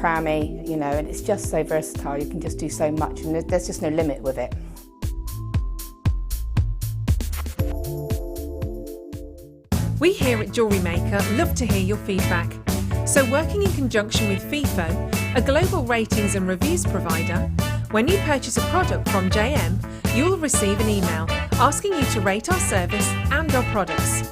crammy, you know, and it's just so versatile. You can just do so much, and there's just no limit with it. We here at JewelleryMaker love to hear your feedback. So working in conjunction with FIFO, a global ratings and reviews provider, when you purchase a product from JM, you'll receive an email asking you to rate our service and our products.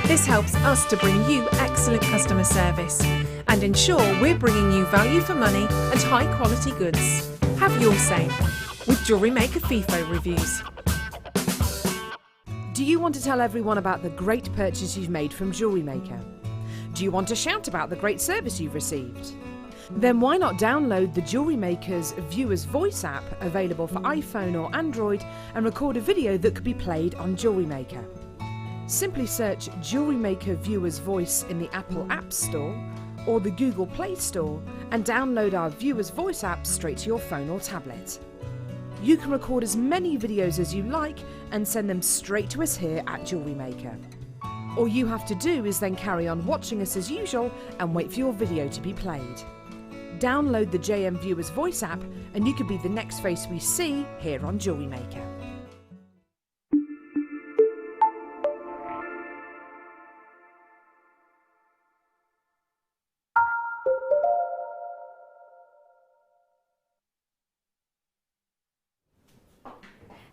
This helps us to bring you excellent customer service and ensure we're bringing you value for money and high quality goods. Have your say with JewelleryMaker FIFO reviews. Do you want to tell everyone about the great purchase you've made from JewelleryMaker? Do you want to shout about the great service you've received? Then why not download the JewelleryMaker's Viewer's Voice app, available for iPhone or Android, and record a video that could be played on JewelleryMaker. Simply search JewelleryMaker Viewer's Voice in the Apple App Store or the Google Play Store and download our Viewer's Voice app straight to your phone or tablet. You can record as many videos as you like and send them straight to us here at JewelleryMaker. All you have to do is then carry on watching us as usual and wait for your video to be played. Download the JM Viewer's Voice app and you could be the next face we see here on JewelleryMaker.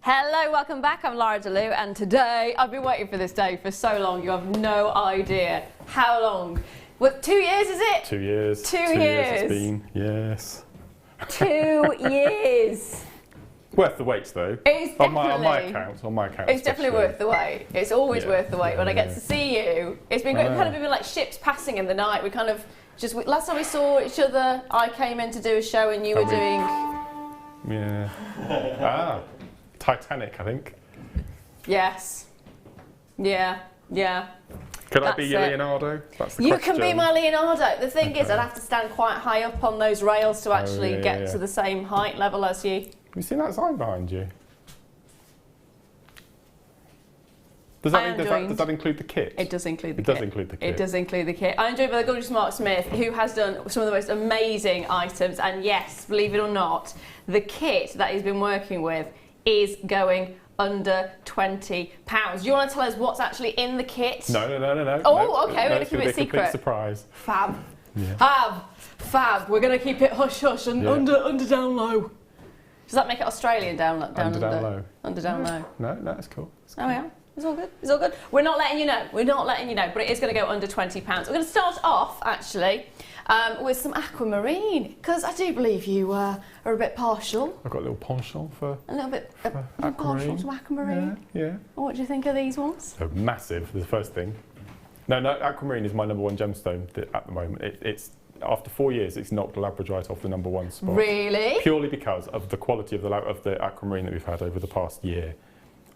Hello, welcome back. I'm Lara, de-Leuw, and today I've been waiting for this day for so long. You have no idea how long. What, 2 years is it? 2 years. 2 years years. It's been, yes. 2 years. Worth the wait though. It's on my account. It's definitely worth the wait. It's always worth the wait when I get yeah. to see you. It's been great. We've kind of been like ships passing in the night. We kind of just, last time we saw each other, I came in to do a show and you were doing... Yeah. Titanic, I think. Yes. Yeah. Could I be your Leonardo? That's the You question. can be my Leonardo. The thing is, I'd have to stand quite high up on those rails to actually get to the same height level as you. Have you seen that sign behind you? Does that include the kit? It does include the kit. It does include the kit. I'm joined by the gorgeous Mark Smith, who has done some of the most amazing items. And yes, believe it or not, the kit that he's been working with is going under £20. Do you want to tell us what's actually in the kit? No. Oh, okay, we're going to keep it a secret. Complete surprise. Fab. Yeah. Fab. We're going to keep it hush hush and under down low. Does that make it Australian down low? Under down low. Under down low. No, it's cool. Oh yeah. It's all good. We're not letting you know. But it is going to go under £20. We're going to start off actually with some aquamarine, because I do believe you are a bit partial. I've got a little penchant for partial to aquamarine. Yeah. What do you think of these ones? So massive. The first thing. No, aquamarine is my #1 gemstone at the moment. It's after 4 years, it's knocked labradorite off the #1 spot. Really? Purely because of the quality of the aquamarine that we've had over the past year.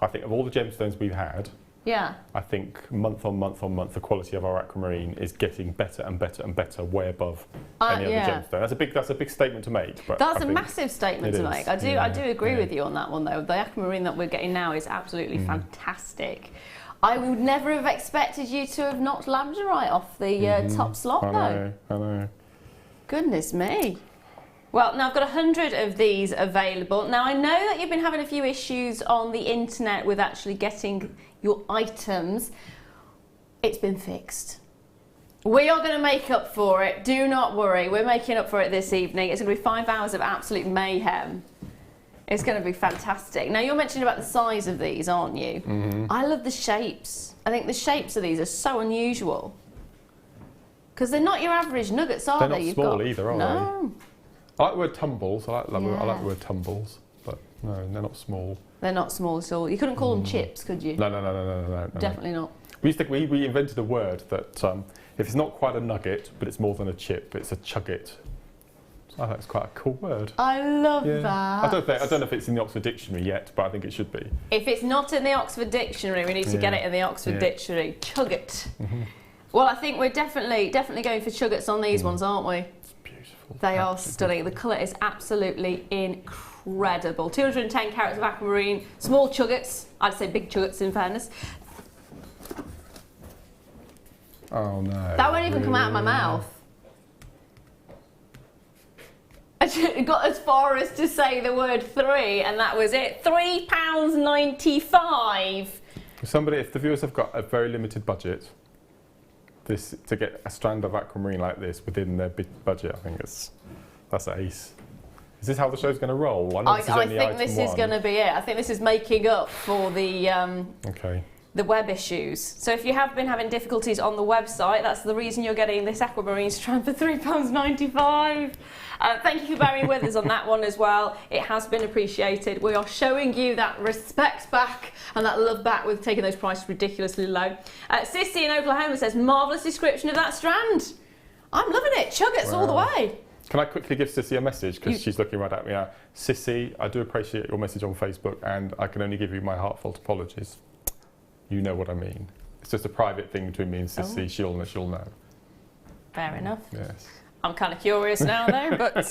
I think of all the gemstones we've had, I think month on month, the quality of our aquamarine is getting better and better, way above any other gemstone. That's a big statement to make. But that's a massive statement to make. I do agree with you on that one though. The aquamarine that we're getting now is absolutely fantastic. I would never have expected you to have knocked labradorite off the top slot though. I know. Goodness me. Well, now I've got 100 of these available. Now I know that you've been having a few issues on the internet with actually getting your items. It's been fixed. We are going to make up for it. Do not worry. We're making up for it this evening. It's going to be 5 hours of absolute mayhem. It's going to be fantastic. Now you're mentioning about the size of these, aren't you? I love the shapes. I think the shapes of these are so unusual. Because they're not your average nuggets, are they? They're not small either, are they? I like the word tumbles. I like the word tumbles, but no, they're not small. They're not small at all. You couldn't call them chips, could you? No. Definitely not. We invented a word that if it's not quite a nugget, but it's more than a chip, it's a chugget. So I think it's quite a cool word. I love that. I don't know if it's in the Oxford Dictionary yet, but I think it should be. If it's not in the Oxford Dictionary, we need to get it in the Oxford Dictionary. Chugget. Well, I think we're definitely going for chuggets on these ones, aren't we? They are stunning. The colour is absolutely incredible. 210 carats of aquamarine, small chuggets. I'd say big chuggets in fairness. Oh no. That won't even come out of my mouth. got as far as to say the word 3, and that was it. £3.95. Somebody, if the viewers have got a very limited budget, to get a strand of aquamarine like this within their big budget, I think that's ace. Is this how the show's going to roll? I think this is going to be it. I think this is making up for the the web issues. So if you have been having difficulties on the website, that's the reason you're getting this aquamarine strand for £3.95. Thank you for bearing with us on that one as well. It has been appreciated. We are showing you that respect back and that love back with taking those prices ridiculously low. Sissy in Oklahoma says, marvellous description of that strand. I'm loving it. Chug it all the way. Can I quickly give Sissy a message, because she's looking right at me now. Sissy, I do appreciate your message on Facebook, and I can only give you my heartfelt apologies. You know what I mean. It's just a private thing between me and Sissy. Oh. She'll know. Fair enough. Yes. I'm kind of curious now, though. But what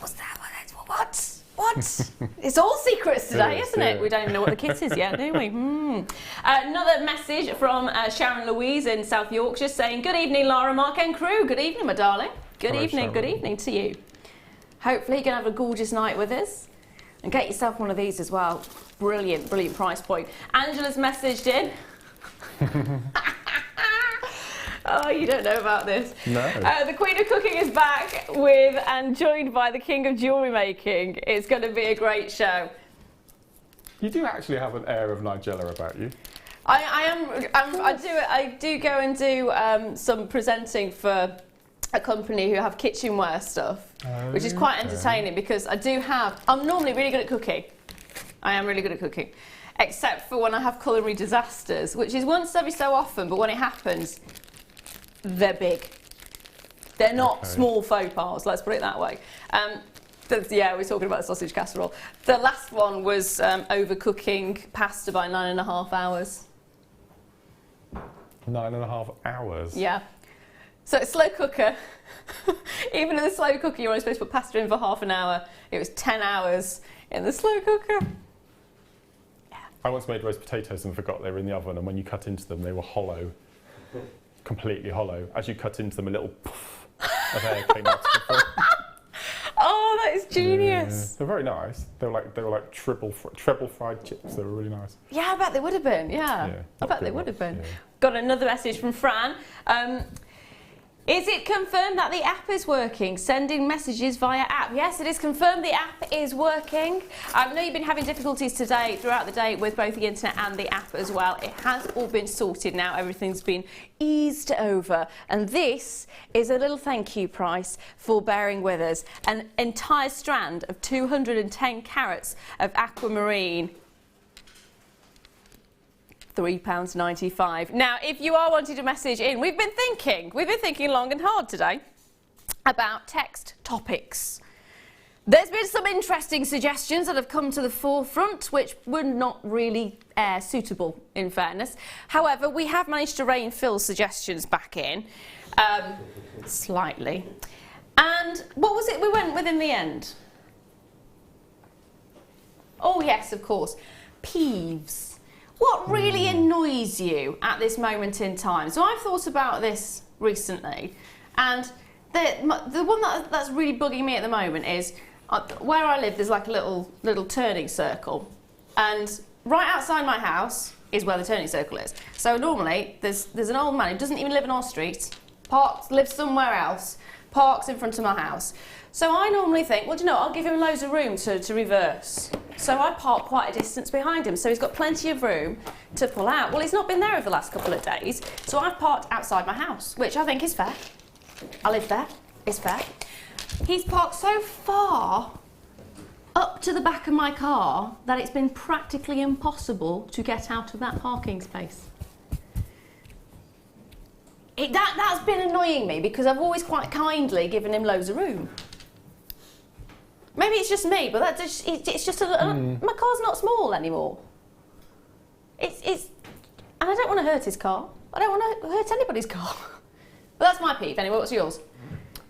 was that? What? It's all secrets today, isn't it? We don't even know what the kit is yet, do we? Another message from Sharon Louise in South Yorkshire saying, good evening, Lara, Mark and crew. Good evening, my darling. Good evening to you. Hopefully you're going to have a gorgeous night with us. And get yourself one of these as well. Brilliant price point. Angela's messaged in. Oh, you don't know about this. No. The Queen of Cooking is back with and joined by the King of Jewellery Making. It's going to be a great show. You do actually have an air of Nigella about you. I do go and do some presenting for a company who have kitchenware stuff, which is quite entertaining because I'm normally really good at cooking. I am really good at cooking, except for when I have culinary disasters, which is once every so often, but when it happens, they're big. They're not small faux pas, let's put it that way. Yeah, we're talking about the sausage casserole. The last one was overcooking pasta by 9.5 hours. 9.5 hours? Yeah. So it's slow cooker. Even in the slow cooker, you're only supposed to put pasta in for half an hour. It was 10 hours in the slow cooker. Yeah. I once made roast potatoes and forgot they were in the oven, and when you cut into them, they were hollow. Completely hollow. As you cut into them, a little poof of air came out. Oh, that is genius. Yeah. They're very nice. They were like treble fried chips. They were really nice. Yeah, I bet they would have been. Yeah, I bet they would have been. Yeah. Got another message from Fran. Is it confirmed that the app is working? Sending messages via app. Yes, it is confirmed the app is working. I know you've been having difficulties throughout the day with both the internet and the app as well. It has all been sorted now. Everything's been eased over. And this is a little thank you price for bearing with us. An entire strand of 210 carats of aquamarine. £3.95. Now, if you are wanting to message in, we've been thinking long and hard today about text topics. There's been some interesting suggestions that have come to the forefront, which were not really suitable, in fairness. However, we have managed to rein Phil's suggestions back in, slightly. And what was it we went with in the end? Oh, yes, of course. Peeves. What really annoys you at this moment in time? So I've thought about this recently, and the one that's really bugging me at the moment is where I live. There's like a little turning circle, and right outside my house is where the turning circle is. So normally there's an old man who doesn't even live in our street, lives somewhere else, parks in front of my house. So I normally think, well, do you know, I'll give him loads of room to reverse. So I park quite a distance behind him, so he's got plenty of room to pull out. Well, he's not been there over the last couple of days, so I've parked outside my house, which I think is fair. I live there, it's fair. He's parked so far up to the back of my car that it's been practically impossible to get out of that parking space. That's been annoying me because I've always quite kindly given him loads of room. Maybe it's just me, but it's just my car's not small anymore. And I don't want to hurt his car. I don't want to hurt anybody's car. But that's my peeve. Anyway, what's yours?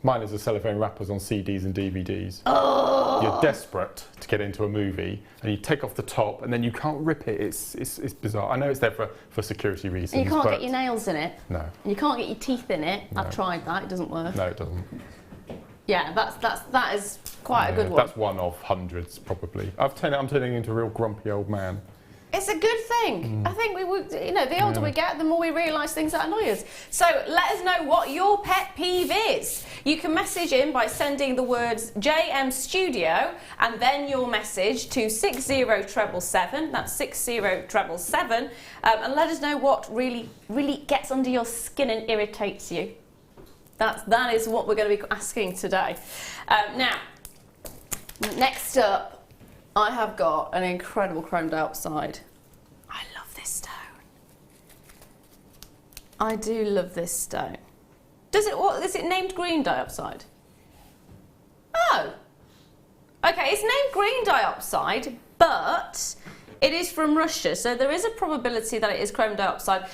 Mine is the cellophane wrappers on CDs and DVDs. Oh. You're desperate to get into a movie, and you take off the top, and then you can't rip it. It's bizarre. I know it's there for security reasons. And you can't get your nails in it. No. And you can't get your teeth in it. No. I've tried that. It doesn't work. No, it doesn't. Yeah, that is quite a good one. That's one of hundreds, probably. I'm turning into a real grumpy old man. It's a good thing. I think we would, you know, the older we get, the more we realise things that annoy us. So let us know what your pet peeve is. You can message in by sending the words JM Studio and then your message to 60777. That's 60777. And let us know what really gets under your skin and irritates you. That is what we're going to be asking today. Now, next up, I have got an incredible chrome dioxide. I love this stone. I do love this stone. Is it named green dioxide? Oh. Okay, it's named green dioxide, but it is from Russia, so there is a probability that it is chrome dioxide.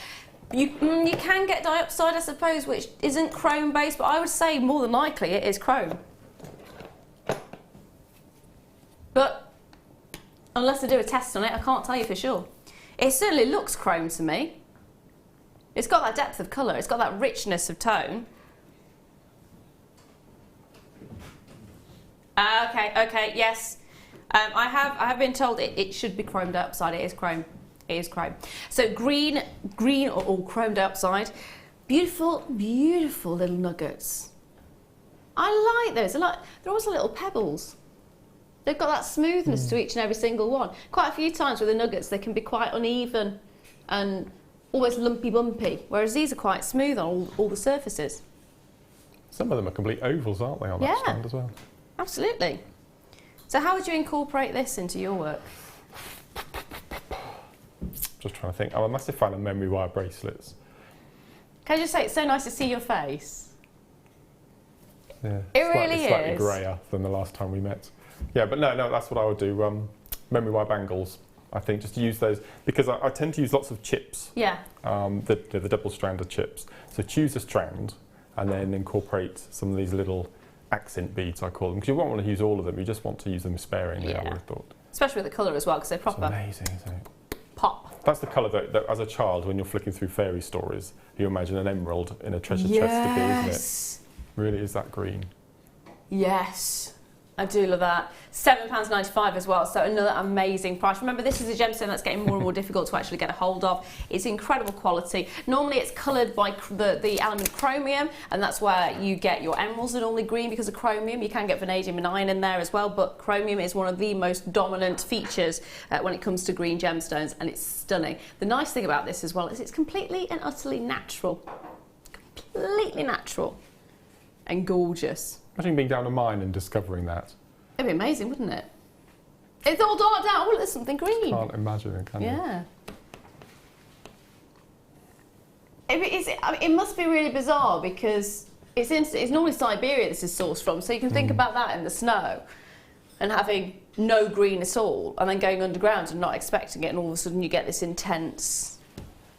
You can get dioxide, I suppose, which isn't chrome based, but I would say more than likely it is chrome. But unless I do a test on it, I can't tell you for sure. It certainly looks chrome to me. It's got that depth of colour, it's got that richness of tone. Okay, yes. I have been told it should be chrome dioxide. It is chrome. It is chrome. So green or chrome dioxide. Beautiful little nuggets. I like those. They're also little pebbles. They've got that smoothness to each and every single one. Quite a few times with the nuggets, they can be quite uneven and almost lumpy bumpy, whereas these are quite smooth on all the surfaces. Some of them are complete ovals, aren't they, on that strand as well? Absolutely. So how would you incorporate this into your work? Just trying to think. I'm a massive fan of memory wire bracelets. Can I just say, it's so nice to see your face. Yeah, it really is. Slightly greyer than the last time we met. Yeah, but no, that's what I would do. Memory wire bangles, I think, just to use those, because I tend to use lots of chips. Yeah. The double-stranded chips. So choose a strand and then incorporate some of these little accent beads, I call them, because you won't want to use all of them, you just want to use them sparingly, I would have thought. Especially with the colour as well, because they're proper. It's amazing, isn't it? Pop. That's the colour that, as a child, when you're flicking through fairy stories, you imagine an emerald in a treasure chest to be, isn't it? Really is that green. Yes. I do love that. £7.95 as well, so another amazing price. Remember, this is a gemstone that's getting more and more difficult to actually get a hold of. It's incredible quality. Normally it's coloured by the element chromium, and that's where you get your emeralds are normally green because of chromium. You can get vanadium and iron in there as well, but chromium is one of the most dominant features when it comes to green gemstones, and it's stunning. The nice thing about this as well is it's completely and utterly natural. Completely natural and gorgeous. Imagine being down a mine and discovering that. It'd be amazing, wouldn't it? It's all dark out. Oh, there's something green. Can't imagine it, can you? Yeah. It must be really bizarre because it's normally Siberia this is sourced from, so you can think about that in the snow and having no green at all and then going underground and not expecting it, and all of a sudden you get this intense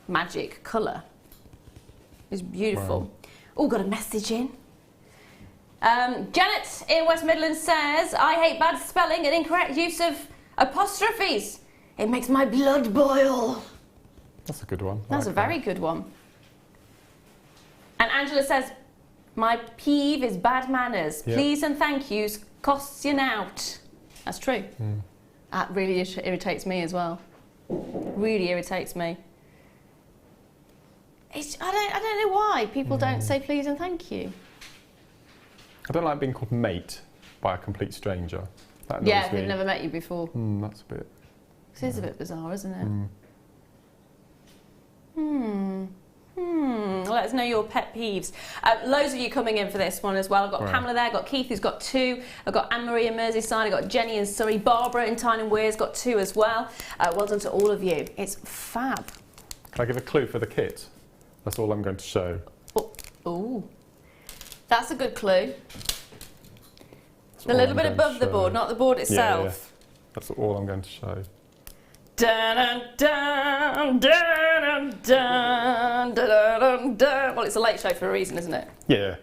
magic colour. It's beautiful. Wow. Oh, got a message in. Janet in West Midlands says, I hate bad spelling and incorrect use of apostrophes. It makes my blood boil. That's a good one. That's a very good one. And Angela says, my peeve is bad manners. Yep. Please and thank yous costs you nout. That's true. That really irritates me as well. Really irritates me. I don't know why people don't say please and thank you. I don't like being called mate by a complete stranger. That annoys yeah, me. they've never met you before. That's a bit... It is a bit bizarre, isn't it? Let us know your pet peeves. Loads of you coming in for this one as well. I've got Pamela there, I've got Keith who's got 2, I've got Anne-Marie in Merseyside, I've got Jenny in Surrey, Barbara in Tyne and Weir's got 2 as well. Well done to all of you. It's fab. Can I give a clue for the kit? That's all I'm going to show. Oh. That's a good clue. A little bit above the board, not the board itself. Yeah. That's all I'm going to show. Dun, dun, dun, dun, dun, dun, dun, dun. Well, it's a late show for a reason, isn't it? Yeah.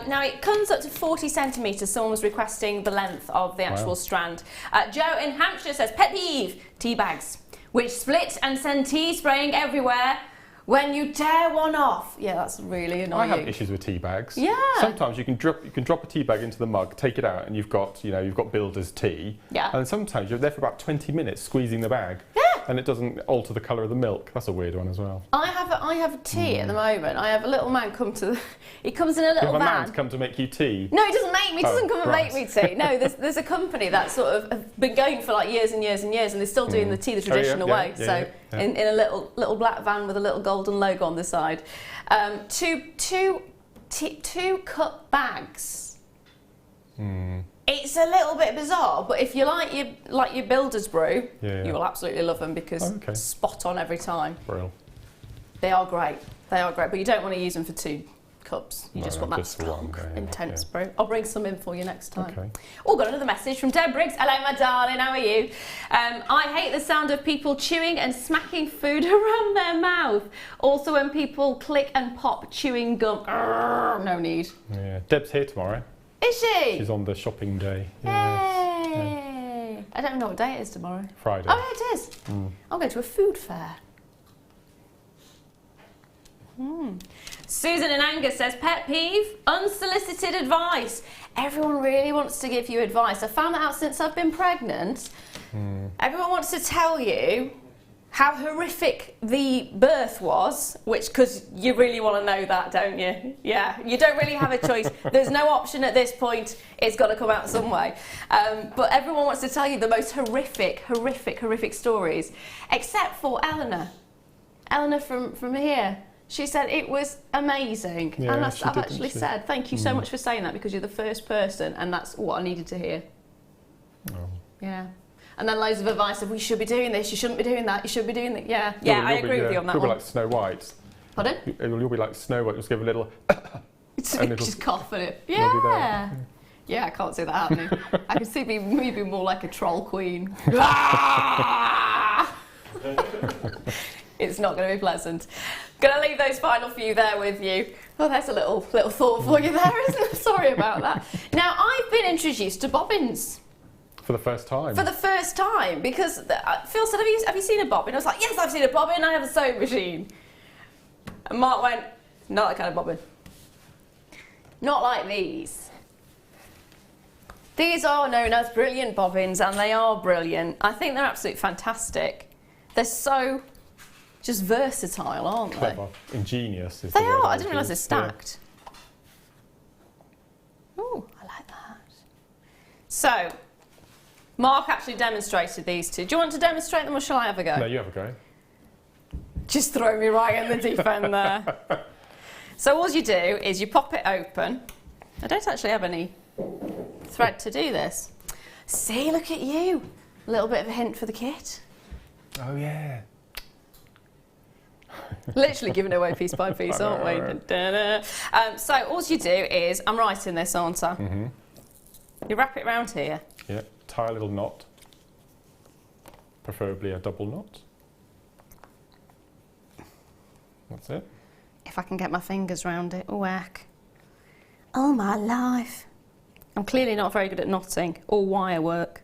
Now it comes up to 40 centimetres. Someone was requesting the length of the actual strand. Joe in Hampshire says, pet peeve, tea bags, which split and send tea spraying everywhere When you tear one off. Yeah, that's really annoying. I have issues with tea bags. Yeah. Sometimes you can drop a tea bag into the mug, take it out, and you've got builder's tea. Yeah. And sometimes you're there for about 20 minutes squeezing the bag. Yeah. And it doesn't alter the colour of the milk. That's a weird one as well. I have a tea at the moment. I have a little man come to. He comes in a little You have a van. man to come to make you tea. No, he doesn't make me. He doesn't come and right. make me tea. No, there's a company that sort of have been going for like years and years and years, and they're still doing the tea the traditional way. So in a little black van with a little golden logo on the side, two cup bags. It's a little bit bizarre, but if you like your builder's brew, you will absolutely love them because spot on every time. Brilliant. They are great. They are great, but you don't want to use them for 2 cups. You just want that just strong, one, intense brew. I'll bring some in for you next time. Okay. Oh, got another message from Deb Briggs. Hello, my darling. How are you? I hate the sound of people chewing and smacking food around their mouth. Also, when people click and pop chewing gum. No need. Yeah. Deb's here tomorrow. Is she? She's on the shopping day. Yay! I don't know what day it is tomorrow. Friday. Oh, yeah, it is. I'm going to a food fair. Susan in Angus says, pet peeve, unsolicited advice. Everyone really wants to give you advice. I found that out since I've been pregnant. Everyone wants to tell you how horrific the birth was, because you really want to know that, don't you? Yeah, you don't really have a choice. There's no option at this point. It's got to come out some way. But everyone wants to tell you the most horrific stories, except for Eleanor. Eleanor from here. She said it was amazing. Yeah, and she I've did, actually didn't she? said, thank you so much for saying that, because you're the first person, and that's what I needed to hear. Oh. Yeah. And then loads of advice of, we should be doing this, you shouldn't be doing that, you should be doing that. Yeah, yeah, I agree with you on that You'll one. be like Snow White. Pardon? You'll be like Snow White, just give a little... Just cough at it. Yeah. Yeah, I can't see that happening. I can see me being more like a troll queen. It's not going to be pleasant. Going to leave those final few there with you. Oh, there's a little thought for you there, isn't it? Sorry about that. Now, I've been introduced to bobbins. For the first time? For the first time, because Phil said, have you seen a bobbin? I was like, yes, I've seen a bobbin, I have a sewing machine. And Mark went, not that kind of bobbin. Not like these. These are known as brilliant bobbins, and they are brilliant. I think they're absolutely fantastic. They're so just versatile, aren't Clever. Ingenious. They are. I didn't realise they're stacked. Yeah. Oh, I like that. So, Mark actually demonstrated these two. Do you want to demonstrate them, or shall I have a go? No, you have a go. Just throw me right in the deep end there. So all you do is you pop it open. I don't actually have any thread to do this. See, look at you. A little bit of a hint for the kit. Oh, yeah. Literally giving it away piece by piece, aren't we? So all you do is, I'm writing this, aren't I? Mm-hmm. You wrap it round here. Yeah, tie a little knot. Preferably a double knot. That's it. If I can get my fingers round it. Oh, heck. Oh, my life. I'm clearly not very good at knotting or wire work.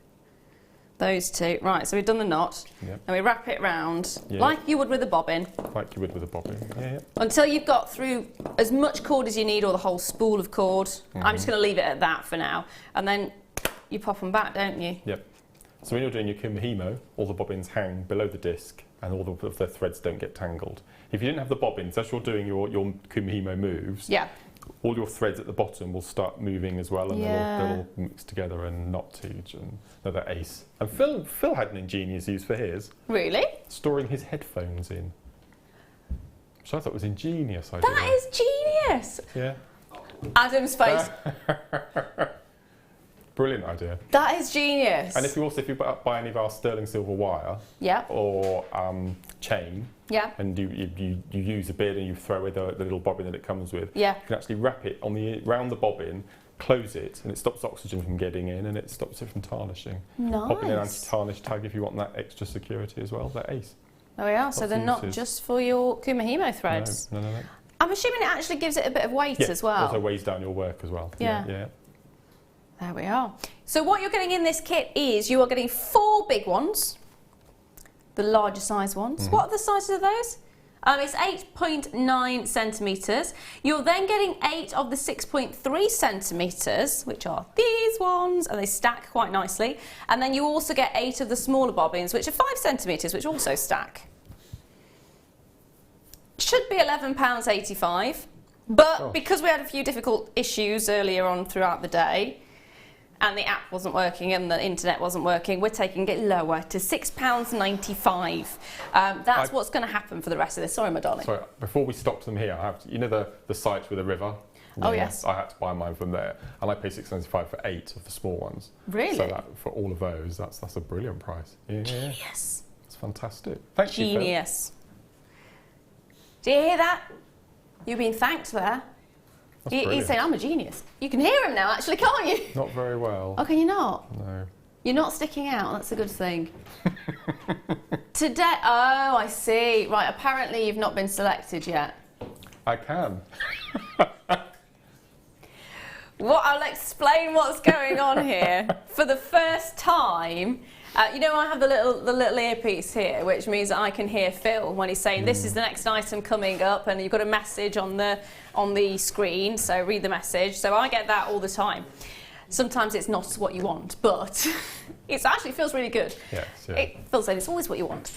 Those two. Right, so we've done the knot. Yep. And we wrap it round like you would with a bobbin. Like you would with a bobbin. Yeah. Until you've got through as much cord as you need, or the whole spool of cord. I'm just going to leave it at that for now. And then you pop them back, don't you? Yep. So when you're doing your kumihimo, all the bobbins hang below the disc and all of the threads don't get tangled. If you didn't have the bobbins, as you're doing your kumihimo moves, all your threads at the bottom will start moving as well, and they'll mix together and knot to each, and another ace. And Phil had an ingenious use for his. Really? Storing his headphones in. Which I thought was ingenious idea. That is genius! Yeah. Adam's face. Brilliant idea. That is genius. And if you buy any of our sterling silver wire or chain, and you use a bit and you throw away the little bobbin that it comes with, you can actually wrap it around the bobbin, close it, and it stops oxygen from getting in, and it stops it from tarnishing. Nice. Pop in an anti-tarnish tag if you want that extra security as well. They're ace. There we are. So they're not just for your kumihimo threads. No. I'm assuming it actually gives it a bit of weight as well. Also weighs down your work as well. Yeah. There we are. So what you're getting in this kit is you are getting 4 big ones, the larger size ones. What are the sizes of those? It's 8.9 centimetres. You're then getting 8 of the 6.3 centimetres, which are these ones, and they stack quite nicely. And then you also get 8 of the smaller bobbins, which are 5 centimetres, which also stack. Should be £11.85, but because we had a few difficult issues earlier on throughout the day, and the app wasn't working and the internet wasn't working, we're taking it lower to £6.95. That's what's going to happen for the rest of this. Sorry, my darling. Sorry, before we stop them here, I have to, you know the site with the river? Oh, yes. I had to buy mine from there, and I pay £6.95 for 8 of the small ones. Really? So that, for all of those, that's a brilliant price. Yeah. Genius. It's fantastic. Thank you, Phil. Genius. Do you hear that? You've been thanked there. He's saying, I'm a genius. You can hear him now, actually, can't you? Not very well. Oh, can you not? No. You're not sticking out. That's a good thing. Today, oh, I see. Right, apparently you've not been selected yet. I can. I'll explain what's going on here. For the first time, you know, I have the little earpiece here, which means that I can hear Phil when he's saying, this is the next item coming up, and you've got a message on the screen, so read the message. So I get that all the time. Sometimes it's not what you want, but it actually feels really good. Yes, yeah. Phil's saying it's always what you want.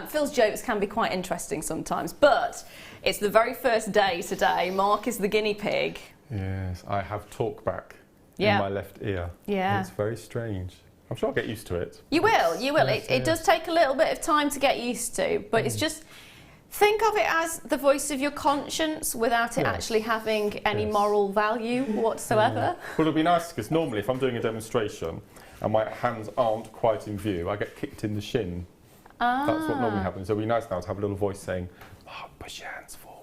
Phil's jokes can be quite interesting sometimes, but it's the very first day today. Mark is the guinea pig. Yes, I have talkback in my left ear. Yeah. It's very strange. I'm sure I'll get used to it. You will, you will. Yes, It does take a little bit of time to get used to, but it's just, think of it as the voice of your conscience without it actually having any moral value whatsoever. Well, it'll be nice because normally if I'm doing a demonstration and my hands aren't quite in view, I get kicked in the shin. That's what normally happens. It'll be nice now to have a little voice saying, Mark, push your hands forward.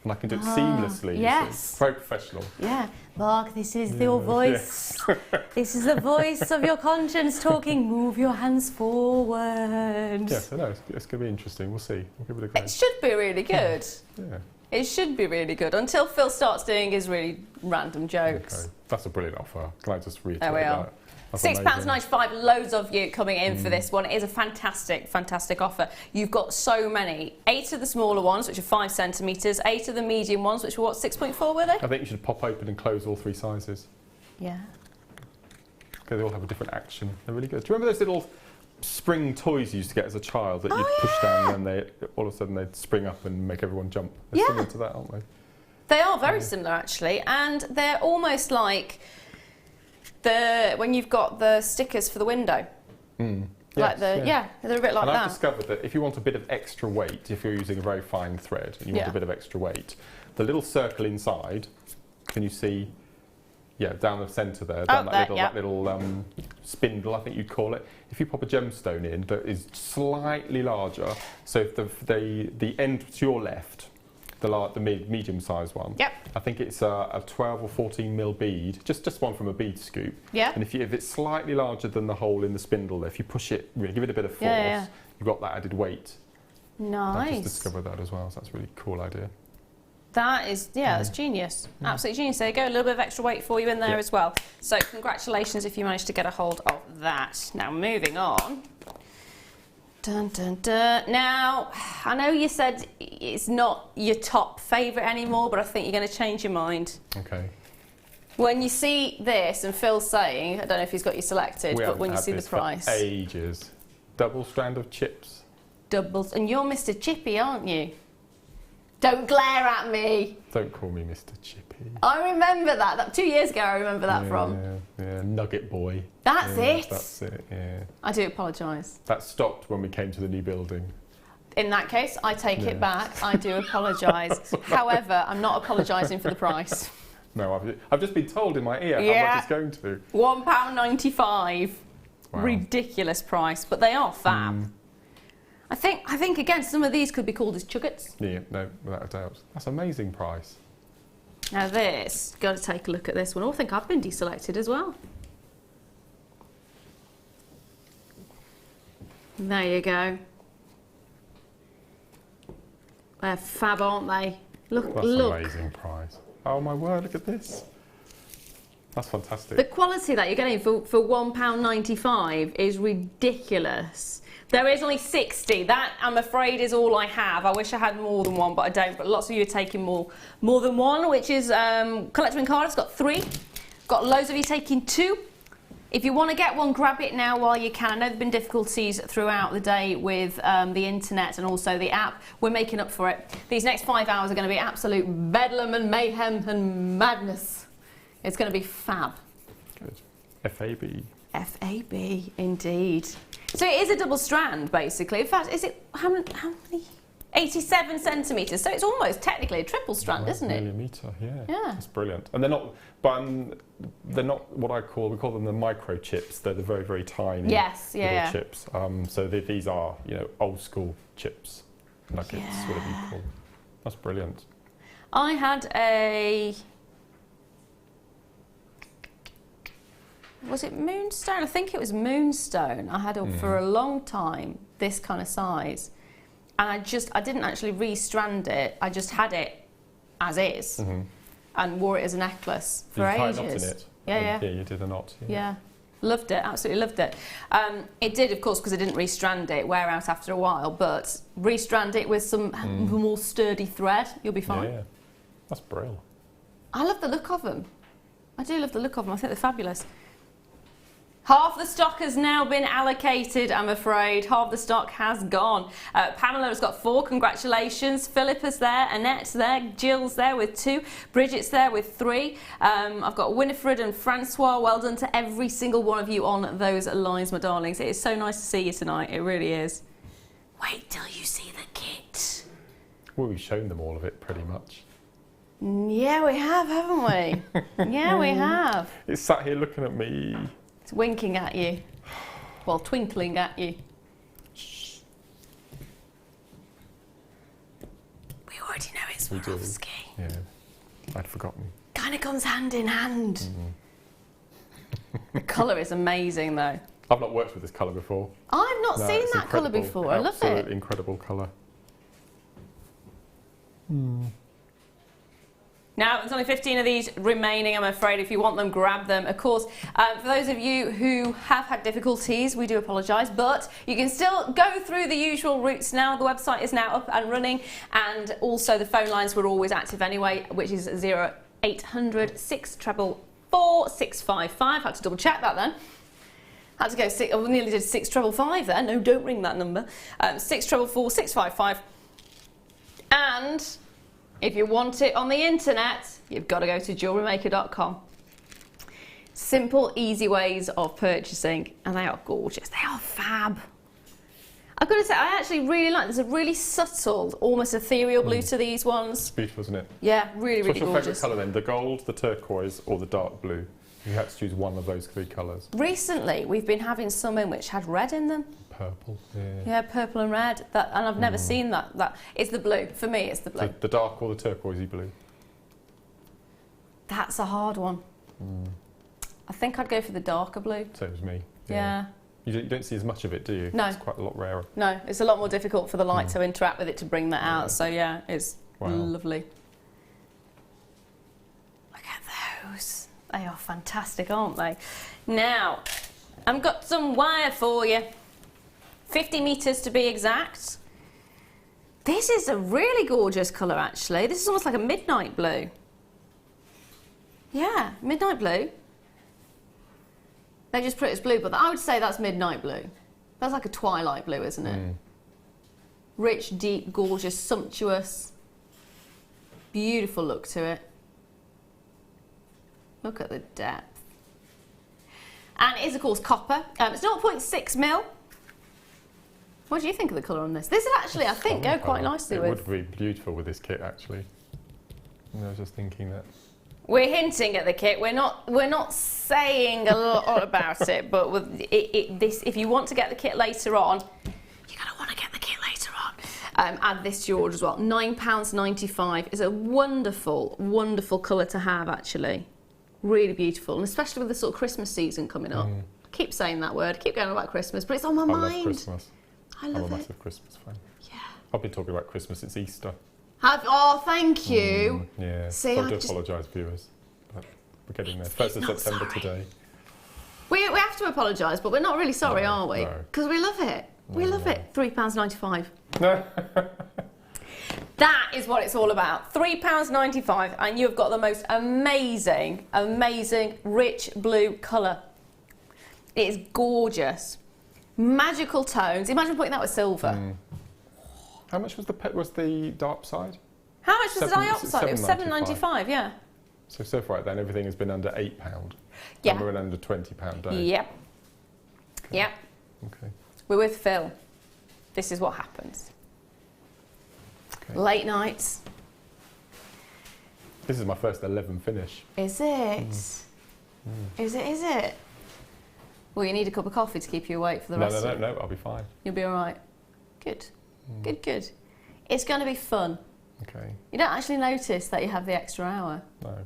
And I can do it seamlessly. Yes. Very professional. Yeah. Mark, this is your voice. Yes. This is the voice of your conscience talking. Move your hands forward. Yes, I know. It's going to be interesting. We'll see. We'll give it a go. It should be really good. Yeah. It should be really good until Phil starts doing his really random jokes. Okay. That's a brilliant offer. Can I just reiterate There we are. that? £6.95, loads of you coming in for this one. It is a fantastic, fantastic offer. You've got so many. 8 of the smaller ones, which are 5 centimetres, 8 of the medium ones, which were what, 6.4 were they? I think you should pop open and close all 3 sizes. Yeah. Because they all have a different action. They're really good. Do you remember those little spring toys you used to get as a child that you'd push down and then all of a sudden they'd spring up and make everyone jump? They're similar to that, aren't they? They are very similar, actually, and they're almost like when you've got the stickers for the window. Like they're a bit like that. And I've discovered that if you want a bit of extra weight, if you're using a very fine thread and you want a bit of extra weight, the little circle inside, can you see? Yeah, down the centre there, down that little spindle, I think you'd call it. If you pop a gemstone in that is slightly larger, so if the end to your left, the medium-sized one. Yep. I think it's a 12 or 14 mil bead, just one from a bead scoop. Yeah. And if it's slightly larger than the hole in the spindle, if you push it, really give it a bit of force, you've got that added weight. Nice. I just discovered that as well, so that's a really cool idea. That is, that's genius. Absolutely genius. There you go, a little bit of extra weight for you in there as well. So congratulations if you managed to get a hold of that. Now moving on. Dun, dun, dun. Now, I know you said it's not your top favourite anymore, but I think you're going to change your mind. Okay. When you see this, and Phil's saying, I don't know if he's got you selected, but when you see the price. For ages. Double strand of chips. Doubles. And you're Mr. Chippy, aren't you? Don't glare at me. Don't call me Mr. Chippy. I remember that 2 years ago I remember that from. Yeah, Nugget Boy. That's it? That's it, yeah. I do apologise. That stopped when we came to the new building. In that case, I take it back. I do apologise. However, I'm not apologising for the price. No, I've just been told in my ear how much it's going to. £1.95. Wow. Ridiculous price, but they are fab. I think again, some of these could be called as chuggets. Yeah, no, without a doubt. That's an amazing price. Now this, got to take a look at this one. Oh, I think I've been deselected as well. There you go. They're fab, aren't they? Look. That's an amazing price. Oh my word, look at this. That's fantastic. The quality that you're getting for £1.95 is ridiculous. There is only 60. That, I'm afraid, is all I have. I wish I had more than one, but I don't. But lots of you are taking more than one, which is Collector in Cardiff's got 3. Got loads of you taking 2. If you want to get one, grab it now while you can. I know there have been difficulties throughout the day with the internet and also the app. We're making up for it. These next 5 hours are going to be absolute bedlam and mayhem and madness. It's going to be fab. Good. FAB. FAB, indeed. So it is a double strand, basically. In fact, is it how many? 87 centimetres. So it's almost technically a triple strand, isn't it? Millimetre, yeah. Yeah. That's brilliant. And they're not, but they're not what we call them the microchips. They're the very, very tiny little chips. So these are, you know, old school chips, nuggets, whatever you call them. That's brilliant. I had a... Was it Moonstone? I think it was Moonstone. I had for a long time this kind of size, and I didn't actually restrand it. I just had it as is, and wore it as a necklace for ages. You tied a knot in it. Yeah, you did a knot. Yeah, loved it. Absolutely loved it. It did, of course, because I didn't restrand it, wear out after a while. But restrand it with some more sturdy thread, you'll be fine. Yeah, that's brilliant. I love the look of them. I do love the look of them. I think they're fabulous. Half the stock has now been allocated, I'm afraid. Half the stock has gone. Pamela has got 4, congratulations. Philippa's there, Annette's there, Jill's there with 2, Bridget's there with 3. I've got Winifred and Francois. Well done to every single one of you on those lines, my darlings. It is so nice to see you tonight, it really is. Wait till you see the kit. Well, we've shown them all of it pretty much. Yeah, we have, haven't we? Yeah, we have. It's sat here looking at me. It's winking at you. Well, twinkling at you. We already know it's Swarovski. Yeah, I'd forgotten. Kind of comes hand in hand. The colour is amazing, though. I've not worked with this colour before. I've not seen that colour before. I love it. Absolutely incredible colour. Now, there's only 15 of these remaining, I'm afraid. If you want them, grab them. Of course, for those of you who have had difficulties, we do apologise, but you can still go through the usual routes now. The website is now up and running, and also the phone lines were always active anyway, which is 0800 644 655. Had to double check that then. Had to go, I nearly did 6555 there. No, don't ring that number. 644 655. And if you want it on the internet, you've got to go to JewelleryMaker.com. Simple, easy ways of purchasing, and they are gorgeous. They are fab. I've got to say, I actually really like. There's a really subtle, almost ethereal blue to these ones. It's beautiful, isn't it? Yeah, really, really gorgeous. What's your favourite colour then? The gold, the turquoise, or the dark blue? You had to choose one of those 3 colours. Recently, we've been having some in which had red in them. Purple, yeah. Yeah, purple and red. And I've never seen that. It's the blue. For me, it's the blue. The dark or the turquoisey blue? That's a hard one. I think I'd go for the darker blue. Same as me. Yeah. You don't see as much of it, do you? No. It's quite a lot rarer. No, it's a lot more difficult for the light to interact with it to bring that out. So yeah, it's lovely. Look at those. They are fantastic, aren't they? Now, I've got some wire for you. 50 metres to be exact. This is a really gorgeous colour, actually. This is almost like a midnight blue. Yeah, midnight blue. They just put it as blue, but I would say that's midnight blue. That's like a twilight blue, isn't it? Rich, deep, gorgeous, sumptuous. Beautiful look to it. Look at the depth. And it is, of course, copper. It's 0.6 mil. What do you think of the colour on this? This would actually, I think, go quite nicely with... It would be beautiful with this kit, actually. I was just thinking that... We're hinting at the kit. We're not saying a lot about it, but with this, if you want to get the kit later on, you're going to want to get the kit later on. Add this to your order as well. £9.95 is a wonderful, wonderful colour to have, actually. Really beautiful, and especially with the sort of Christmas season coming up. I keep saying that word, I keep going on about Christmas, but it's on my mind. I love Christmas. I'm a massive Christmas fan. Yeah. I've been talking about Christmas since Easter. Oh, thank you. Yeah. See, so I do apologise, viewers. But we're getting there. 1st of September today. We have to apologise, but we're not really sorry, are we? Because we love it. We love it. £3.95. That is what it's all about. £3.95, and you've got the most amazing, amazing rich blue colour. It is gorgeous. Magical tones. Imagine putting that with silver. How much was the dark side? How much was the dioxide? It was £7.95, yeah. So far then everything has been under £8. Yeah. And we're in under £20 day. Yep. Yep. Okay. We're with Phil. This is what happens. Okay. Late nights. This is my first 11 finish. Is it? Is it? Well, you need a cup of coffee to keep you awake for the rest of it. No, I'll be fine. You'll be all right. Good. Good. It's going to be fun. Okay. You don't actually notice that you have the extra hour. No.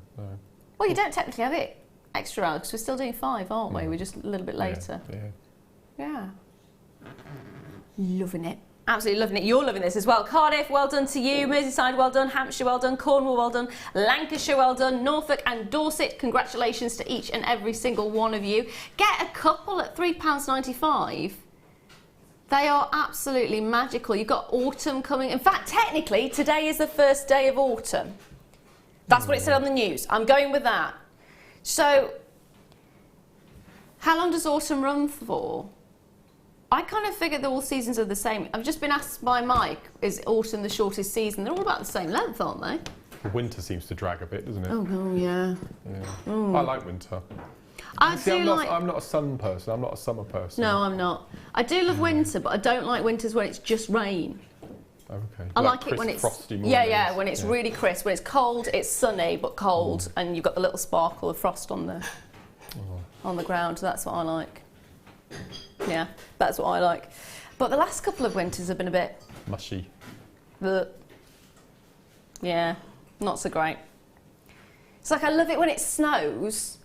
Well, you don't technically have it extra hour because we're still doing 5, aren't we? We're just a little bit later. Yeah. Loving it. Absolutely loving it. You're loving this as well. Cardiff, well done to you. Merseyside, well done. Hampshire, well done. Cornwall, well done. Lancashire, well done. Norfolk and Dorset, congratulations to each and every single one of you. Get a couple at £3.95. They are absolutely magical. You've got autumn coming. In fact, technically, today is the first day of autumn. That's what it said on the news. I'm going with that. So, how long does autumn run for? I kind of figured that all seasons are the same. I've just been asked by Mike, is autumn the shortest season? They're all about the same length, aren't they? Winter seems to drag a bit, doesn't it? Oh yeah. I like winter. I'm not a sun person. I'm not a summer person. No, I'm not. I do love winter, but I don't like winters when it's just rain. Okay. I like it when it's frosty mornings. Yeah, when it's really crisp. When it's cold, it's sunny but cold, and you've got the little sparkle of frost on the ground. That's what I like. Yeah, that's what I like. But the last couple of winters have been a bit mushy. Yeah, not so great. It's like I love it when it snows.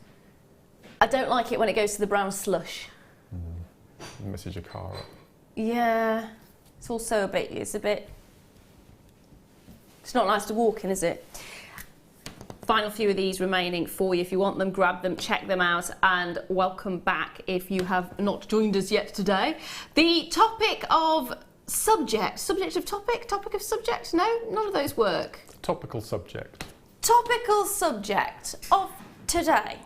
I don't like it when it goes to the brown slush. It messes your car up. Yeah, it's also it's not nice to walk in, is it? Final few of these remaining for you. If you want them, grab them, check them out, and welcome back if you have not joined us yet today. The topic of subject of subject? No, none of those work. Topical subject. Topical subject of today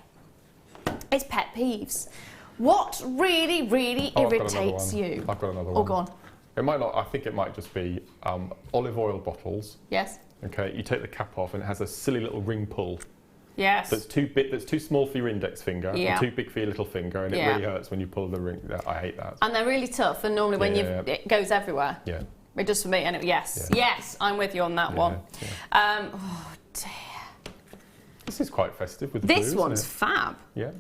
is pet peeves. What really irritates you? I've got another one. Oh, go on. It might not. I think it might just be olive oil bottles. Yes. Okay, you take the cap off and it has a silly little ring pull. Yes. That's too small for your index finger and too big for your little finger, and it really hurts when you pull the ring. I hate that. And they're really tough, and normally when it goes everywhere. Yeah. It does for me, and yes, I'm with you on that one. Yeah. Oh dear. This is quite festive with the This blue, one's isn't it? fab. Yeah.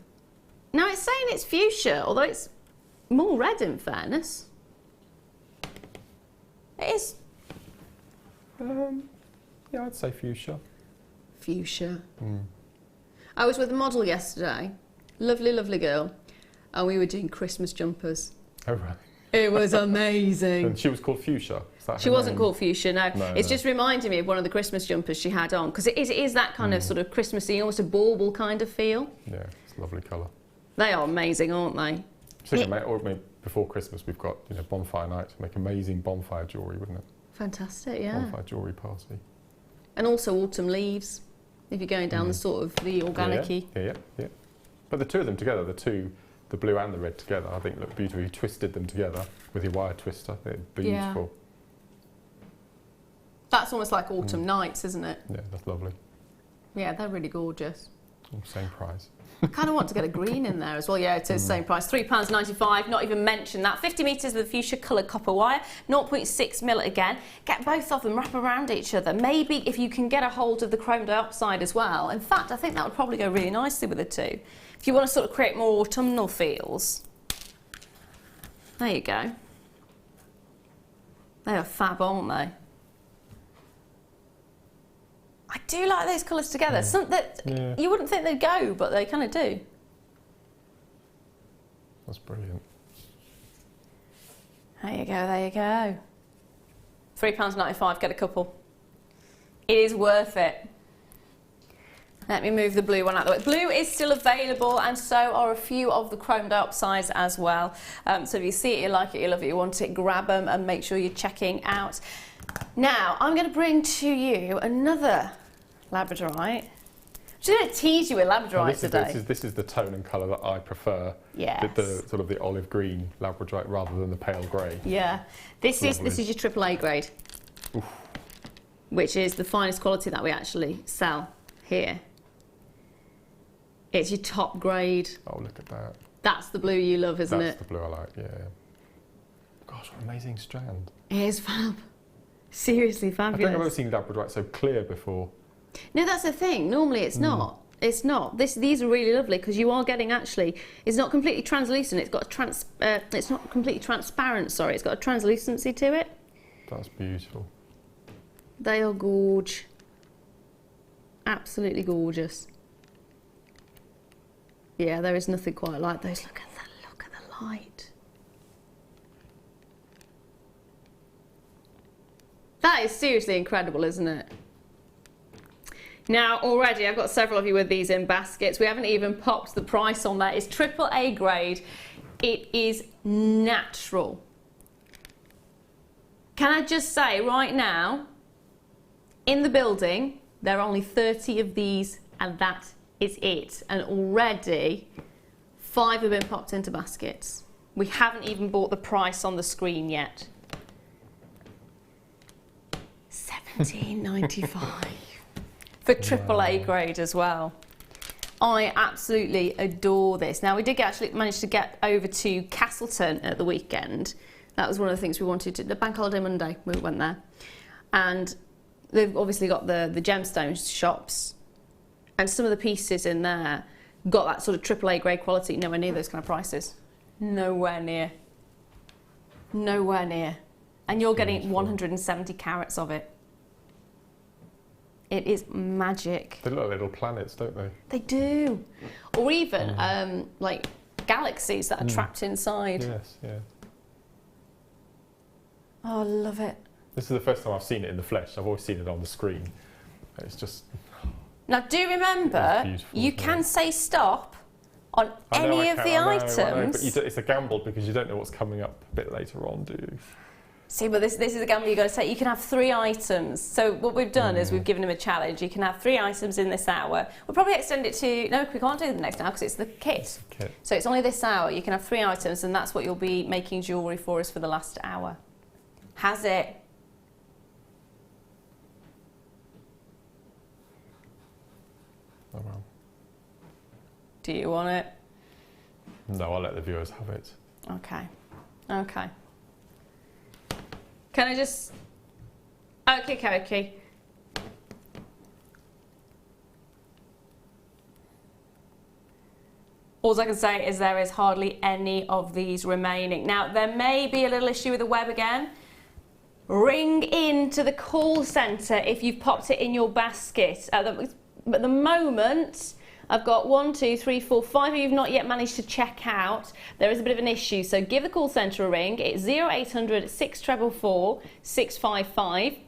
Now it's saying it's fuchsia, although it's more red in fairness. It is. Yeah, I'd say fuchsia. Fuchsia. I was with a model yesterday, lovely girl, and we were doing Christmas jumpers. Oh, right. It was amazing. And she was called Fuchsia? She wasn't called Fuchsia, no. It's just reminding me of one of the Christmas jumpers she had on, because it is that kind of sort of Christmassy, almost a bauble kind of feel. Yeah, it's a lovely colour. They are amazing, aren't they? Before Christmas, we've got bonfire night to make amazing bonfire jewellery, wouldn't it? Fantastic, yeah. Bonfire jewellery party. And also autumn leaves, if you're going down the sort of the organic-y. Yeah. But the two of them together, the blue and the red together, I think look beautiful. You twisted them together with your wire twister. They're beautiful. Yeah. That's almost like autumn nights, isn't it? Yeah, that's lovely. Yeah, they're really gorgeous. Same price. I kind of want to get a green in there as well. Yeah, it is the same price. £3.95, not even mention that. 50 metres with fuchsia coloured copper wire, 0.6mm again. Get both of them, wrap around each other. Maybe if you can get a hold of the chrome dioxide as well. In fact, I think that would probably go really nicely with the two. If you want to sort of create more autumnal feels. There you go. They are fab, aren't they? I do like those colours together. Some that you wouldn't think they'd go, but they kind of do. That's brilliant. There you go. £3.95, get a couple. It is worth it. Let me move the blue one out of the way. Blue is still available, and so are a few of the chrome dioxides as well. So if you see it, you like it, you love it, you want it, grab them and make sure you're checking out. Now, I'm going to bring to you another labradorite. I'm just going to tease you with labradorite today. This is the tone and colour that I prefer. Yes. The sort of the olive green labradorite rather than the pale grey. Yeah. This is your AAA grade, Oof. which is the finest quality that we actually sell here. It's your top grade. Oh, look at that. That's the blue you love, isn't it? That's the blue I like, yeah. Gosh, what an amazing strand. It is fab. Seriously fabulous. I don't think I've ever seen labradorite so clear before. No, that's the thing. Normally it's not. It's not. These are really lovely because you are getting actually. It's not completely translucent. It's got a it's not completely transparent. Sorry, it's got a translucency to it. That's beautiful. They are gorge. Absolutely gorgeous. Yeah, there is nothing quite like those. Look at the light. That is seriously incredible, isn't it? Now, already I've got several of you with these in baskets. We haven't even popped the price on that. It's AAA grade. It is natural. Can I just say right now, in the building, there are only 30 of these, and that is it. And already 5 have been popped into baskets. We haven't even bought the price on the screen yet. $17.95 for AAA grade as well. I absolutely adore this. Now, we did actually manage to get over to Castleton at the weekend. That was one of the things we wanted to. The Bank Holiday Monday, we went there, and they've obviously got the gemstone shops, and some of the pieces in there got that sort of AAA grade quality. Nowhere near those kind of prices. Nowhere near. Nowhere near. And you're getting 170 carats of it. It is magic. They look like little planets, don't they? They do. Or even like galaxies that are trapped inside. Yes, yeah. Oh, I love it. This is the first time I've seen it in the flesh. I've always seen it on the screen. It's just... Now, do remember, you can say stop on any of the items. I know, but it's a gamble because you don't know what's coming up a bit later on, do you? See, but this is a gamble you've got to take. You can have 3 items. So what we've done is we've given him a challenge. You can have 3 items in this hour. We'll probably extend it to... No, we can't do the next hour because it's the kit. So it's only this hour. You can have 3 items, and that's what you'll be making jewellery for us for the last hour. Has it? Oh, well. Do you want it? No, I'll let the viewers have it. Okay. Okay. Can I just... Okay. All I can say is there is hardly any of these remaining. Now, there may be a little issue with the web again. Ring in to the call centre if you've popped it in your basket. At the moment, I've got 1, 2, 3, 4, 5 of you have not yet managed to check out. There is a bit of an issue, so give the call centre a ring. It's 0800 644 655.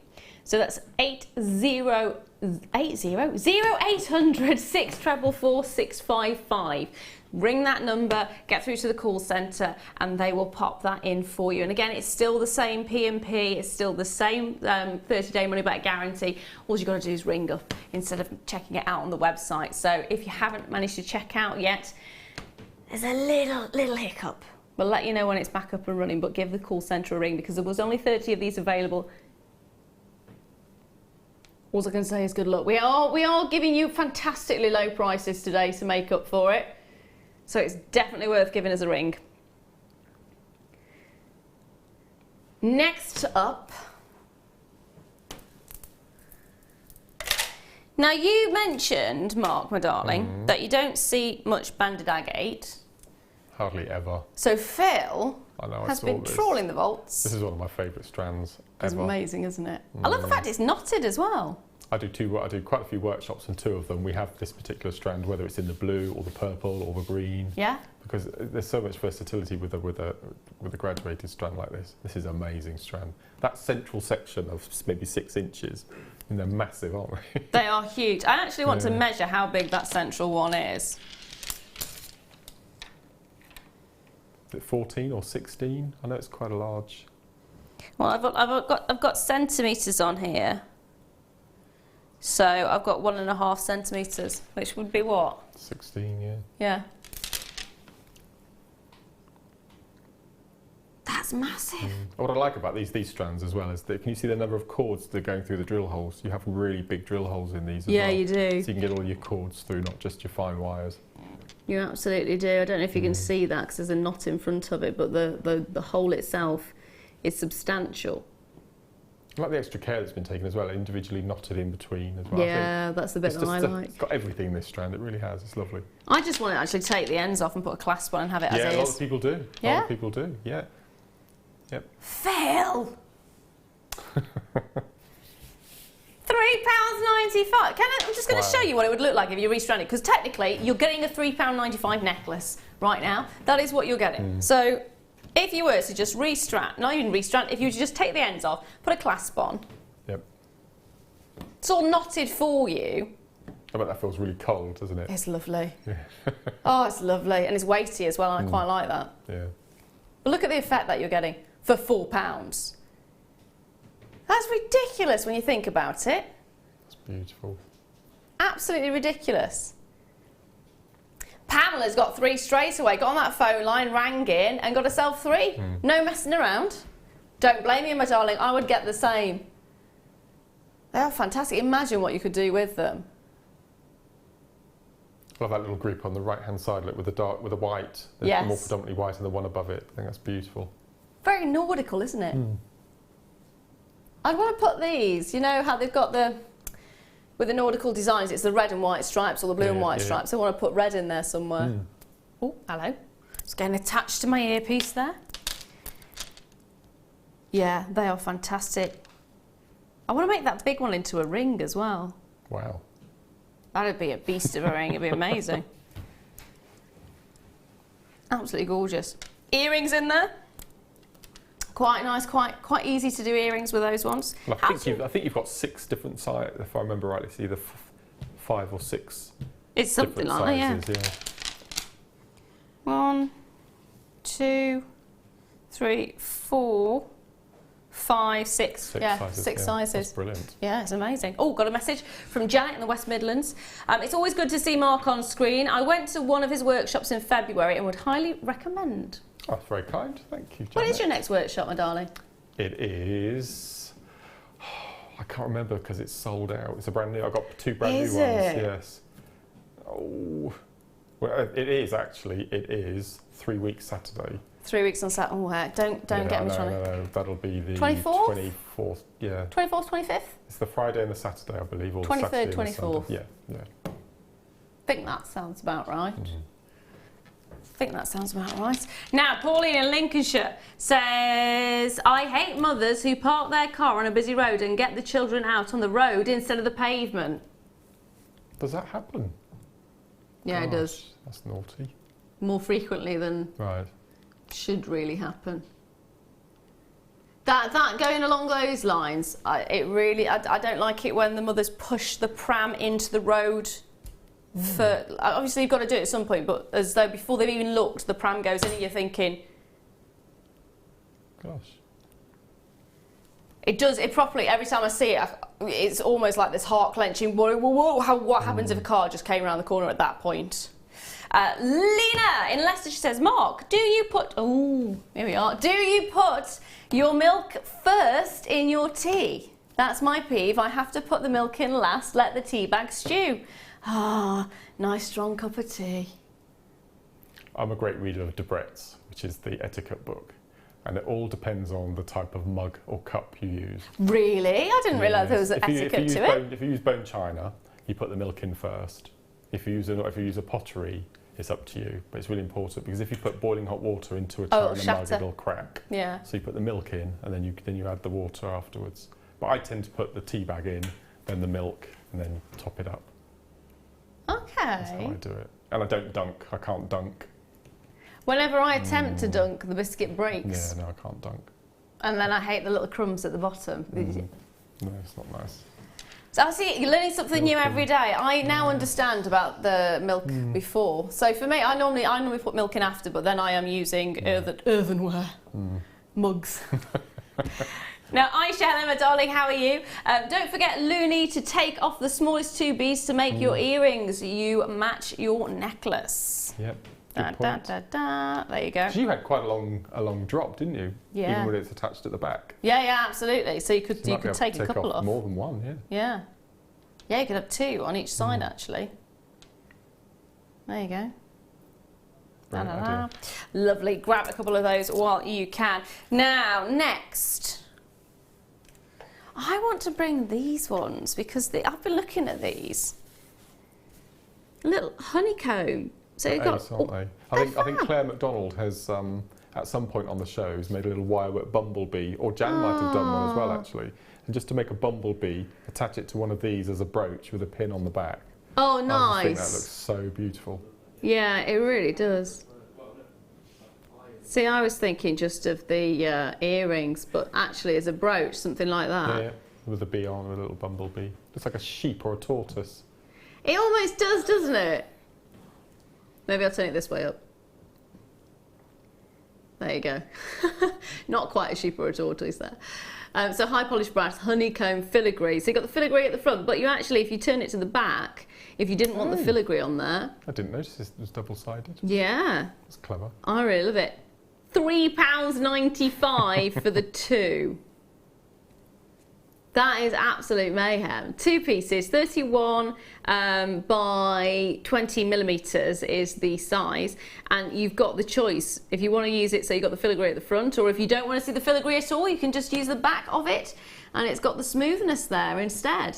So that's 0800 644 655. Ring that number, get through to the call centre, and they will pop that in for you. And again, it's still the same P&P, it's still the same 30-day money-back guarantee. All you've got to do is ring up instead of checking it out on the website. So if you haven't managed to check out yet, there's a little hiccup. We'll let you know when it's back up and running, but give the call centre a ring because there was only 30 of these available. All I can say is good luck. We are giving you fantastically low prices today to make up for it. So it's definitely worth giving us a ring. Next up. Now you mentioned, Mark, my darling, that you don't see much banded agate. Hardly ever. So Phil has been trawling the vaults. This is one of my favourite strands ever. It's amazing, isn't it? I love the fact it's knotted as well. I do quite a few workshops, and 2 of them we have this particular strand, whether it's in the blue or the purple or the green. Yeah. Because there's so much versatility with a graduated strand like this. This is an amazing strand. That central section of maybe 6 inches And they're massive, aren't they? They are huge. I actually want to measure how big that central one is. Is it 14 or 16? I know it's quite a large. Well, I've got centimetres on here. So I've got 1.5 centimetres, which would be what? 16, yeah. Yeah. That's massive. What I like about these strands as well is that, can you see the number of cords that are going through the drill holes? You have really big drill holes in these as well. Yeah, you do. So you can get all your cords through, not just your fine wires. You absolutely do. I don't know if you can see that because there's a knot in front of it, but the hole itself is substantial. I like the extra care that's been taken as well, individually knotted in between as well. Yeah, that's the bit that I like. It's got everything, this strand, it really has, it's lovely. I just want to actually take the ends off and put a clasp on and have it as is. Yeah, a lot of people do. Yeah? A lot of people do, yeah. Yep. Phil! £3.95. I'm just going to show you what it would look like if you restrand it, because technically you're getting a £3.95 necklace right now. That is what you're getting. So if you were to just restrand, not even restrand, if you were to just take the ends off, put a clasp on. Yep. It's all knotted for you. I bet that feels really cold, doesn't it? It's lovely. Yeah. Oh, it's lovely. And it's weighty as well, and I quite like that. Yeah. But look at the effect that you're getting for £4. That's ridiculous when you think about it. It's beautiful. Absolutely ridiculous. Pamela's got 3 straight away, got on that phone line, rang in and got herself 3. No messing around. Don't blame you, my darling, I would get the same. They are fantastic. Imagine what you could do with them. I love that little group on the right-hand side, look, with the dark, with the white. There's Yes. more predominantly white and the one above it. I think that's beautiful. Very nautical, isn't it? I'd want to put these, you know how they've got with the nautical designs, it's the red and white stripes or the blue and white stripes. I want to put red in there somewhere. Oh, hello. It's getting attached to my earpiece there. Yeah, they are fantastic. I want to make that big one into a ring as well. Wow. That'd be a beast of a ring, it'd be amazing. Absolutely gorgeous. Earrings in there. Quite nice, quite easy to do earrings with those ones. Well, I think you've got 6 different sizes, if I remember rightly. It's either 5 or 6. It's something like that, yeah. 1, 2, 3, 4, 5, 6. Yeah, sizes, 6 sizes. That's brilliant. Yeah, it's amazing. Oh, got a message from Janet in the West Midlands. It's always good to see Mark on screen. I went to one of his workshops in February and would highly recommend. Oh, that's very kind. Thank you, Janet. What is your next workshop, my darling? It is... I can't remember because it's sold out. It's a brand new... I've got 2 brand new ones. Yes. Oh... Well, it is actually. It is 3 weeks Saturday. 3 weeks on Saturday. Oh, heck. Don't get me trying to... No, that'll be the 24th? 24th, yeah. 24th, 25th? It's the Friday and the Saturday, I believe. Or 23rd, Saturday and the 24th. Sunday. Yeah. I think that sounds about right. I think that sounds about right. Now, Pauline in Lincolnshire says, I hate mothers who park their car on a busy road and get the children out on the road instead of the pavement. Does that happen? Yeah, Gosh, it does. That's naughty. More frequently than should really happen. That going along those lines, I don't like it when the mothers push the pram into the road. Obviously you've got to do it at some point, but as though before they've even looked, the pram goes in and you're thinking... Gosh. It does, it properly, every time I see it, it's almost like this heart-clenching worry, what happens if a car just came around the corner at that point? Lena in Leicester, she says, Mark, do you put... Oh, here we are. Do you put your milk first in your tea? That's my peeve. I have to put the milk in last, let the tea bag stew. Ah, nice strong cup of tea. I'm a great reader of Debrett's, which is the etiquette book. And it all depends on the type of mug or cup you use. Really? I didn't realise there was an etiquette to it. If you use bone china, you put the milk in first. If you use a pottery, it's up to you. But it's really important because if you put boiling hot water into a china mug, it'll crack. Yeah. So you put the milk in, and then you add the water afterwards. But I tend to put the tea bag in, then the milk, and then top it up. Okay. That's how I do it. And I don't dunk. I can't dunk. Whenever I attempt to dunk, the biscuit breaks. Yeah, no, I can't dunk. And then I hate the little crumbs at the bottom. No, it's not nice. So I see you're learning something new every day. I now understand about the milk before. So for me, I normally put milk in after, but then I am using earthenware mugs. Now, Aisha, my darling, how are you? Don't forget, Looney, to take off the smallest 2 beads to make your earrings. You match your necklace. Yep. Da, da, da, da. There you go. You had quite a long drop, didn't you? Yeah. Even when it's attached at the back. Yeah, absolutely. So you could take a couple off. More than one, Yeah. Yeah, you could have 2 on each side, actually. There you go. Brilliant idea. Lovely. Grab a couple of those while you can. Now, next. I want to bring these ones because I've been looking at these. Little honeycomb. So you've got, aren't they? I think Claire McDonald has at some point on the show has made a little wirework bumblebee, or Jan might have done one as well actually. And just to make a bumblebee, attach it to one of these as a brooch with a pin on the back. Oh, nice. I think that looks so beautiful. Yeah, it really does. See, I was thinking just of the earrings, but actually as a brooch, something like that. Yeah, with a bee on, with a little bumblebee. Looks like a sheep or a tortoise. It almost does, doesn't it? Maybe I'll turn it this way up. There you go. Not quite a sheep or a tortoise there. So high polished brass, honeycomb, filigree. So you've got the filigree at the front, but you actually, if you turn it to the back, if you didn't want the filigree on there... I didn't notice it was double-sided. Yeah. That's clever. I really love it. £3.95 for the 2. That is absolute mayhem. 2 pieces, 31 by 20 millimetres is the size, and you've got the choice if you want to use it. So you've got the filigree at the front, or if you don't want to see the filigree at all, you can just use the back of it, and it's got the smoothness there instead.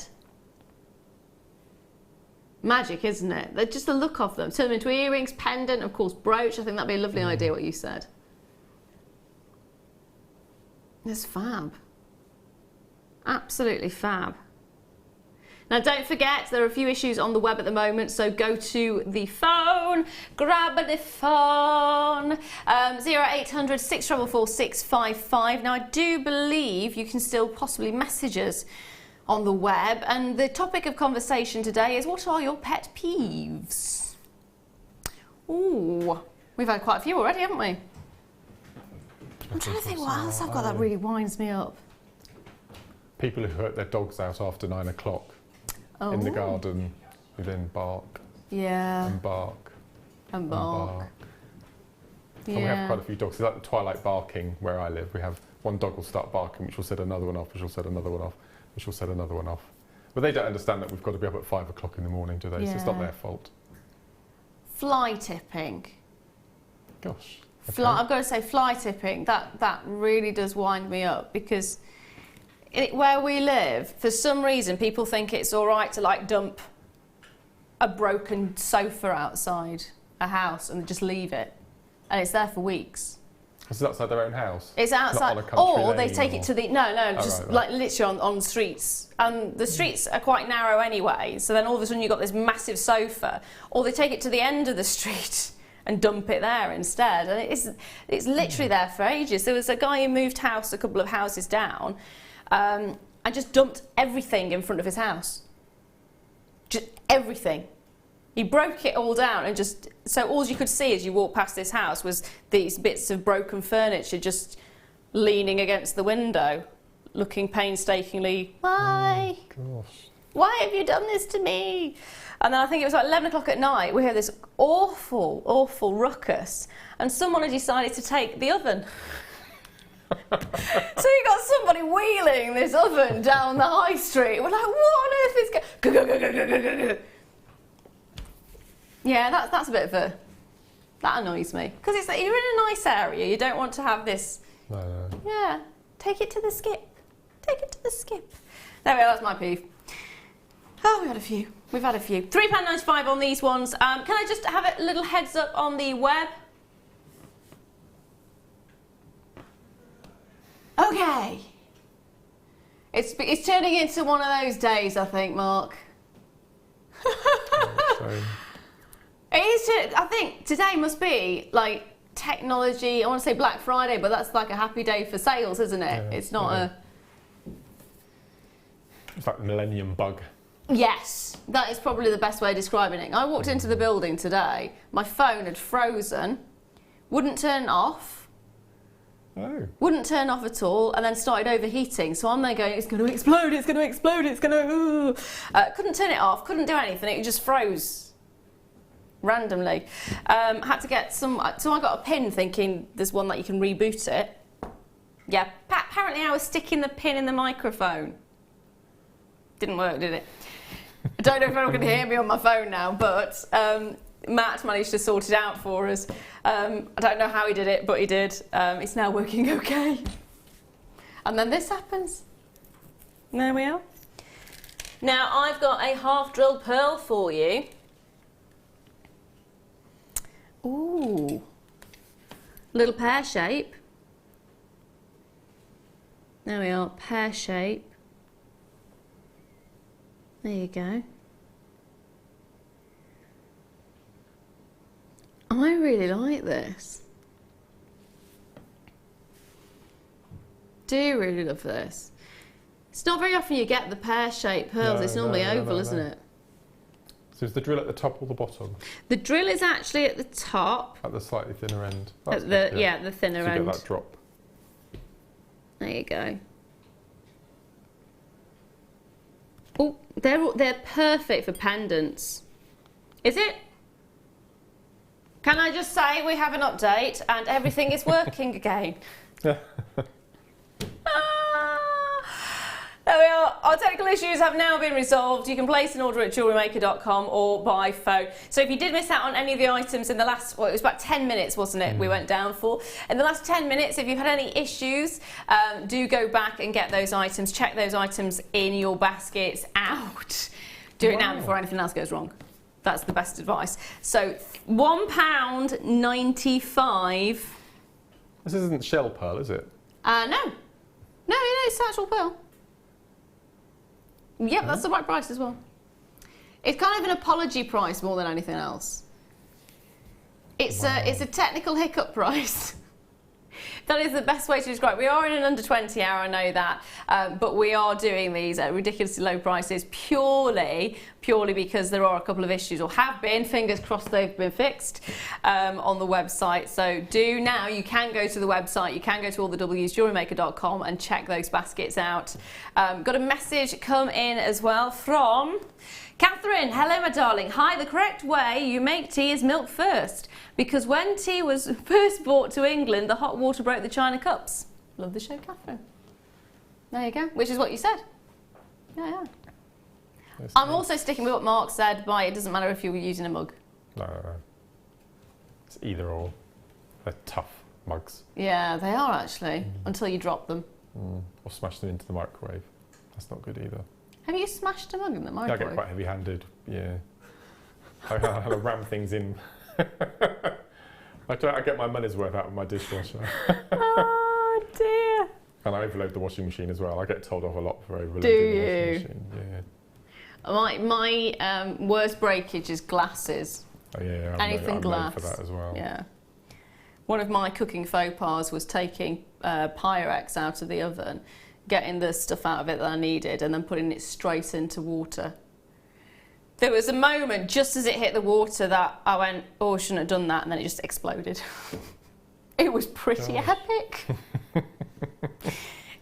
Magic, isn't it? They're just the look of them. Turn them into earrings, pendant, of course, brooch. I think that'd be a lovely idea, what you said. It's fab. Absolutely fab. Now, don't forget, there are a few issues on the web at the moment, so go to the phone, grab the phone, 0800 644 655. Now, I do believe you can still possibly message us on the web, and the topic of conversation today is, what are your pet peeves? Ooh, we've had quite a few already, haven't we? I'm trying to think what else I've got that really winds me up. People who hurt their dogs out after 9 o'clock in the garden, who then bark. Yeah. And bark. And bark. And bark. Yeah. And we have quite a few dogs. It's like the twilight barking where I live. We have one dog will start barking, which will set another one off, which will set another one off, which will set another one off. But they don't understand that we've got to be up at 5 o'clock in the morning, do they? Yeah. So it's not their fault. Fly tipping. Gosh. Okay. I've got to say, fly tipping, that really does wind me up, because where we live, for some reason, people think it's all right to like dump a broken sofa outside a house and just leave it, and it's there for weeks. Is it outside their own house? It's outside, or they take it to the just like literally on streets, and the streets are quite narrow anyway. So then all of a sudden you've got this massive sofa, or they take it to the end of the street and dump it there instead, and it's literally there for ages. There was a guy who moved house a couple of houses down, and just dumped everything in front of his house. Just everything. He broke it all down, and so all you could see as you walked past this house was these bits of broken furniture just leaning against the window, looking painstakingly, why? Oh, gosh. Why have you done this to me? And then I think it was like 11 o'clock at night, we heard this awful, awful ruckus, and someone had decided to take the oven. So you got somebody wheeling this oven down the high street. We're like, what on earth is going? Yeah, that's a bit of a... That annoys me. Because it's like, you're in a nice area, you don't want to have this... No. Yeah, take it to the skip. Take it to the skip. There we go, that's my peeve. Oh, we've had a few. We've had a few. £3.95 on these ones. Can I just have a little heads up on the web? Okay. It's turning into one of those days, I think, Mark. It is. I think today must be like technology. I want to say Black Friday, but that's like a happy day for sales, isn't it? Yeah, it's not a. It's like the millennium bug. Yes, that is probably the best way of describing it. I walked into the building today, my phone had frozen, wouldn't turn off. Oh. Wouldn't turn off at all, and then started overheating. So I'm there going, it's going to explode, it's going to explode, it's going to... couldn't turn it off, couldn't do anything, it just froze randomly. Had to get some... So I got a pin thinking there's one that you can reboot it. Yeah, apparently I was sticking the pin in the microphone. Didn't work, did it? I don't know if anyone can hear me on my phone now, but Matt managed to sort it out for us. I don't know how he did it, but he did. It's now working okay. And then this happens. There we are. Now I've got a half-drilled pearl for you. Ooh. Little pear shape. There we are, pear shape. There you go. I really like this. Do really love this. It's not very often you get the pear-shaped pearls. No, it's normally oval, no. isn't it? So is the drill at the top or the bottom? The drill is actually at the top. At the slightly thinner end. At the, yeah, the thinner so you end. get that drop. There you go. Oh, they're perfect for pendants. Is it? Can I just say we have an update and everything is working again? There we are. Our technical issues have now been resolved. You can place an order at JewelleryMaker.com or by phone. So if you did miss out on any of the items in the last, well, it was about 10 minutes, wasn't it, we went down for. In the last 10 minutes, if you've had any issues, do go back and get those items. Check those items in your baskets out. Do it now before anything else goes wrong. That's the best advice. So £1.95. This isn't shell pearl, is it? No, it's actual pearl. Yep, that's the right price as well. It's kind of an apology price more than anything else. It's a technical hiccup price. That is the best way to describe it. We are in an under 20 hour, I know that, but we are doing these at ridiculously low prices purely because there are a couple of issues, or have been, fingers crossed they've been fixed, on the website. So do now, you can go to the website, you can go to all the W's, JewelleryMaker.com, and check those baskets out. Got a message come in as well from Catherine. Hello, my darling. Hi, the correct way you make tea is milk first, because when tea was first brought to England, the hot water broke the china cups. Love the show, Catherine. There you go, which is what you said. Yeah. I'm also sticking with what Mark said by it doesn't matter if you're using a mug. No. It's either or. They're tough mugs. Yeah, they are actually, until you drop them. Or smash them into the microwave. That's not good either. Have you smashed a mug in the microwave? I get quite heavy-handed, yeah. I have to ram things in. I get my money's worth out of my dishwasher. Oh dear. And I overload the washing machine as well. I get told off a lot for overloading the washing machine. Yeah. My worst breakage is glasses. Oh yeah, I'm known for that as well. Yeah. One of my cooking faux pas was taking Pyrex out of the oven, getting the stuff out of it that I needed, and then putting it straight into water. There was a moment just as it hit the water that I went, oh, I shouldn't have done that, and then it just exploded. It was pretty epic.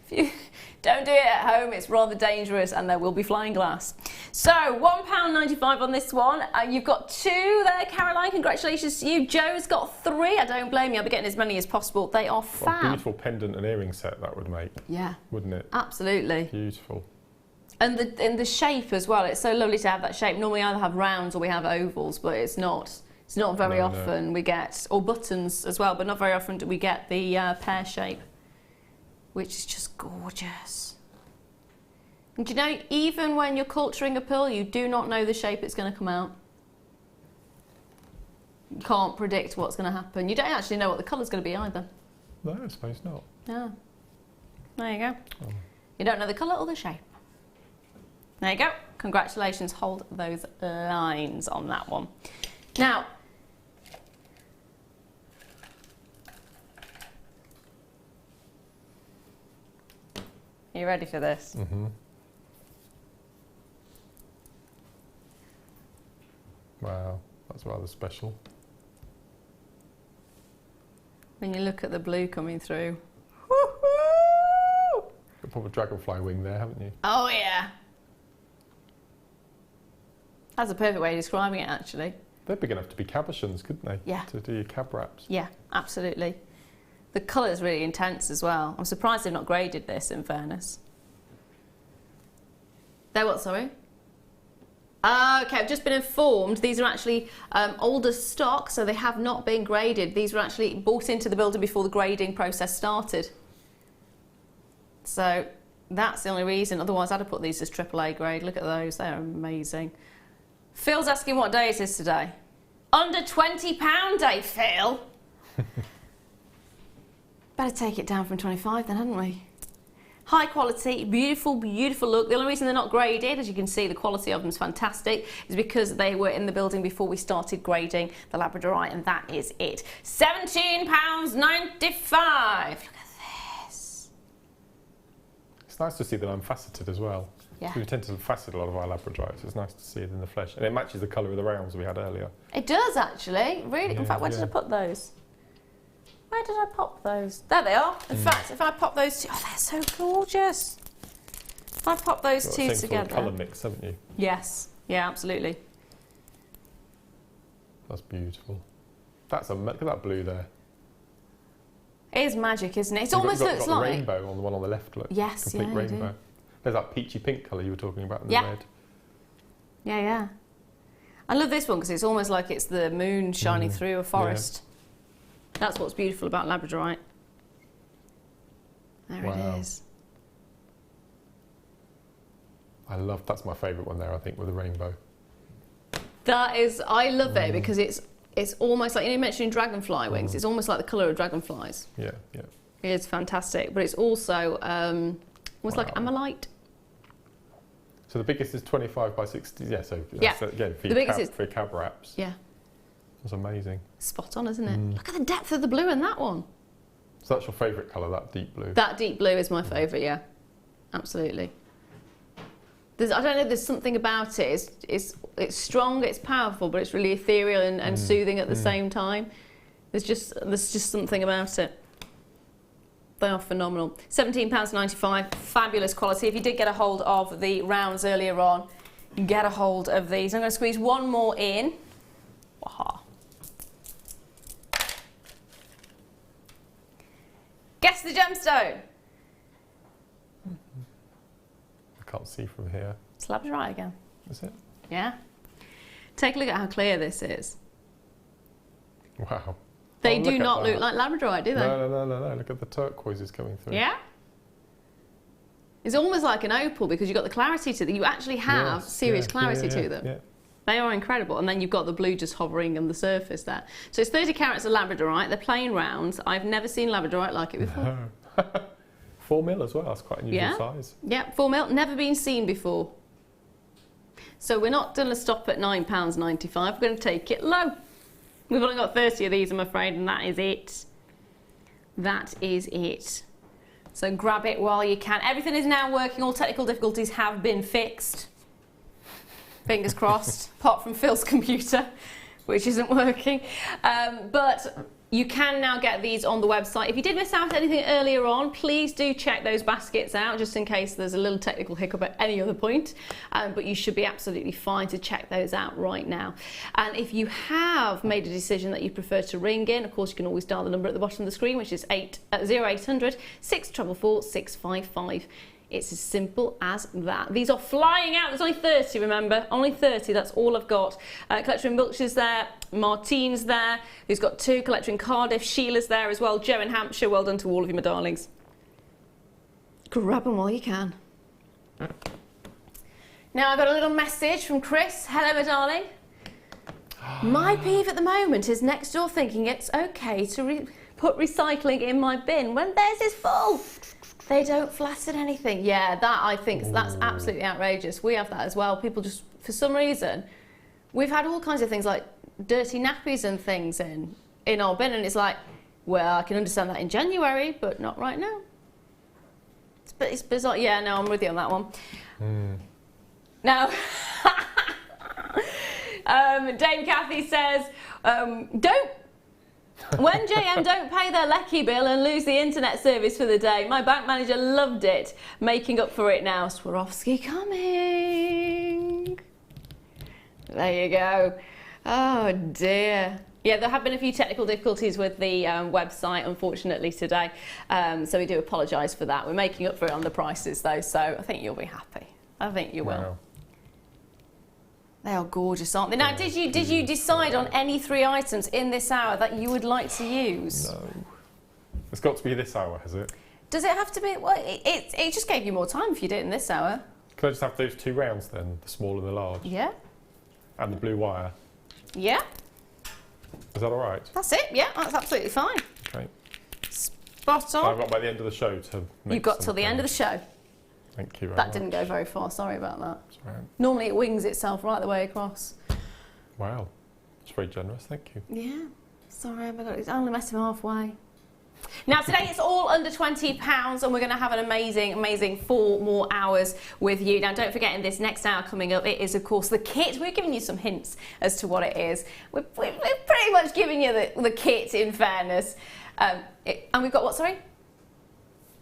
If you don't do it at home, it's rather dangerous, and there will be flying glass. So £1.95 on this one. You've got 2 there, Caroline. Congratulations to you. Joe's got 3. I don't blame you. I'll be getting as many as possible. They are fab. What a beautiful pendant and earring set that would make. Yeah. Wouldn't it? Absolutely. Beautiful. And the shape as well. It's so lovely to have that shape. Normally, we either have rounds or we have ovals, but it's not very often we get, or buttons as well, but not very often do we get the pear shape, which is just gorgeous. And you know, even when you're culturing a pearl, you do not know the shape it's going to come out. You can't predict what's going to happen. You don't actually know what the colour's going to be either. No, I suppose not. Yeah. There you go. You don't know the colour or the shape. There you go. Congratulations. Hold those lines on that one. Now, are you ready for this? Mm-hmm. That's rather special. When you look at the blue coming through. Got a proper dragonfly wing there, haven't you? Oh yeah. That's a perfect way of describing it, actually. They're big enough to be cabochons, couldn't they? Yeah. To do your cab wraps. Yeah, absolutely. The colour is really intense as well. I'm surprised they've not graded this, in fairness. They're what, sorry? Okay, I've just been informed these are actually older stock, so they have not been graded. These were actually bought into the building before the grading process started. So that's the only reason. Otherwise, I'd have put these as AAA grade. Look at those, they're amazing. Phil's asking what day it is today. Under £20 day, Phil. Better take it down from 25 then, hadn't we? High quality, beautiful, beautiful look. The only reason they're not graded, as you can see, the quality of them is fantastic, is because they were in the building before we started grading the Labradorite, and that is it. £17.95. Look at this. It's nice to see them unfaceted as well. Yeah. We tend to facet a lot of our Labradorites. It's nice to see it in the flesh. And it matches the colour of the rounds we had earlier. It does, actually. Really. Yeah, in fact, where did I put those? Where did I pop those? There they are. In fact, if I pop those two... Oh, they're so gorgeous. If I pop those two together... Colour mix, haven't you? Yes. Yeah, absolutely. That's beautiful. Look at that blue there. It is magic, isn't it? It almost looks got like... the rainbow on the one on the left, look. Yes, complete yeah, rainbow. There's that peachy pink colour you were talking about in the red. Yeah, yeah. I love this one because it's almost like it's the moon shining through a forest. Yeah. That's what's beautiful about Labradorite. There it is. That's my favourite one there, I think, with the rainbow. That is, I love it because it's almost like, you mentioned dragonfly wings, it's almost like the colour of dragonflies. Yeah, yeah. It is fantastic, but it's also almost like amalite. So the biggest is 25 by 60, yeah, so again, for your cab wraps. Yeah. That's amazing. Spot on, isn't it? Look at the depth of the blue in that one. So that's your favourite colour, that deep blue? That deep blue is my favourite, yeah. Absolutely. I don't know, there's something about it. It's strong, it's powerful, but it's really ethereal and soothing at the same time. There's just something about it. They are phenomenal. £17.95, fabulous quality. If you did get a hold of the rounds earlier on, get a hold of these. I'm going to squeeze one more in. Aha. Guess the gemstone. I can't see from here. It's Labradorite again. Is it? Yeah. Take a look at how clear this is. Wow. They do not look like Labradorite, do they? No. Look at the turquoises coming through. Yeah. It's almost like an opal because you've got the clarity to them. You actually have serious clarity to them. Yeah. They are incredible. And then you've got the blue just hovering on the surface there. So it's 30 carats of Labradorite. They're plain rounds. I've never seen Labradorite like it before. No. 4 mil as well. That's quite an unusual size. Yeah, 4 mil. Never been seen before. So we're not going to stop at £9.95. We're going to take it low. We've only got 30 of these, I'm afraid, and that is it. That is it. So grab it while you can. Everything is now working. All technical difficulties have been fixed. Fingers crossed, apart from Phil's computer, which isn't working. But you can now get these on the website. If you did miss out on anything earlier on, please do check those baskets out, just in case there's a little technical hiccup at any other point. But you should be absolutely fine to check those out right now. And if you have made a decision that you prefer to ring in, of course, you can always dial the number at the bottom of the screen, which is 0800 644 655. It's as simple as that. These are flying out. There's only 30, remember? Only 30, that's all I've got. Collector in Wiltshire's there, Martine's there, who's got 2, Collector in Cardiff, Sheila's there as well, Joe in Hampshire, well done to all of you, my darlings. Grab them while you can. Now I've got a little message from Chris. Hello, my darling. My peeve at the moment is next door thinking it's okay to put recycling in my bin when theirs is full. They don't flatten anything. Yeah, that I think that's absolutely outrageous. We have that as well. People just, for some reason, we've had all kinds of things like dirty nappies and things in our bin, and it's like, well, I can understand that in January, but not right now. It's bizarre. Yeah, no, I'm with you on that one. Now, Dame Kathy says, when JM don't pay their lecky bill and lose the internet service for the day, my bank manager loved it. Making up for it now. Swarovski coming. There you go. Oh dear. Yeah, there have been a few technical difficulties with the website, unfortunately, today. So we do apologise for that. We're making up for it on the prices, though, so I think you'll be happy. I think you will. Wow. They are gorgeous, aren't they? Now, did you decide on any 3 items in this hour that you would like to use? No. It's got to be this hour, has it? Does it have to be? Well, it just gave you more time if you did it in this hour. Can I just have those 2 rounds then? The small and the large? Yeah. And the blue wire? Yeah. Is that all right? That's it, yeah, that's absolutely fine. Okay. Spot on. So I've got by the end of the show to make You've got till the end of the show. Thank you very much. That didn't go very far, sorry about that. That's all right. Normally it wings itself right the way across. Wow. That's very generous, thank you. Yeah. Sorry, I only messed him halfway. Now today it's all under £20 and we're going to have an amazing 4 more hours with you. Now don't forget, in this next hour coming up, it is of course the kit. We're giving you some hints as to what it is. We're pretty much giving you the kit, in fairness. And we've got what, sorry?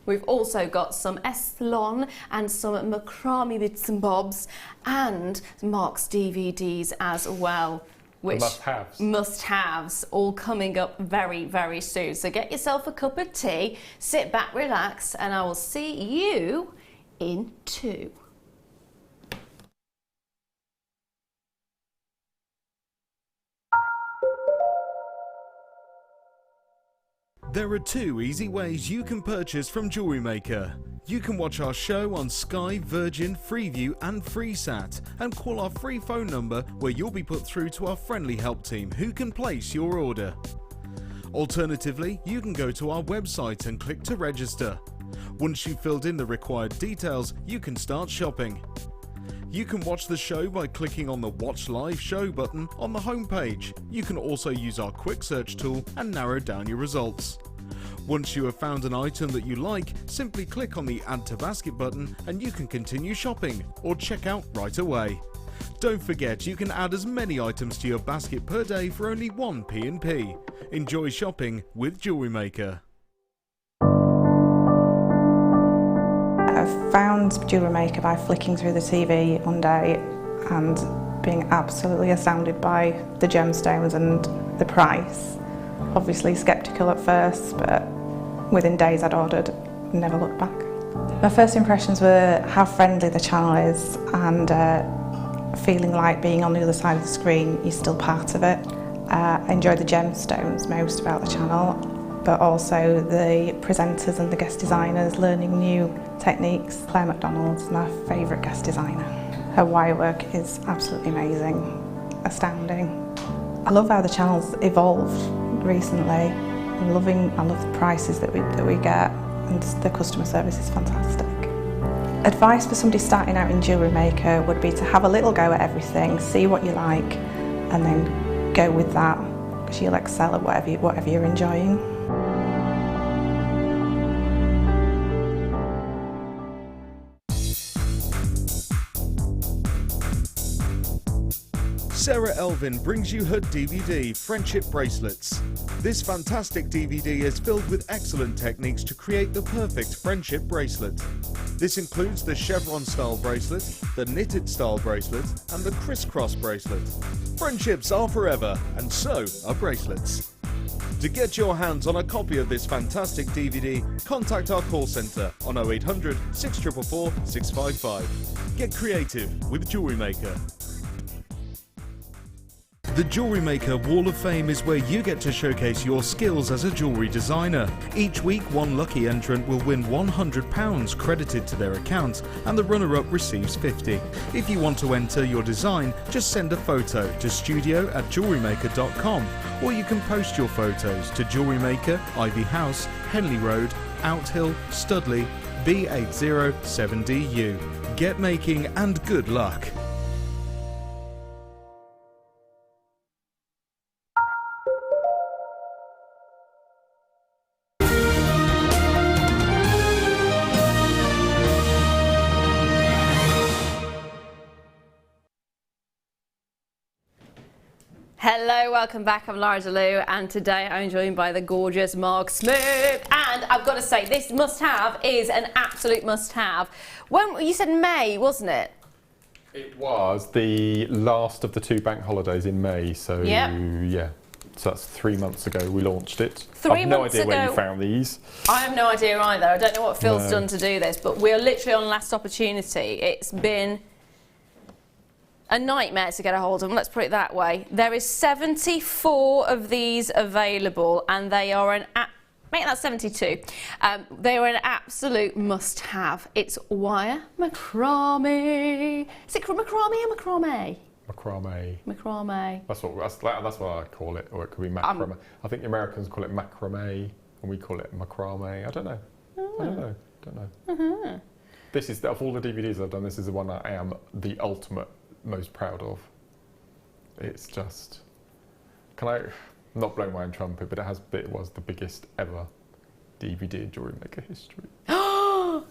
We've also got some Esthilon and some macrame bits and bobs and Mark's DVDs as well. Which must-haves, all coming up very soon. So get yourself a cup of tea, sit back, relax, and I will see you in 2. There are 2 easy ways you can purchase from JewelleryMaker. You can watch our show on Sky, Virgin, Freeview and FreeSat and call our free phone number where you'll be put through to our friendly help team who can place your order. Alternatively, you can go to our website and click to register. Once you've filled in the required details, you can start shopping. You can watch the show by clicking on the Watch Live Show button on the homepage. You can also use our quick search tool and narrow down your results. Once you have found an item that you like, simply click on the Add to Basket button and you can continue shopping or check out right away. Don't forget, you can add as many items to your basket per day for only 1 P&P. Enjoy shopping with JewelleryMaker. I found JewelleryMaker by flicking through the TV one day and being absolutely astounded by the gemstones and the price. Obviously sceptical at first, but within days I'd ordered and never looked back. My first impressions were how friendly the channel is and feeling like being on the other side of the screen, you're still part of it. I enjoy the gemstones most about the channel, but also the presenters and the guest designers learning new techniques. Claire McDonald's is my favourite guest designer. Her wire work is absolutely amazing, astounding. I love how the channel's evolved recently. I love the prices that we get, and the customer service is fantastic. Advice for somebody starting out in JewelleryMaker would be to have a little go at everything, see what you like, and then go with that, because you'll excel at whatever you're enjoying. Sarah Elvin brings you her DVD, Friendship Bracelets. This fantastic DVD is filled with excellent techniques to create the perfect friendship bracelet. This includes the chevron style bracelet, the knitted style bracelet, and the crisscross bracelet. Friendships are forever, and so are bracelets. To get your hands on a copy of this fantastic DVD, contact our call centre on 0800 644 655. Get creative with JewelleryMaker. The JewelleryMaker Wall of Fame is where you get to showcase your skills as a jewellery designer. Each week, one lucky entrant will win £100 credited to their account, and the runner-up receives £50. If you want to enter your design, just send a photo to studio@jewellerymaker.com, or you can post your photos to JewelleryMaker, Ivy House, Henley Road, Outhill, Studley, B807DU. Get making and good luck. Hello, welcome back. I'm Lara, de-Leuw, and today I'm joined by the gorgeous Mark Smith. And I've got to say, this must-have is an absolute must-have. When you said May, wasn't it? It was the last of the 2 bank holidays in May, so yeah. So that's 3 months ago we launched it. I've no idea where you found these. I have no idea either. I don't know what Phil's done to do this, but we're literally on last opportunity. It's been a nightmare to get a hold of them, let's put it that way. There is 74 of these available, and they are make that 72. They are an absolute must-have. It's wire macrame. Is it macrame or macrame? Macrame. Macrame. That's what I call it, or it could be macrame. I think the Americans call it macrame, and we call it macrame. I don't know. I don't know. This is, of all the DVDs I've done, this is the one I am the ultimate most proud of. It's just, I'm not blowing my own trumpet, but it was the biggest ever DVD in JewelleryMaker history. I'm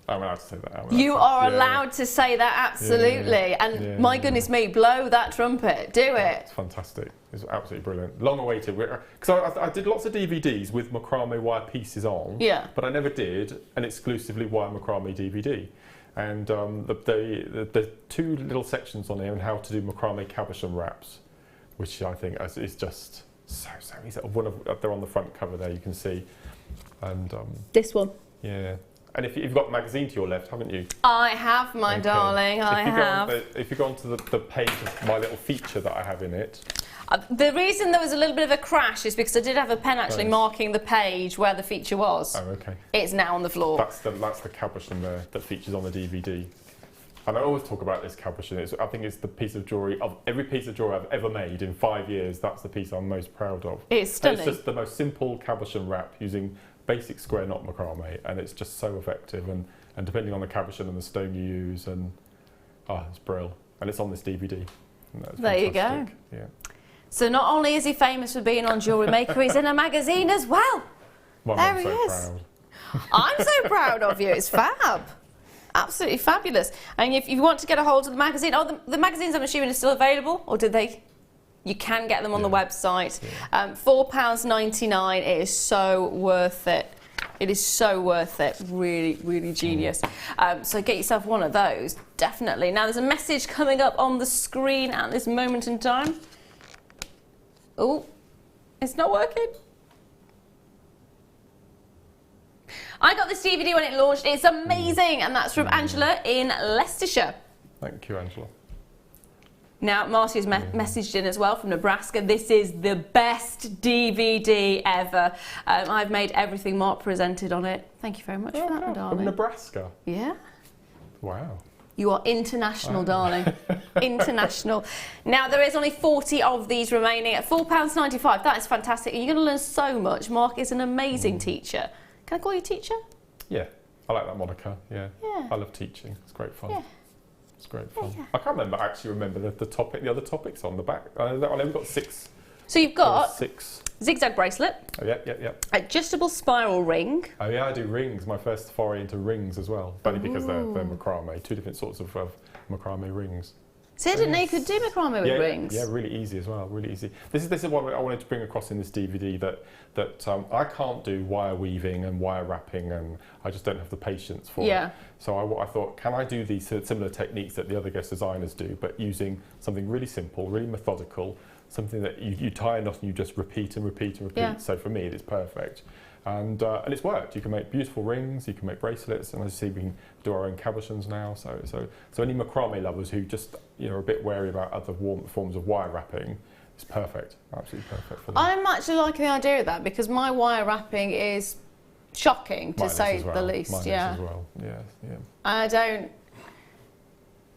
allowed to say that. You are allowed to say that, absolutely. And my goodness me, blow that trumpet. Do it. It's fantastic. It's absolutely brilliant. Long awaited. Because I did lots of DVDs with macrame wire pieces on. Yeah. But I never did an exclusively wire macrame DVD. And the 2 little sections on here on how to do macrame cabochon wraps, which I think is just so easy. They're on the front cover there, you can see. And this one. Yeah. And if you've got the magazine to your left, haven't you? I have, my darling, I have. If you go onto the page of my little feature that I have in it. The reason there was a little bit of a crash is because I did have a pen actually marking the page where the feature was. Oh, okay. It's now on the floor. That's the cabochon there that features on the DVD. And I always talk about this cabochon. I think it's the piece of jewellery, of every piece of jewellery I've ever made in 5 years, that's the piece I'm most proud of. It's stunning. And it's just the most simple cabochon wrap using basic square knot macrame, and it's just so effective, and depending on the cabochon and the stone you use, and it's brilliant. And it's on this DVD. There you go. Yeah. So not only is he famous for being on JewelleryMaker, he's in a magazine as well. There he is. Proud. I'm so proud of you. It's fab. Absolutely fabulous. And if you want to get a hold of the magazine, the magazines I'm assuming are still available, or did they? You can get them on the website. £4.99. It is so worth it. It is so worth it. Really, really genius. So get yourself one of those, definitely. Now there's a message coming up on the screen at this moment in time. Oh, it's not working. I got this DVD when it launched. It's amazing, and that's from Angela in Leicestershire. Thank you, Angela. Now, Marcy's messaged in as well from Nebraska. This is the best DVD ever. I've made everything Mark presented on it. Thank you very much for that, my darling. From Nebraska? Yeah. Wow. You are international, darling. International. Now, there is only 40 of these remaining at £4.95. That is fantastic. You're going to learn so much. Mark is an amazing teacher. Can I call you teacher? Yeah. I like that moniker. Yeah. I love teaching. It's great fun. Yeah. It's great fun. Yeah. I can't remember the other topics on the back. I've only got 6. So you've got 6 zigzag bracelet. Oh, yeah. Adjustable spiral ring. Oh yeah, I do rings. My first foray into rings as well. Only because they're macrame. 2 different sorts of macrame rings. So I didn't know you could do macrame with rings. Yeah, really easy as well. Really easy. This is what I wanted to bring across in this DVD, that I can't do wire weaving and wire wrapping, and I just don't have the patience for it. So I thought, can I do these similar techniques that the other guest designers do, but using something really simple, really methodical, something that you tie a knot and you just repeat and repeat and repeat. Yeah. So for me, it's perfect. And it's worked. You can make beautiful rings, you can make bracelets, and as you see, we can do our own cabochons now. So any macrame lovers who just are a bit wary about other forms of wire wrapping, it's perfect, absolutely perfect for them. I'm actually liking the idea of that, because my wire wrapping is shocking, to say the least. Mine is as well. Yeah.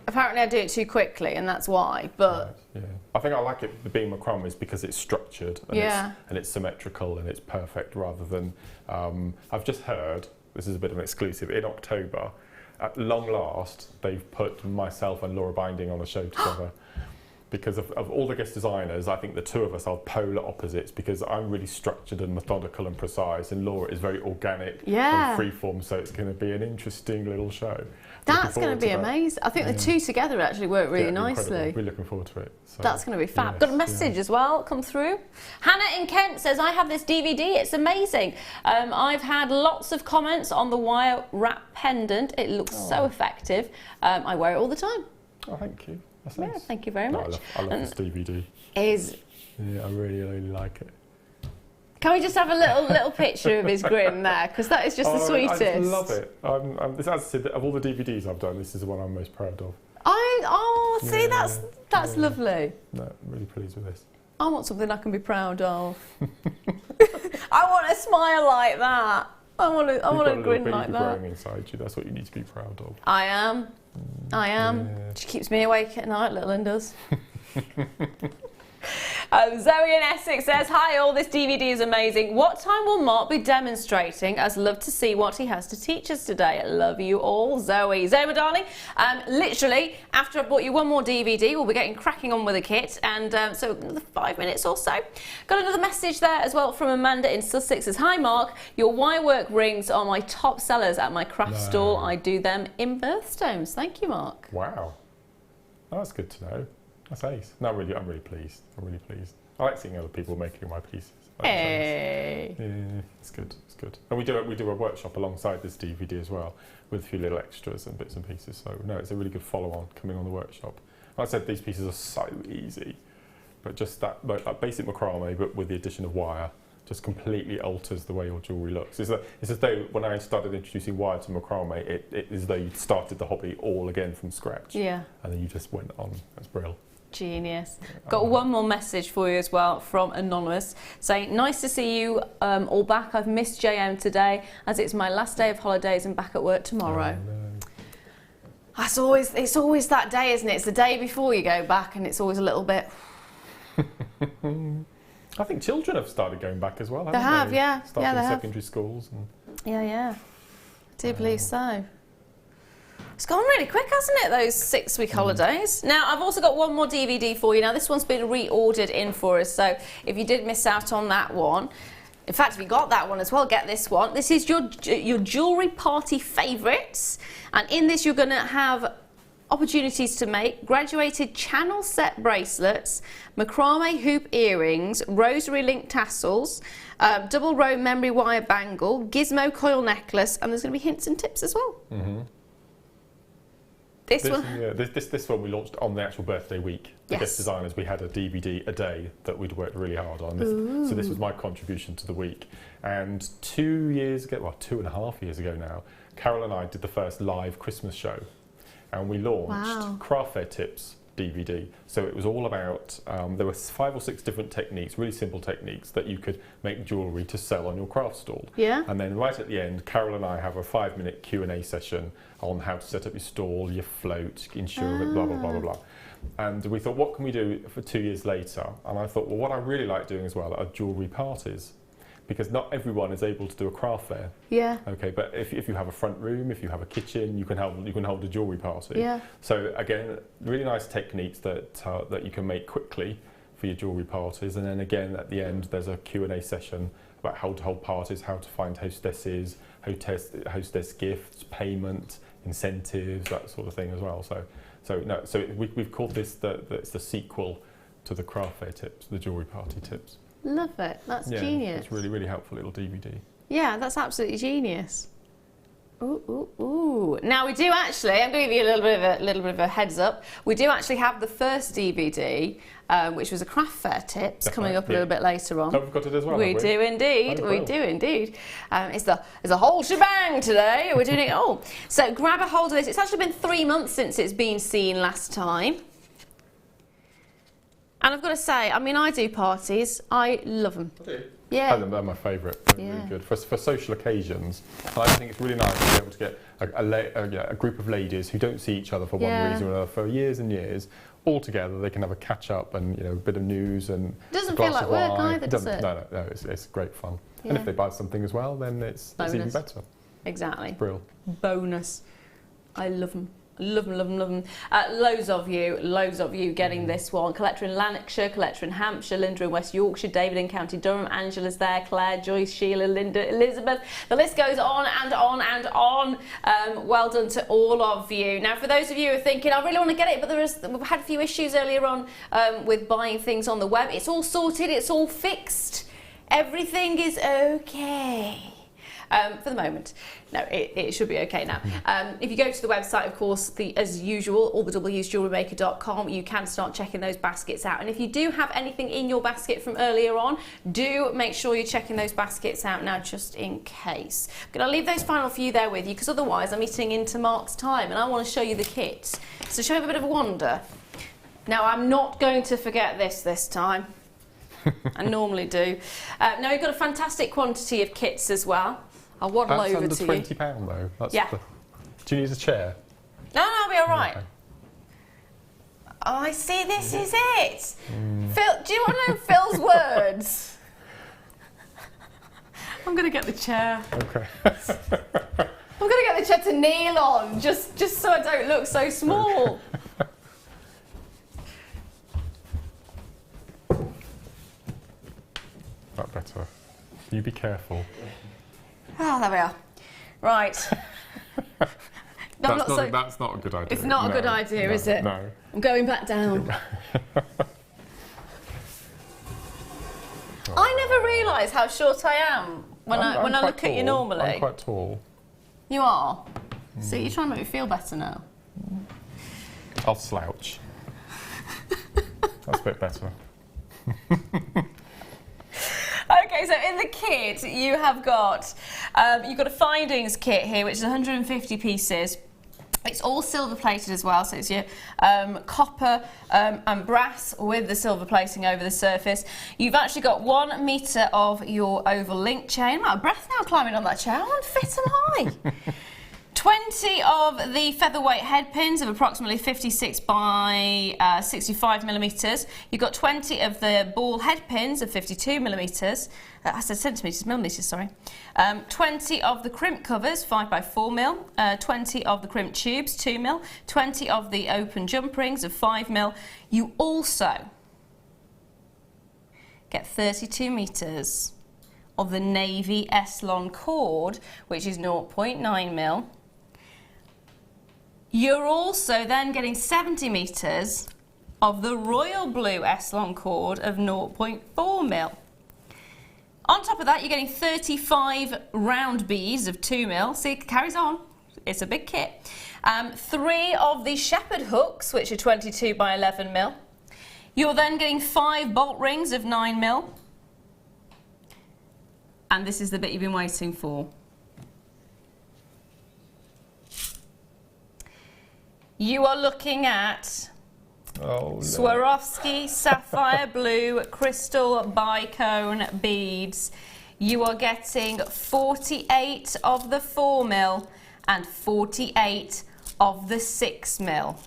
Apparently I do it too quickly, and that's why, but... Right, I think I like it being macrame is because it's structured, and it's symmetrical, and it's perfect, rather than... I've just heard, this is a bit of an exclusive, in October, at long last, they've put myself and Laura Binding on a show together. because of all the guest designers, I think the two of us are polar opposites, because I'm really structured and methodical and precise, and Laura is very organic and freeform, so it's going to be an interesting little show. That's going to be amazing. I think the two together actually work really nicely. Incredible. We're looking forward to it. So, that's going to be fab. Got a message as well come through. Hannah in Kent says, I have this DVD, it's amazing. I've had lots of comments on the wire wrap pendant. It looks so effective. I wear it all the time. Oh, thank you. That's yeah, nice. Thank you very much. I love this DVD. Yeah, I really like it. Can we just have a little picture of his grin there? Because that is just the sweetest. I just love it. As I said, of all the DVDs I've done, this is the one I'm most proud of. See, that's lovely. No, I'm really pleased with this. I want something I can be proud of. I want a smile like that. I want a grin like that. Growing inside you. That's what you need to be proud of. I am. Yeah. She keeps me awake at night, little Lynn does. Zoe in Essex says, hi all, this DVD is amazing. What time will Mark be demonstrating? I'd love to see what he has to teach us today. I love you all, Zoe. Zoe, my darling, literally, after I've bought you one more DVD, we'll be getting cracking on with the kit, and so another 5 minutes or so. Got another message there as well from Amanda in Sussex. Says, hi Mark, your wirework rings are my top sellers at my craft stall. I do them in birthstones. Thank you, Mark. Wow. Oh, that's good to know. That's ace. No, I'm really pleased. I'm really pleased. I like seeing other people making my pieces. Hey. Yeah, it's good. It's good. And we do a workshop alongside this DVD as well, with a few little extras and bits and pieces. So no, it's a really good follow-on coming on the workshop. Like I said, these pieces are so easy, but just that basic macrame, but with the addition of wire, just completely alters the way your jewellery looks. It's as though when I started introducing wire to macrame, it is as though you started the hobby all again from scratch. Yeah. And then you just went on. That's brilliant. Genius. Got one more message for you as well from Anonymous saying, nice to see you all back. I've missed JM today as it's my last day of holidays and back at work tomorrow. It's always that day, isn't it? It's the day before you go back and it's always a little bit... I think children have started going back as well, haven't they? They have, yeah. Starting secondary schools. And... Yeah. I do believe so. It's gone really quick, hasn't it, those 6-week holidays? Now, I've also got one more DVD for you. Now, this one's been reordered in for us, so if you did miss out on that one, in fact, if you got that one as well, get this one. This is your jewellery party favourites, and in this you're going to have opportunities to make graduated channel set bracelets, macrame hoop earrings, rosary link tassels, double row memory wire bangle, gizmo coil necklace, and there's going to be hints and tips as well. This one we launched on the actual birthday week. The guest designers, we had a DVD a day that we'd worked really hard on. So this was my contribution to the week. And 2 years ago, well, 2.5 years ago now, Carol and I did the first live Christmas show. And we launched Craft Fair Tips DVD. So it was all about, there were 5 or 6 different techniques, really simple techniques, that you could make jewellery to sell on your craft stall. Yeah. And then right at the end, Carol and I have a 5-minute Q&A session on how to set up your stall, your float, insurance, blah, blah, blah, blah, blah. And we thought, what can we do for 2 years later? And I thought, well, what I really like doing as well are jewellery parties. Because not everyone is able to do a craft fair. Yeah. Okay, but if you have a front room, if you have a kitchen, you can hold a jewellery party. Yeah. So again, really nice techniques that you can make quickly for your jewellery parties, and then again at the end there's a Q&A session about how to hold parties, how to find hostesses, hostess gifts, payment, incentives, that sort of thing as well. So we've called this it's the sequel to the Craft Fair Tips, the jewellery party tips. Love it. That's genius. It's really, really helpful little DVD. Yeah, that's absolutely genius. Ooh. Now we do actually, I'm going to give you a little bit of a heads up. We do actually have the first DVD, which was a Craft Fair Tips, coming up a little bit later on. Oh, we've got it as well. We do indeed. We do indeed. It's a whole shebang today. We're doing it all. So grab a hold of this. It's actually been 3 months since it's been seen last time. And I've got to say, I mean, I do parties. I love them. I do. Yeah. They're my favourite. They're really good. For social occasions, I think it's really nice to be able to get a group of ladies who don't see each other for one reason or another for years and years, all together. They can have a catch-up and a bit of news and it doesn't feel like work either, does it? No, it's great fun. Yeah. And if they buy something as well, then it's even better. Exactly. Brilliant. Bonus. I love them. Love them, love them, love them. Loads of you getting this one. Collector in Lanarkshire, collector in Hampshire, Linda in West Yorkshire, David in County Durham, Angela's there, Claire, Joyce, Sheila, Linda, Elizabeth. The list goes on and on and on. Well done to all of you. Now, for those of you who are thinking, I really want to get it, but we've had a few issues earlier on with buying things on the web. It's all sorted, it's all fixed. Everything is okay. For the moment. No, it should be okay now. If you go to the website, of course, as usual, all the W's, JewelleryMaker.com, you can start checking those baskets out. And if you do have anything in your basket from earlier on, do make sure you're checking those baskets out now, just in case. I'm going to leave those final few there with you, because otherwise I'm eating into Mark's time, and I want to show you the kit. So show you a bit of a wonder. Now, I'm not going to forget this time. I normally do. Now, we've got a fantastic quantity of kits as well. I'll waddle over to you. That's under £20 though. That's yeah. Do you need a chair? No, I'll be all right. Okay. Oh, I see, this is it. Phil, do you want to know Phil's words? I'm going to get the chair. Okay. I'm going to get the chair to kneel on, just so I don't look so small. That better. You be careful. Oh, there we are. Right. That's not a good idea. It's not a good idea, is it? No. I'm going back down. I never realise how short I am when I look at you normally. I'm quite tall. You are? See, you're trying to make me feel better now. I'll slouch. That's a bit better. Okay, so in the kit you have got you've got a findings kit here, which is 150 pieces. It's all silver plated as well, so it's your copper and brass with the silver plating over the surface. You've actually got 1 metre of your oval link chain. I'm out of breath now climbing on that chair. I want fit and high. 20 of the featherweight head pins of approximately 56 by 65 millimetres. You've got 20 of the ball head pins of 52 millimetres. I said centimetres, millimetres, sorry. 20 of the crimp covers, 5 by 4 mil. 20 of the crimp tubes, 2 mil. 20 of the open jump rings of 5 mil. You also get 32 metres of the navy S-Lon cord, which is 0.9 mil. You're also then getting 70 metres of the royal blue S-Lon cord of 0.4 mil. On top of that, you're getting 35 round beads of 2 mil. See, it carries on. It's a big kit. 3 of the shepherd hooks, which are 22 by 11 mil. You're then getting 5 bolt rings of 9 mil. And this is the bit you've been waiting for. You are looking at Swarovski sapphire blue crystal bicone beads. You are getting 48 of the 4 mil and 48 of the 6 mil.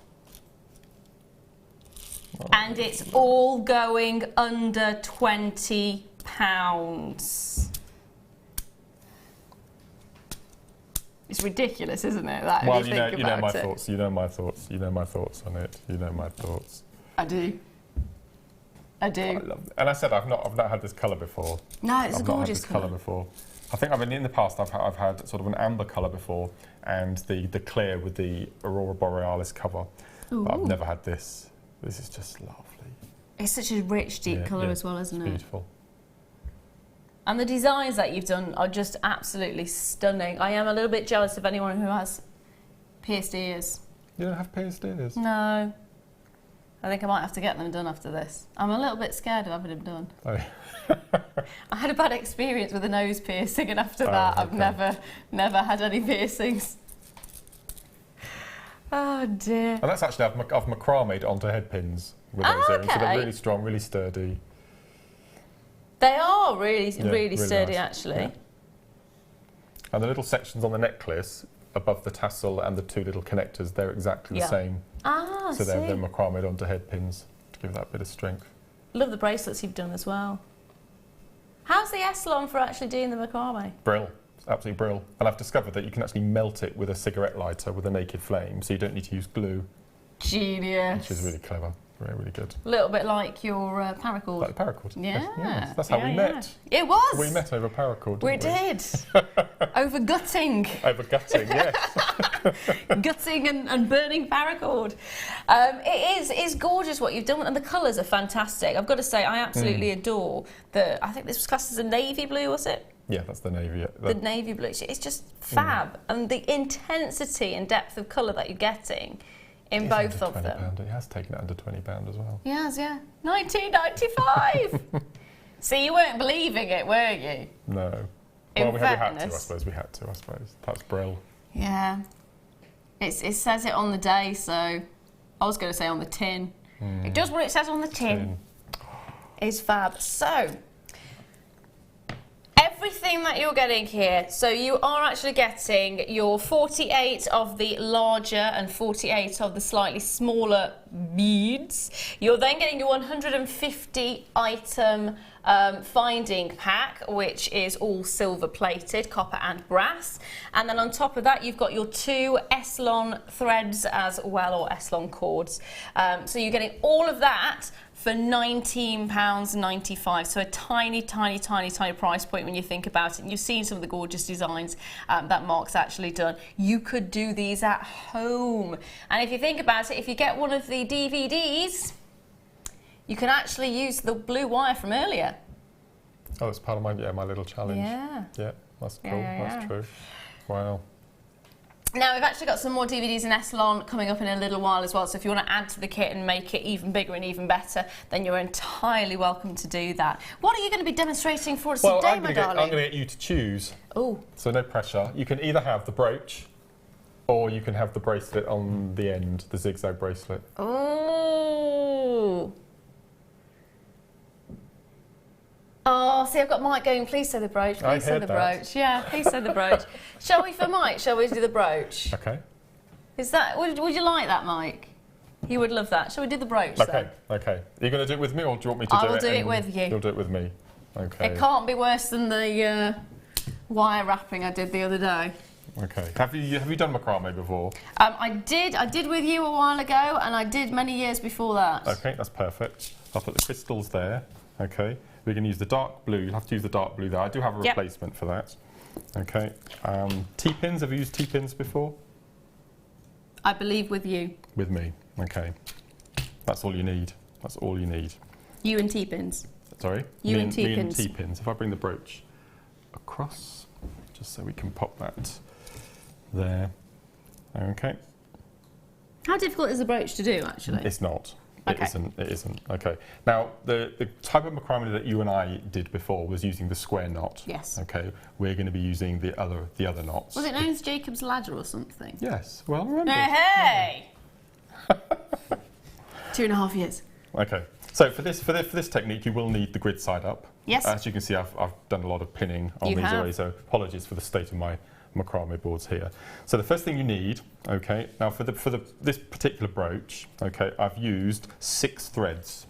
And it's all going under £20. It's ridiculous, isn't it? That well, you know my thoughts. You know my thoughts. You know my thoughts on it. You know my thoughts. I do. I do. I love it. And I said I've not had this colour before. No, it's a gorgeous colour before. I think in the past I've had sort of an amber colour before, and the clear with the Aurora Borealis cover. But I've never had this. This is just lovely. It's such a rich, deep colour as well, isn't it? Beautiful. And the designs that you've done are just absolutely stunning. I am a little bit jealous of anyone who has pierced ears. You don't have pierced ears? No. I think I might have to get them done after this. I'm a little bit scared of having them done. Oh. I had a bad experience with a nose piercing, and after that I've never had any piercings. Oh dear. And that's actually, I've macrame'd onto head pins with those earrings. So they're really strong, really sturdy. They are really sturdy, nice. Actually. Yeah. And the little sections on the necklace above the tassel and the 2 little connectors, they're exactly the same. Ah, so they're macrame'd onto head pins to give that bit of strength. Love the bracelets you've done as well. How's the S-Lon for actually doing the macrame? Brill. absolutely brilliant. And I've discovered that you can actually melt it with a cigarette lighter with a naked flame, so you don't need to use glue. Genius. Which is really clever. Really, really good. A little bit like your paracord. Like the paracord. Yeah. Yes. That's how we met. It was. We met over paracord, We did. Over gutting. Over gutting, yes. Gutting and burning paracord. It's gorgeous what you've done, and the colours are fantastic. I've got to say, I absolutely adore I think this was classed as a navy blue, was it? Yeah, that's the navy. The navy blue. It's just fab. And the intensity and depth of colour that you're getting in both of them. It has taken it under £20 as well. Yes, yeah. 19.95. See, you weren't believing it, were you? No. Well, we had to, I suppose. That's brilliant. Yeah. It says it on the day, so I was going to say on the tin. It does what it says on the tin. It's fab. So, everything that you're getting here, so you are actually getting your 48 of the larger and 48 of the slightly smaller beads. You're then getting your 150 item finding pack, which is all silver plated, copper and brass. And then on top of that, you've got your 2 Eslon threads as well, or Eslon cords. So you're getting all of that for £19.95, so a tiny, tiny, tiny, tiny price point when you think about it. And you've seen some of the gorgeous designs that Mark's actually done. You could do these at home. And if you think about it, if you get one of the DVDs, you can actually use the blue wire from earlier. Oh, it's part of my little challenge. Yeah. Yeah, that's cool. That's true. Wow. Now, we've actually got some more DVDs in Eslon coming up in a little while as well, so if you want to add to the kit and make it even bigger and even better, then you're entirely welcome to do that. What are you going to be demonstrating for us today, my darling? I'm going to get you to choose. Oh. So no pressure. You can either have the brooch or you can have the bracelet on the end, the zigzag bracelet. Oh. Oh, see, I've got Mike going, please say the brooch, please say the brooch. Yeah, please say the brooch. Shall we, for Mike, shall we do the brooch? Okay. Is that, would you like that, Mike? He would love that. Shall we do the brooch then? Okay. Are you going to do it with me or do you want me to do it? I will do it with you. You'll do it with me. Okay. It can't be worse than the wire wrapping I did the other day. Okay. Have you done macrame before? I did with you a while ago, and I did many years before that. Okay, that's perfect. I'll put the crystals there. Okay. We're going to use the dark blue. You'll have to use the dark blue there. I do have a replacement for that. Okay. T-pins. Have you used T-pins before? I believe with you. With me. Okay. That's all you need. That's all you need. You and T-pins. Sorry? You and T-pins. Me and T-pins. If I bring the brooch across, just so we can pop that there. Okay. How difficult is the brooch to do, actually? It's not. Okay. It isn't. Okay. Now, the type of macrame that you and I did before was using the square knot. Yes. Okay. We're going to be using the other knots. Was it known as Jacob's ladder or something? Yes. Well, remember. Hey! 2.5 years. Okay. So for this technique, you will need the grid side up. Yes. As you can see, I've done a lot of pinning on these already. So apologies for the state of my macrame boards here. So the first thing you need, okay, now for this particular brooch, okay, I've used 6 threads.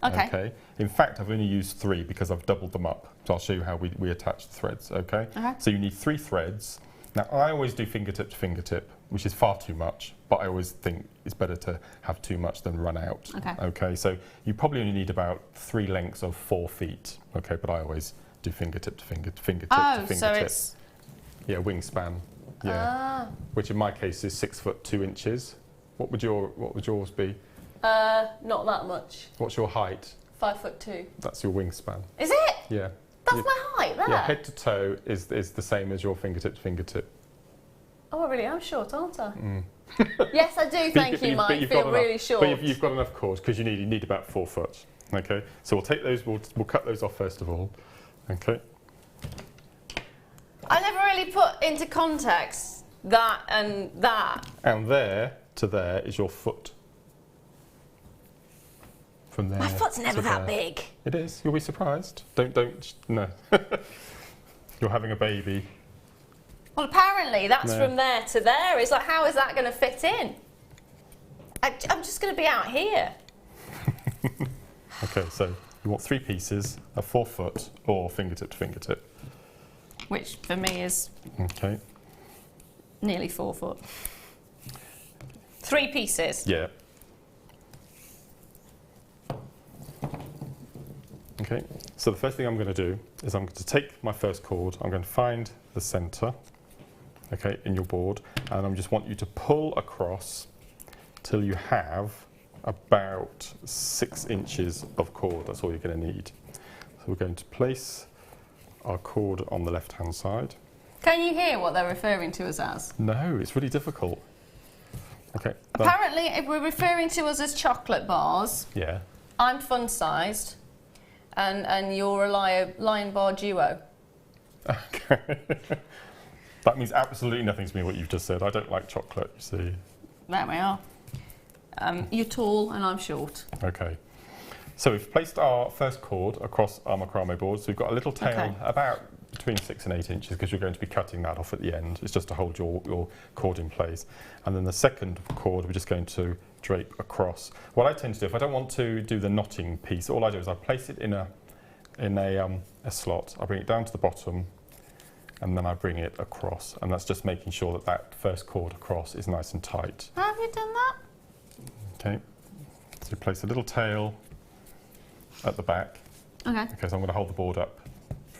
Okay. In fact, I've only used 3 because I've doubled them up. So I'll show you how we attach the threads, okay? So you need 3 threads. Now I always do fingertip to fingertip, which is far too much, but I always think it's better to have too much than run out. Okay, so you probably only need about 3 lengths of 4 feet, okay, but I always do fingertip to fingertip to fingertip. So it's... Yeah, wingspan. Yeah, which in my case is 6 foot 2 inches. What would yours be? Not that much. What's your height? 5'2". That's your wingspan. Is it? Yeah. That's my height there. Yeah, head to toe is the same as your fingertip to fingertip. Oh, I really am short, aren't I? Yes, I do. Thank you, Mike. I feel really short. But you've got enough cord because you need about 4 foot. Okay, so we'll take those. We'll cut those off first of all. Okay. I never really put into context that and that. And there to there is your foot. From there. My foot's never that big. It is. You'll be surprised. Don't. No. You're having a baby. Well, apparently that's from there to there. It's like, how is that going to fit in? I'm just going to be out here. Okay, so you want 3 pieces of 4 foot or fingertip to fingertip. which for me is nearly 4 foot. 3 pieces. Yeah. Okay, so the first thing I'm going to do is I'm going to take my first cord, I'm going to find the centre, okay, in your board, and I just want you to pull across till you have about 6 inches of cord. That's all you're going to need. So we're going to place our cord on the left-hand side. Can you hear what they're referring to us as? No, it's really difficult. Okay. Apparently, if we're referring to us as chocolate bars, yeah, I'm fun-sized, and you're a lion bar duo. Okay. That means absolutely nothing to me, what you've just said. I don't like chocolate, you see. There we are. You're tall and I'm short. Okay. So we've placed our first cord across our macrame board. So we've got a little tail about between 6 and 8 inches because you're going to be cutting that off at the end. It's just to hold your cord in place. And then the second cord, we're just going to drape across. What I tend to do, if I don't want to do the knotting piece, all I do is I place it in a slot. I bring it down to the bottom, and then I bring it across. And that's just making sure that that first cord across is nice and tight. How have you done that? Okay. So you place a little tail at the back. Okay. Okay, so I'm going to hold the board up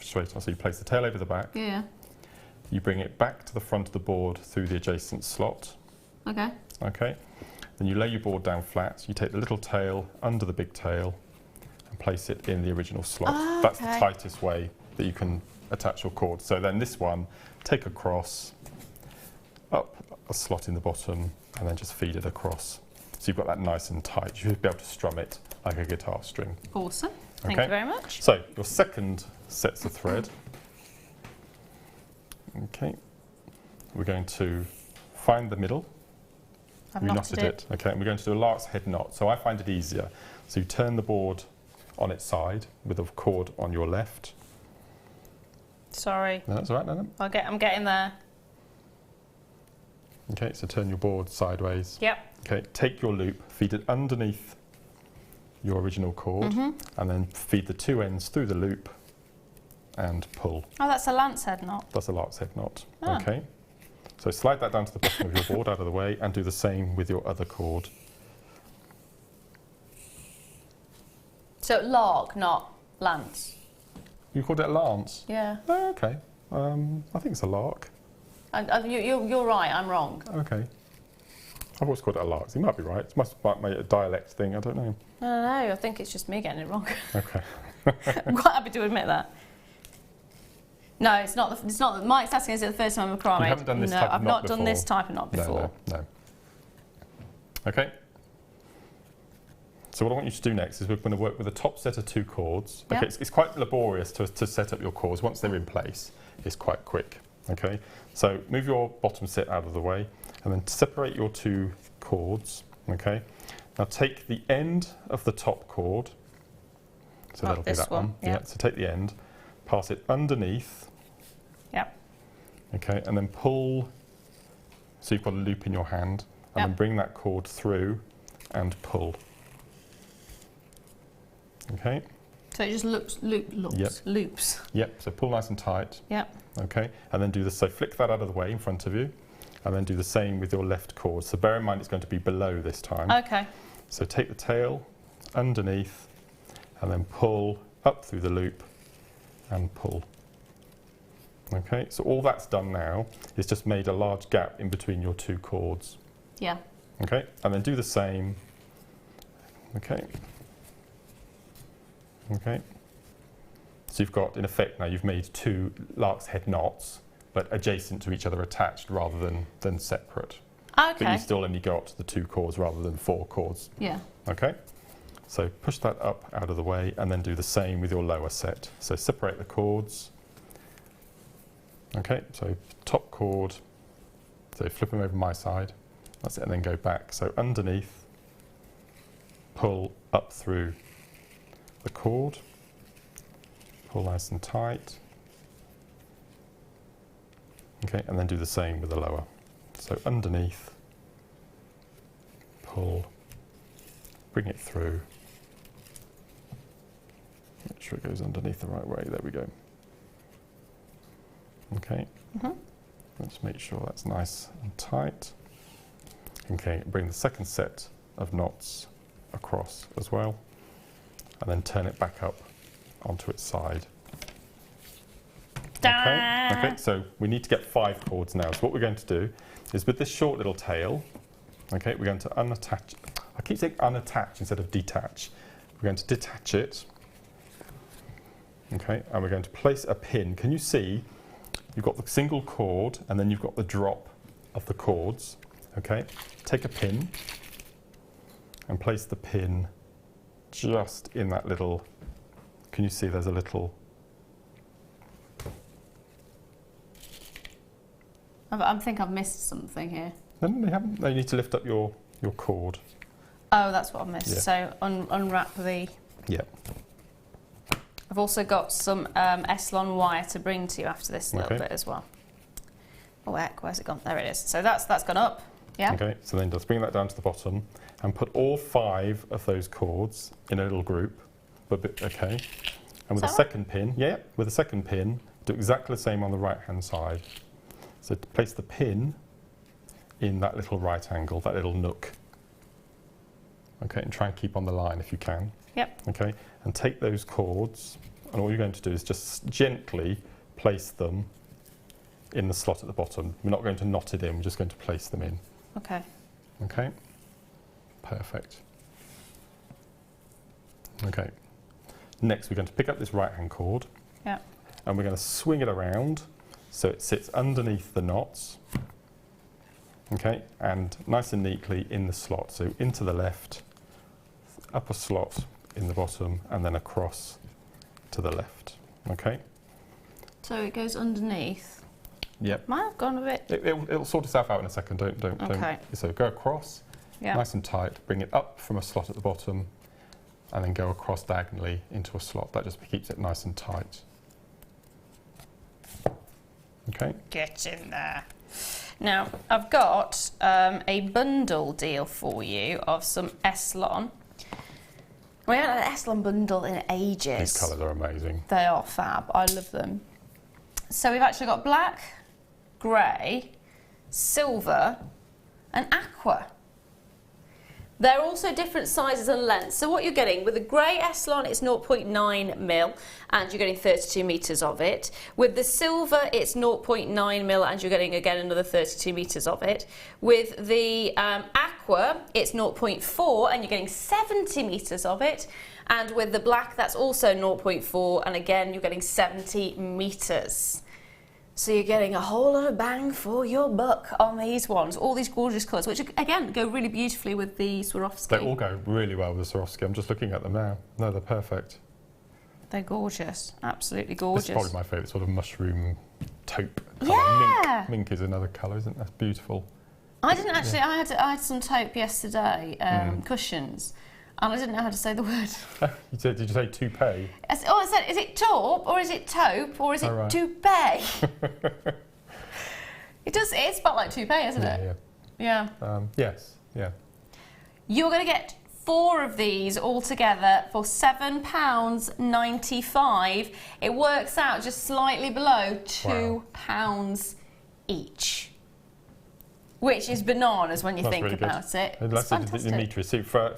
straight on. So you place the tail over the back. Yeah. You bring it back to the front of the board through the adjacent slot. Okay. Okay. Then you lay your board down flat. You take the little tail under the big tail and place it in the original slot. Oh, that's the tightest way that you can attach your cord. So then this one, take across, up a slot in the bottom, and then just feed it across. So you've got that nice and tight. You should be able to strum it like a guitar string. Awesome. Thank you very much. So your second sets of thread. Okay. We're going to find the middle. I've you knotted it. Okay, and we're going to do a lark's head knot. So I find it easier. So you turn the board on its side with a cord on your left. Sorry. No, that's all right, no. I'm getting there. Okay, so turn your board sideways. Yep. Okay, take your loop, feed it underneath your original cord, and then feed the 2 ends through the loop and pull. Oh, that's a lance head knot. That's a lark's head knot. Oh. Okay. So slide that down to the bottom of your board out of the way and do the same with your other cord. So lark, not lance. You called it a lance? Yeah. Oh, okay. I think it's a lark. You're right, I'm wrong. Okay. I've always called it a lark. You might be right. It must be a dialect thing. I don't know. I don't know. I think it's just me getting it wrong. Okay. I'm quite happy to admit that. No, it's not. It's not. Mike's asking, is it the first time I've macrame? You haven't done this type of I've knot not done before. this type of knot before. No. Okay. So what I want you to do next is we're going to work with a top set of 2 cords. Yep. Okay, it's quite laborious to set up your cords. Once they're in place, it's quite quick. Okay, so move your bottom set out of the way and then separate your 2 cords. Okay, now take the end of the top cord. So that'll be that one. Yep. Yeah. So take the end, pass it underneath. Yep. Okay, and then pull. So you've got a loop in your hand, and then bring that cord through and pull. Okay. So it just loops. Yep. So pull nice and tight. Yep. Okay, and then do this. So flick that out of the way in front of you, and then do the same with your left cord. So bear in mind it's going to be below this time. Okay. So take the tail underneath, and then pull up through the loop, and pull. Okay, so all that's done now is just made a large gap in between your 2 cords. Yeah. Okay, and then do the same. Okay. Okay. So you've got, in effect now, you've made 2 lark's head knots, but adjacent to each other, attached rather than separate. Okay. But you still only got the 2 cords rather than 4 cords. Yeah. Okay. So push that up out of the way and then do the same with your lower set. So separate the cords. Okay, so top cord, so flip them over my side. That's it, and then go back. So underneath, pull up through the cord, pull nice and tight. Okay, and then do the same with the lower. So underneath, pull, bring it through. Make sure it goes underneath the right way, there we go. Okay. Let's make sure that's nice and tight. Okay, bring the second set of knots across as well, and then turn it back up onto its side. Okay, so we need to get 5 cords now. So what we're going to do is with this short little tail, okay, we're going to unattach. I keep saying unattach instead of detach. We're going to detach it. Okay, and we're going to place a pin. Can you see? You've got the single cord, and then you've got the drop of the cords. Okay, take a pin and place the pin just in that little. Can you see? There's a little. I think I've missed something here. No, they haven't. You need to lift up your cord. Oh, that's what I missed. Yeah. So unwrap the. Yeah. I've also got some Eslon wire to bring to you after this little bit as well. Oh heck, where's it gone? There it is. So that's gone up. Yeah. Okay, so then just bring that down to the bottom and put all 5 of those cords in a little group. Okay. And with the second pin, with the second pin, do exactly the same on the right hand side. So place the pin in that little right angle, that little nook. Okay, and try and keep on the line if you can. Yep. Okay, and take those cords, and all you're going to do is just gently place them in the slot at the bottom. We're not going to knot it in, we're just going to place them in. Okay. Okay, perfect. Okay, next we're going to pick up this right hand cord. Yeah. And we're going to swing it around so it sits underneath the knots. Okay, and nice and neatly in the slot. So into the left, upper slot in the bottom, and then across to the left. Okay. So it goes underneath. Yep. Might have gone a bit. It'll sort itself out in a second. Don't. Okay. So go across, Yeah. nice and tight. Bring it up from a slot at the bottom, and then go across diagonally into a slot. That just keeps it nice and tight. Okay. Get in there. Now, I've got a bundle deal for you of some Eslon. We haven't had an Eslon bundle in ages. These colours are amazing. They are fab. I love them. So we've actually got black, grey, silver and aqua. They're also different sizes and lengths. So what you're getting with the grey Eslon, it's 0.9 mil and you're getting 32 metres of it. With the silver, it's 0.9 mil and you're getting again another 32 metres of it. With the aqua, it's 0.4 and you're getting 70 metres of it. And with the black, that's also 0.4 and again, you're getting 70 metres. So you're getting a whole lot of bang for your buck on these ones. All these gorgeous colours, which again go really beautifully with the Swarovski. They all go really well with the Swarovski. I'm just looking at them now. No, they're perfect. They're gorgeous, absolutely gorgeous. This is probably my favourite sort of mushroom taupe colour. Yeah. Mink is another colour, isn't that beautiful? I didn't actually. Yeah. I had some taupe yesterday, cushions. And I didn't know how to say the word. Did you say toupee? I said, is it taupe or is it taupe or is it right. toupee? It's spelled like toupee, isn't it? Yeah. Yes, yeah. You're going to get 4 of these all together for £7.95. It works out just slightly below £2 each. Which is bananas when you think really about it. Let's say the metre. So for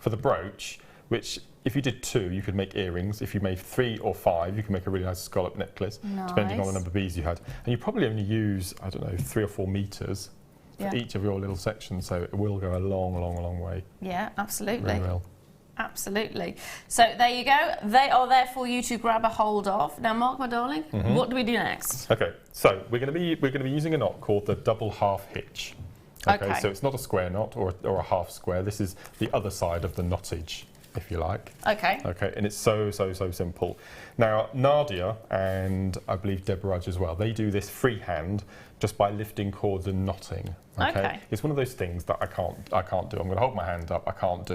the brooch, which if you did 2, you could make earrings. If you made 3 or 5, you can make a really nice scallop necklace, depending on the number of beads you had. And you probably only use, I don't know, 3 or 4 metres for each of your little sections. So it will go a long way. Yeah, absolutely. Really well. Absolutely. So there you go. They are there for you to grab a hold of. Now, Mark, my darling, what do we do next? Okay, so we're going to be using a knot called the double half hitch. Okay. So it's not a square knot or a half square. This is the other side of the knottage, if you like. Okay. Okay, and it's so simple. Now, Nadia and I believe Deborah as well, they do this freehand just by lifting cords and knotting. Okay. It's one of those things that I can't do. I'm going to hold my hand up. I can't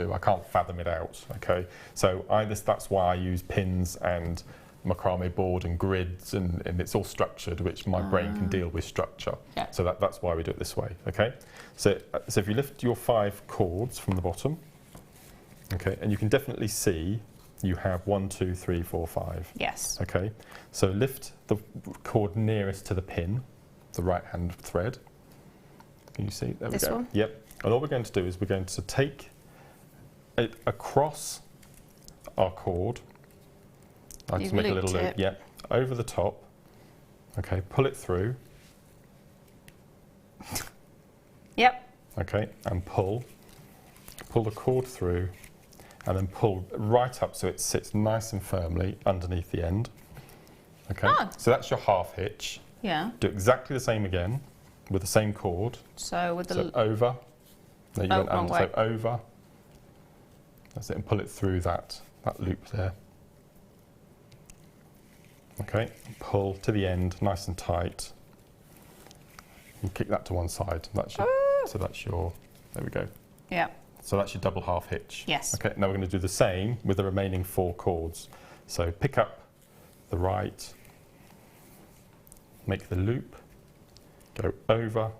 fathom it out. Okay. So that's why I use pins and macrame board and grids, and it's all structured, which my brain can deal with structure. Yeah. So that's why we do it this way. Okay. So if you lift your 5 cords from the bottom, okay, and you can definitely see you have 1, 2, 3, 4, 5. Yes. Okay, so lift the cord nearest to the pin, the right hand thread. Can you see? There we This go. one? Yep. And all we're going to do is we're going to take it across our cord. I like to make a little loop. Yep. Over the top. Okay, pull it through. Yep. Okay, and pull. Pull the cord through, and then pull right up so it sits nice and firmly underneath the end. Okay, so that's your half hitch. Yeah. Do exactly the same again with the same cord. So with the over. No, you went wrong under. way. So over. That's it, and pull it through that loop there. Okay, pull to the end, nice and tight. And kick that to one side. That's your, so that's your. There we go. Yeah. So that's your double half hitch. Yes. Okay, now we're going to do the same with the remaining 4 cords. So pick up the right, make the loop, go over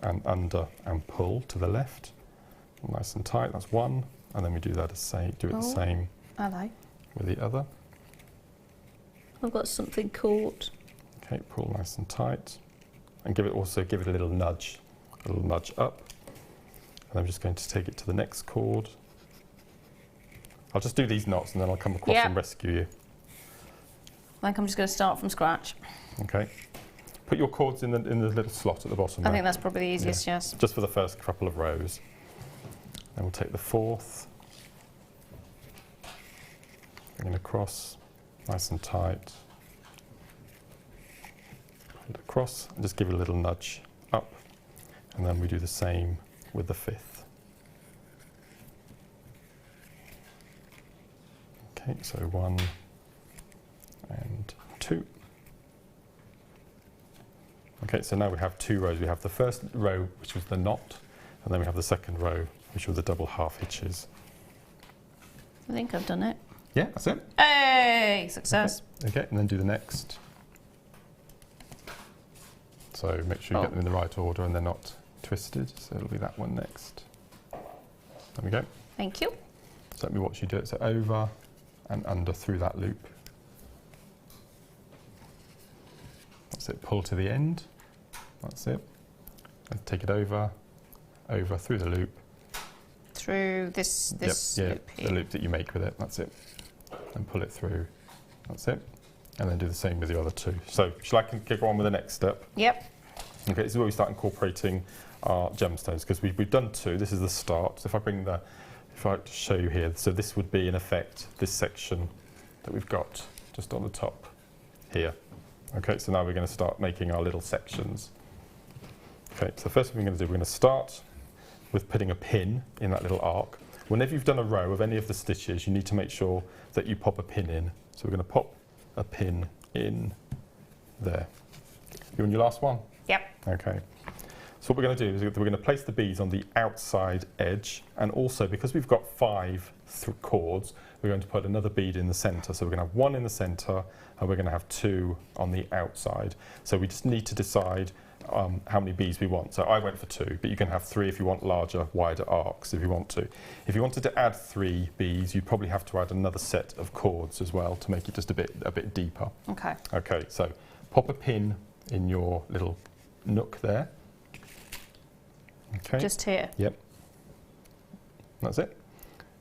and under and pull to the left. Nice and tight, that's 1. And then we do that the same Hello. with the other. I've got something caught. Okay, pull nice and tight. And give it a little nudge up. And I'm just going to take it to the next cord. I'll just do these knots and then I'll come across and rescue you. I think I'm just going to start from scratch. Okay. Put your cords in the little slot at the bottom. I think that's probably the easiest, yes. Just for the first couple of rows. Then we'll take the 4th. Bring it across, nice and tight. Put it across and just give it a little nudge up. And then we do the same with the 5th. Okay, so 1 and 2. Okay, so now we have 2 rows. We have the first row, which was the knot, and then we have the second row, which were the double half hitches. I think I've done it. Yeah, that's it. Hey, success. Okay, and then do the next. So make sure you get them in the right order and they're not twisted. So it'll be that one next. There we go. Thank you. So let me watch you do it. So over and under through that loop. That's it. Pull to the end. That's it. And take it over through the loop. Through this loop here. The loop that you make with it. That's it. And pull it through. That's it. And then do the same with the other 2. So shall I go on with the next step? Yep. Okay, this is where we start incorporating our gemstones because we've done 2. This is the start. So if I show you here, so this would be in effect this section that we've got just on the top here. Okay, so now we're going to start making our little sections. Okay, so the first thing we're going to do, we're going to start with putting a pin in that little arc. Whenever you've done a row of any of the stitches, you need to make sure that you pop a pin in. So we're going to pop a pin in there. You on your last one? Yep. Okay. So what we're going to do is we're going to place the beads on the outside edge, and also because we've got 5 cords, we're going to put another bead in the centre. So we're going to have 1 in the centre, and we're going to have 2 on the outside. So we just need to decide how many beads we want. So I went for 2, but you can have 3 if you want larger, wider arcs if you want to. If you wanted to add 3 beads, you'd probably have to add another set of cords as well to make it just a bit deeper. Okay. Okay, so pop a pin in your little nook there. Okay. Just here. Yep. That's it.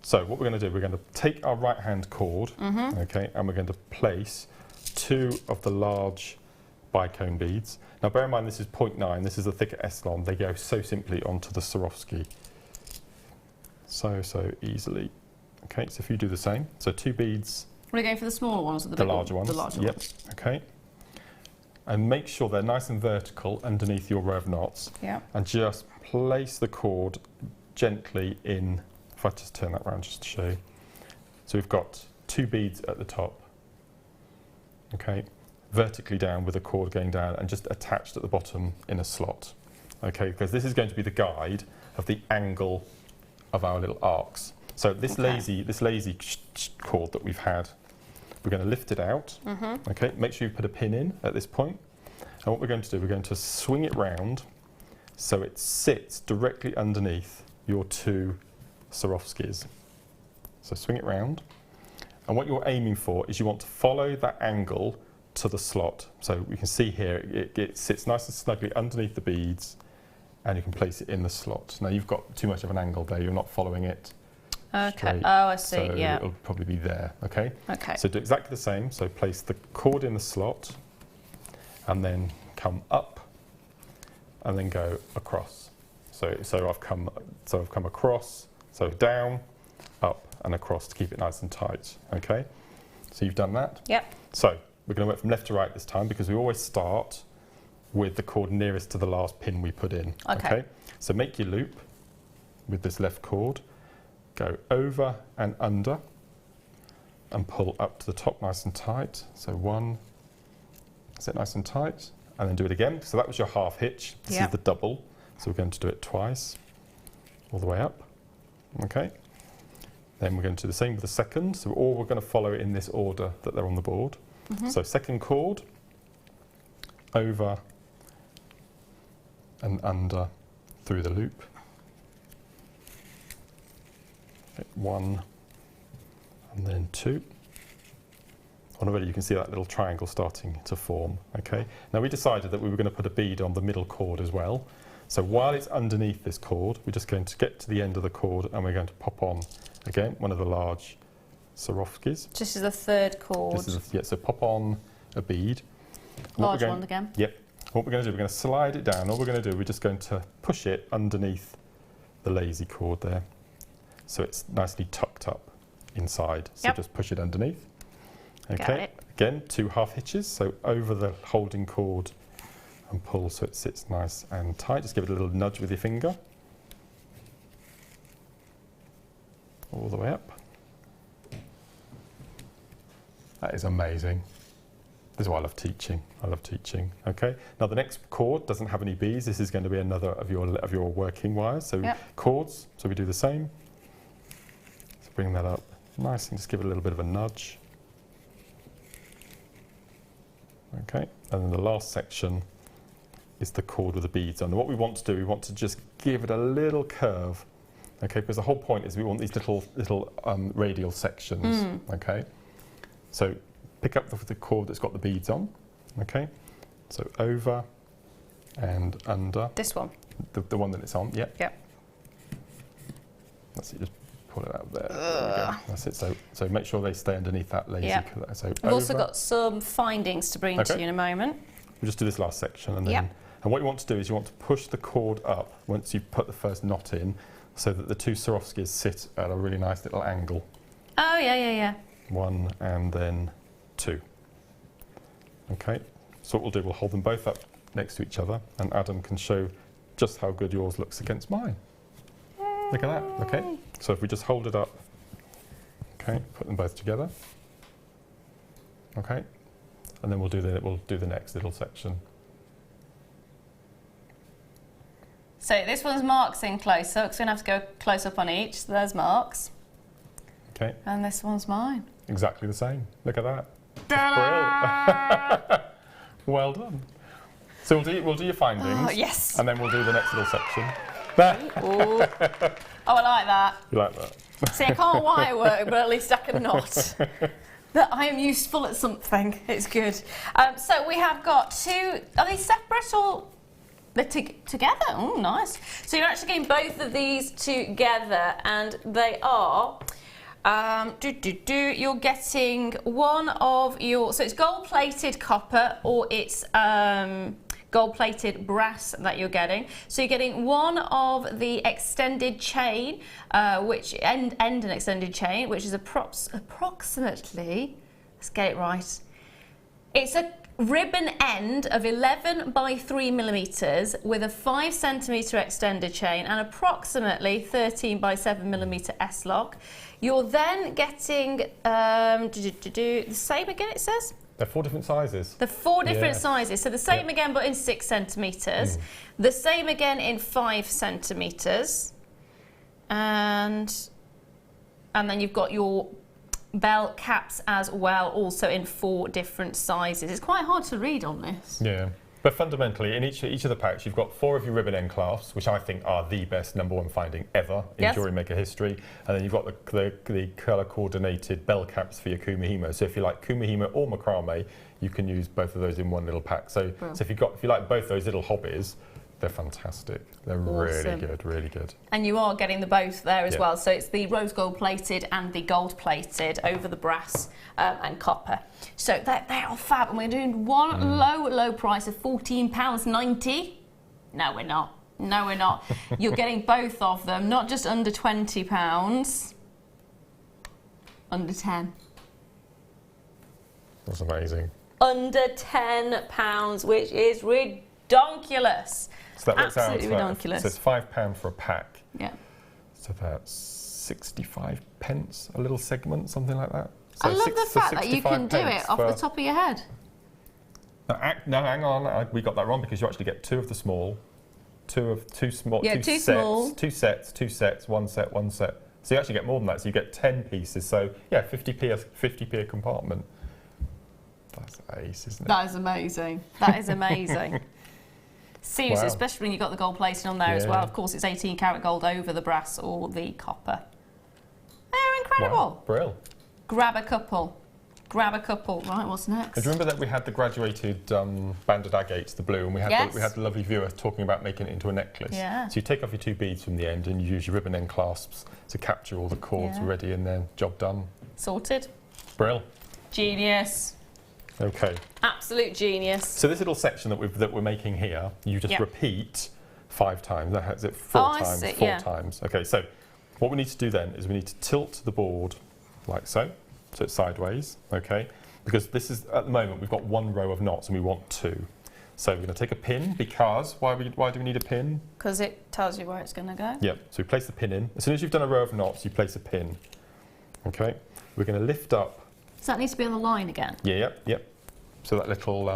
So what we're going to do, we're going to take our right hand cord, okay, and we're going to place 2 of the large bicone beads. Now bear in mind this is 0.9, this is a thicker Eslon. They go so simply onto the Swarovski. So easily. Okay, so if you do the same, so 2 beads. Are we going for the smaller ones or the bigger larger ones? The larger ones. Okay. And make sure they're nice and vertical underneath your row of knots. Yeah. And just place the cord gently in. If I just turn that around just to show you. So we've got 2 beads at the top. Okay. Vertically down with the cord going down and just attached at the bottom in a slot. Okay, because this is going to be the guide of the angle of our little arcs. So this lazy cord that we've had, we're going to lift it out. Okay, make sure you put a pin in at this point. And what we're going to do, we're going to swing it round so it sits directly underneath your 2 Swarovskis. So swing it round, And what you're aiming for is you want to follow that angle to the slot. So you can see here it sits nice and snugly underneath the beads, and you can place it in the slot. Now you've got too much of an angle there, you're not following it straight. Oh, I see, so yeah. it'll probably be there, okay? Okay. So do exactly the same. So place the cord in the slot, and then come up, and then go across. So I've come across, so down, up, and across to keep it nice and tight, okay? So you've done that? Yep. So we're going to work from left to right this time, because we always start with the cord nearest to the last pin we put in. Okay. So make your loop with this left cord, go over and under, and pull up to the top nice and tight. So one, set nice and tight, and then do it again. So that was your half hitch. This is the double. So we're going to do it twice, all the way up. Okay. Then we're going to do the same with the second. So we're going to follow it in this order that they're on the board. So second cord, over and under through the loop. Okay, one, and then two. Already you can see that little triangle starting to form. Okay. Now we decided that we were going to put a bead on the middle cord as well. So while it's underneath this cord, we're just going to get to the end of the cord, and we're going to pop on again one of the large Swarovskis. This is the third cord. So pop on a bead. Large one again. Yep. What we're going to do, we're going to slide it down. All we're going to do, we're just going to push it underneath the lazy cord there. So it's nicely tucked up inside. So just push it underneath. Okay. Got it. Again, 2 half hitches. So over the holding cord and pull so it sits nice and tight. Just give it a little nudge with your finger. All the way up. That is amazing. This is why I love teaching. I love teaching. Okay. Now the next cord doesn't have any beads. This is going to be another of your working wires. So cords. So we do the same. So bring that up nice and just give it a little bit of a nudge. Okay. And then the last section is the cord with the beads on. And what we want to do, we want to just give it a little curve. Okay. Because the whole point is we want these little radial sections. Okay. So pick up the cord that's got the beads on, okay? So over and under. This one? The one that it's on, yep. Yep. That's it, just pull it out there. There we go. That's it, so make sure they stay underneath that lazy colour. So I've also got some findings to bring to you in a moment. We'll just do this last section and then, and what you want to do is you want to push the cord up once you've put the first knot in so that the 2 Swarovskis sit at a really nice little angle. Oh, yeah. 1 and then 2. Okay, so what we'll do, we'll hold them both up next to each other, and Adam can show just how good yours looks against mine. Look at that, okay? So if we just hold it up, okay, put them both together, okay, and then we'll do the next little section. So this one's marks in close up, because we're going to have to go close up on each, so there's marks. Okay. And this one's mine. Exactly the same. Look at that. Ta-da! Well done. So we'll do your findings. Oh, yes. And then we'll do the next little section. Oh, I like that. You like that? See, I can't wire work, but at least I can knot. That I am useful at something. It's good. So we have got 2. Are these separate or they're together? Oh, nice. So you're actually getting both of these together, and they are. You're getting one of your, so it's gold-plated copper or it's gold-plated brass that you're getting. So you're getting one of the extended chain, which end an extended chain, which is approximately, let's get it right. It's a ribbon end of 11 by 3 millimeters with a 5 centimeter extended chain and approximately 13 by 7 millimeter S-lock. You're then getting the same again, it says? They're 4 different sizes. The 4 different sizes. So the same again, but in 6 centimetres. The same again in 5 centimetres. And then you've got your bell caps as well, also in 4 different sizes. It's quite hard to read on this. Yeah. But fundamentally, in each of the packs, you've got 4 of your ribbon end clasps, which I think are the best #1 finding ever in JewelleryMaker history. And then you've got the colour-coordinated bell caps for your kumihimo. So if you like kumihimo or macrame, you can use both of those in one little pack. So if you like both those little hobbies, they're fantastic. They're really good, really good. And you are getting the both there as well. So it's the rose gold plated and the gold plated over the brass and copper. So they're all fab. And we're doing one low price of £14.90. No, we're not. No, we're not. You're getting both of them, not just under £20, under 10. That's amazing. Under £10, which is ridiculous. So that works absolutely out, ridiculous. So it's £5 for a pack. Yeah. So that's 65 pence a little segment, something like that. So I love the fact that you can do it off the top of your head. No, hang on, we got that wrong because you actually get 2 of the small, two small, yeah, two sets, one set. So you actually get more than that. So you get 10 pieces. So yeah, 50p a compartment. That's ace, isn't it? That is amazing. That is amazing. Seriously, Wow. especially when you've got the gold plating on there as well. Of course, it's 18 karat gold over the brass or the copper. They're incredible. Wow, brill. Grab a couple. Grab a couple. Right, what's next? Do you remember that we had the graduated banded agates, the blue, and we had the lovely viewer talking about making it into a necklace. Yeah. So you take off your 2 beads from the end and you use your ribbon end clasps to capture all the cords already, and then job done. Sorted. Brill. Genius. Okay. Absolute genius. So this little section that we're making here, you just repeat 5 times. That has it 4 times, 4 times. Okay, so what we need to do then is we need to tilt the board like so. So it's sideways, okay? Because this is, at the moment, we've got 1 row of knots and we want 2. So we're going to take a pin because, why do we need a pin? Because it tells you where it's going to go. Yep, so we place the pin in. As soon as you've done a row of knots, you place a pin. Okay, we're going to lift up. Does that need to be on the line again? Yeah, yep. So that little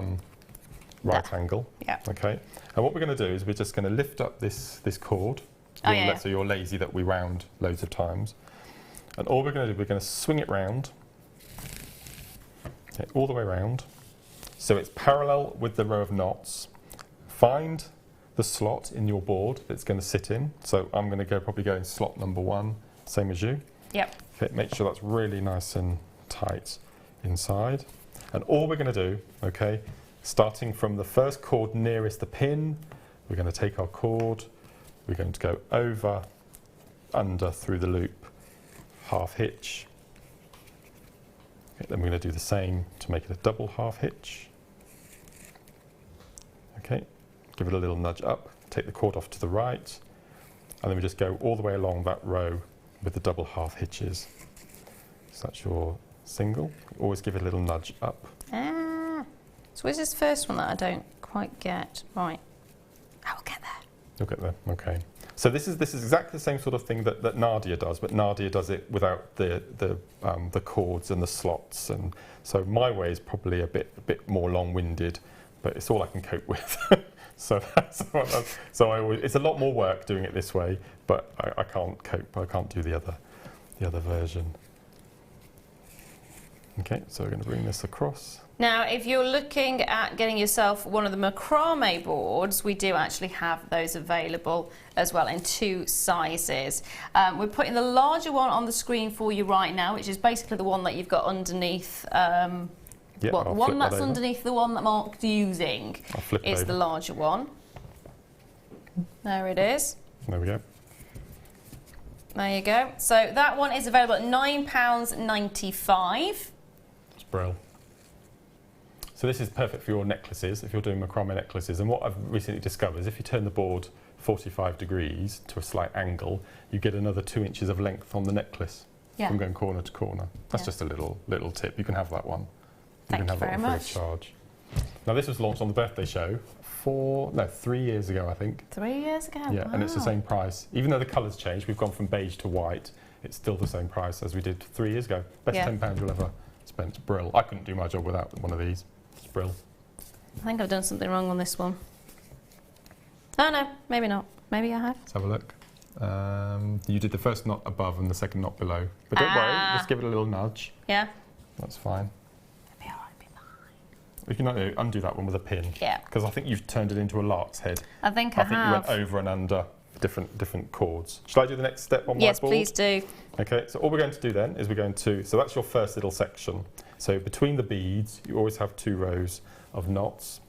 right angle. Yeah. Okay, and what we're going to do is we're just going to lift up this cord. So you're lazy that we round loads of times. And all we're going to do, we're going to swing it round. Okay, all the way around. So it's parallel with the row of knots. Find the slot in your board that it's going to sit in. So I'm going to probably go in slot number 1, same as you. Yep. Okay, make sure that's really nice and tight inside. And all we're going to do, okay, starting from the first cord nearest the pin, we're going to take our cord, we're going to go over, under, through the loop, half hitch. Okay, then we're going to do the same to make it a double half hitch. Okay, give it a little nudge up, take the cord off to the right, and then we just go all the way along that row with the double half hitches. So that's your single. Always give it a little nudge up. So where's this first one that I don't quite get? Right, I will get there. You'll get there, okay. So this is exactly the same sort of thing that Nadia does, but Nadia does it without the cords and the slots, and so my way is probably a bit more long-winded, but it's all I can cope with. So it's a lot more work doing it this way, but I can't cope. I can't do the other version. Okay, so we're going to bring this across. Now, if you're looking at getting yourself one of the macrame boards, we do actually have those available as well in 2 sizes. We're putting the larger one on the screen for you right now, which is basically the one that you've got underneath. The one that's underneath the one that Mark's using is the larger one. There it is. There we go. There you go. So that one is available at £9.95. It's brilliant. So this is perfect for your necklaces, if you're doing macrame necklaces. And what I've recently discovered is if you turn the board 45 degrees to a slight angle, you get another 2 inches of length on the necklace from going corner to corner. That's just a little tip. You can have that one. Thank you very much. Free of charge. Now this was launched on the birthday show 3 years ago, I think. 3 years ago? Yeah, wow. and it's the same price. Even though the colour's changed, we've gone from beige to white, it's still the same price as we did 3 years ago. Best £10 you'll ever spend. It's brill. I couldn't do my job without one of these. It's brill. I think I've done something wrong on this one. Oh no, maybe not. Maybe I have. Let's have a look. You did the first knot above and the second knot below. But don't worry, just give it a little nudge. Yeah. That's fine. It'll be alright, be fine. We can undo that one with a pin. Yeah. Because I think you've turned it into a lark's head. I think I have. You went over and under different chords. Shall I do the next step on my board? Yes, please do. Okay, so all we're going to do then is so that's your first little section. So between the beads, you always have 2 rows of knots.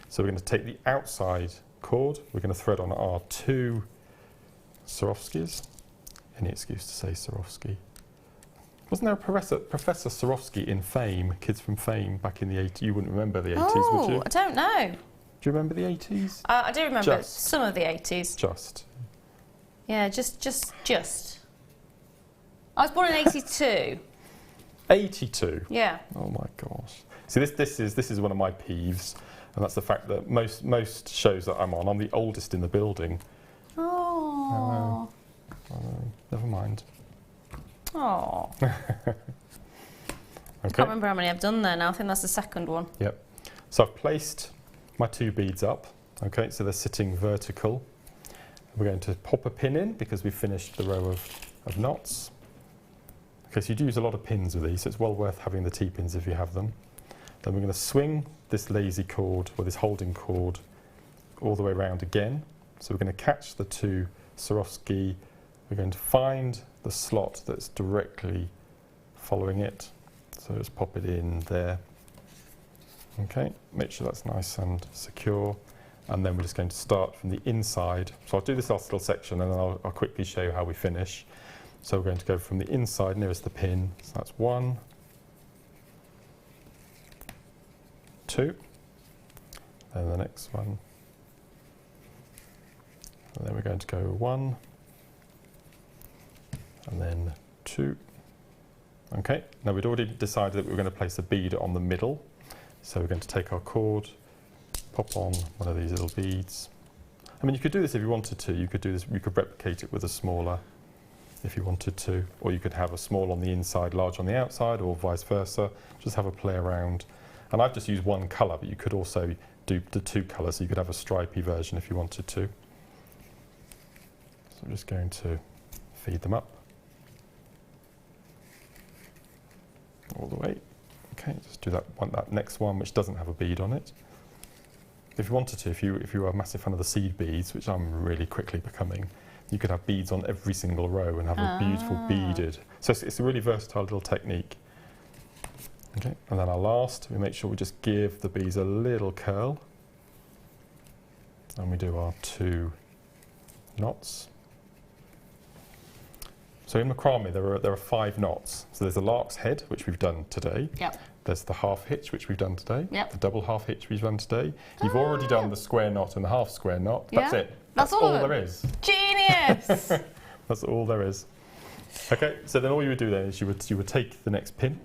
So we're going to take the outside cord, we're going to thread on our 2 Swarovskis. Any excuse to say Swarovski. Wasn't there a Professor Swarovski in Fame, Kids from Fame, back in the 80s? You wouldn't remember the 80s, would you? I don't know. Do you remember the 80s? I do remember some of the 80s. Just. Yeah, just. I was born in 82. 82? Yeah. Oh my gosh. See, this is one of my peeves, and that's the fact that most shows that I'm on, I'm the oldest in the building. Oh. Never mind. Oh. Okay. I can't remember how many I've done there now. I think that's the second one. Yep. So I've placed my 2 beads up. Okay, so they're sitting vertical. We're going to pop a pin in because we've finished the row of knots. Okay, so you'd use a lot of pins with these, so it's well worth having the T-pins if you have them. Then we're going to swing this lazy cord, or this holding cord, all the way around again. So we're going to catch the 2 Swarovski. We're going to find the slot that's directly following it. So just pop it in there. Okay, make sure that's nice and secure. And then we're just going to start from the inside. So I'll do this last little section and then I'll quickly show you how we finish. So we're going to go from the inside nearest the pin. So that's 1, 2, then the next one. And then we're going to go 1, and then 2. Okay, now we'd already decided that we were going to place a bead on the middle. So we're going to take our cord, pop on one of these little beads. I mean, you could do this if you wanted to. You could do this, you could replicate it with a smaller if you wanted to, or you could have a small on the inside, large on the outside, or vice versa. Just have a play around. And I've just used one colour, but you could also do the 2 colours, so you could have a stripy version if you wanted to. So I'm just going to feed them up all the way. Okay, just do that next one, which doesn't have a bead on it. If you wanted to, if you were a massive fan of the seed beads, which I'm really quickly becoming, you could have beads on every single row and have a beautiful beaded. So it's a really versatile little technique. Okay, and then our last, we make sure we just give the beads a little curl. And we do our 2 knots. So in macrame, there are 5 knots. So there's the lark's head, which we've done today. Yep. There's the half hitch, which we've done today. Yep. The double half hitch we've done today. You've already done the square knot and the half square knot. That's it. That's all there is. Genius! That's all there is. Okay, so then all you would do then is you would take the next pin.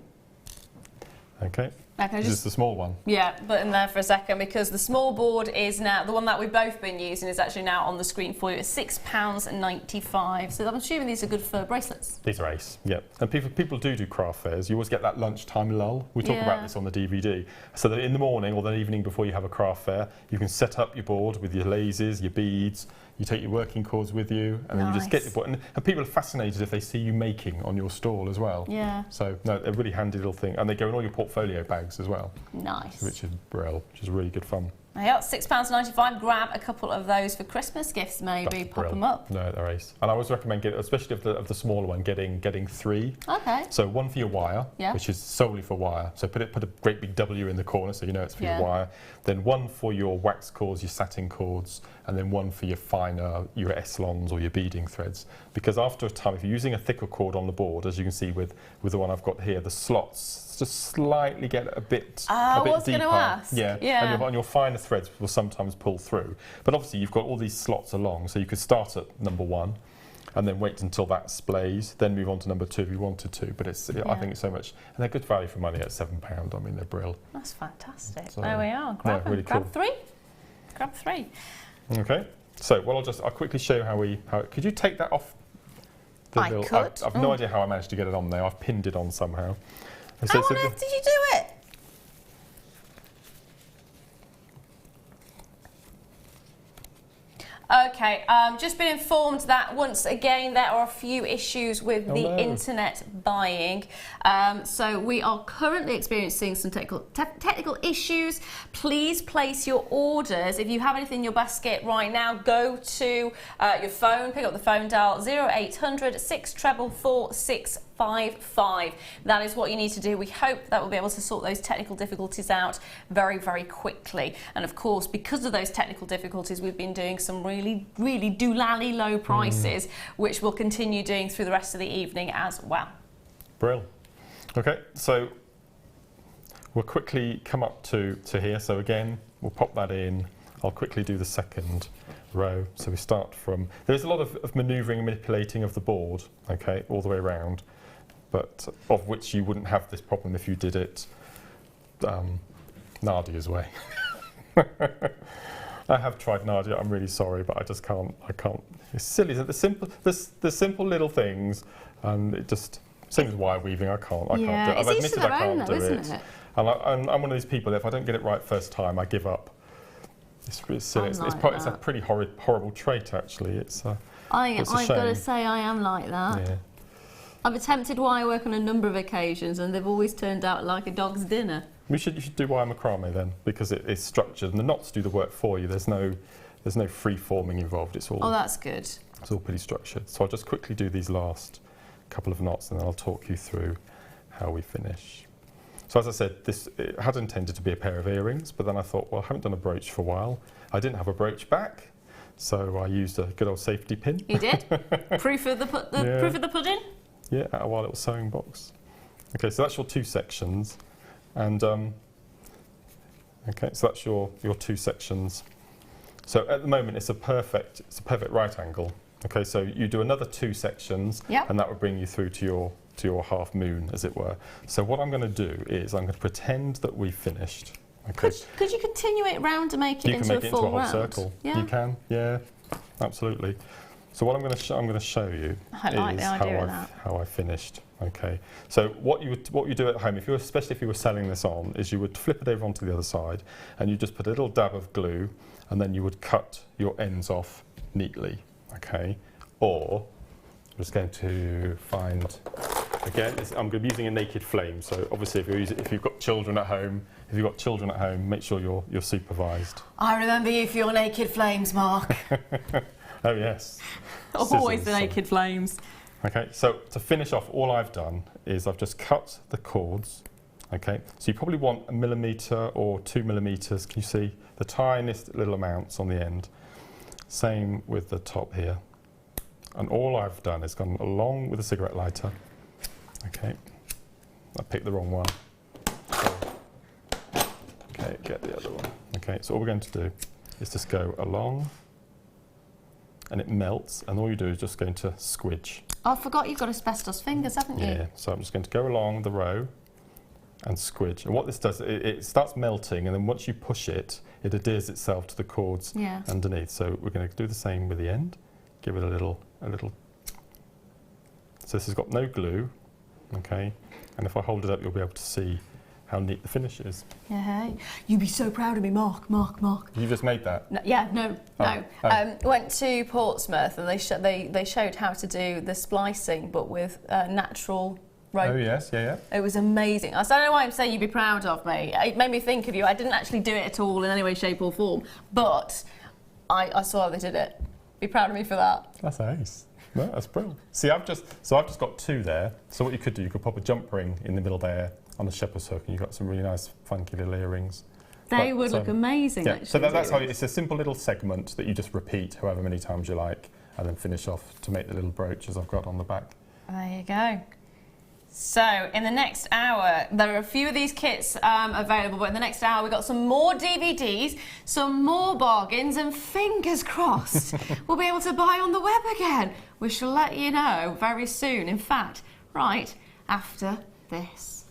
Okay. This is the small one. Yeah, but in there for a second, because the small board is now, the one that we've both been using is actually now on the screen for you. It's £6.95. So I'm assuming these are good for bracelets. These are ace, yeah. And people do craft fairs. You always get that lunchtime lull. We talk about this on the DVD. So that in the morning or the evening before you have a craft fair, you can set up your board with your lasers, your beads, you take your working cords with you, and then you just get your board. And people are fascinated if they see you making on your stall as well. Yeah. So, no, a really handy little thing. And they go in all your portfolio bags as well. Nice. Which is brill, which is really good fun. Yeah, £6.95. Grab a couple of those for Christmas gifts, maybe. Pop them up. No, they're ace. And I always recommend getting, especially of the smaller one, getting 3. Okay. So 1 for your wire, which is solely for wire. So put a great big W in the corner so you know it's for your wire. Then 1 for your wax cords, your satin cords, and then 1 for your finer, your S-longs or your beading threads. Because after a time, if you're using a thicker cord on the board, as you can see with the one I've got here, the slots just slightly get a bit deeper. I was going to ask. Yeah. And your finer threads will sometimes pull through. But obviously you've got all these slots along, so you could start at number 1 and then wait until that splays, then move on to number 2 if you wanted to. But I think it's so much, and they're good value for money at £7. I mean, they're brill. That's fantastic. So, there we are. Grab them. Really Grab cool. 3. Grab 3. Okay. So I'll quickly show you how could you take that off? I've no idea how I managed to get it on there. I've pinned it on somehow. How on earth did you do it? Okay, just been informed that once again there are a few issues with the internet buying. So we are currently experiencing some technical issues. Please place your orders. If you have anything in your basket right now, go to your phone, pick up the phone dial 0800 644 655. That is what you need to do. We hope that we'll be able to sort those technical difficulties out very, very quickly. And of course, because of those technical difficulties, we've been doing some really doolally low prices, which we'll continue doing through the rest of the evening as well. Brill. Okay, so we'll quickly come up to here. So again, we'll pop that in. I'll quickly do the second row. So we start from, there's a lot of manoeuvring and manipulating of the board, okay, all the way around, but of which you wouldn't have this problem if you did it Nadia's way. I have tried Nadia, I'm really sorry, but I just can't, it's silly, isn't it? The simple little things, and it just, same as wire weaving, I can't do it. I've admitted I can't do it. And I'm one of these people that if I don't get it right first time, I give up. It's really silly. It's a pretty horrible trait, actually. I've got to say I am like that. Yeah. I've attempted wire work on a number of occasions, and they've always turned out like a dog's dinner. You should do wire macrame then, because it is structured, and the knots do the work for you. There's no free forming involved. It's all. Oh, that's good. It's all pretty structured. So I'll just quickly do these last couple of knots, and then I'll talk you through how we finish. So as I said, it had intended to be a pair of earrings, but then I thought, well, I haven't done a brooch for a while. I didn't have a brooch back, so I used a good old safety pin. You did? Proof of the pudding? Yeah, out of our little sewing box. Okay, so that's your two sections, and okay, so that's your two sections. So at the moment, it's a perfect right angle. Okay, so you do another two sections, and that will bring you through to your half moon, as it were. So what I'm going to do is I'm going to pretend that we've finished. Okay. Could you continue it round to make it into a full round? You can make it into a whole circle. Yeah. You can, yeah, absolutely. So what I'm going to show you is how I finished. Okay. So what you do at home, especially if you were selling this on, is you would flip it over onto the other side, and you just put a little dab of glue, and then you would cut your ends off neatly. Okay. Or I'm just going to find. Again, I'm going to be using a naked flame. So obviously, if you've got children at home, make sure you're supervised. I remember you for your naked flames, Mark. Oh yes. Always the naked flames. Okay, so to finish off, all I've done is I've just cut the cords. Okay, so you probably want 1 millimetre or 2 millimetres. Can you see the tiniest little amounts on the end? Same with the top here. And all I've done is gone along with a cigarette lighter. Okay, I picked the wrong one. Okay, get the other one. Okay, so all we're going to do is just go along, and it melts, and all you do is just going to squidge. Oh, I forgot you've got asbestos fingers, haven't you? Yeah, so I'm just going to go along the row and squidge. And what this does, it starts melting, and then once you push it, it adheres itself to the cords underneath. So we're going to do the same with the end. Give it a little. So this has got no glue. Okay, and if I hold it up, you'll be able to see how neat the finish is. Yeah, you'd be so proud of me, Mark. You just made that? No. Went to Portsmouth, and they showed how to do the splicing, but with natural rope. Oh yes, yeah. It was amazing. I don't know why I'm saying you'd be proud of me. It made me think of you. I didn't actually do it at all in any way, shape, or form, but I saw how they did it. Be proud of me for that. That's ace. No, that's brilliant. See, I've just got two there. So what you could do, you could pop a jump ring in the middle there on the shepherd's hook, and you've got some really nice, funky little earrings. They would look amazing, actually. So that's how it's a simple little segment that you just repeat however many times you like, and then finish off to make the little brooches I've got on the back. There you go. So in the next hour, there are a few of these kits available, but in the next hour we've got some more DVDs, some more bargains, and fingers crossed we'll be able to buy on the web again. We shall let you know very soon. In fact, right after this.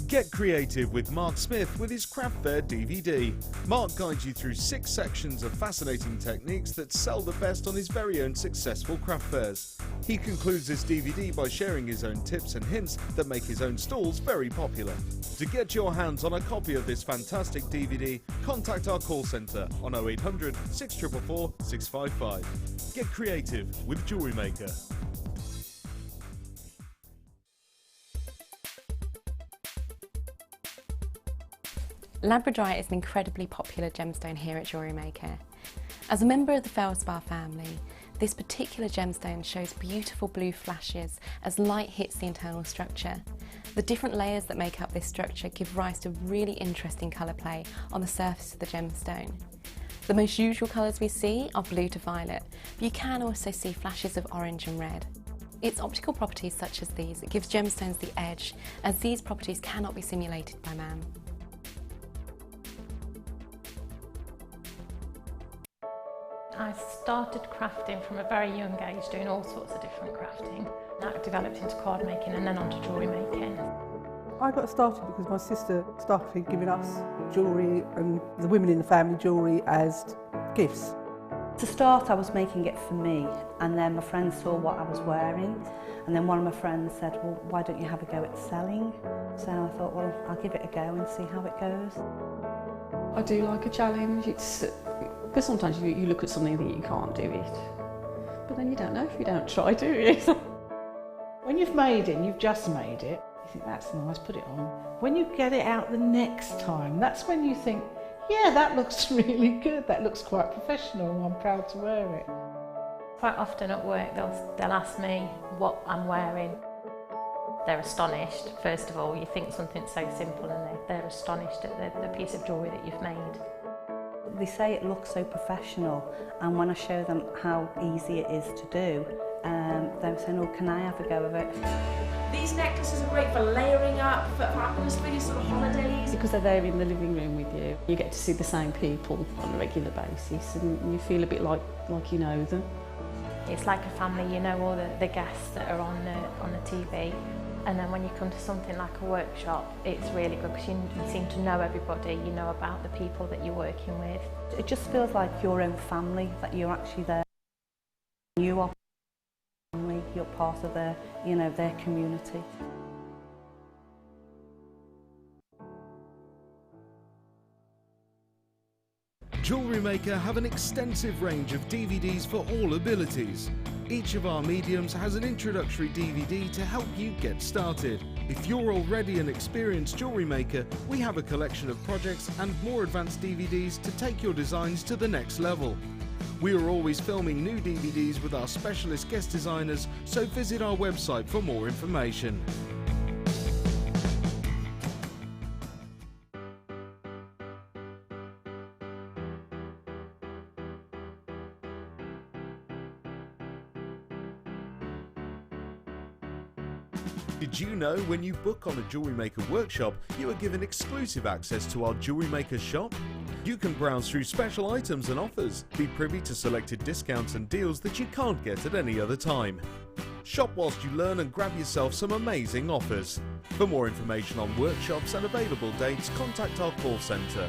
Get creative with Mark Smith with his Craft Fair DVD. Mark guides you through 6 sections of fascinating techniques that sell the best on his very own successful craft fairs. He concludes this DVD by sharing his own tips and hints that make his own stalls very popular. To get your hands on a copy of this fantastic DVD, contact our call centre on 0800 644 655. Get creative with JewelleryMaker. Labradorite is an incredibly popular gemstone here at JewelleryMaker. As a member of the Feldspar family, this particular gemstone shows beautiful blue flashes as light hits the internal structure. The different layers that make up this structure give rise to really interesting colour play on the surface of the gemstone. The most usual colours we see are blue to violet, but you can also see flashes of orange and red. It's optical properties such as these that gives gemstones the edge, as these properties cannot be simulated by man. I started crafting from a very young age, doing all sorts of different crafting. That developed into card making and then onto jewellery making. I got started because my sister started giving us jewellery and the women in the family jewellery as gifts. To start, I was making it for me, and then my friends saw what I was wearing, and then one of my friends said, well, why don't you have a go at selling? So I thought, well, I'll give it a go and see how it goes. I do like a challenge. Because sometimes you look at something and think you can't do it, but then you don't know if you don't try, do you? When you've made it and you've just made it, you think that's nice, put it on. When you get it out the next time, that's when you think, yeah, that looks really good, that looks quite professional, and I'm proud to wear it. Quite often at work they'll ask me what I'm wearing. They're astonished. First of all, you think something so simple and they're astonished at the piece of jewellery that you've made. They say it looks so professional, and when I show them how easy it is to do, they're saying, oh, can I have a go of it? These necklaces are great for layering up, for atmosphere, sort of holidays. Because they're there in the living room with you, you get to see the same people on a regular basis and you feel a bit like you know them. It's like a family, you know all the guests that are on the TV. And then when you come to something like a workshop, it's really good because you seem to know everybody, you know about the people that you're working with. It just feels like your own family, that you're actually there. You are family, you're part of their, their community. JewelleryMaker have an extensive range of DVDs for all abilities. Each of our mediums has an introductory DVD to help you get started. If you're already an experienced jewellery maker, we have a collection of projects and more advanced DVDs to take your designs to the next level. We are always filming new DVDs with our specialist guest designers, so visit our website for more information. Did you know when you book on a JewelleryMaker workshop, you are given exclusive access to our JewelleryMaker shop? You can browse through special items and offers, be privy to selected discounts and deals that you can't get at any other time. Shop whilst you learn and grab yourself some amazing offers. For more information on workshops and available dates, contact our call centre.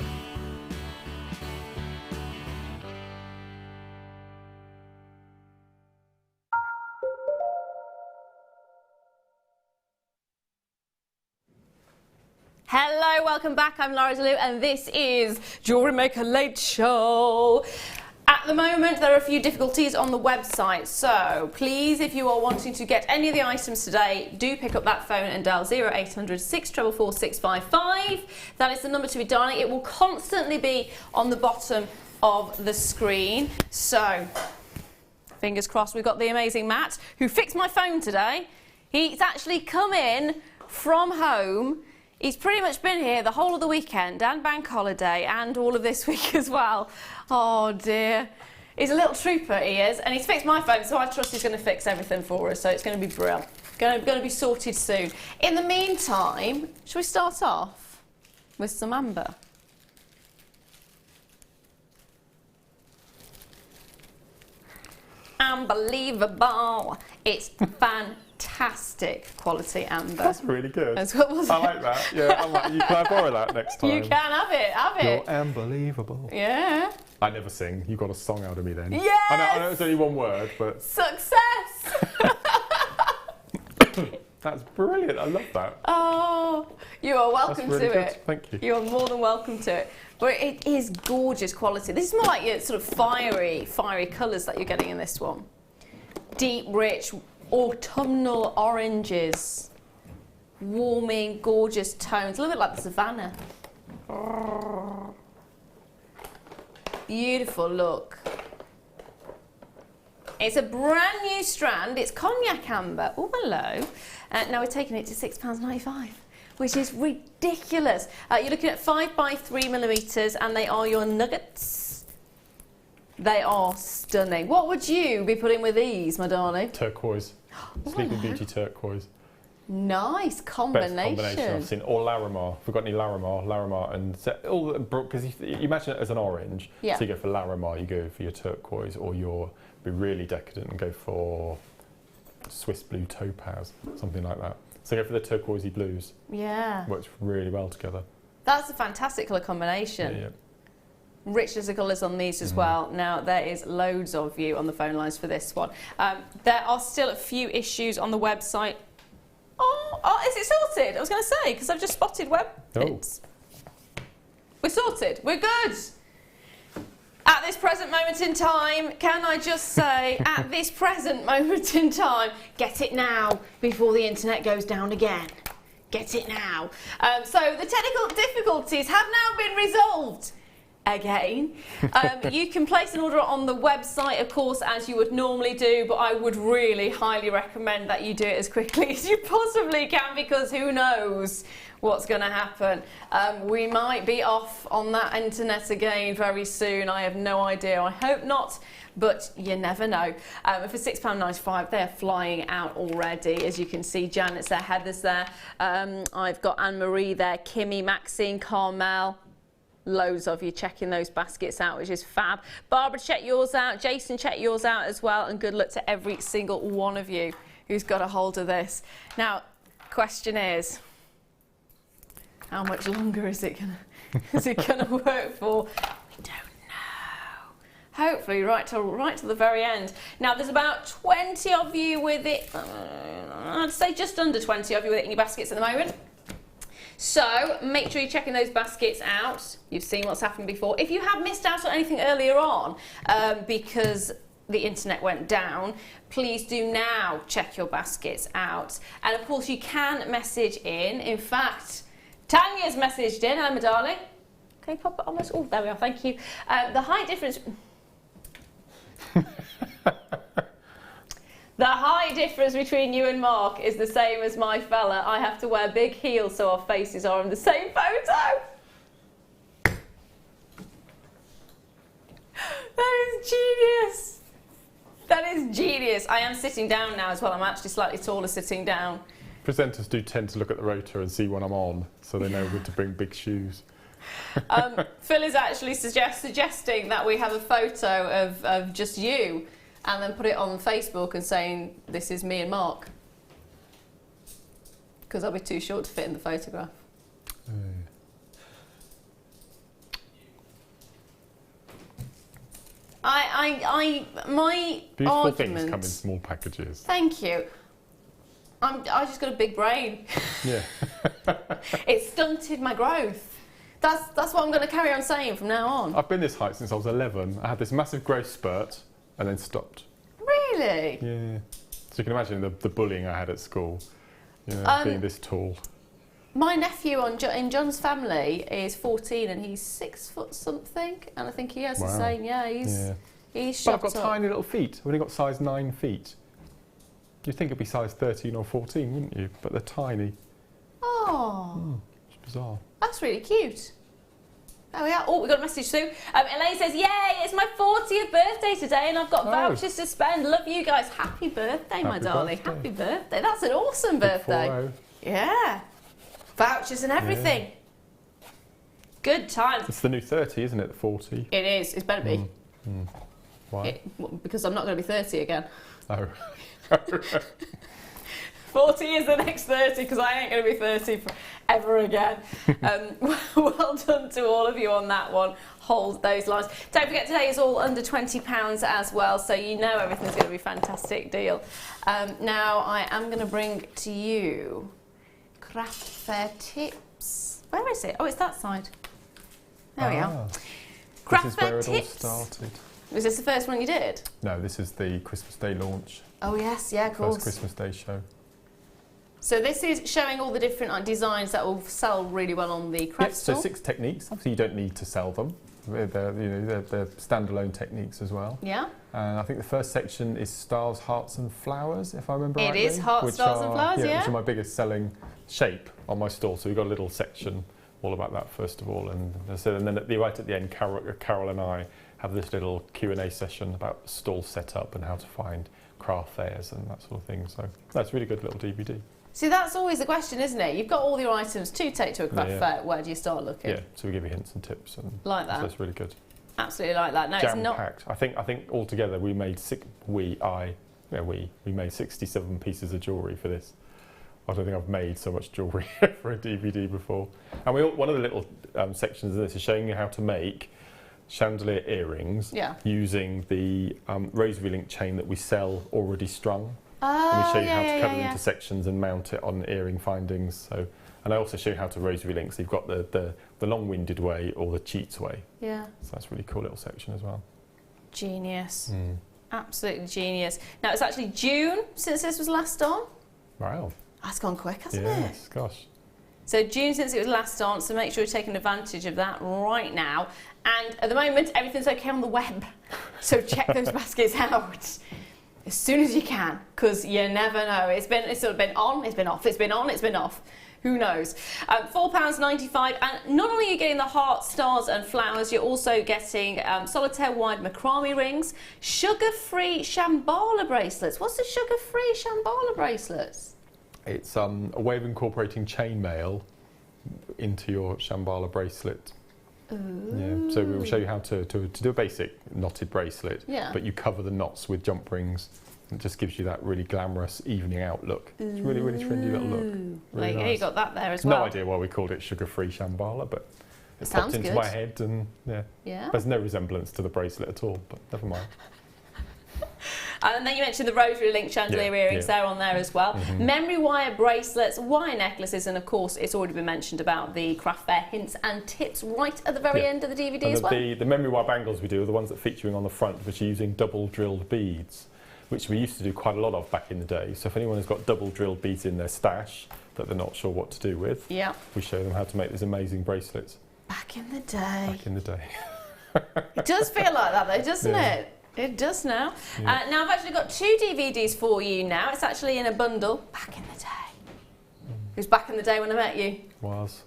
Hello, welcome back. I'm Lara de-Leuw and this is JewelleryMaker Late Show. At the moment, there are a few difficulties on the website, so please, if you are wanting to get any of the items today, do pick up that phone and dial 0800 644 655. That is the number to be dialing. It will constantly be on the bottom of the screen. So, fingers crossed, we've got the amazing Matt, who fixed my phone today. He's actually come in from home. He's pretty much been here the whole of the weekend and bank holiday and all of this week as well. Oh dear. He's a little trooper, he is, and he's fixed my phone, so I trust he's going to fix everything for us, so it's going to be brilliant. Going to be sorted soon. In the meantime, shall we start off with some amber? Unbelievable. It's fantastic quality amber. That's really good. That's what was I like that. Yeah, can I borrow that next time? You can have it, You're unbelievable. Yeah. I never sing. You got a song out of me then. Yes! I know it's only one word, but... Success! That's brilliant. I love that. Oh, you are welcome really to good. it. Thank you. You are more than welcome to it. But it is gorgeous quality. This is more like your sort of fiery colours that you're getting in this one. Deep, rich, autumnal oranges. Warming, gorgeous tones. A little bit like the savannah. Beautiful look. It's a brand new strand. It's cognac amber. Oh, hello. Now we're taking it to £6.95, which is ridiculous. You're looking at 5 by 3mm, and they are your nuggets. They are stunning. What would you be putting with these, my darling? Turquoise. Sleeping Beauty turquoise. Nice combination. Best combination I've seen. Or Larimar. If we've got any Larimar, and all because you imagine it as an orange. Yeah. So you go for Larimar, you go for your turquoise, or your be really decadent and go for Swiss blue topaz, something like that. So go for the turquoisey blues. Yeah. Works really well together. That's a fantastic colour combination. Yeah. Richness of colours on these as well. Now, there is loads of you on the phone lines for this one. There are still a few issues on the website. Oh, is it sorted? I was going to say, because I've just spotted web bits. We're sorted. We're good. At this present moment in time, can I just say, at this present moment in time, get it now before the internet goes down again. Get it now. So the technical difficulties have now been resolved. Again. You can place an order on the website, of course, as you would normally do, but I would really highly recommend that you do it as quickly as you possibly can, because who knows what's going to happen. We might be off on that internet again very soon. I have no idea. I hope not, but you never know. For £6.95, they're flying out already. As you can see, Janet's there, Heather's there. I've got Anne-Marie there, Kimmy, Maxine, Carmel. Loads of you checking those baskets out, which is fab. Barbara, check yours out. Jason, check yours out as well. And good luck to every single one of you who's got a hold of this. Now, question is, how much longer is it gonna work for? We don't know. Hopefully right to the very end. Now, there's about 20 of you with it. I'd say just under 20 of you with it in your baskets at the moment. So make sure you're checking those baskets out. You've seen what's happened before. If you have missed out on anything earlier on because the internet went down, please do now check your baskets out. And of course you can message in. In fact, Tanya's messaged in. Hello, my darling. Can you pop it on this? Oh, there we are. Thank you. The height difference... The height difference between you and Mark is the same as my fella. I have to wear big heels so our faces are in the same photo. That is genius. That is genius. I am sitting down now as well. I'm actually slightly taller sitting down. Presenters do tend to look at the rotor and see when I'm on, so they know when to bring big shoes. Phil is actually suggesting that we have a photo of just you, and then put it on Facebook and saying, this is me and Mark. Because I'll be too short to fit in the photograph. My beautiful argument... things come in small packages. Thank you. I just got a big brain. Yeah. It stunted my growth. That's what I'm going to carry on saying from now on. I've been this height since I was 11. I had this massive growth spurt and then stopped. Really? Yeah. So you can imagine the bullying I had at school, you know, being this tall. My nephew in John's family is 14 and he's 6 foot something, and I think he has the same. Yeah, he's shot up. But I've got tiny little feet. I've only got size 9 feet. You'd think it'd be size 13 or 14, wouldn't you? But they're tiny. Oh. It's bizarre. That's really cute. There we are. Oh, we got a message too. Elaine says, yay, it's my 40th birthday today and I've got vouchers to spend. Love you guys. Happy birthday, my darling. Happy birthday. That's an awesome birthday. Yeah. Vouchers and everything. Yeah. Good times. It's the new 30, isn't it? 40. It is. It's better be. Why? Because I'm not going to be 30 again. Oh. 40 is the next 30 because I ain't going to be 30 ever again. Well done to all of you on that one. Hold those lines. Don't forget, today is all under £20 as well, so you know everything's going to be a fantastic deal. Now I am going to bring to you craft fair tips. Where is it? Oh, it's that side. There we are. Craft fair tips. All started. Was this the first one you did? No, this is the Christmas Day launch. Oh yes, yeah, of course. First Christmas Day show. So this is showing all the different designs that will sell really well on the craft store. So 6 techniques. Obviously, you don't need to sell them. They're standalone techniques as well. Yeah. And I think the first section is Stars, Hearts and Flowers, if I remember rightly. It is Hearts, Stars and Flowers, yeah. Which are my biggest selling shape on my store. So we've got a little section all about that first of all. And then right at the end, Carol and I have this little Q&A session about stall setup and how to find craft fairs and that sort of thing. So that's a really good little DVD. See, that's always the question, isn't it? You've got all your items to take to a craft fair. Where do you start looking? Yeah, so we give you hints and tips. And like that. So that's really good. Absolutely like that. No, it's not jam-packed. I think altogether we made we made 67 pieces of jewellery for this. I don't think I've made so much jewellery for a DVD before. And one of the little sections of this is showing you how to make chandelier earrings using the rosary link chain that we sell already strung. Oh, and we show you how to cut it into sections and mount it on earring findings. So, and I also show you how to rosary link. So you've got the long-winded way or the cheats way. Yeah. So that's a really cool little section as well. Genius. Absolutely genius. Now it's actually June since this was last on. Wow. That's gone quick, hasn't it? Yes, gosh. So June since it was last on, so make sure you're taking advantage of that right now. And at the moment, everything's okay on the web. So check those baskets out as soon as you can, because you never know. It's sort of been on, it's been off, it's been on, it's been off. Who knows? £4.95, and not only are you getting the hearts, stars and flowers, you're also getting solitaire wide macrame rings, sugar-free Shambhala bracelets. What's the sugar-free Shambhala bracelets? It's a way of incorporating chainmail into your Shambhala bracelet. Ooh. Yeah, so we'll show you how to do a basic knotted bracelet, but you cover the knots with jump rings. It just gives you that really glamorous evening out look. It's a really, really trendy little look. Really nice. You got that there as well. well. No idea why we called it sugar-free Shambhala, but it popped into my head, and there's no resemblance to the bracelet at all, but never mind. And then you mentioned the rosary link chandelier earrings, they're on there as well. Memory wire bracelets, wire necklaces, and of course it's already been mentioned about the craft fair hints and tips right at the very end of the DVD as well. The memory wire bangles we do are the ones that featuring on the front, which are using double drilled beads, which we used to do quite a lot of back in the day. So if anyone has got double drilled beads in their stash that they're not sure what to do with, we show them how to make these amazing bracelets. Back in the day. Back in the day. It does feel like that though, doesn't it? It does now. Now I've actually got 2 DVDs for you now. It's actually in a bundle. Back in the day. It was back in the day when I met you. Was.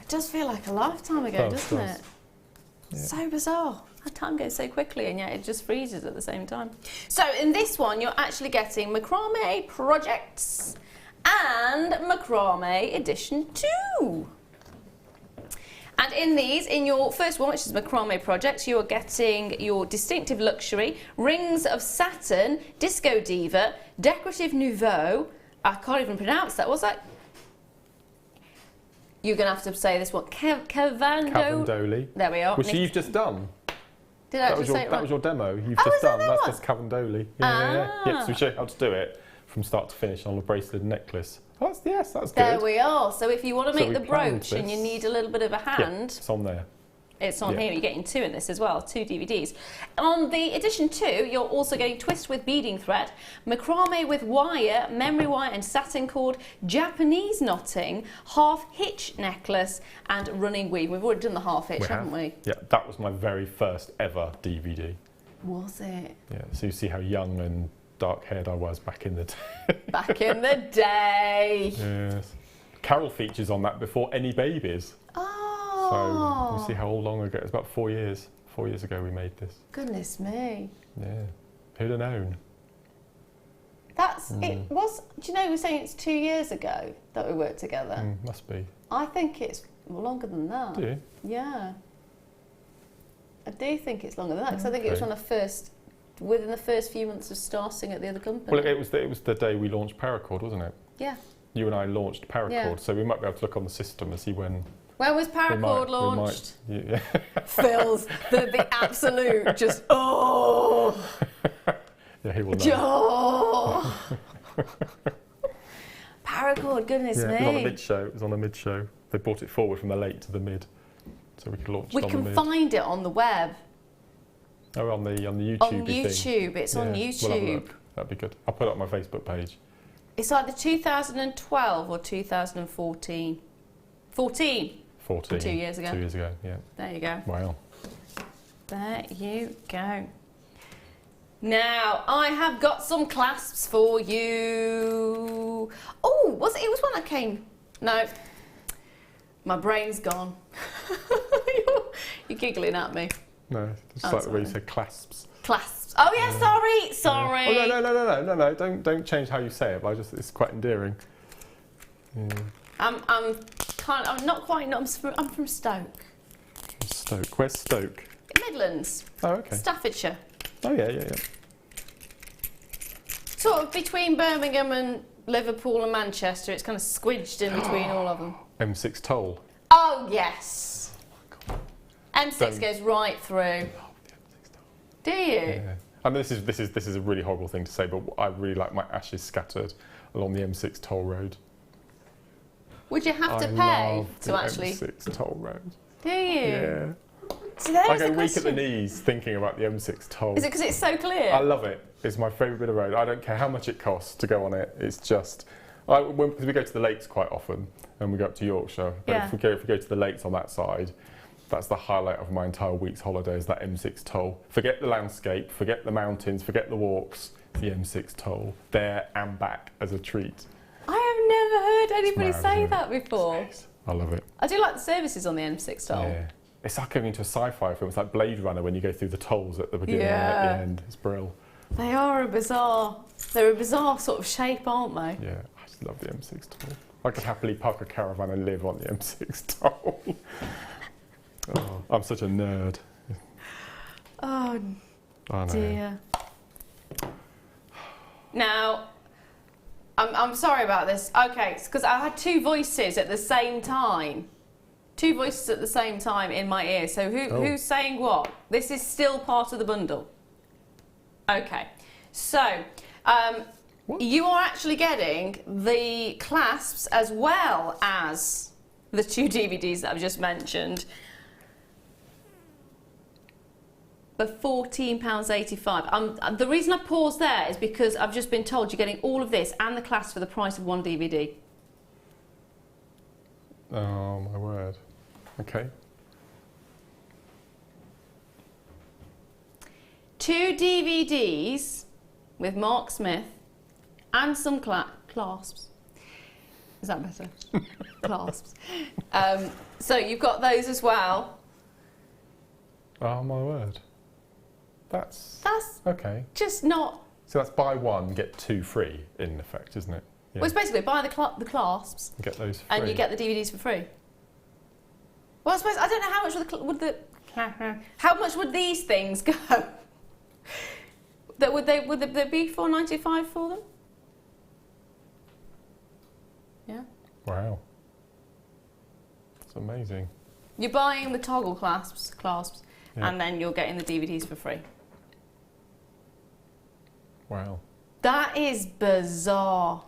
It does feel like a lifetime ago, doesn't it? Yeah. So bizarre. That time goes so quickly and yet it just freezes at the same time. So in this one you're actually getting macrame projects and macrame edition 2. And in these, in your first one, which is macrame projects, you are getting your distinctive luxury, rings of Saturn, disco diva, decorative nouveau. I can't even pronounce that. What's that? You're going to have to say this one. Cavandoli. There we are. Which you've just done. Did I actually say it right? That was your demo. You've just done. That's Cavandoli. Yeah, so we show you how to do it from start to finish on a bracelet and necklace. That's good. There we are. So if you want to make the brooch and you need a little bit of a hand, it's on there. It's on here. You're getting 2 in this as well, 2 DVDs. On the edition 2, you're also getting twist with beading thread, macrame with wire, memory wire and satin cord, Japanese knotting, half hitch necklace, and running weave. We've already done the half hitch, haven't we? Yeah, that was my very first ever DVD. Was it? Yeah. So you see how young and dark-haired I was back in the day. Back in the day. Yes. Carol features on that before any babies. Oh. So you see how long ago? It's about 4 years. 4 years ago we made this. Goodness me. Yeah. Who'd have known? It was. Do you know we're saying it's 2 years ago that we worked together? Must be. I think it's longer than that. Do you? Yeah. I do think it's longer than that because I think it was within the first few months of starting at the other company. Well, it was the day we launched Paracord, wasn't it? Yeah. you and I launched Paracord, so we might be able to look on the system and see when. When was Paracord launched? Yeah. Phil's the absolute just oh. Yeah, he will know. Paracord, goodness me. It was on a mid-show. It was on a mid-show. They brought it forward from the late to the mid, so we could launch it on the mid. We can find it on the web. Oh, on the YouTube. On YouTube, it's on YouTube. We'll have a look. That'd be good. I'll put it on my Facebook page. It's either 2012 or 2014. 14. 14. 2 years ago. 2 years ago, yeah. There you go. Wow. There you go. Now, I have got some clasps for you. Oh, it was one that came. No. My brain's gone. You're giggling at me. No, it's like the way you said clasps. Clasps. Oh yeah, sorry. Oh no! Don't change how you say it. It's quite endearing. Yeah. I'm from Stoke. Stoke. Where's Stoke? Midlands. Oh, okay. Staffordshire. Oh yeah. Sort of between Birmingham and Liverpool and Manchester. It's kind of squidged in between all of them. M6 toll. Oh yes. Oh, M6 goes right through. Do you? Yeah. I mean, this is a really horrible thing to say, but I really like my ashes scattered along the M6 toll road. Would you have to pay to actually? M6 toll road. Do you? Yeah. So there's I go weak at the knees thinking about the M6 toll. Is it because it's so clear? I love it. It's my favourite bit of road. I don't care how much it costs to go on it. It's just, because we go to the lakes quite often, and we go up to Yorkshire. But if we go to the lakes on that side, that's the highlight of my entire week's holiday, is that M6 toll. Forget the landscape, forget the mountains, forget the walks, the M6 toll. There and back as a treat. I have never heard anybody say that before. I love it. I do like the services on the M6 toll. Yeah. It's like going into a sci-fi film. It's like Blade Runner when you go through the tolls at the beginning and at the end. It's brilliant. They're a bizarre sort of shape, aren't they? Yeah, I just love the M6 toll. I could happily park a caravan and live on the M6 toll. Oh, I'm such a nerd. Oh dear. Now, I'm sorry about this. Okay, because I had two voices at the same time. Two voices at the same time in my ear. So who's saying what? This is still part of the bundle. Okay, so you are actually getting the clasps as well as the two DVDs that I've just mentioned. For £14.85. The reason I paused there is because I've just been told you're getting all of this and the clasps for the price of one DVD. Oh my word. Okay. 2 DVDs with Mark Smith and some clasps. Is that better? Clasps. So you've got those as well. Oh my word. That's okay. Just not. So that's buy one, get two free in effect, isn't it? Yeah. Well, it's basically buy the clasps. Get those free. And you get the DVDs for free. Well, I suppose I don't know how much how much would these things go? Would there be £4.95 for them? Yeah. Wow. That's amazing. You're buying the toggle clasps, yeah. And then you're getting the DVDs for free. Wow. That is bizarre.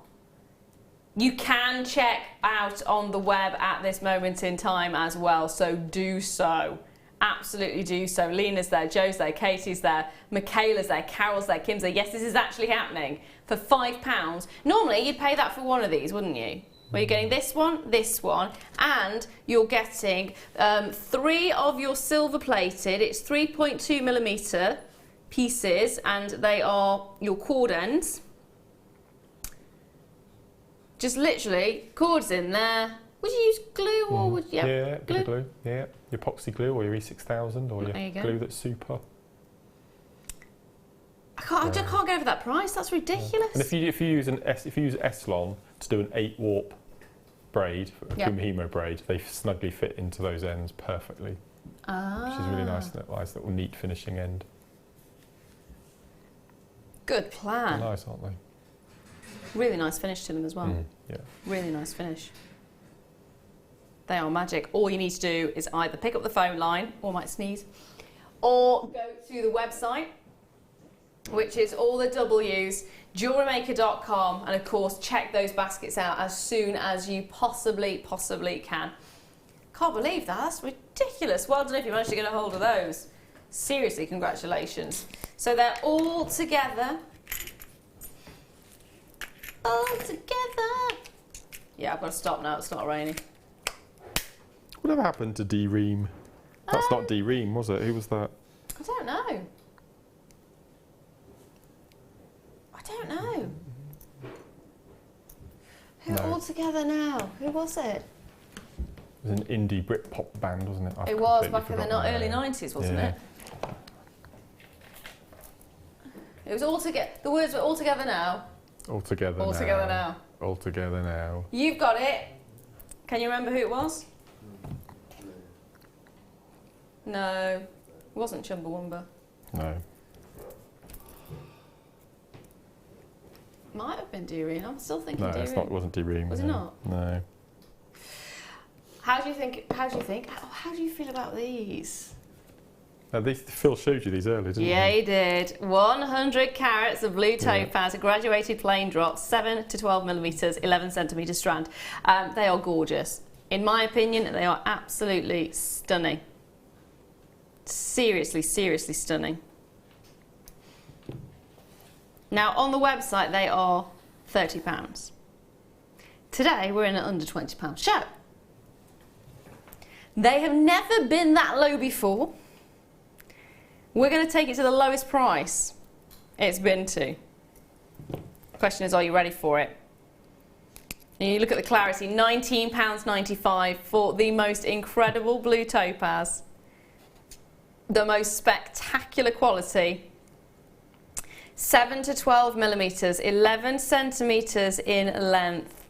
You can check out on the web at this moment in time as well, so do so. Absolutely do so. Lena's there, Joe's there, Katie's there, Michaela's there, Carol's there, Kim's there. Yes, this is actually happening for £5. Normally, you'd pay that for one of these, wouldn't you? Well, you're getting this one, and you're getting 3 of your silver-plated. It's 3.2mm pieces, and they are your cord ends. Just literally, cords in there. Would you use glue or would you? Yeah, glue. Yeah, your epoxy glue or your E6000 or your glue that's super. I can't get over that price. That's ridiculous. And if you use Eslon to do an 8 warp braid, a Kumihimo braid, they snugly fit into those ends perfectly. Which is really nice little neat finishing end. Good plan. They're nice, aren't they? Really nice finish to them as well. Yeah. Really nice finish. They are magic. All you need to do is either pick up the phone line, or I might sneeze, or go to the website, which is all the W's, JewelleryMaker.com, and of course check those baskets out as soon as you possibly can. Can't believe that, that's ridiculous. Well done if you managed to get a hold of those. Seriously, congratulations. So they're all together. All together. Yeah, I've got to stop now, it's not raining. Whatever happened to de-Ream? That's not de-Ream, was it? Who was that? I don't know. I don't know. Who all together now? Who was it? It was an indie Britpop band, wasn't it? It was back in the early 90s, wasn't it? It was all together. The words were all together now. All together now. All together now. All together now. You've got it. Can you remember who it was? No. It wasn't Chumbawamba. No. Might have been de-Ream. I'm still thinking No, de-Ream. it wasn't de-Ream. Was it not? No. How do you think? How do you feel about these? Phil showed you these earlier, didn't he? Yeah, he did. 100 carats of blue topaz, a graduated plain drop, 7 to 12 millimetres, 11 centimetre strand. They are gorgeous. In my opinion, they are absolutely stunning. Seriously, seriously stunning. Now, on the website, they are £30. Today, we're in an under £20 show. They have never been that low before. We're going to take it to the lowest price it's been to. The question is, are you ready for it? And you look at the clarity, £19.95 for the most incredible blue topaz. The most spectacular quality. 7 to 12 millimetres, 11 centimetres in length.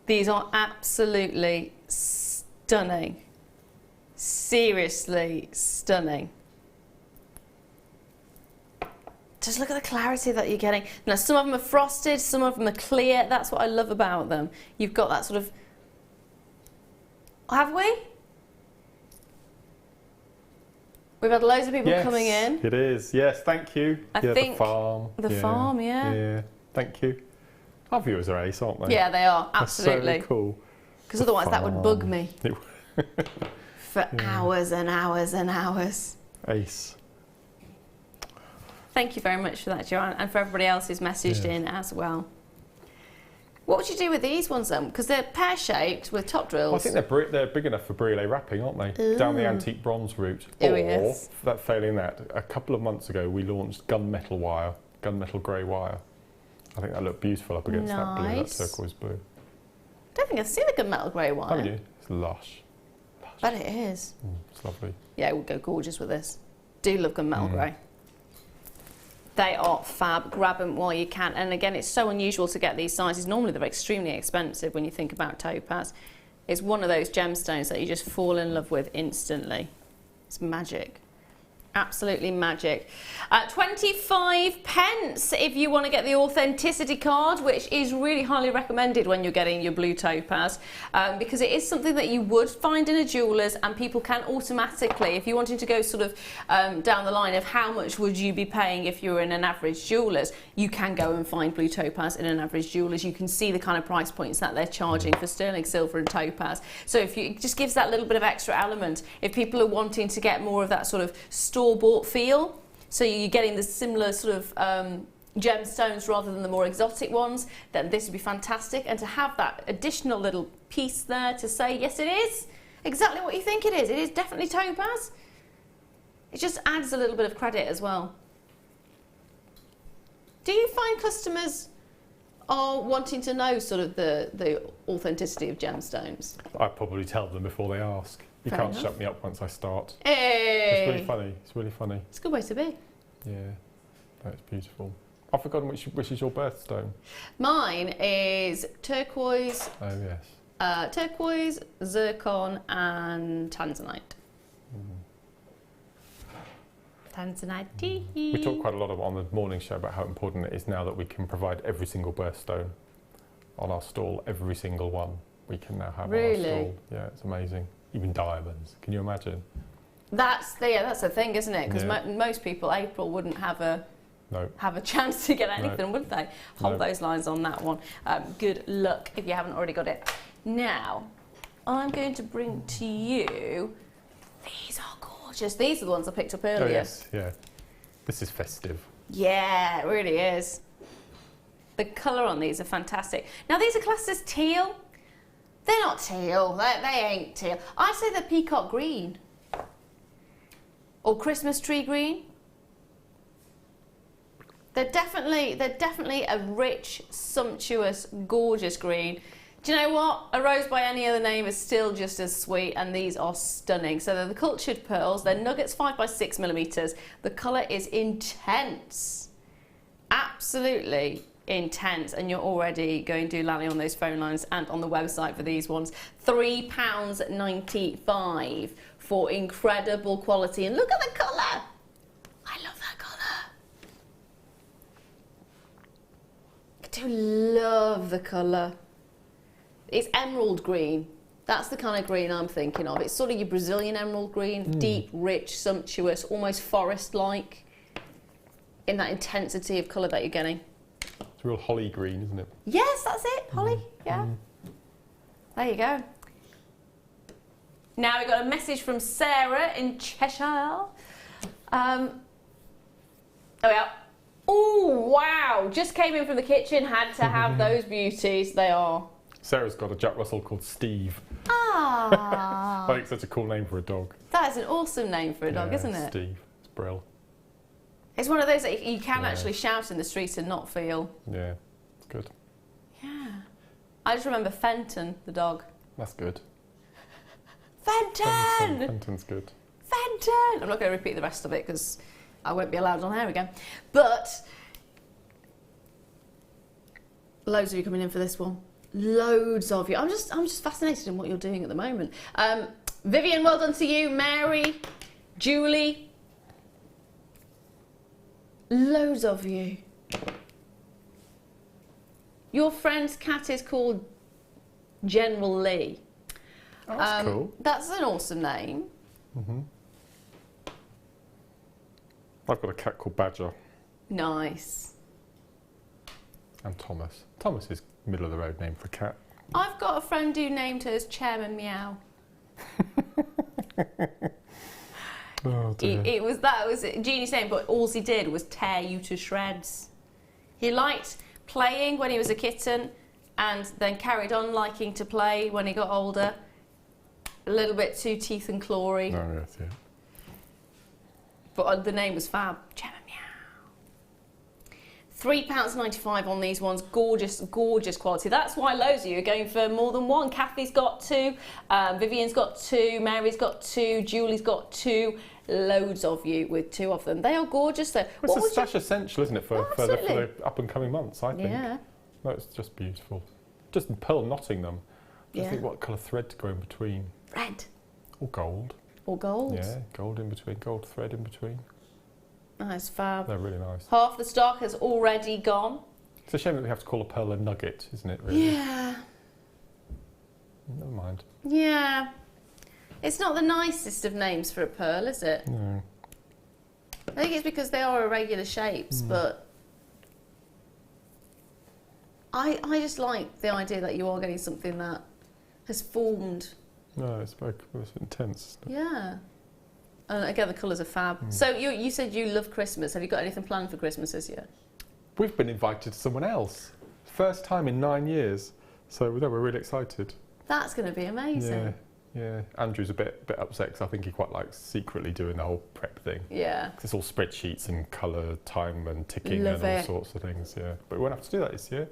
These are absolutely stunning. Seriously stunning. Just look at the clarity that you're getting. Now, some of them are frosted, some of them are clear. That's what I love about them. You've got that sort of... Have we? We've had loads of people coming in. It is. Yes, thank you. I think the farm. The farm, yeah. Yeah, thank you. Our viewers are ace, aren't they? Yeah, they are, absolutely. They're so cool. Because otherwise that would bug me. For hours and hours and hours. Ace. Thank you very much for that, Joanne, and for everybody else who's messaged in as well. What would you do with these ones then? Because they're pear-shaped with top drills. Well, I think they're big enough for brûlée wrapping, aren't they? Ooh. Down the antique bronze route. Oh, yes. Failing that, a couple of months ago we launched gunmetal wire, gunmetal grey wire. I think that looked beautiful up against that blue, that turquoise blue. I don't think I've seen a gunmetal grey wire. Haven't you? It's lush. But it is. It's lovely. Yeah, it would go gorgeous with this. Do love gunmetal grey. They are fab. Grab them while you can. And again, it's so unusual to get these sizes. Normally they're extremely expensive when you think about topaz. It's one of those gemstones that you just fall in love with instantly. It's magic. Absolutely magic. 25 pence if you want to get the authenticity card, which is really highly recommended when you're getting your blue topaz, because it is something that you would find in a jeweller's, and people can automatically, if you wanted to go sort of down the line of how much would you be paying if you were in an average jeweller's, you can go and find blue topaz in an average jeweller's. You can see the kind of price points that they're charging for sterling silver and topaz. So if you, it just gives that little bit of extra element. If people are wanting to get more of that sort of store-bought feel, so you're getting the similar sort of gemstones rather than the more exotic ones, then this would be fantastic. And to have that additional little piece there to say, yes, it is exactly what you think it is. It is definitely topaz. It just adds a little bit of credit as well. Do you find customers are wanting to know sort of the authenticity of gemstones? I probably tell them before they ask. You can't shut me up once I start. Hey. It's really funny. It's really funny. It's a good way to be. Yeah, that's beautiful. I've forgotten which is your birthstone. Mine is turquoise. Oh yes. Turquoise, zircon, and tanzanite. Tanzanite. We talk quite a lot on the morning show about how important it is now that we can provide every single birthstone on our stall, every single one we can now have on our stall. Yeah, it's amazing. Even diamonds. Can you imagine? That's the thing, isn't it? Because most people, April wouldn't have a chance to get anything, would they? Hold those lines on that one. Good luck if you haven't already got it. Now, I'm going to bring to you, these are gorgeous. These are the ones I picked up earlier. Oh yes, yeah. This is festive. Yeah, it really is. The colour on these are fantastic. Now these are classed as teal. They're not teal, they ain't teal. I say they're peacock green. Or Christmas tree green. They're definitely a rich, sumptuous, gorgeous green. Do you know what? A rose by any other name is still just as sweet, and these are stunning. So they're the cultured pearls. They're nuggets 5 by 6 millimeters. The colour is intense. Absolutely intense, and you're already going doolally on those phone lines and on the website for these ones. £3.95 for incredible quality. And look at the colour. I love that colour. I do love the colour. It's emerald green. That's the kind of green I'm thinking of. It's sort of your Brazilian emerald green, deep, rich, sumptuous, almost forest-like, in that intensity of colour that you're getting. It's real holly green, isn't it? Yes, that's it, holly, yeah. There you go. Now we've got a message from Sarah in Cheshire. Oh yeah. Oh, wow, just came in from the kitchen, had to have those beauties, they are. Sarah's got a Jack Russell called Steve. Ah. I think it's such a cool name for a dog. That is an awesome name for a dog, isn't it? Steve. It's brill. It's one of those that you can actually shout in the street and not feel. Yeah, it's good. Yeah. I just remember Fenton, the dog. That's good. Fenton! Fenton's good. Fenton! I'm not going to repeat the rest of it because I won't be allowed on air again. But loads of you coming in for this one. Loads of you. I'm just fascinated in what you're doing at the moment. Vivian, well done to you. Mary, Julie. Loads of you. Your friend's cat is called General Lee. Oh, that's cool. That's an awesome name. I've got a cat called Badger. Nice. And Thomas. Thomas is middle of the road name for a cat. I've got a friend who named her as Chairman Meow. Oh dear. That was Jeannie's name, but all he did was tear you to shreds. He liked playing when he was a kitten, and then carried on liking to play when he got older. A little bit too teeth and clawy. Oh yes, yeah. But the name was fab. Chairman Meow. £3.95 on these ones. Gorgeous, gorgeous quality. That's why loads of you are going for more than one. Kathy's got 2, Vivian's got 2, Mary's got 2, Julie's got 2. Loads of you with 2 of them. They are gorgeous though. Well, it's such essential, isn't it, for the up and coming months, I think. Yeah. No, it's just beautiful. Just pearl knotting them. Just Yeah. think what colour thread to go in between. Red. Or gold. Or gold. Yeah, gold in between, gold thread in between. Nice, fab. They're really nice. Half the stock has already gone. It's a shame that we have to call a pearl a nugget, isn't it, really? Yeah. Never mind. Yeah. It's not the nicest of names for a pearl, is it? No. I think it's because they are irregular shapes, but I just like the idea that you are getting something that has formed. No, it's very intense. Yeah. And again, the colours are fab. So you said you love Christmas. Have you got anything planned for Christmas this year? We've been invited to someone else. First time in 9 years. So we're really excited. That's going to be amazing. Yeah. Andrew's a bit upset because I think he quite likes secretly doing the whole prep thing. Yeah. It's all spreadsheets and colour, time and ticking and all sorts of things, yeah. But we won't have to do that this year.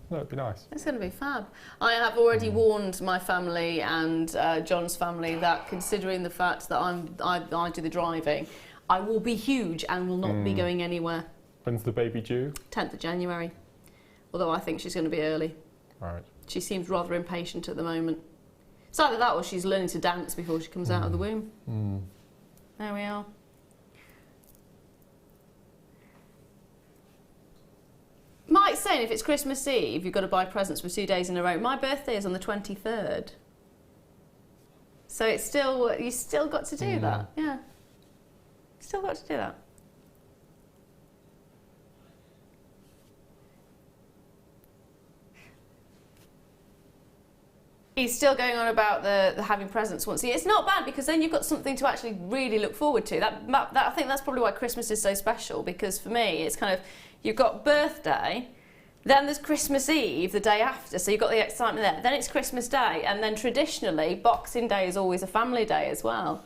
No, it'd be nice. It's going to be fab. I have already warned my family and John's family that considering the fact that I do the driving, I will be huge and will not be going anywhere. When's the baby due? 10th of January. Although I think she's going to be early. Right. She seems rather impatient at the moment. It's either that or she's learning to dance before she comes out of the womb. There we are. like saying if it's Christmas Eve, you've got to buy presents for 2 days in a row. My birthday is on the 23rd. So it's still, you still got to do that. Yeah. Still got to do that. He's still going on about the having presents once a year. It's not bad because then you've got something to actually really look forward to. I think that's probably why Christmas is so special, because for me it's kind of, you've got birthday, then there's Christmas Eve the day after, so you've got the excitement there. Then it's Christmas Day, and then traditionally Boxing Day is always a family day as well.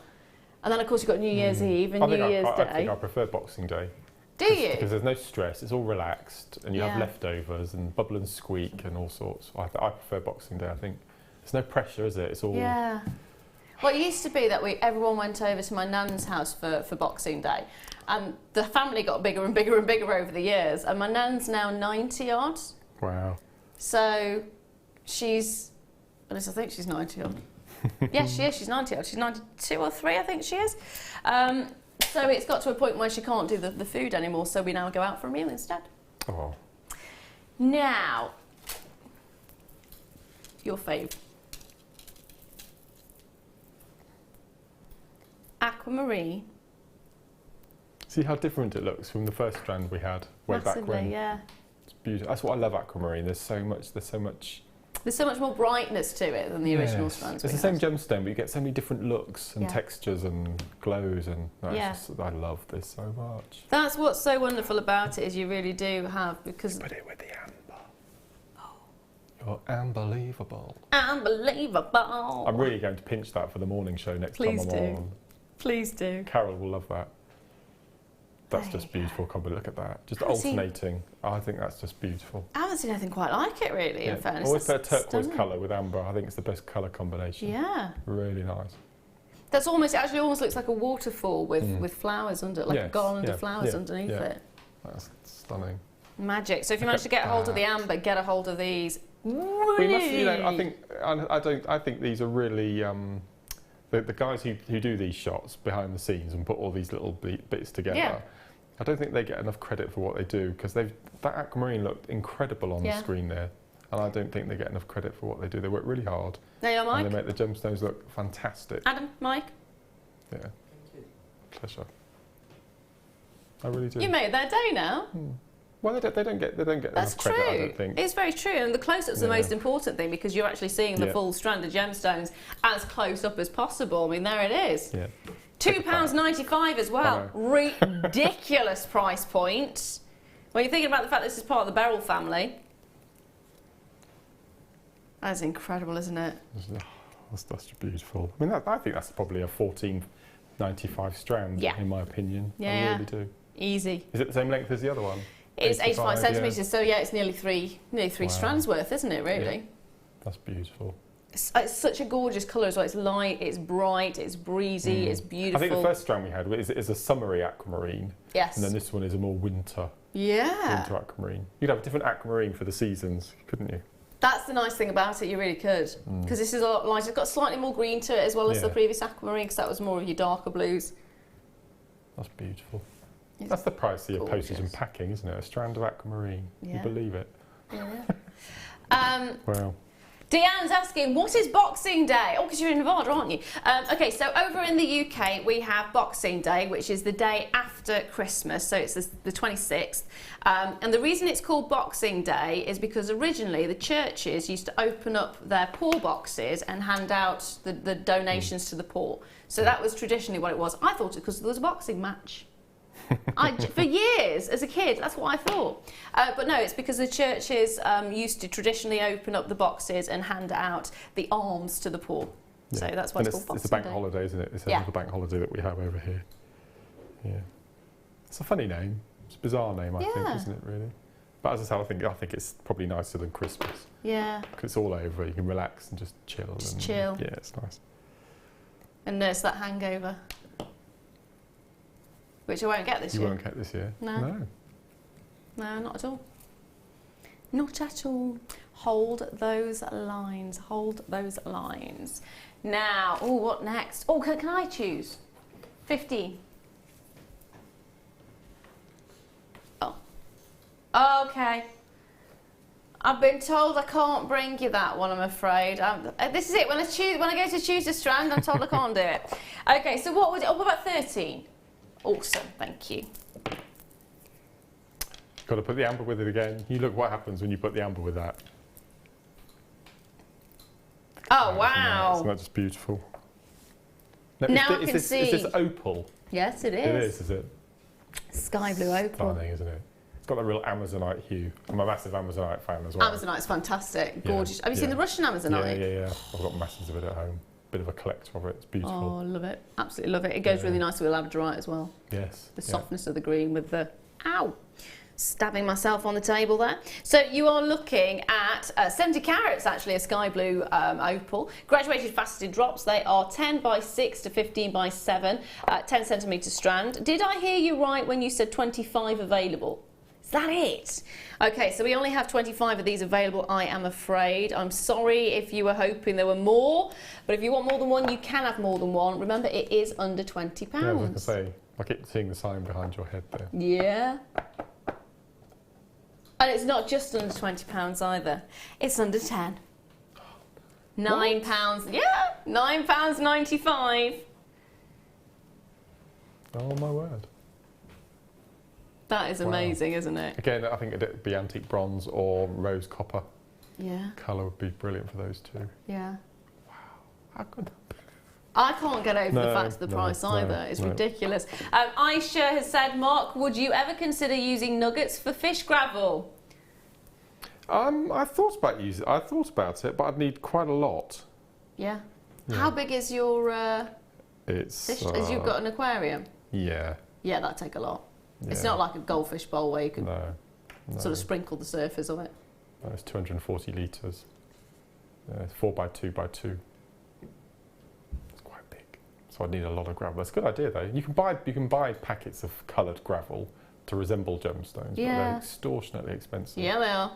And then of course you've got New Year's Eve and New Year's Day. I think I prefer Boxing Day. Do you? Because there's no stress, it's all relaxed, and you have leftovers and bubble and squeak and all sorts. I prefer Boxing Day, I think. There's no pressure, is it? It's all... Yeah. Well, it used to be that everyone went over to my nan's house for Boxing Day, and the family got bigger and bigger and bigger over the years, and my nan's now 90 odd. Wow. So she's, at least I think she's 90 odd. Yeah, she is, she's 90 odd. She's 92 or 3, I think she is. So it's got to a point where she can't do the food anymore, so we now go out for a meal instead. Oh. Now, your fave. Aquamarine. See how different it looks from the first strand we had way back when. Yeah. It's beautiful. That's what I love aquamarine. There's so much more brightness to it than the original strands. It's the same gemstone, but you get so many different looks and textures and glows, and I love this so much. That's what's so wonderful about it, is you really do have, because put it with the amber. You're unbelievable. Unbelievable. I'm really going to pinch that for the morning show next time I'm on. Please do. Carol will love that. That's just beautiful. Look at that. Just alternating. I think that's just beautiful. I haven't seen anything quite like it, really, in fairness. Always put a turquoise colour with amber. I think it's the best colour combination. Yeah. Really nice. That's almost, it actually almost looks like a waterfall with flowers under it, like a garland of flowers underneath it. That's stunning. Magic. So if you manage to get a hold of the amber, get a hold of these. We must, I think these are really the guys who do these shots behind the scenes and put all these little bits together. Yeah. I don't think they get enough credit for what they do, because that aquamarine looked incredible on the screen there, and I don't think they get enough credit for what they do. They work really hard. There you are, Mike. And they make the gemstones look fantastic. Adam, Mike. Yeah. Pleasure. I really do. You made their day now. Well, they don't get enough credit, I don't think. It's very true, and the close-up's the most important thing, because you're actually seeing the full strand of gemstones as close up as possible. I mean, there it is. Yeah. £2.95 as well. Ridiculous price point. When you're thinking about the fact this is part of the Beryl family. That's incredible, isn't it? That's beautiful. I mean, I think that's probably a £14.95 strand, in my opinion. Yeah. I really do. Easy. Is it the same length as the other one? It's 85 centimetres, so yeah, it's nearly three strands worth, isn't it, really? Yeah. That's beautiful. It's such a gorgeous colour as well. It's light, it's bright, it's breezy, it's beautiful. I think the first strand we had is a summery aquamarine. Yes. And then this one is a more winter. Yeah. Winter aquamarine. You'd have a different aquamarine for the seasons, couldn't you? That's the nice thing about it, you really could. Because this is a lot lighter. It's got slightly more green to it as well as the previous aquamarine, because that was more of your darker blues. That's beautiful. That's the price of your postage and packing, isn't it? A strand of aquamarine. Yeah. You believe it? Yeah. Wow. Deanne's asking, what is Boxing Day? Oh, because you're in Nevada, aren't you? Okay, so over in the UK, we have Boxing Day, which is the day after Christmas, so it's the 26th. And the reason it's called Boxing Day is because originally the churches used to open up their poor boxes and hand out the donations to the poor. So that was traditionally what it was. I thought it because there was a boxing match. For years, as a kid, that's what I thought. But no, it's because the churches used to traditionally open up the boxes and hand out the alms to the poor. Yeah. So that's why it's called Boxing Day. It's a bank holiday, isn't it? It's another bank holiday that we have over here. Yeah. It's a funny name. It's a bizarre name, I think, isn't it, really? But as I say, I think it's probably nicer than Christmas. Yeah. Because it's all over. You can relax and just chill. Chill. Yeah, it's nice. And nurse that hangover. Which I won't get this year. You won't get this year? No, not at all. Not at all. Hold those lines. Hold those lines. Now, what next? Oh, can I choose? 15. Oh. Okay. I've been told I can't bring you that one, I'm afraid. This is it. When I go to choose a strand, I'm told I can't do it. Okay, so what about 13? Awesome, thank you. Got to put the amber with it again. You look what happens when you put the amber with that. Oh, wow. Isn't that just beautiful? Now I can see. Is this opal? Yes, it is. Is it? Sky blue opal. Stunning, isn't it? It's got a real Amazonite hue. I'm a massive Amazonite fan as well. Amazonite's fantastic, gorgeous. Have you seen the Russian Amazonite? Yeah. I've got masses of it at home. Bit of a collector of it. It's beautiful. Oh, I love it. Absolutely love it. It goes really nicely with labradorite as well. Yes. The softness of the green with the... Ow! Stabbing myself on the table there. So you are looking at 70 carats, actually, a sky blue opal. Graduated faceted drops. They are 10 by 6 to 15 by 7, 10 centimetre strand. Did I hear you right when you said 25 available? Is that it? Okay, so we only have 25 of these available, I am afraid. I'm sorry if you were hoping there were more, but if you want more than one, you can have more than one. Remember, it is under £20. Yeah, I was going to say, I keep seeing the sign behind your head there. Yeah. And it's not just under £20 either. It's under 10. £9. Yeah, £9.95. Oh my word. That is amazing, isn't it? Again, I think it'd be antique bronze or rose copper. Yeah. Colour would be brilliant for those two. Yeah. Wow, how good. I can't get over the fact of the price either. It's ridiculous. Aisha has said, Mark, would you ever consider using nuggets for fish gravel? I thought about it, but I'd need quite a lot. Yeah. How big is your fish? As you've got an aquarium? Yeah. Yeah, that'd take a lot. Yeah. It's not like a goldfish bowl where you can no. sort of sprinkle the surface of it. No, it's 240 litres. It's 4 by 2 by 2. It's quite big. So I'd need a lot of gravel. That's a good idea though. You can buy packets of coloured gravel to resemble gemstones, but they're extortionately expensive. Yeah, they are.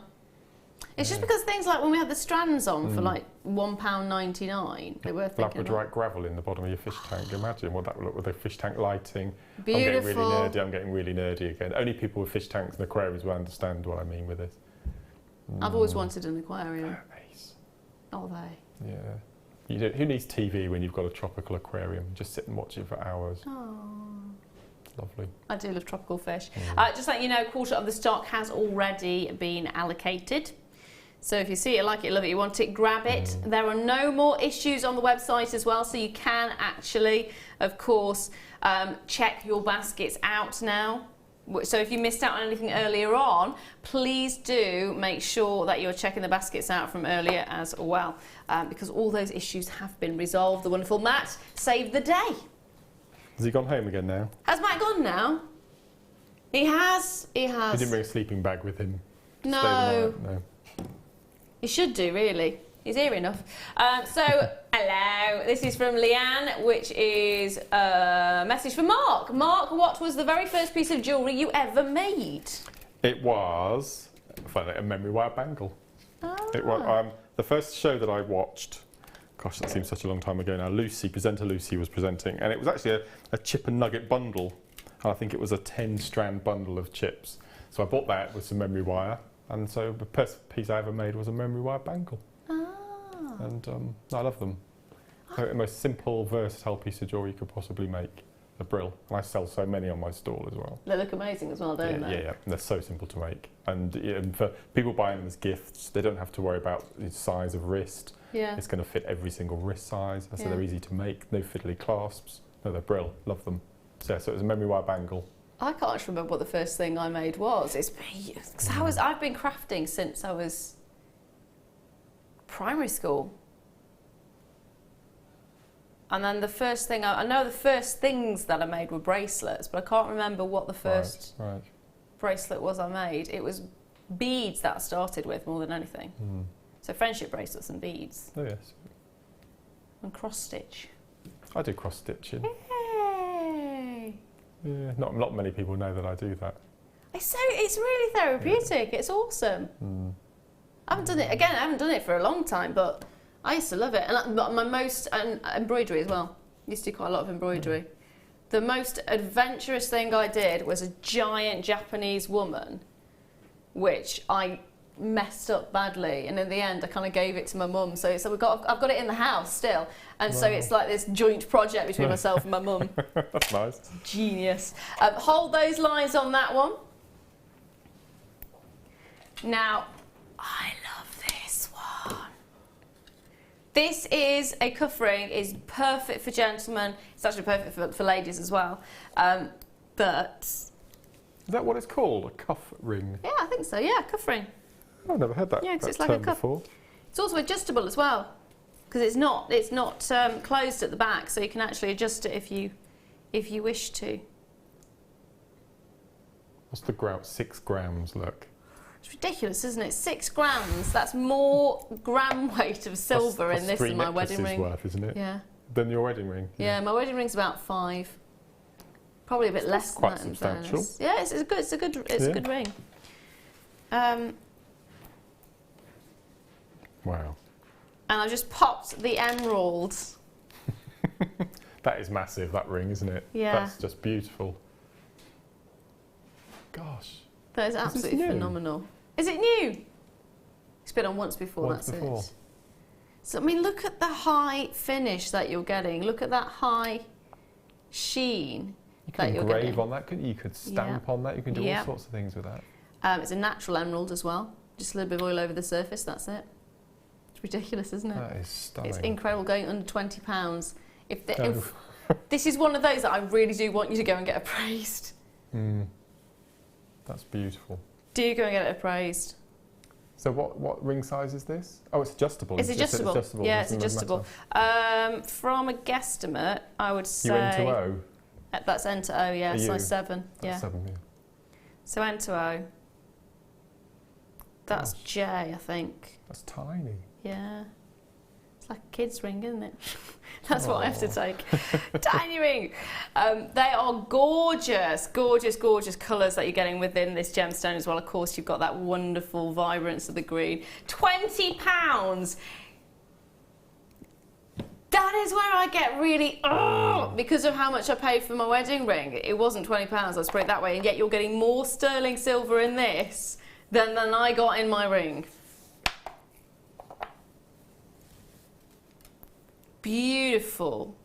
It's just because things like when we had the strands on for like £1.99, they were thinking labradorite gravel in the bottom of your fish tank. Imagine what that would look with the fish tank lighting. Beautiful. I'm getting really nerdy again. Only people with fish tanks and aquariums will understand what I mean with this. I've always wanted an aquarium. Nice. Oh, they? Yeah. Who needs TV when you've got a tropical aquarium? Just sit and watch it for hours. Oh. Lovely. I do love tropical fish. Just let you know, a quarter of the stock has already been allocated. So if you see it, like it, love it, you want it, grab it. There are no more issues on the website as well, so you can actually, of course, check your baskets out now. So if you missed out on anything earlier on, please do make sure that you're checking the baskets out from earlier as well, because all those issues have been resolved. The wonderful Matt saved the day. Has he gone home again now? Has Matt gone now? He has. He has. He didn't bring a sleeping bag with him. No. No. He should do, really. He's here enough. Hello. This is from Leanne, which is a message for Mark. Mark, what was the very first piece of jewellery you ever made? It was a memory wire bangle. Oh. It was the first show that I watched. Gosh, that seems such a long time ago now. Presenter Lucy was presenting, and it was actually a chip and nugget bundle. And I think it was a 10-strand bundle of chips. So I bought that with some memory wire, and so the first piece I ever made was a memory wire bangle. And I love them. They're the most simple, versatile piece of jewellery you could possibly make. A brill. And I sell so many on my stall as well. They look amazing as well, don't they? Yeah. And they're so simple to make. And for people buying them as gifts, they don't have to worry about the size of wrist. Yeah. It's going to fit every single wrist size. So they're easy to make. No fiddly clasps. No, they're brill. Love them. So it was a memory wire bangle. I can't actually remember what the first thing I made was. I've been crafting since I was primary school. And then the first thing, I know the first things that I made were bracelets, but I can't remember what the first bracelet was I made. It was beads that I started with more than anything. So friendship bracelets and beads. Oh yes. And cross stitch. I do cross stitching. Yay! Yeah, not many people know that I do that. It's really therapeutic. It's awesome. I haven't done it for a long time, but I used to love it. And my most embroidery as well. I used to do quite a lot of embroidery. The most adventurous thing I did was a giant Japanese woman, which I messed up badly, and in the end I kind of gave it to my mum. So I've got it in the house still, and so it's like this joint project between myself and my mum. That's nice. Genius. Hold those lines on that one. Now, I love this one. This is a cuff ring. It's perfect for gentlemen. It's actually perfect for ladies as well. But is that what it's called? A cuff ring? Yeah, I think so. Yeah, cuff ring. I've never heard that. Yeah, because it's like a cuff. Before. It's also adjustable as well, because it's not closed at the back, so you can actually adjust it if you wish to. What's the gram? 6 grams. Look. It's ridiculous, isn't it? 6 grams. That's more gram weight of silver in this than my wedding ring. Worth, isn't it? Yeah. Than your wedding ring. Yeah, my wedding ring's about 5. Probably a bit less than that. Quite substantial. Yeah, it's a good ring. Wow. And I just popped the emerald. That is massive, that ring, isn't it? Yeah. That's just beautiful. Gosh. That is absolutely phenomenal. Is it new? It's been on once before, that's it. So, I mean, look at the high finish that you're getting. Look at that high sheen that you're getting. You could engrave on that, couldn't you? You could stamp on that. You can do all sorts of things with that. It's a natural emerald as well. Just a little bit of oil over the surface, that's it. It's ridiculous, isn't it? That is stunning. It's incredible, going under £20. If this is one of those that I really do want you to go and get appraised. That's beautiful. Do go and get it appraised. So what ring size is this? Oh, it's adjustable. It's adjustable. Yeah, it's adjustable. From a guesstimate, I would say... You N to O? That's N to O, yeah, size 7. That's 7, yeah. So N to O. That's J, I think. That's tiny. Yeah. It's like a kid's ring, isn't it? That's what I have to take. Tiny ring. They are gorgeous, gorgeous, gorgeous colours that you're getting within this gemstone as well. Of course, you've got that wonderful vibrance of the green. £20. That is where I get really, because of how much I paid for my wedding ring. It wasn't £20, let's put it that way, and yet you're getting more sterling silver in this than I got in my ring. Beautiful.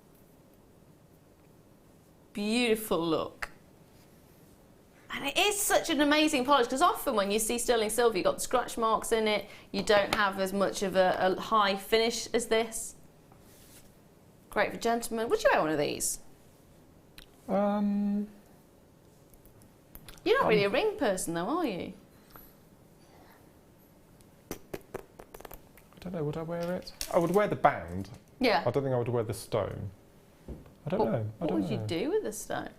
Beautiful look. And it is such an amazing polish, because often when you see sterling silver, you've got the scratch marks in it, you don't have as much of a high finish as this. Great for gentlemen. Would you wear one of these? You're not really a ring person though, are you? I don't know, would I wear it? I would wear the band. Yeah. I don't think I would wear the stone. I don't know. What would you do with the stone?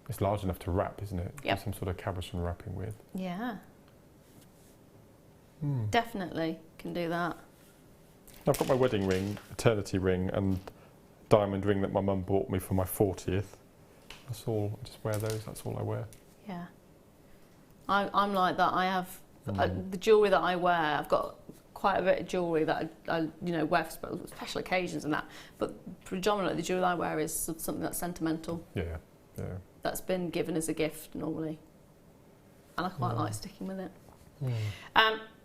It's large enough to wrap, isn't it? Yep. Do some sort of cabochon wrapping with. Yeah. Definitely can do that. I've got my wedding ring, eternity ring, and diamond ring that my mum bought me for my 40th. That's all. I just wear those. That's all I wear. Yeah. I'm like that. I have the jewellery that I wear. I've got quite a bit of jewellery that I wear for special occasions and that. But predominantly the jewellery I wear is something that's sentimental. Yeah, yeah. That's been given as a gift normally, and I quite like sticking with it.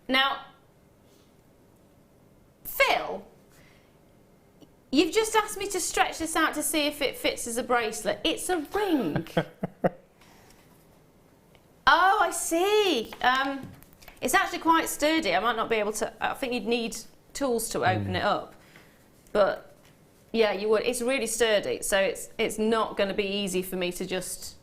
Now, Phil, you've just asked me to stretch this out to see if it fits as a bracelet. It's a ring. Oh, I see. It's actually quite sturdy. I might not be able to... I think you'd need tools to open it up. But, yeah, you would. It's really sturdy, so it's not going to be easy for me to just...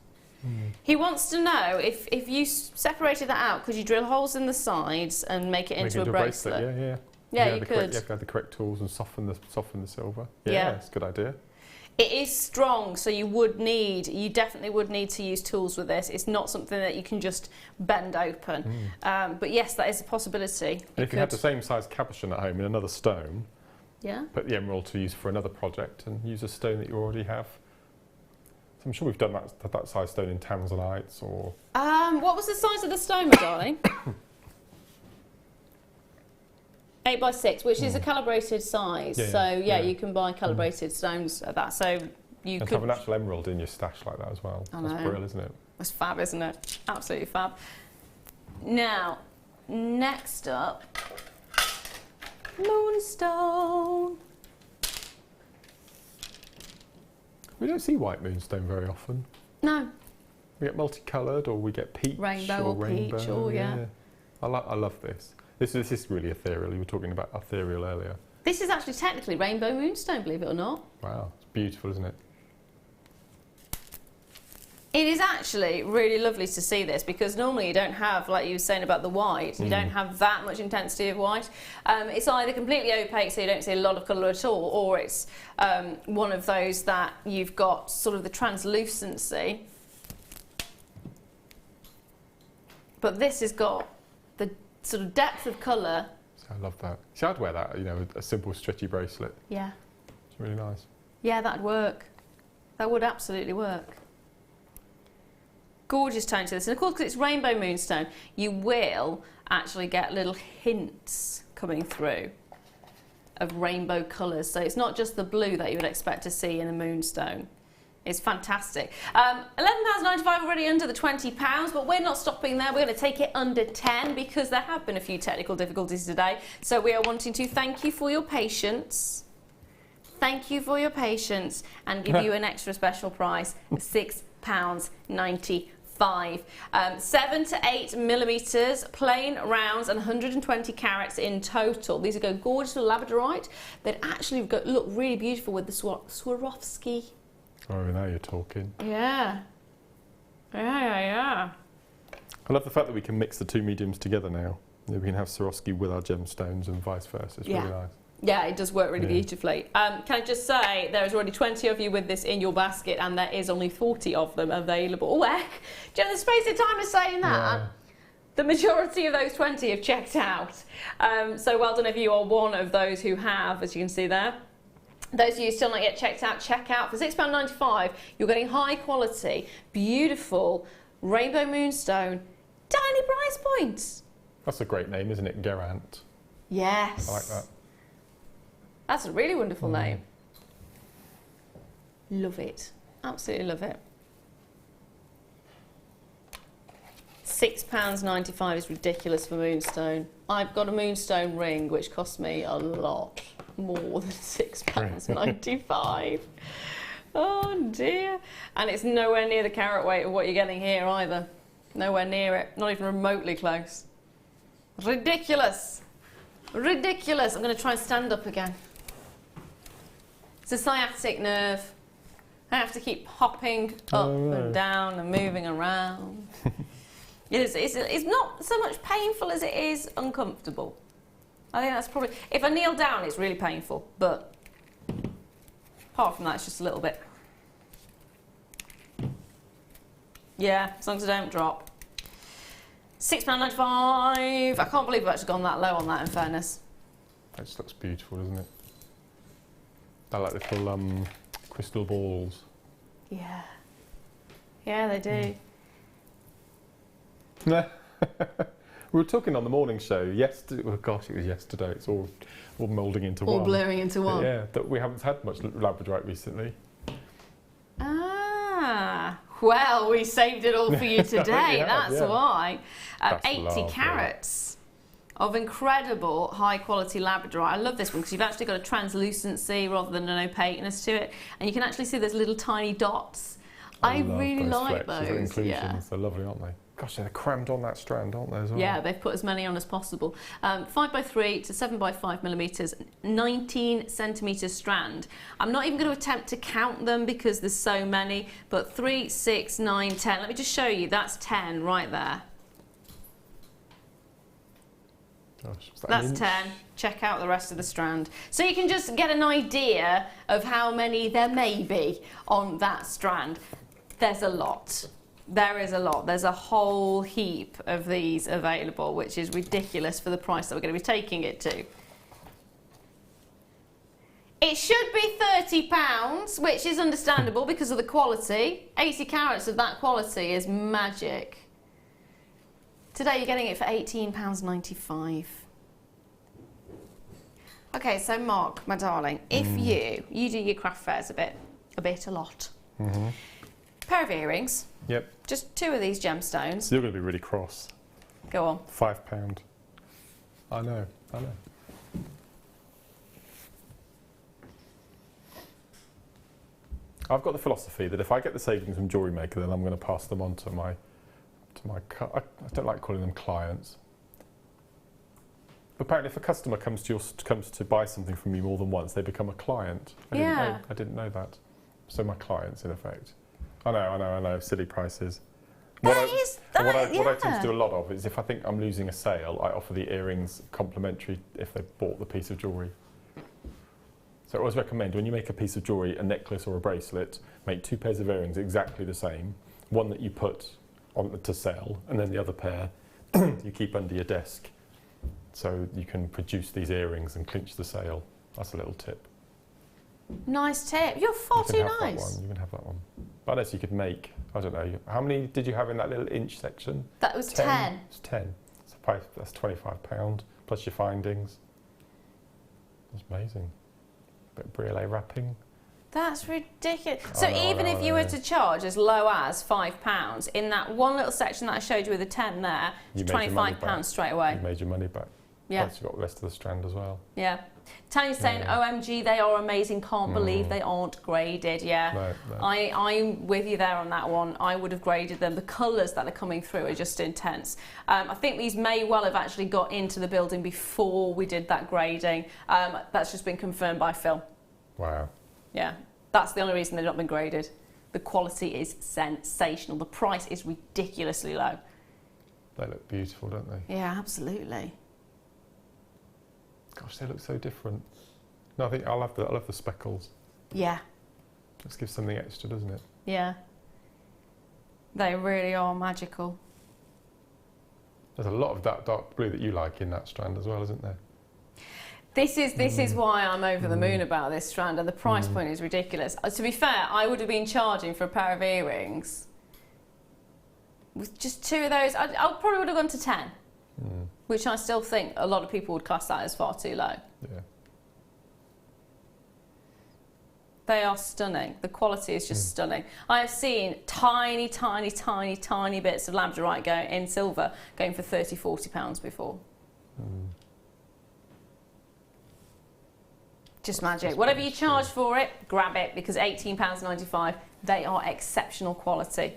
He wants to know if you separated that out, could you drill holes in the sides and make it into a bracelet? Yeah. Yeah, you could. You have to have the correct tools and soften the silver. Yeah, it's a good idea. It is strong, so you definitely would need to use tools with this. It's not something that you can just bend open. But yes, that is a possibility. And if you had the same size cabochon at home in another stone, put the emerald to use for another project and use a stone that you already have. So I'm sure we've done that size stone in tanzanites or... what was the size of the stone, my darling? 8 by 6, which is a calibrated size. You can buy calibrated stones at that. So you could have an actual emerald in your stash like that as well. I That's know. brilliant, isn't it? That's fab, isn't it? Absolutely fab. Now, next up, moonstone. We don't see white moonstone very often. No. We get multicoloured, or we get peach, Rainbow or rainbow. peach, or yeah. I love this. This is really ethereal. You were talking about ethereal earlier. This is actually technically rainbow moonstone, believe it or not. Wow, it's beautiful, isn't it? It is actually really lovely to see this, because normally you don't have, like you were saying about the white, you don't have that much intensity of white. It's either completely opaque, so you don't see a lot of colour at all, or it's one of those that you've got sort of the translucency. But this has got the sort of depth of colour. I love that. See, I'd wear that, you know, a simple stretchy bracelet. Yeah. It's really nice. Yeah, that'd work. That would absolutely work. Gorgeous tone to this, and of course, because it's rainbow moonstone, you will actually get little hints coming through of rainbow colours. So it's not just the blue that you would expect to see in a moonstone. It's fantastic. £11.95 already under the £20, but we're not stopping there. We're going to take it under 10 because there have been a few technical difficulties today. So we are wanting to thank you for your patience. Thank you for your patience, and give you an extra special price of £6.95. 7 to 8 millimetres, plain rounds, and 120 carats in total. These are going gorgeous with labradorite. They'd actually look really beautiful with the Swarovski. Oh, now you're talking. Yeah. Yeah. I love the fact that we can mix the two mediums together now. We can have Swarovski with our gemstones and vice versa. It's really nice. Yeah, it does work really beautifully. Can I just say, there is already 20 of you with this in your basket, and there is only 40 of them available. Oh, heck! Do you know the space of time of saying that? Yeah. The majority of those 20 have checked out. So well done if you are one of those who have, as you can see there. Those of you still not yet checked out, check out. For £6.95, you're getting high quality, beautiful rainbow moonstone, tiny price points. That's a great name, isn't it? Garant. Yes. I like that. That's a really wonderful name. Love it. Absolutely love it. £6.95 is ridiculous for moonstone. I've got a moonstone ring which cost me a lot more than £6.95. Oh dear. And it's nowhere near the carat weight of what you're getting here either. Nowhere near it. Not even remotely close. Ridiculous. Ridiculous. I'm going to try and stand up again. It's a sciatic nerve. I have to keep hopping up and down and moving around. It's not so much painful as it is uncomfortable. I think that's probably... If I kneel down, it's really painful, but apart from that, it's just a little bit. Yeah, as long as I don't drop. £6.95. I can't believe I've actually gone that low on that, in fairness. That just looks beautiful, doesn't it? I like little crystal balls. Yeah. Yeah, they do. We were talking on the morning show yesterday. Well, gosh, it was yesterday. It's all moulding into one. All blurring into one. Yeah, that we haven't had much labradorite recently. Ah, well, we saved it all for you today. That's why. 80 carats of incredible high quality labradorite. I love this one because you've actually got a translucency rather than an opaqueness to it, and you can actually see those little tiny dots. I really like those. Yeah, they're lovely, aren't they? Gosh, they're crammed on that strand, aren't they, as well? Yeah, they've put as many on as possible. 5x3 to 7x5 millimetres, 19 centimetres strand. I'm not even going to attempt to count them because there's so many, but 3, 6, 9, 10. Let me just show you. That's 10 right there. Gosh, that's 10. Check out the rest of the strand. So you can just get an idea of how many there may be on that strand. There's a lot. There is a lot. There's a whole heap of these available, which is ridiculous for the price that we're going to be taking it to. It should be £30, which is understandable because of the quality. 80 carats of that quality is magic. Today you're getting it for £18.95. Okay, so Mark, my darling, if you do your craft fairs a lot. Pair of earrings. Yep. Just 2 of these gemstones. You're going to be really cross. Go on. £5. I know. I've got the philosophy that if I get the savings from JewelleryMaker, then I'm going to pass them on to my I don't like calling them clients. But apparently, if a customer comes to buy something from you more than once, they become a client. I didn't know that. So my clients, in effect. I know. Silly prices. What I tend to do a lot of is if I think I'm losing a sale, I offer the earrings complimentary if they bought the piece of jewellery. So I always recommend when you make a piece of jewellery, a necklace or a bracelet, make 2 pairs of earrings exactly the same. One that you put on to sell, and then the other pair you keep under your desk. So you can produce these earrings and clinch the sale. That's a little tip. Nice tip. You're far too nice. You can have that one. But unless you could make, I don't know, how many did you have in that little inch section? That was 10. It's 10. So that's £25 plus your findings. That's amazing. A bit of brioche wrapping. That's ridiculous. So even if you were to charge as low as £5 in that one little section that I showed you with the 10 there, it's £25 straight away. You made your money back. Yeah. Plus you got the rest of the strand as well. Yeah. Tanya's saying, OMG, they are amazing. Can't believe they aren't graded. Yeah. No. I'm with you there on that one. I would have graded them. The colours that are coming through are just intense. I think these may well have actually got into the building before we did that grading. That's just been confirmed by Phil. Wow. Yeah. That's the only reason they've not been graded. The quality is sensational. The price is ridiculously low. They look beautiful, don't they? Yeah, absolutely. Gosh, they look so different. No, I think I'll have the speckles. Yeah. Just gives something extra, doesn't it? Yeah. They really are magical. There's a lot of that dark blue that you like in that strand as well, isn't there? This is why I'm over the moon about this strand, and the price point is ridiculous. To be fair, I would have been charging for a pair of earrings. With just 2 of those, I probably would have gone to 10. Which I still think a lot of people would class that as far too low. Yeah. They are stunning. The quality is just stunning. I have seen tiny bits of labradorite in silver going for £30, £40 before. Just magic. Whatever you charge for it, grab it, because £18.95, they are exceptional quality.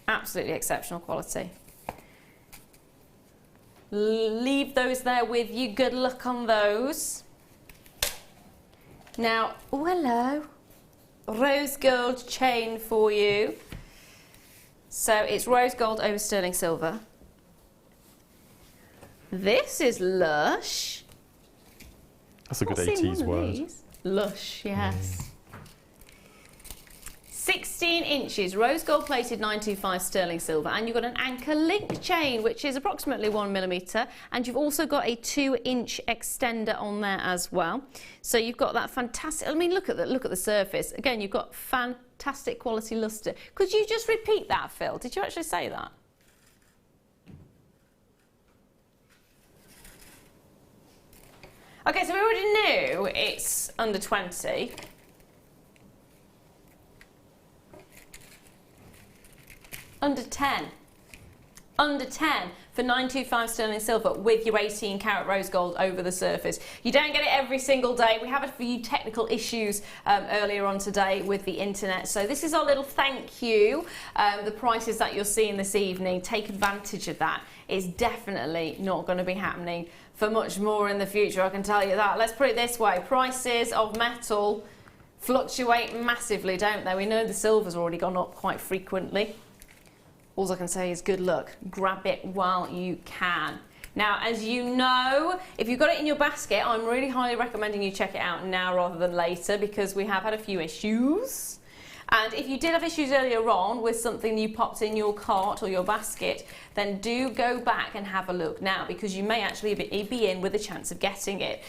Absolutely exceptional quality. Leave those there with you. Good luck on those. Now, oh hello, rose gold chain for you. So it's rose gold over sterling silver. This is lush. That's a good 80s word. Lush, yes. 16 inches, rose gold plated 925 sterling silver, and you've got an anchor link chain, which is approximately 1mm, and you've also got a 2-inch extender on there as well. So you've got that fantastic, I mean, look at the surface. Again, you've got fantastic quality lustre. Could you just repeat that, Phil? Did you actually say that? Okay, so we already knew it's under 20. Under 10. Under 10 for 925 sterling silver with your 18 carat rose gold over the surface. You don't get it every single day. We have a few technical issues earlier on today with the internet. So this is our little thank you. The prices that you're seeing this evening, take advantage of that. It's definitely not going to be happening for much more in the future, I can tell you that. Let's put it this way. Prices of metal fluctuate massively, don't they? We know the silver's already gone up quite frequently. All I can say is good luck. Grab it while you can. Now, as you know, if you've got it in your basket, I'm really highly recommending you check it out now rather than later, because we have had a few issues. And if you did have issues earlier on with something you popped in your cart or your basket, then do go back and have a look now, because you may actually be in with a chance of getting it.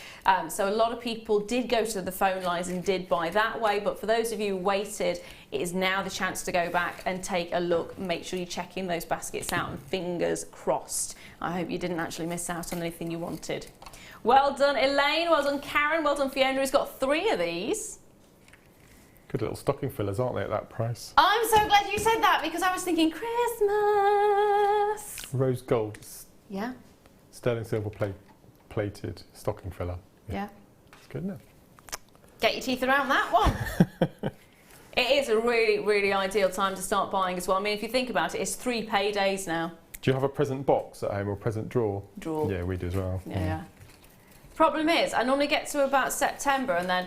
So a lot of people did go to the phone lines and did buy that way, but for those of you who waited, it is now the chance to go back and take a look. Make sure you're checking those baskets out, and fingers crossed. I hope you didn't actually miss out on anything you wanted. Well done, Elaine. Well done, Karen. Well done, Fiona, who's got 3 of these. Good little stocking fillers, aren't they, at that price? I'm so glad you said that, because I was thinking Christmas. Rose gold. Yeah. Sterling silver plate. plated stocking filler. Yeah. It's good, isn't it? Get your teeth around that one. It is a really, really ideal time to start buying as well. I mean, if you think about it, it's 3 paydays now. Do you have a present box at home or a present drawer? Drawer. Yeah, we do as well. Yeah. Problem is, I normally get to about September, and then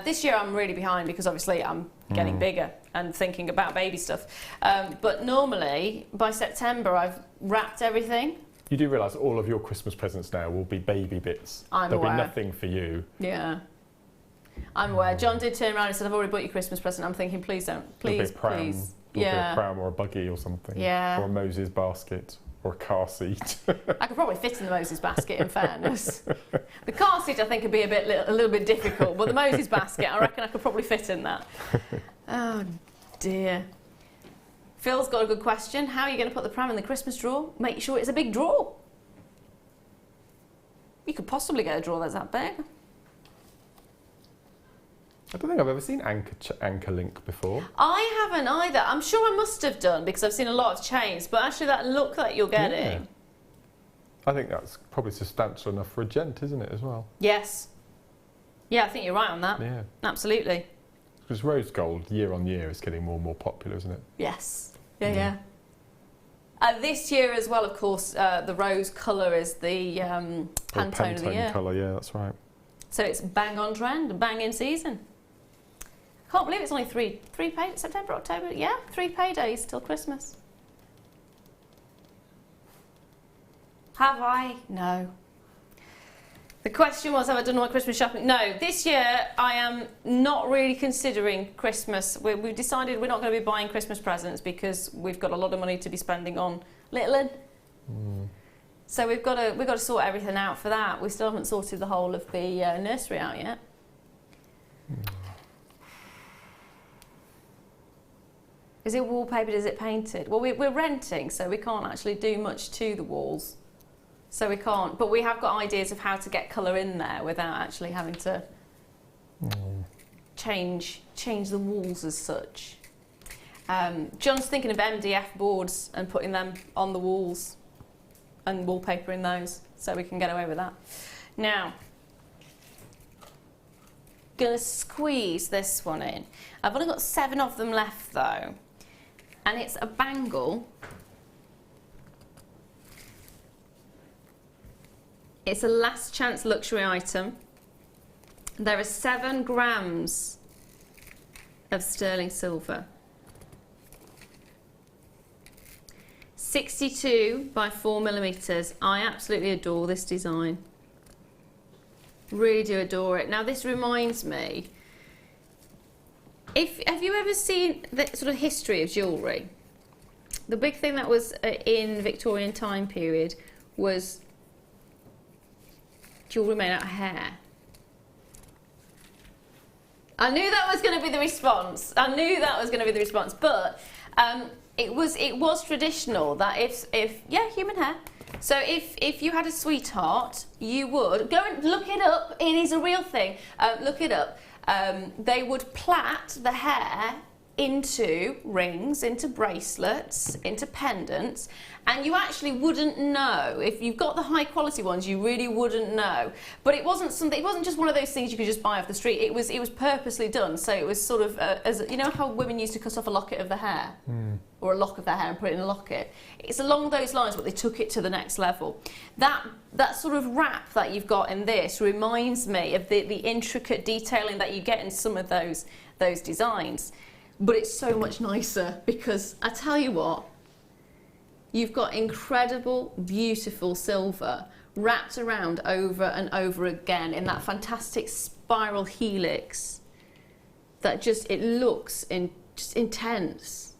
this year I'm really behind because obviously I'm getting bigger and thinking about baby stuff. But normally, by September, I've wrapped everything. You do realise all of your Christmas presents now will be baby bits. There'll be nothing for you. Yeah. I'm aware. John did turn around and said, I've already bought your Christmas present. I'm thinking, please don't. Please, please. There'll be a pram or a buggy or something. Yeah. Or a Moses basket. Or a car seat. I could probably fit in the Moses basket, in fairness. The car seat, I think, would be a little bit difficult, but the Moses basket, I reckon I could probably fit in that. Oh, dear. Phil's got a good question. How are you going to put the pram in the Christmas drawer? Make sure it's a big drawer. You could possibly get a drawer that's that big. I don't think I've ever seen anchor link before. I haven't either. I'm sure I must have done because I've seen a lot of chains, but actually that look that you're getting. Yeah. I think that's probably substantial enough for a gent, isn't it, as well? Yes. Yeah, I think you're right on that. Yeah. Absolutely. Because rose gold, year on year, is getting more and more popular, isn't it? Yes. Yeah. This year as well, of course, the rose colour is the Pantone of the year. Colour, yeah, that's right. So it's bang on trend, bang in season. Can't believe it's only three paydays, September, October, 3 paydays till Christmas. Have I? No. The question was, have I done my Christmas shopping? No, this year I am not really considering Christmas. We've decided we're not going to be buying Christmas presents because we've got a lot of money to be spending on Littlin. So we've got to sort everything out for that. We still haven't sorted the whole of the nursery out yet. Is it wallpapered? Is it painted? Well, we're renting, so we can't actually do much to the walls. So we can't, but we have got ideas of how to get colour in there without actually having to change the walls as such. John's thinking of MDF boards and putting them on the walls and wallpapering those, so we can get away with that. Now, gonna squeeze this one in. I've only got 7 of them left though, and it's a bangle. It's a last chance luxury item. There are 7 grams of sterling silver. 62 by 4 millimeters. I absolutely adore this design. Really do adore it. Now this reminds me, have you ever seen the sort of history of jewellery? The big thing that was in Victorian time period was jewellery made out of hair. I knew that was going to be the response. But it was traditional that if human hair. So if you had a sweetheart, you would go and look it up. It is a real thing. Look it up. They would plait the hair into rings, into bracelets, into pendants, and you actually wouldn't know. If you've got the high quality ones, you really wouldn't know. But it wasn't just one of those things you could just buy off the street. It was purposely done. So it was sort of as you know how women used to cut off a locket of their hair or a lock of their hair and put it in a locket. It's along those lines, but they took it to the next level. That sort of wrap that you've got in this reminds me of the intricate detailing that you get in some of those designs. But it's so much nicer because I tell you what, you've got incredible, beautiful silver wrapped around over and over again in that fantastic spiral helix that it looks just intense.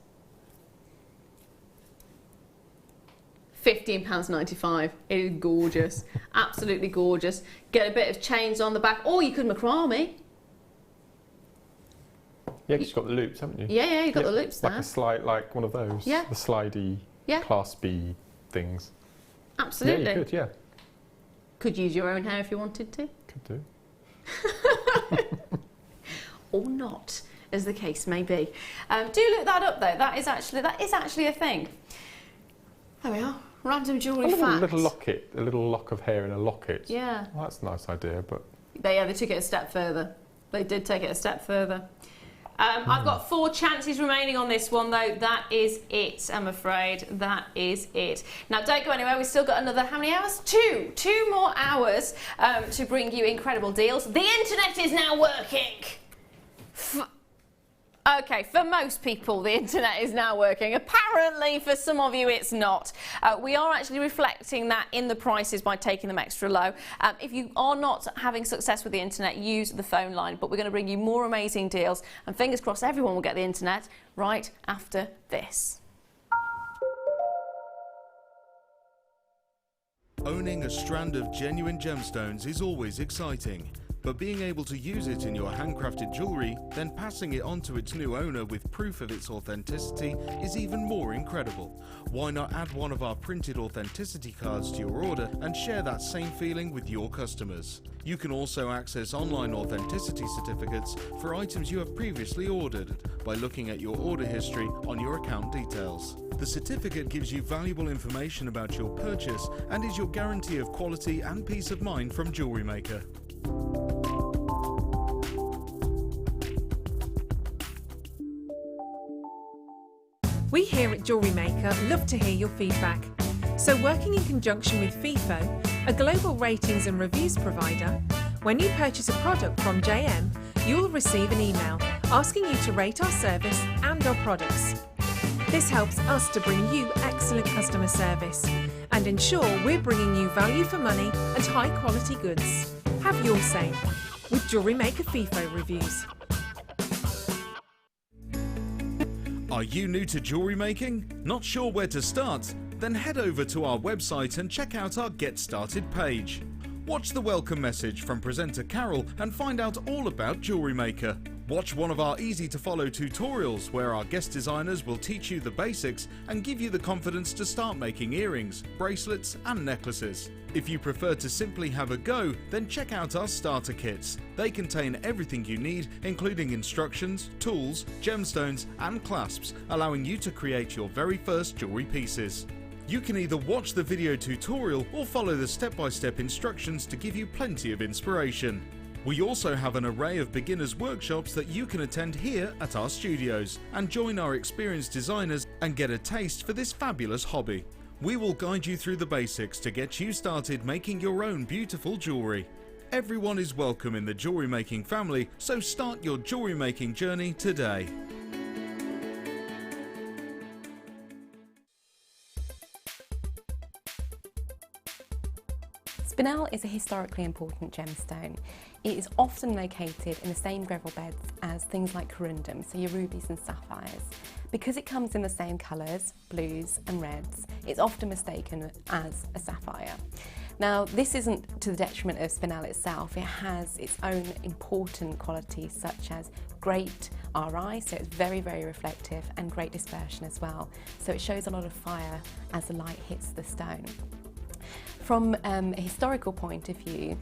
£15.95. It is gorgeous, absolutely gorgeous. Get a bit of chains on the back, or you could macrame. Yeah, because you've got the loops, haven't you? Yeah, you've got the loops there. Like a slide, like one of those. Yeah. The slidey, claspy things. Absolutely. Yeah, you could, yeah. Could use your own hair if you wanted to. Could do. Or not, as the case may be. Do look that up though. That is actually a thing. There we are. Random jewellery facts. Little locket, a little lock of hair in a locket. Yeah. Well, that's a nice idea, but... They took it a step further. They did take it a step further. I've got 4 chances remaining on this one, though. That is it, I'm afraid. That is it. Now, don't go anywhere. We've still got another, how many hours? 2 more hours to bring you incredible deals. The internet is now working. Okay, for most people, the internet is now working. Apparently, for some of you, it's not. We are actually reflecting that in the prices by taking them extra low. If you are not having success with the internet, use the phone line. But we're going to bring you more amazing deals. And fingers crossed, everyone will get the internet right after this. Owning a strand of genuine gemstones is always exciting. But being able to use it in your handcrafted jewellery, then passing it on to its new owner with proof of its authenticity is even more incredible. Why not add one of our printed authenticity cards to your order and share that same feeling with your customers? You can also access online authenticity certificates for items you have previously ordered by looking at your order history on your account details. The certificate gives you valuable information about your purchase and is your guarantee of quality and peace of mind from JewelleryMaker. We here at JewelleryMaker love to hear your feedback. So working in conjunction with FIFO, a global ratings and reviews provider, when you purchase a product from JM, you'll receive an email asking you to rate our service and our products. This helps us to bring you excellent customer service and ensure we're bringing you value for money and high quality goods. Have your say with JewelleryMaker FIFO reviews. Are you new to jewellery making? Not sure where to start? Then head over to our website and check out our Get Started page. Watch the welcome message from presenter Carol and find out all about JewelleryMaker. Watch one of our easy-to-follow tutorials where our guest designers will teach you the basics and give you the confidence to start making earrings, bracelets and necklaces. If you prefer to simply have a go, then check out our starter kits. They contain everything you need, including instructions, tools, gemstones and clasps, allowing you to create your very first jewellery pieces. You can either watch the video tutorial or follow the step-by-step instructions to give you plenty of inspiration. We also have an array of beginners workshops that you can attend here at our studios and join our experienced designers and get a taste for this fabulous hobby. We will guide you through the basics to get you started making your own beautiful jewellery. Everyone is welcome in the jewellery making family, so start your jewellery making journey today. Spinel is a historically important gemstone. It is often located in the same gravel beds as things like corundum, so your rubies and sapphires. Because it comes in the same colours, blues and reds, it's often mistaken as a sapphire. Now, this isn't to the detriment of Spinel itself. It has its own important qualities such as great RI, so it's very, very reflective, and great dispersion as well. So it shows a lot of fire as the light hits the stone. From a historical point of view,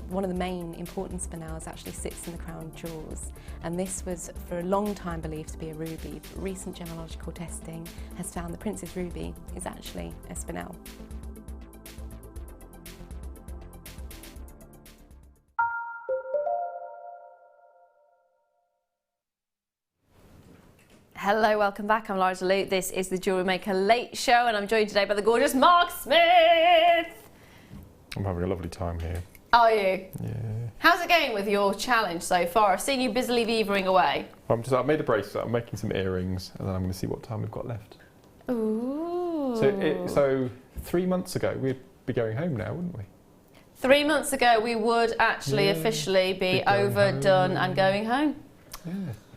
one of the main important spinels actually sits in the crown jewels, and this was for a long time believed to be a ruby, but recent gemological testing has found the Prince's Ruby is actually a spinel. Hello, welcome back. I'm Lara de-Leuw. This is the JewelleryMaker Late Show, and I'm joined today by the gorgeous Mark Smith. I'm having a lovely time here. Are you? Yeah. How's it going with your challenge so far? I've seen you busily beavering away. I've made a bracelet, I'm making some earrings, and then I'm going to see what time we've got left. Ooh. So 3 months ago, we'd be going home now, wouldn't we? 3 months ago, we would actually officially be overdone and going home. Yeah.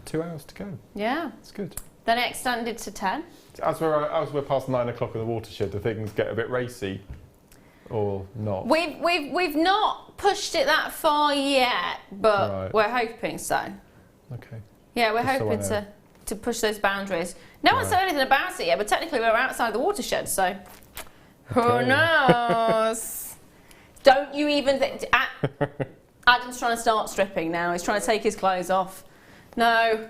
2 hours to go. Yeah. It's good. Then it extended to 10. As we're past 9 o'clock in the watershed, do things get a bit racy or not? We've not pushed it that far yet, but we're hoping so. Okay. Yeah, we're hoping to push those boundaries. No one's said anything about it yet, but technically we're outside the watershed, so who knows? Don't you even think... Adam's trying to start stripping now. He's trying to take his clothes off. No,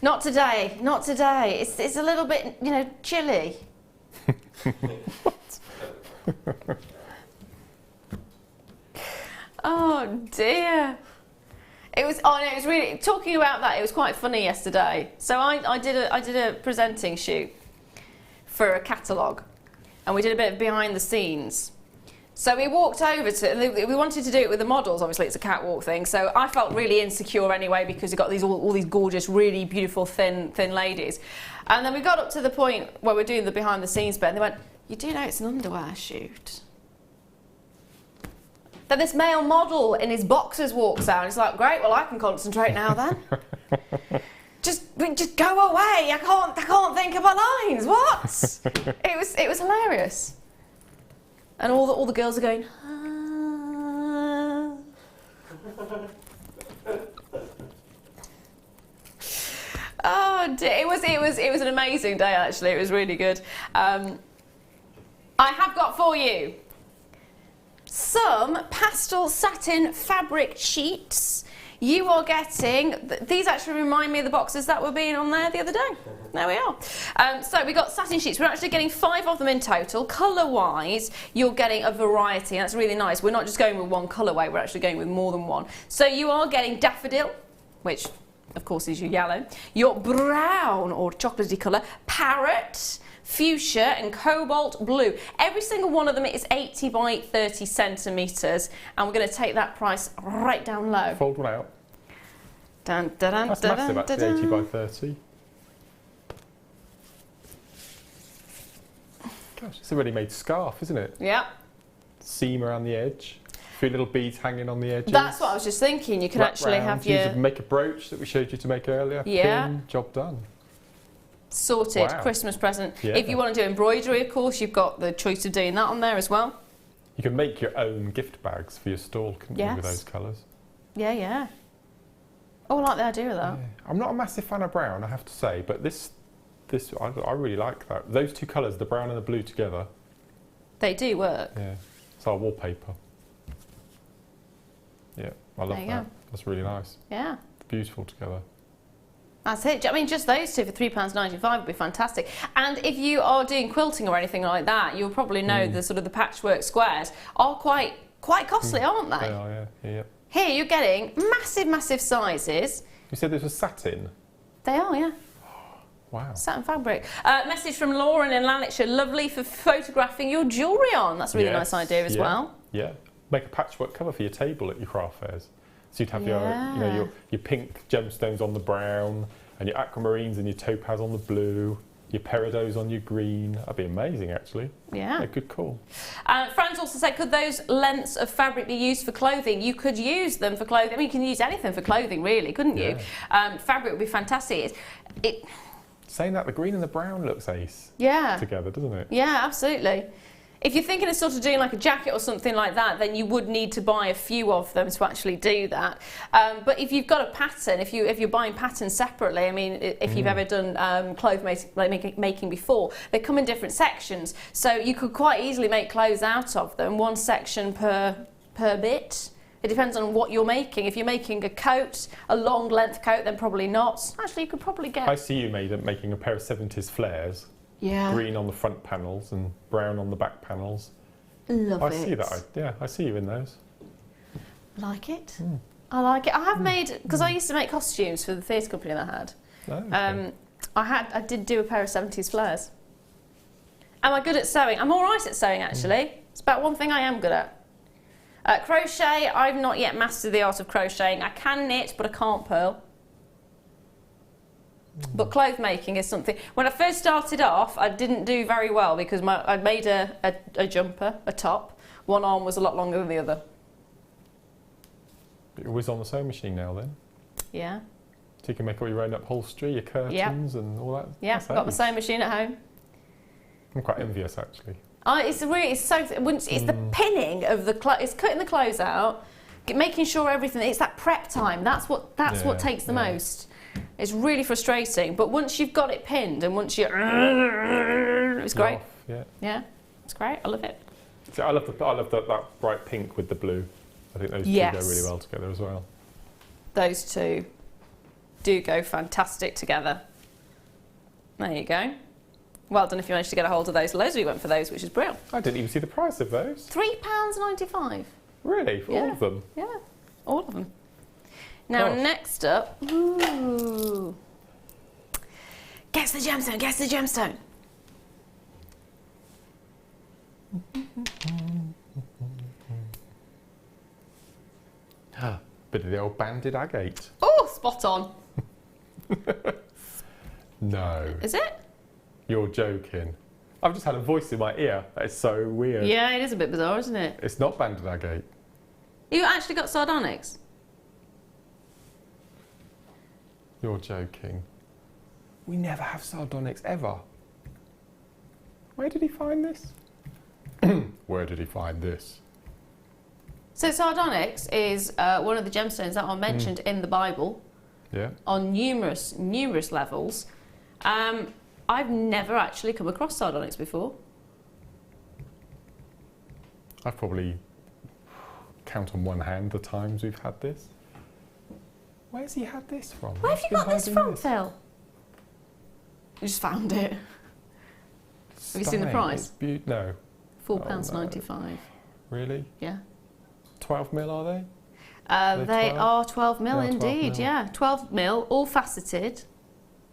not today, not today. It's a little bit, chilly. What? Oh dear. It was really, talking about that, it was quite funny yesterday. So I did a presenting shoot for a catalogue, and we did a bit of behind the scenes. So we walked over to, we wanted to do it with the models, obviously it's a catwalk thing, so I felt really insecure anyway because you've got all these gorgeous, really beautiful, thin ladies. And then we got up to the point where we're doing the behind the scenes bit, and they went, "You do know it's an underwear shoot?" Then this male model in his boxers walks out, and it's like, "Great, well I can concentrate now then." Just go away, I can't think of my lines, what? It was hilarious. And all the girls are going, ah. Oh dear. It was an amazing day actually. It was really good. I have got for you some pastel satin fabric sheets. You are getting, these actually remind me of the boxes that were being on there the other day. There we are. So we got satin sheets. We're actually getting 5 of them in total. Colour-wise, you're getting a variety. That's really nice. We're not just going with one colourway, we're actually going with more than one. So you are getting daffodil, which of course is your yellow, your brown or chocolatey colour, parrot, fuchsia and cobalt blue. Every single one of them is 80 by 30 centimetres, and we're going to take that price right down low. Fold one out. Dun, dun, dun, That's dun, massive, dun, actually, dun. 80 by 30. Gosh, it's a ready-made scarf, isn't it? Yeah. Seam around the edge. A few little beads hanging on the edges. That's what I was just thinking. You could actually have your... Make a brooch that we showed you to make earlier. Yeah. Pin, job done. Sorted. Wow. Christmas present. Yeah. If you want to do embroidery, of course, you've got the choice of doing that on there as well. You can make your own gift bags for your stall, couldn't you, with Yes. those colours? Yeah, yeah. Oh, I like the idea of that. Yeah. I'm not a massive fan of brown, I have to say, but this I really like that. Those two colours, the brown and the blue together. They do work. Yeah. It's our wallpaper. Yeah, I love There you that. go. That's really nice. Yeah. Beautiful together. That's it. I mean, just those two for £3.95 would be fantastic. And if you are doing quilting or anything like that, you'll probably know the sort of the patchwork squares are quite costly, aren't they? They are, yeah. Yeah. Here you're getting massive sizes. You said this was satin? They are, yeah. Wow. Satin fabric. Message from Lauren in Lanarkshire. Lovely for photographing your jewellery on. That's a really nice idea as well. Yeah. Make a patchwork cover for your table at your craft fairs. So you'd have your pink gemstones on the brown, and your aquamarines and your topaz on the blue, your peridots on your green. That'd be amazing, actually. Yeah. Good call. Franz also said, could those lengths of fabric be used for clothing? You could use them for clothing. I mean, you can use anything for clothing, really, couldn't you? Fabric would be fantastic. Saying that, the green and the brown looks ace together, doesn't it? Yeah, absolutely. If you're thinking of sort of doing like a jacket or something like that, then you would need to buy a few of them to actually do that. But if you've got a pattern, if you're buying patterns separately, I mean, if you've ever done clothes making before, they come in different sections. So you could quite easily make clothes out of them, one section per bit. It depends on what you're making. If you're making a coat, a long length coat, then probably not. Actually, you could probably get... I see you making a pair of 70s flares. Yeah. Green on the front panels and brown on the back panels. Love it. I see that. Yeah, I see you in those. Like it. I like it. I have made, because I used to make costumes for the theatre company that I had. Oh, okay. I did do a pair of 70s flares. Am I good at sewing? I'm all right at sewing, actually. It's about one thing I am good at. Crochet, I've not yet mastered the art of crocheting. I can knit, but I can't purl. But clothes making is something. When I first started off, I didn't do very well because I'd made a jumper, a top. One arm was a lot longer than the other. It was on the sewing machine now then? Yeah. So you can make all your own upholstery, your curtains and all that? Yeah, I've got my sewing machine at home. I'm quite envious actually. It's the pinning of the clothes. It's cutting the clothes out, making sure everything. It's that prep time. That's what takes the most. It's really frustrating. But once you've got it pinned and once you, it's great. Yeah, it's great. I love it. See, I love that bright pink with the blue. I think those two go really well together as well. Those two do go fantastic together. There you go. Well done if you managed to get a hold of those. Loads of you went for those, which is brilliant. I didn't even see the price of those. £3.95. Really? For all of them? Yeah, all of them. Now, next up... Ooh. Guess the gemstone, guess the gemstone. Bit of the old banded agate. Oh, spot on. No. Is it? You're joking. I've just had a voice in my ear. That is so weird. Yeah, it is a bit bizarre, isn't it? It's not banded agate. You actually got sardonyx? You're joking. We never have sardonyx ever. Where did he find this? Where did he find this? So sardonyx is one of the gemstones that are mentioned in the Bible. Yeah. On numerous levels. I've never actually come across sardonyx before. I've probably count on one hand the times we've had this. Where's he had this from? Where have you got this from, Phil? You just found it. Have you seen the price? No. £4.95. No. Really? Yeah. 12 mil are they? They are 12 mil They are 12 indeed, mil. yeah. 12 mil, all faceted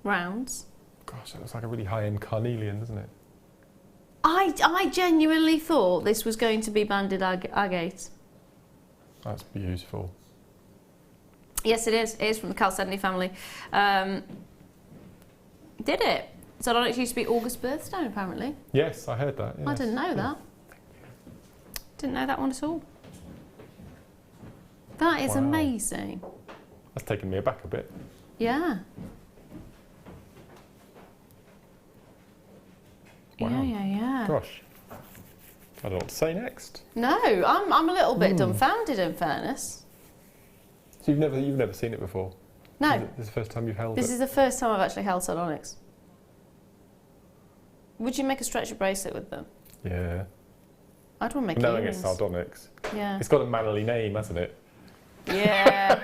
rounds. Gosh, that looks like a really high-end carnelian, doesn't it? I genuinely thought this was going to be banded agate. That's beautiful. Yes, it is. It is from the Chalcedony family. Did it? Sardonyx used to be August's birthstone, apparently. Yes, I heard that. Yes. I didn't know that. Didn't know that one at all. That is amazing. That's taken me aback a bit. Yeah. Wow. Yeah. Gosh. I don't know what to say next. No, I'm a little bit dumbfounded, in fairness. So you've never seen it before? No. This is the first time you've held it? This is the first time I've actually held sardonyx. Would you make a stretcher bracelet with them? Yeah. I'd want to make Knowing earrings. it's sardonyx. Yeah. It's got a manly name, hasn't it? Yeah.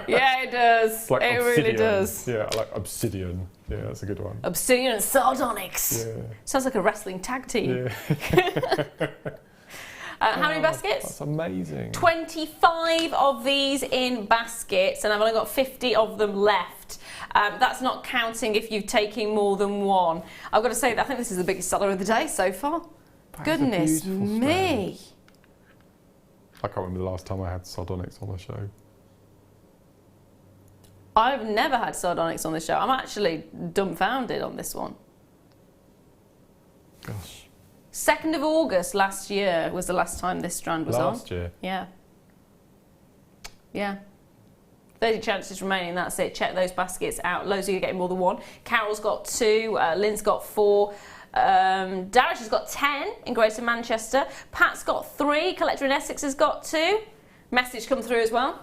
Yeah, it does. Like it obsidian. really does. Yeah, I like obsidian. Yeah, that's a good one. Obsidian and sardonyx. Yeah. Sounds like a wrestling tag team. Yeah. How many baskets? That's amazing. 25 of these in baskets, and I've only got 50 of them left. That's not counting if you've taken more than one. I've got to say that I think this is the biggest seller of the day so far. Goodness me. I can't remember the last time I had sardonyx on the show. I've never had sardonyx on the show. I'm actually dumbfounded on this one. Gosh. 2nd of August last year was the last time this strand was on. Last year? Yeah. Yeah. 30 chances remaining, that's it. Check those baskets out. Loads of you are getting more than one. Carol's got 2, Lynn's got 4. Darish has got 10 in Greater Manchester. Pat's got 3. Collector in Essex has got 2. Message come through as well.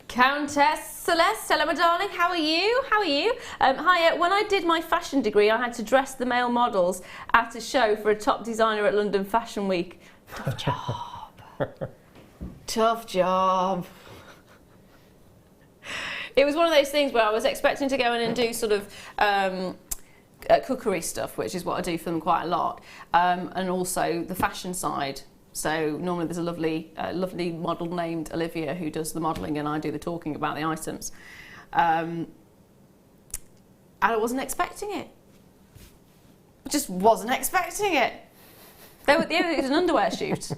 Countess Celeste, hello my darling, how are you? How are you? Hiya, when I did my fashion degree, I had to dress the male models at a show for a top designer at London Fashion Week. Tough job. Tough job. It was one of those things where I was expecting to go in and do sort of cookery stuff, which is what I do for them quite a lot, and also the fashion side. So normally there's a lovely model named Olivia who does the modelling and I do the talking about the items. And I wasn't expecting it. I just wasn't expecting it. It was an underwear shoot.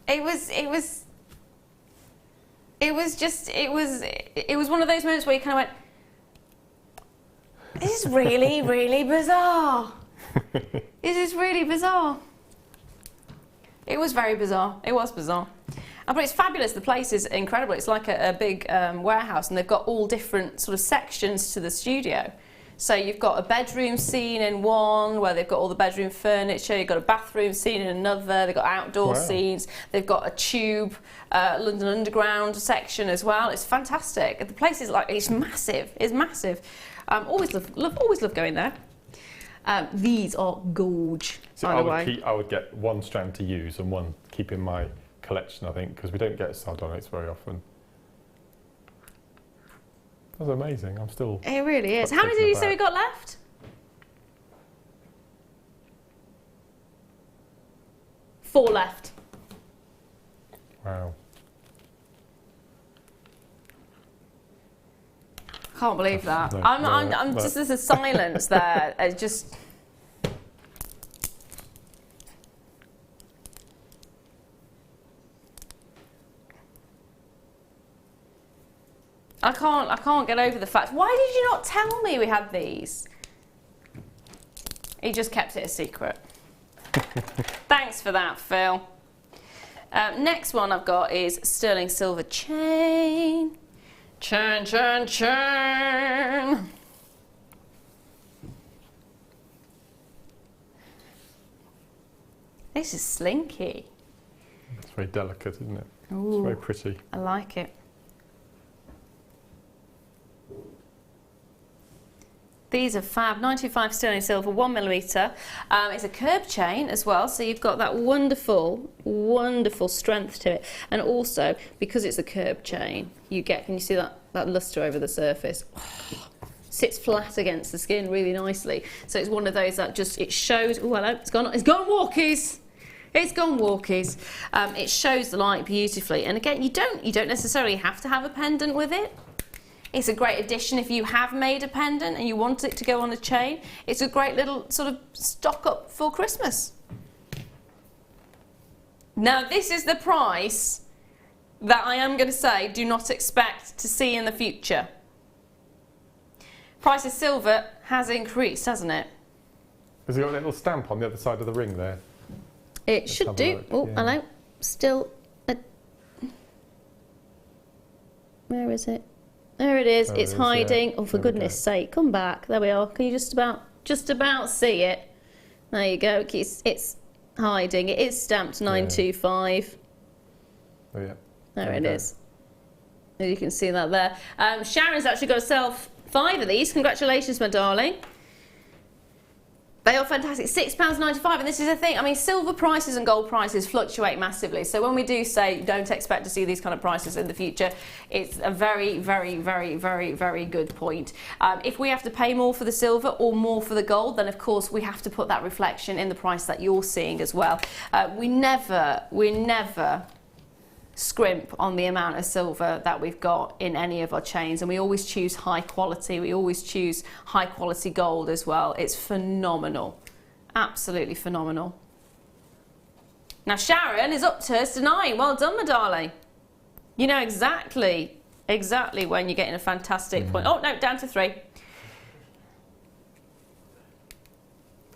It was one of those moments where you kind of went, this is really, really bizarre. This is really bizarre. It was very bizarre. It was bizarre. But it's fabulous. The place is incredible. It's like a big warehouse, and they've got all different sort of sections to the studio. So you've got a bedroom scene in one, where they've got all the bedroom furniture. You've got a bathroom scene in another. They've got outdoor scenes. They've got a tube, London Underground section as well. It's fantastic. The place is it's massive. It's massive. Always love going there. These are gorge, so by the way. I would get one strand to use and one keep in my collection, I think, because we don't get sardonyx very often. That's amazing. I'm still... It really is. How many did you say we got left? 4 left. Wow. Can't believe that. No, I'm just, there's a silence there. It's just... I can't get over the fact. Why did you not tell me we had these? He just kept it a secret. Thanks for that, Phil. Next one I've got is sterling silver chain. Chain, chain, chain. This is slinky. It's very delicate, isn't it? Ooh, it's very pretty. I like it. These are fab, 95 sterling silver, 1mm. It's a curb chain as well, so you've got that wonderful, wonderful strength to it. And also, because it's a curb chain, you get, can you see that lustre over the surface? Oh, sits flat against the skin really nicely. So it's one of those that just, it shows, oh hello, it's gone walkies. It's gone walkies. It shows the light beautifully. And again, you don't necessarily have to have a pendant with it. It's a great addition if you have made a pendant and you want it to go on a chain. It's a great little sort of stock up for Christmas. Now this is the price that I am going to say do not expect to see in the future. Price of silver has increased, hasn't it? Has it got a little stamp on the other side of the ring there? It should do. Oh, yeah. Hello. Still. Where is it? There it is. It's hiding. Yeah. Oh, for goodness sake, come back. There we are. Can you just about see it? There you go. It's hiding. It is stamped 925. Oh yeah. There it is. You can see that there. Sharon's actually got herself 5 of these. Congratulations, my darling. They are fantastic. £6.95, and this is the thing. I mean, silver prices and gold prices fluctuate massively. So when we do say don't expect to see these kind of prices in the future, it's a very, very, very, very, very good point. If we have to pay more for the silver or more for the gold, then of course we have to put that reflection in the price that you're seeing as well. We never scrimp on the amount of silver that we've got in any of our chains, and we always choose high quality. We always choose high quality gold as well. It's phenomenal, absolutely phenomenal. Now Sharon is up to hers tonight. Well done, my darling. You know exactly when you're getting a fantastic point. Oh no, down to 3.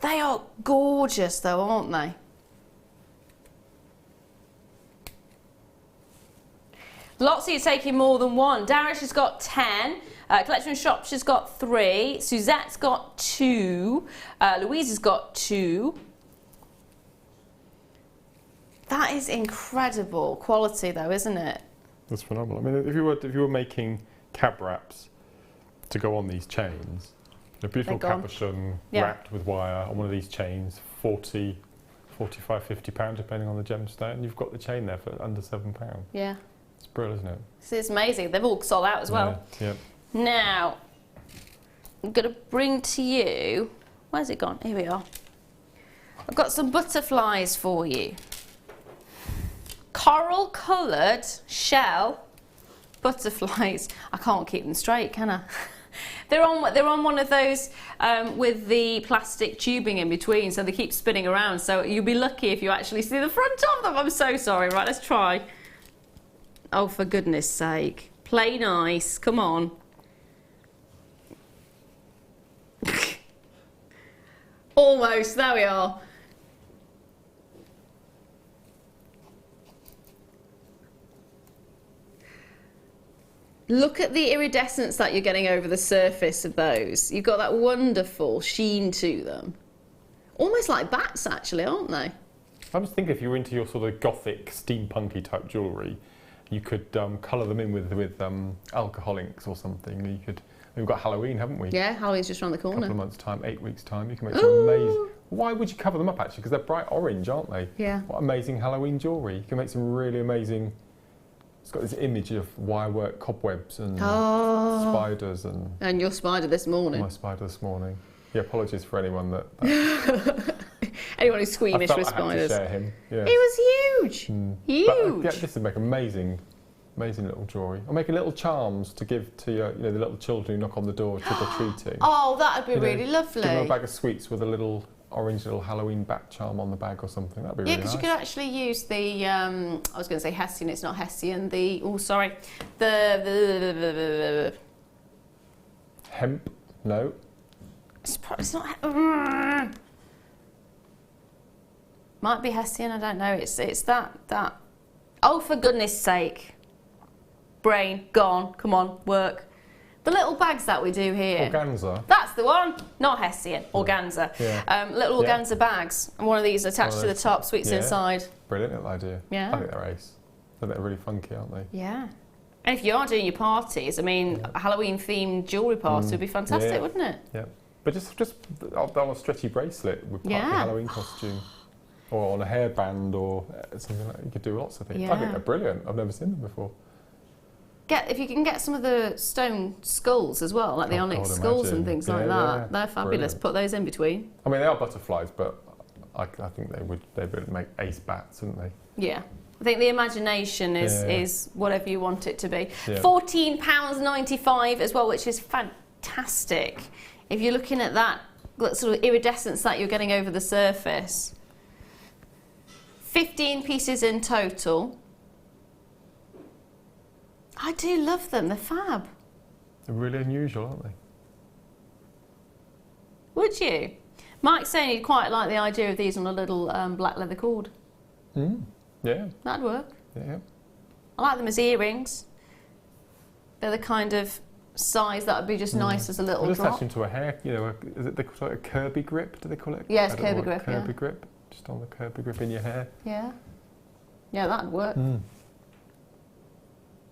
They are gorgeous though, aren't they? Lots of you taking more than one. Darish has got 10. Collection Shops has got 3. Suzette's got 2. Louise has got 2. That is incredible quality, though, isn't it? That's phenomenal. I mean, if you were making cab wraps to go on these chains, a beautiful cabochon wrapped with wire on one of these chains, 40, 45, 50 pounds, depending on the gemstone. You've got the chain there for under £7. Yeah. It's brilliant, isn't it? It's amazing. They've all sold out as well. Yeah. Now, I'm going to bring to you... Where's it gone? Here we are. I've got some butterflies for you. Coral coloured shell butterflies. I can't keep them straight, can I? They're on one of those with the plastic tubing in between, so they keep spinning around. So you'll be lucky if you actually see the front of them. I'm so sorry. Right, let's try. Oh, for goodness sake. Play nice. Come on. Almost. There we are. Look at the iridescence that you're getting over the surface of those. You've got that wonderful sheen to them. Almost like bats, actually, aren't they? I was thinking if you were into your sort of gothic, steampunky type jewellery, you could colour them in with alcohol inks or something. You could. We've got Halloween, haven't we? Yeah, Halloween's just around the corner. A couple of months' time, 8 weeks' time, you can make some amazing. Why would you cover them up actually? Because they're bright orange, aren't they? Yeah. What amazing Halloween jewellery! You can make some really amazing It's got this image of wirework cobwebs and spiders and... And your spider this morning. My spider this morning. Yeah, apologies for anyone that anyone who's squeamish with spiders. I had to share him. Yeah. He was huge. Huge. But, this would make amazing little jewellery. Or making little charms to give to your, the little children who knock on the door trick-or-treating. Oh, that would be really lovely. Give them a bag of sweets with a little orange little Halloween bat charm on the bag or something. That'd be really nice. Yeah, because you could actually use the, I was going to say Hessian, it's not Hessian, the hemp? No. It's not... Might be Hessian, I don't know. It's that... Oh, for goodness sake. Brain, gone. Come on, work. The little bags that we do here. Organza. That's the one. Not Hessian, organza. Yeah. Little organza bags. And one of these attached to the top, sweets inside. Brilliant little idea. Yeah. I think they're ace. They're really funky, aren't they? Yeah. And if you are doing your parties, I mean, a Halloween-themed jewellery party would be fantastic, wouldn't it? Yeah. But just on a stretchy bracelet with part of the Halloween costume. Or on a hairband or something like that. You could do lots of things. I think they're brilliant. I've never seen them before. If you can get some of the stone skulls as well, like the onyx skulls and things like that, they're fabulous. Brilliant. Put those in between. I mean, they are butterflies, but I think they would make ace bats, wouldn't they? Yeah. I think the imagination is whatever you want it to be. Yeah. £14.95 as well, which is fantastic. If you're looking at that sort of iridescence that you're getting over the surface. 15 pieces in total. I do love them, they're fab. They're really unusual, aren't they? Would you? Mike's saying he'd quite like the idea of these on a little black leather cord. Yeah. That'd work. Yeah. I like them as earrings. They're the kind of size that would be just nice as a little just drop. attach into a hair, is it they call it a Kirby grip, do they call it? Yes, Kirby grip, Kirby grip, just on the Kirby grip in your hair. Yeah. Yeah, that'd work.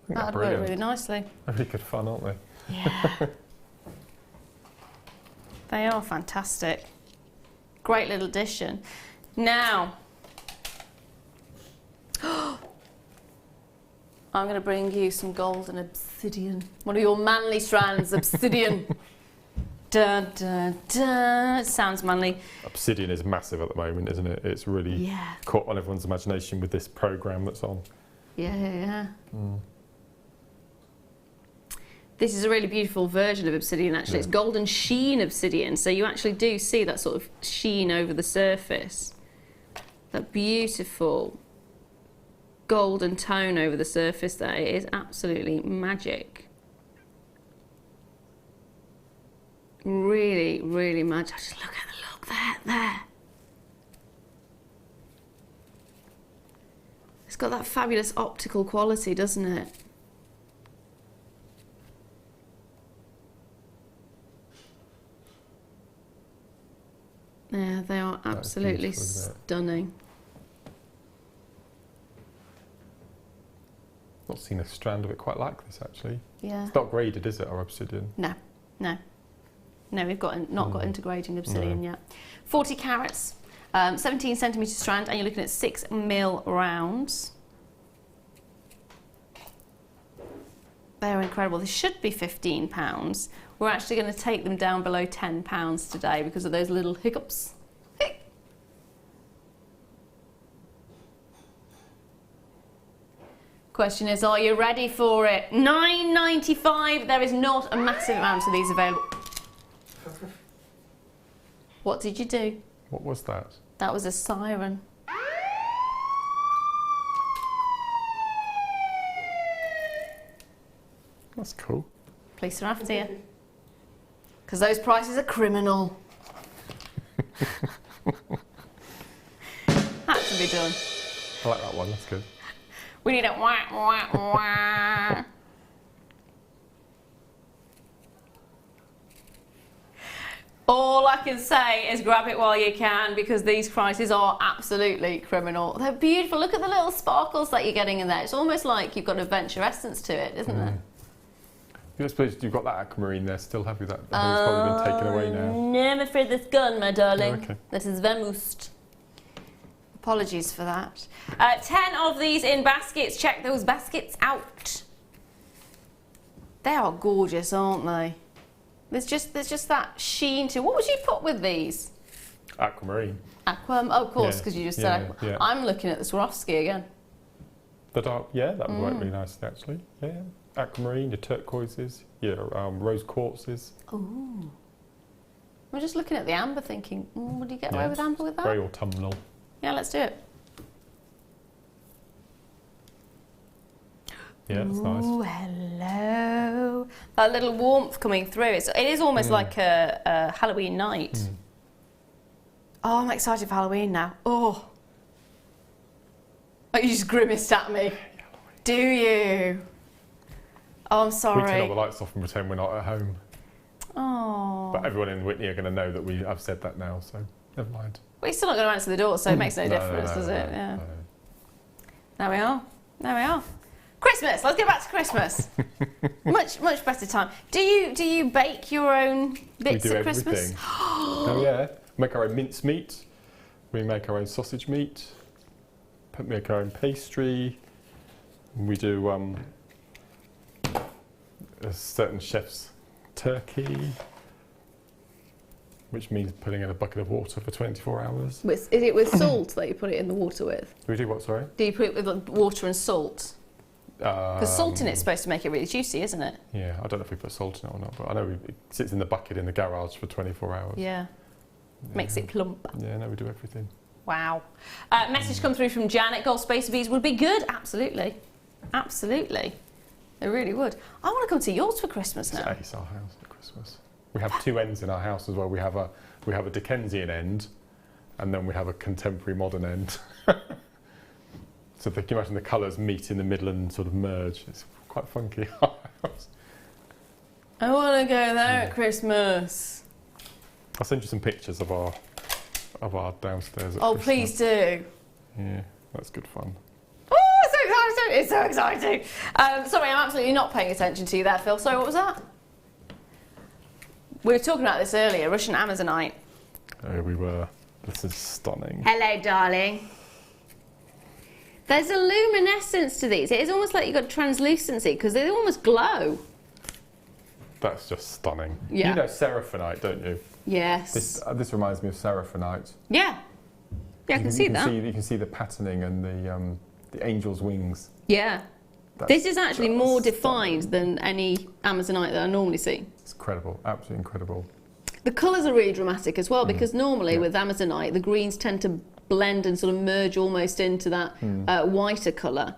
That'd work really nicely. They're really good fun, aren't they? Yeah. They are fantastic. Great little addition. Now, I'm going to bring you some golden obsidian. One of your manly strands, obsidian. Dun, dun, dun. It sounds manly. Obsidian is massive at the moment, isn't it? It's really caught on everyone's imagination with this programme that's on. Yeah. This is a really beautiful version of obsidian, actually. It's golden sheen obsidian, so you actually do see that sort of sheen over the surface. That beautiful golden tone over the surface there. It is absolutely magic. Really, really magic. Just look at the look there. It's got that fabulous optical quality, doesn't it? Yeah, they are absolutely stunning. Not seen a strand of it quite like this, actually. Yeah. It's not graded, is it, our obsidian? No. We've not got into grading obsidian yet. 40 carats, 17 centimetre strand, and you're looking at 6mm rounds. They're incredible. They should be £15. We're actually going to take them down below £10 today because of those little hiccups. Question is, are you ready for it? £9.95. There is not a massive amount of these available. What did you do? What was that? That was a siren. That's cool. Police are after you. Because those prices are criminal. Had to be done. I like that one, that's good. We need a wah, wah, wah. All I can say is grab it while you can because these prices are absolutely criminal. They're beautiful. Look at the little sparkles that you're getting in there. It's almost like you've got adventure essence to it, isn't it? I suppose you've got that aquamarine there still, have you? That it's probably been taken away now. No, I'm afraid that's gone, my darling. Oh, okay. This is vermoosed. Apologies for that. 10 of these in baskets. Check those baskets out. They are gorgeous, aren't they? There's just that sheen to. What would you put with these? Aquamarine. Aqua, oh, of course, because you just said aqua. Yeah. I'm looking at the Swarovski again. The dark, yeah, that would work really nicely actually. Yeah, aquamarine, your turquoises, your rose quartzes. Ooh. I'm just looking at the amber, thinking, would you get away with amber with that? Very autumnal. Yeah, let's do it. Yeah, it's nice. Ooh, hello. That little warmth coming through. It is almost like a Halloween night. Oh, I'm excited for Halloween now. Oh. Oh, you just grimaced at me. Do you? Oh, I'm sorry. We turn all the lights off and pretend we're not at home. Oh. But everyone in Whitney are going to know that I've said that now, so never mind. Well, you're still not going to answer the door, so it makes no difference, does it? Yeah. There we are. There we are. Christmas. Let's get back to Christmas. much better time. Do you bake your own bits at Christmas? Everything. Oh yeah. Make our own mincemeat. We make our own sausage meat. Make our own pastry. We do a certain chef's turkey, which means putting in a bucket of water for 24 hours. Is it with salt that you put it in the water with? Do we do what, sorry? Do you put it with water and salt? Because salt in it's supposed to make it really juicy, isn't it? Yeah, I don't know if we put salt in it or not, but I know it sits in the bucket in the garage for 24 hours. Yeah. Makes it plump. Yeah, no, we do everything. Wow. Message come through from Janet. Gold spacer beads would be good. Absolutely. Absolutely. They really would. I want to come to yours for Christmas now. It's our house for Christmas. We have two ends in our house as well. We have a Dickensian end, and then we have a contemporary modern end. So if you can imagine the colours meet in the middle and sort of merge. It's quite funky. I want to go there at Christmas. I'll send you some pictures of our downstairs. Oh, please do. Yeah, that's good fun. Oh, it's so exciting! It's so exciting. Sorry, I'm absolutely not paying attention to you there, Phil. Sorry, what was that? We were talking about this earlier. Russian Amazonite. Oh, we were. This is stunning. Hello, darling. There's a luminescence to these. It is almost like you've got translucency because they almost glow. That's just stunning. Yeah. You know seraphinite, don't you? Yes. This reminds me of seraphinite. Yeah. Yeah, I can see that. You can see the patterning and the angel's wings. Yeah. This is actually more defined than any Amazonite that I normally see. It's incredible. Absolutely incredible. The colours are really dramatic as well because normally with Amazonite the greens tend to blend and sort of merge almost into that whiter colour,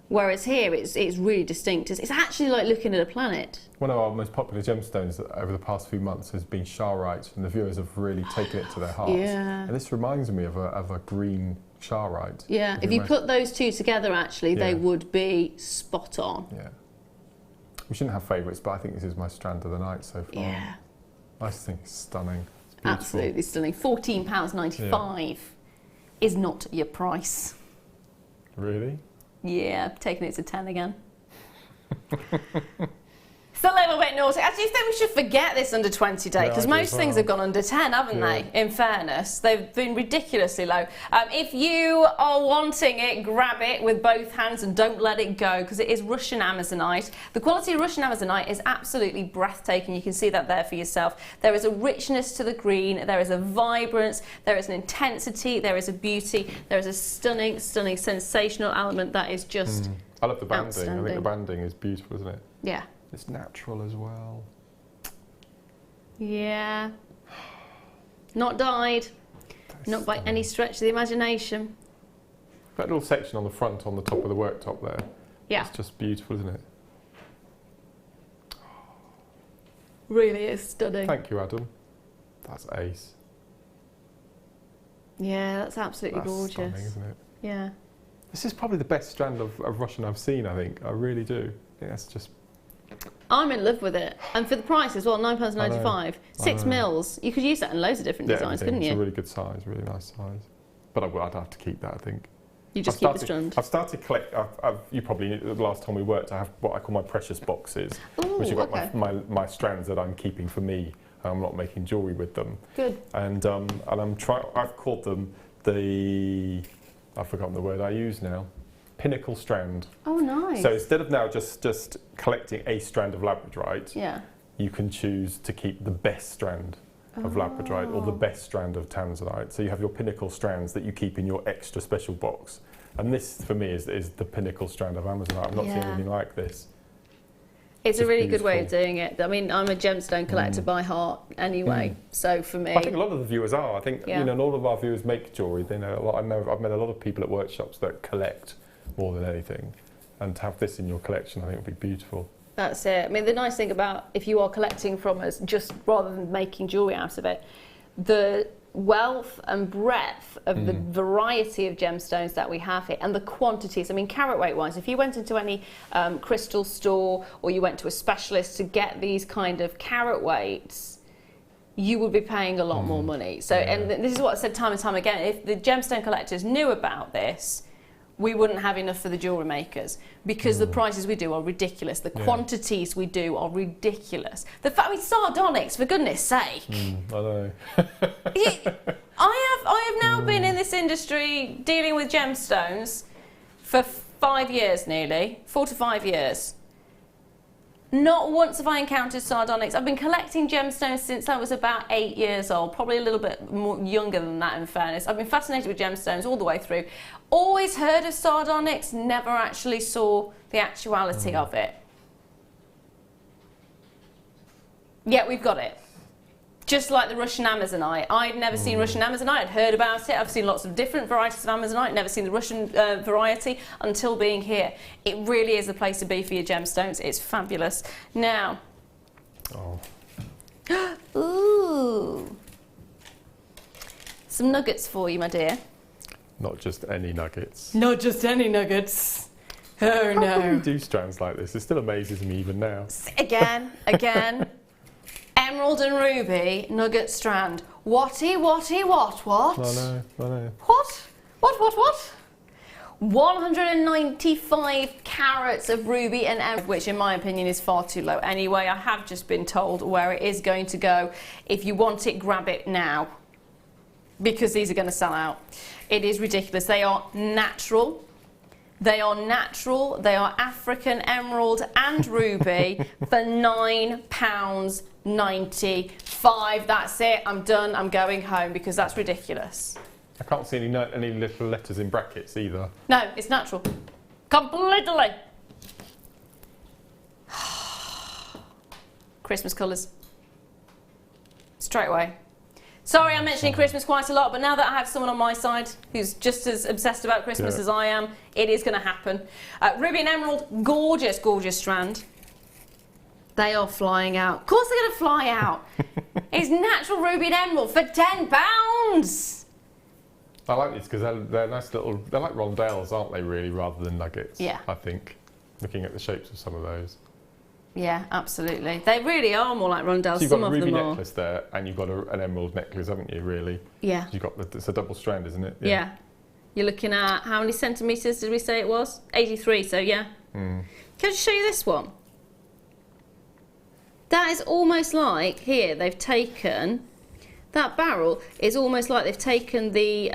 whereas here it's really distinct. It's actually like looking at a planet. One of our most popular gemstones over the past few months has been Charite, and the viewers have really taken it to their hearts. Yeah. And this reminds me of a green Charite. Yeah, if you put those two together actually they would be spot on. Yeah. We shouldn't have favourites, but I think this is my strand of the night so far. Yeah. I just think it's stunning. It's beautiful. Absolutely stunning. £14.95 is not your price. Really? Yeah, I'm taking it to 10 again. It's a little bit naughty. I do think we should forget this under 20 day because most things have gone under 10, haven't they? In fairness, they've been ridiculously low. If you are wanting it, grab it with both hands and don't let it go because it is Russian Amazonite. The quality of Russian Amazonite is absolutely breathtaking. You can see that there for yourself. There is a richness to the green, there is a vibrance, there is an intensity, there is a beauty, there is a stunning, stunning, sensational element that is just I love the banding. I think the banding is beautiful, isn't it? Yeah. It's natural as well. Yeah. Not dyed. Not by any stretch of the imagination. That little section on the front, on the top of the worktop there. Yeah. It's just beautiful, isn't it? Really is stunning. Thank you, Adam. That's ace. Yeah, that's absolutely gorgeous. Stunning, isn't it? Yeah. This is probably the best strand of Russian I've seen, I think. I really do. Yeah, it's just... I'm in love with it. And for the price as well, £9.95. 6 mils. You could use that in loads of different designs, couldn't you? It's a really good size, really nice size. But I'd have to keep that, I think. You just keep the strand? I've started collecting... You probably, the last time we worked, I have what I call my precious boxes. Ooh, which have got my strands that I'm keeping for me. I'm not making jewellery with them. Good. And I'm trying... I've called them the I've forgotten the word I use now. Pinnacle strand. Oh, nice. So instead of now just collecting a strand of labradorite, yeah, you can choose to keep the best strand of labradorite or the best strand of tanzanite. So you have your pinnacle strands that you keep in your extra special box. And this, for me, is the pinnacle strand of amazonite. I've not seen anything like this. It's a really good way of doing it. I mean, I'm a gemstone collector by heart anyway, so for me... I think a lot of the viewers are. I think, you know, and all of our viewers make jewellery. They know a lot. I've met a lot of people at workshops that collect more than anything. And to have this in your collection, I think would be beautiful. That's it. I mean, the nice thing about if you are collecting from us, just rather than making jewellery out of it, the wealth and breadth of the variety of gemstones that we have here and the quantities. I mean, carat weight wise, if you went into any crystal store or you went to a specialist to get these kind of carat weights, you would be paying a lot more money. So, and this is what I said time and time again, if the gemstone collectors knew about this, we wouldn't have enough for the jewellery makers because the prices we do are ridiculous. The quantities we do are ridiculous. The fact, I mean, sardonyx, for goodness sake. I know. I have now been in this industry dealing with gemstones for 5 years nearly, 4 to 5 years. Not once have I encountered sardonyx. I've been collecting gemstones since I was about 8 years old, probably a little bit more younger than that in fairness. I've been fascinated with gemstones all the way through. Always heard of sardonyx, never actually saw the actuality of it. Yet we've got it. Just like the Russian Amazonite. I'd never seen Russian Amazonite, I'd heard about it, I've seen lots of different varieties of Amazonite, never seen the Russian variety until being here. It really is the place to be for your gemstones, it's fabulous. Now, ooh, some nuggets for you, my dear. Not just any nuggets. Not just any nuggets. Oh no. How can we do strands like this? It still amazes me even now. Again. Emerald and ruby nugget strand. What? I know. What? 195 carats of ruby and emerald, which in my opinion is far too low. Anyway, I have just been told where it is going to go. If you want it, grab it now, because these are going to sell out. It is ridiculous. They are natural. They are African emerald and ruby for £9.95. That's it. I'm done. I'm going home because that's ridiculous. I can't see any little letters in brackets either. No, it's natural. Completely. Christmas colours. Straight away. Sorry, I'm mentioning Christmas quite a lot, but now that I have someone on my side who's just as obsessed about Christmas as I am, it is going to happen. Ruby and emerald, gorgeous, gorgeous strand. They are flying out. Of course they're going to fly out. It's natural ruby and emerald for £10. I like these because they're nice little, they're like rondelles, aren't they, really, rather than nuggets? Yeah. I think, looking at the shapes of some of those. Yeah, absolutely. They really are more like rondelles. So you've some got a of ruby them necklace there, and you've got an emerald necklace, haven't you, really? Yeah. You've got it's a double strand, isn't it? Yeah. You're looking at, how many centimetres did we say it was? 83, so yeah. Can I just show you this one? That is almost like, here, they've taken, that barrel is almost like they've taken the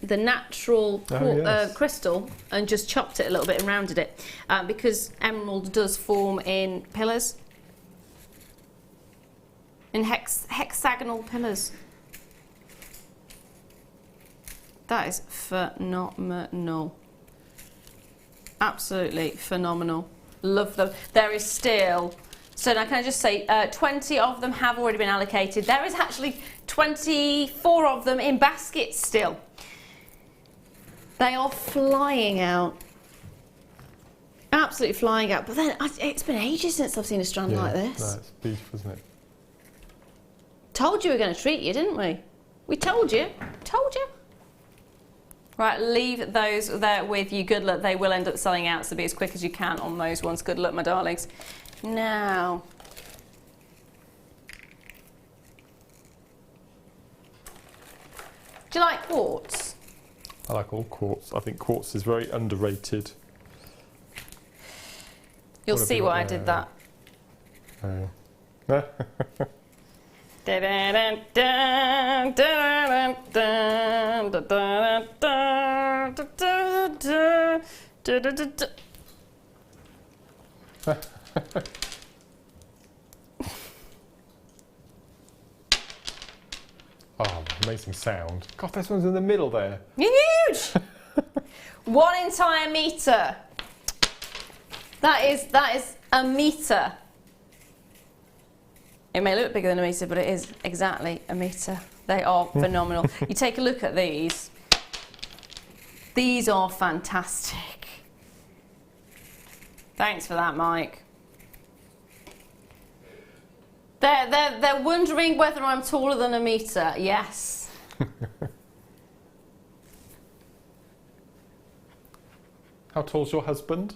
natural crystal and just chopped it a little bit and rounded it. Because emerald does form in pillars. In hexagonal pillars. That is phenomenal. Absolutely phenomenal. Love them. There is still... So now can I just say, 20 of them have already been allocated. There is actually 24 of them in baskets still. They are flying out. Absolutely flying out. But then, it's been ages since I've seen a strand like this. No, it's beautiful, isn't it? Told you we were going to treat you, didn't we? We told you. Told you. Right, leave those there with you. Good luck. They will end up selling out, so be as quick as you can on those ones. Good luck, my darlings. Now, do you like quartz? I like all quartz. I think quartz is very underrated. You'll see why I did that. Oh, amazing sound. God, this one's in the middle there. Huge! 1 entire metre. That is a metre. It may look bigger than a metre, but it is exactly a metre. They are phenomenal. You take a look at these. These are fantastic. Thanks for that, Mike. They're wondering whether I'm taller than a metre. Yes. How tall's your husband?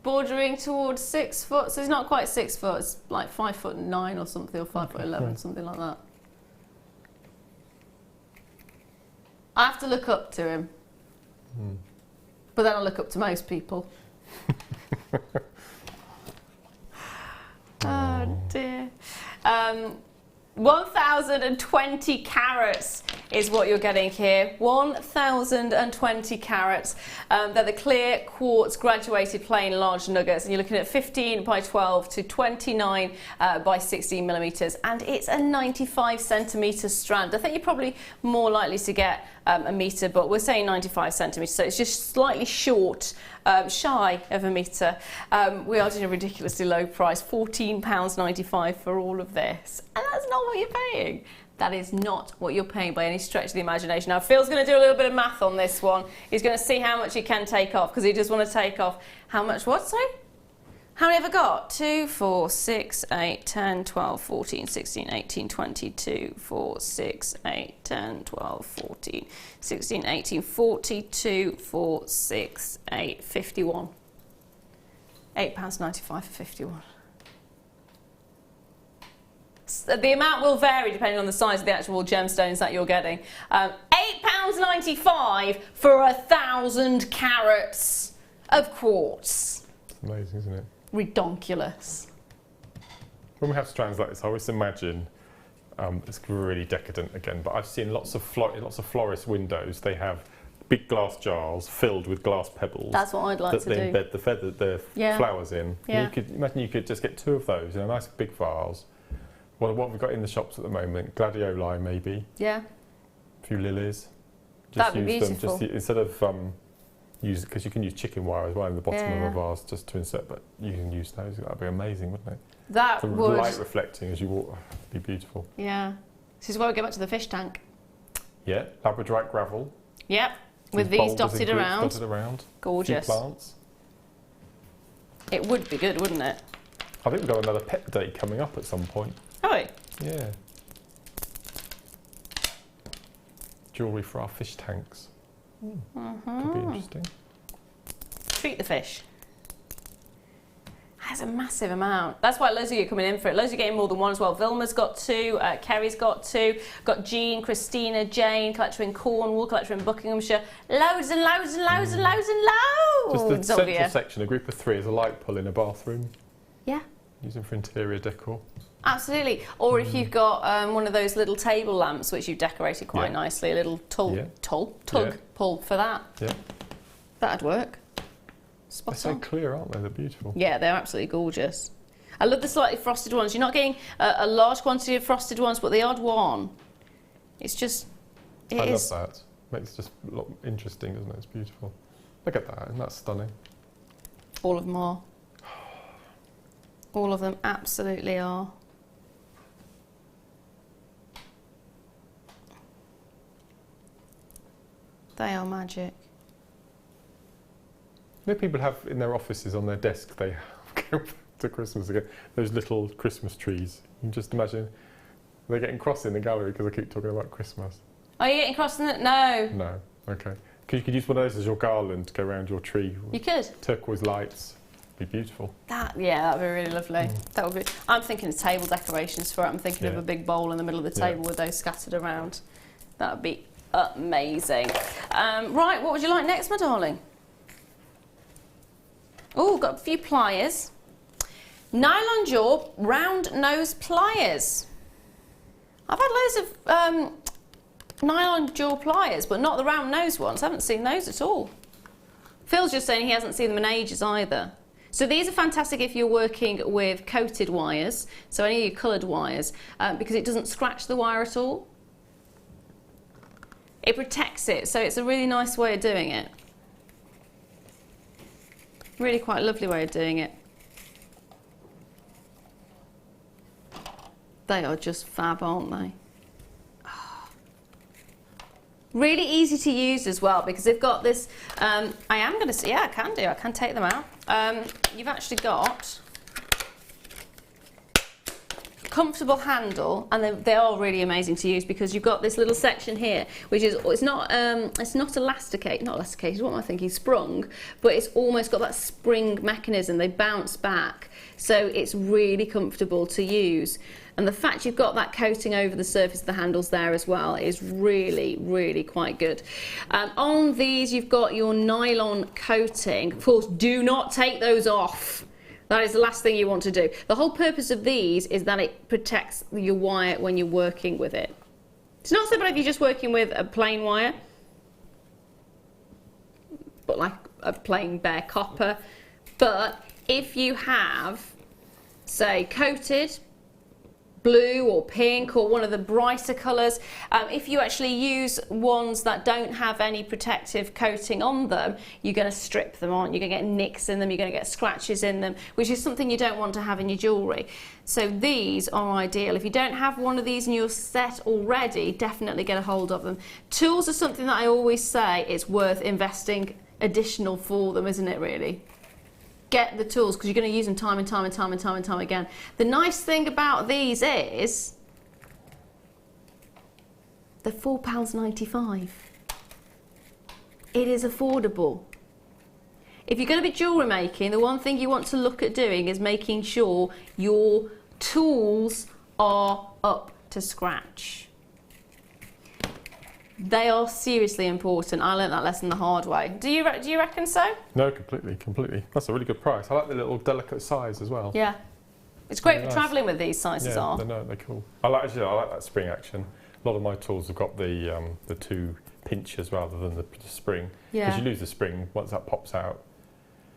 Bordering towards 6 foot, so he's not quite 6 foot. It's like 5'9" or something, or 5'11", something like that. I have to look up to him, but then I look up to most people. Oh dear. 1,020 carats is what you're getting here. 1,020 carats. They're the clear quartz graduated plain large nuggets, and you're looking at 15 by 12 to 29 by 16 millimeters, and it's a 95 centimeter strand. I think you're probably more likely to get a metre, but we're saying 95 centimetres, so it's just slightly short, shy of a metre. We are doing a ridiculously low price, £14.95 for all of this, and that's not what you're paying. That is not what you're paying by any stretch of the imagination. Now, Phil's going to do a little bit of math on this one. He's going to see how much he can take off, because he just want to take off how much, what, sorry? How many have I got? 2, 4, 6, 8, 10, 12, 14, 16, 18, 20, 2, 4, 6, 8, 10, 12, 14, 16, 18, 42, 4, 6, 8, 51. £8.95 for 51. The amount will vary depending on the size of the actual gemstones that you're getting. £8.95 for 1,000 carats of quartz. It's amazing, isn't it? Redonkulous. When we have strands like this, I always imagine it's really decadent again, but I've seen lots of florist windows. They have big glass jars filled with glass pebbles. That's what I'd like to do. That they embed the flowers in. Yeah. You could imagine you could just get 2 of those in a nice big vase. What we've got in the shops at the moment, gladioli maybe. Yeah. A few lilies. That'd be beautiful. Instead of because you can use chicken wire as well in the bottom of a vase just to insert, but you can use those. That'd be amazing, wouldn't it? That the would. light reflecting as you walk, it'd be beautiful. Yeah. This is where we go back to the fish tank. Yeah, labradorite gravel. Yep. With these dotted around. Gorgeous. A few plants. It would be good, wouldn't it? I think we've got another pet day coming up at some point. Oh. Yeah. Jewellery for our fish tanks. Could be interesting. Treat the fish. That's a massive amount. That's why loads of you are coming in for it. Loads are getting more than one as well. Vilma's got 2, Kerry's got 2, got Jean, Christina, Jane, collector in Cornwall, collector in Buckinghamshire. Loads and loads and loads and loads and loads. Just the central section, a group of 3 is a light pull in a bathroom. Yeah. Using for interior decor. Absolutely. Or if you've got one of those little table lamps which you've decorated quite nicely, a little tug pull for that. Yeah. That'd work. Spot They're so on. clear, aren't they? They're beautiful. Yeah, they're absolutely gorgeous. I love the slightly frosted ones. You're not getting a large quantity of frosted ones, but the odd one. It's just... I love that. Makes it just look interesting, doesn't it? It's beautiful. Look at that, isn't that stunning? All of them are. All of them absolutely are. They are magic. You know, people have in their offices on their desk, they have to Christmas again, those little Christmas trees. You can just imagine they're getting cross in the gallery because I keep talking about Christmas. Are you getting cross in it? No. No, okay. Because you could use one of those as your garland to go around your tree. You could. Turquoise lights. Be beautiful. That'd be really lovely. That would be. I'm thinking of table decorations for it. I'm thinking of a big bowl in the middle of the table with those scattered around. That would be amazing. Right, what would you like next, my darling? Oh, got a few pliers. Nylon jaw, round nose pliers. I've had loads of Nylon dual pliers, but not the round nose ones. I haven't seen those at all. Phil's just saying he hasn't seen them in ages either. So these are fantastic if you're working with coated wires, so any of your coloured wires, because it doesn't scratch the wire at all. It protects it, so it's a really nice way of doing it. Really quite a lovely way of doing it. They are just fab, aren't they? Really easy to use as well, because they've got this, I am going to see, yeah, I can take them out. You've actually got a comfortable handle, and they are really amazing to use because you've got this little section here, which is, it's not elasticated, what am I thinking, sprung, but it's almost got that spring mechanism, they bounce back, so it's really comfortable to use. And the fact you've got that coating over the surface of the handles there as well is really, really quite good. On these, you've got your nylon coating. Of course, do not take those off. That is the last thing you want to do. The whole purpose of these is that it protects your wire when you're working with it. It's not so bad if you're just working with a plain wire, but like a plain bare copper. But if you have, say, coated, blue or pink or one of the brighter colours, if you actually use ones that don't have any protective coating on them, you're going to strip them, aren't you? You're going to get nicks in them, you're going to get scratches in them, which is something you don't want to have in your jewellery. So these are ideal. If you don't have one of these in your set already, definitely get a hold of them. Tools are something that I always say it's worth investing additional for them, isn't it, really? Get the tools, because you're going to use them time and time and time and time and time again. The nice thing about these is they're £4.95. It is affordable. If you're going to be jewellery making, the one thing you want to look at doing is making sure your tools are up to scratch. They are seriously important. I learnt that lesson the hard way. Do you reckon so? No, completely. That's a really good price. I like the little delicate size as well. Yeah. It's great for travelling with these sizes are. Yeah, they're cool. I like that spring action. A lot of my tools have got the two pinches rather than the spring. Yeah. Because you lose the spring once that pops out.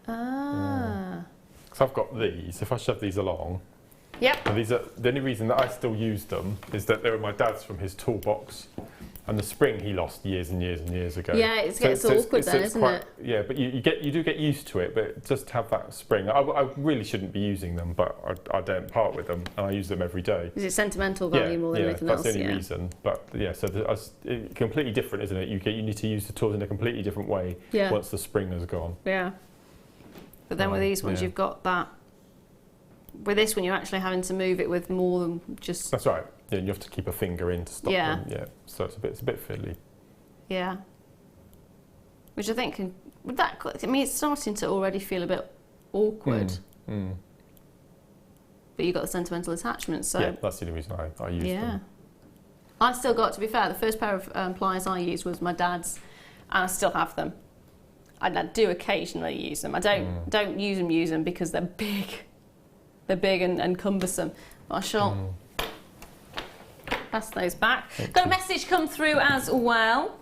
Ah. So I've got these. If I shove these along. Yep. And these are the only reason that I still use them is that they were my dad's from his toolbox. And the spring he lost years and years and years ago. Yeah, it gets awkward then, isn't it? Yeah, but you do get used to it. But just have that spring. I really shouldn't be using them, but I don't part with them, and I use them every day. Is it sentimental value more than anything else? That's the only reason. But yeah, so it's completely different, isn't it? You need to use the tools in a completely different way once the spring has gone. Yeah. But then with these ones, you've got that. With this one, you're actually having to move it with more than just. That's right. Yeah, you have to keep a finger in to stop them. Yeah, so it's a bit fiddly. Yeah. Which I think it's starting to already feel a bit awkward. But you've got the sentimental attachment, so. Yeah, that's the only reason I use them. I still got, to be fair, the first pair of pliers I used was my dad's, and I still have them. I do occasionally use them. I don't use them because they're big. They're big and cumbersome. But I shall pass those back. Got a message come through as well.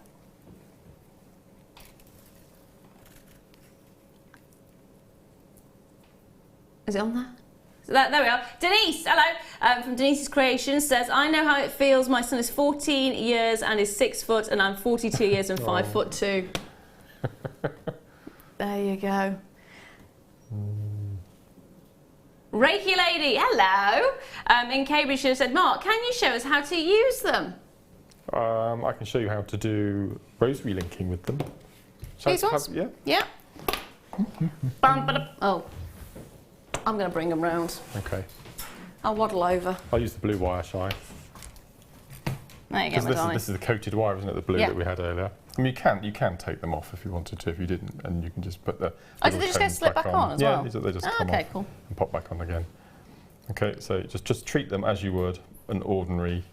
Is it on there? So there we are. Denise, hello, from Denise's Creations says, I know how it feels. My son is 14 years and is 6 foot, and I'm 42 years and 5'2". There you go. Reiki Lady, hello. In Cambridge, she said, Mark, can you show us how to use them? I can show you how to do rosary linking with them. These ones? Yeah. Oh, I'm going to bring them round. Okay. I'll waddle over. I'll use the blue wire, shall I? There you go, my darling. This is the coated wire, isn't it? The blue that we had earlier. I mean, you can take them off if you wanted to. If you didn't, and you can just put the. Oh, did they just go slip back on as well? Yeah, they just come off cool. and pop back on again. Okay, so just treat them as you would an ordinary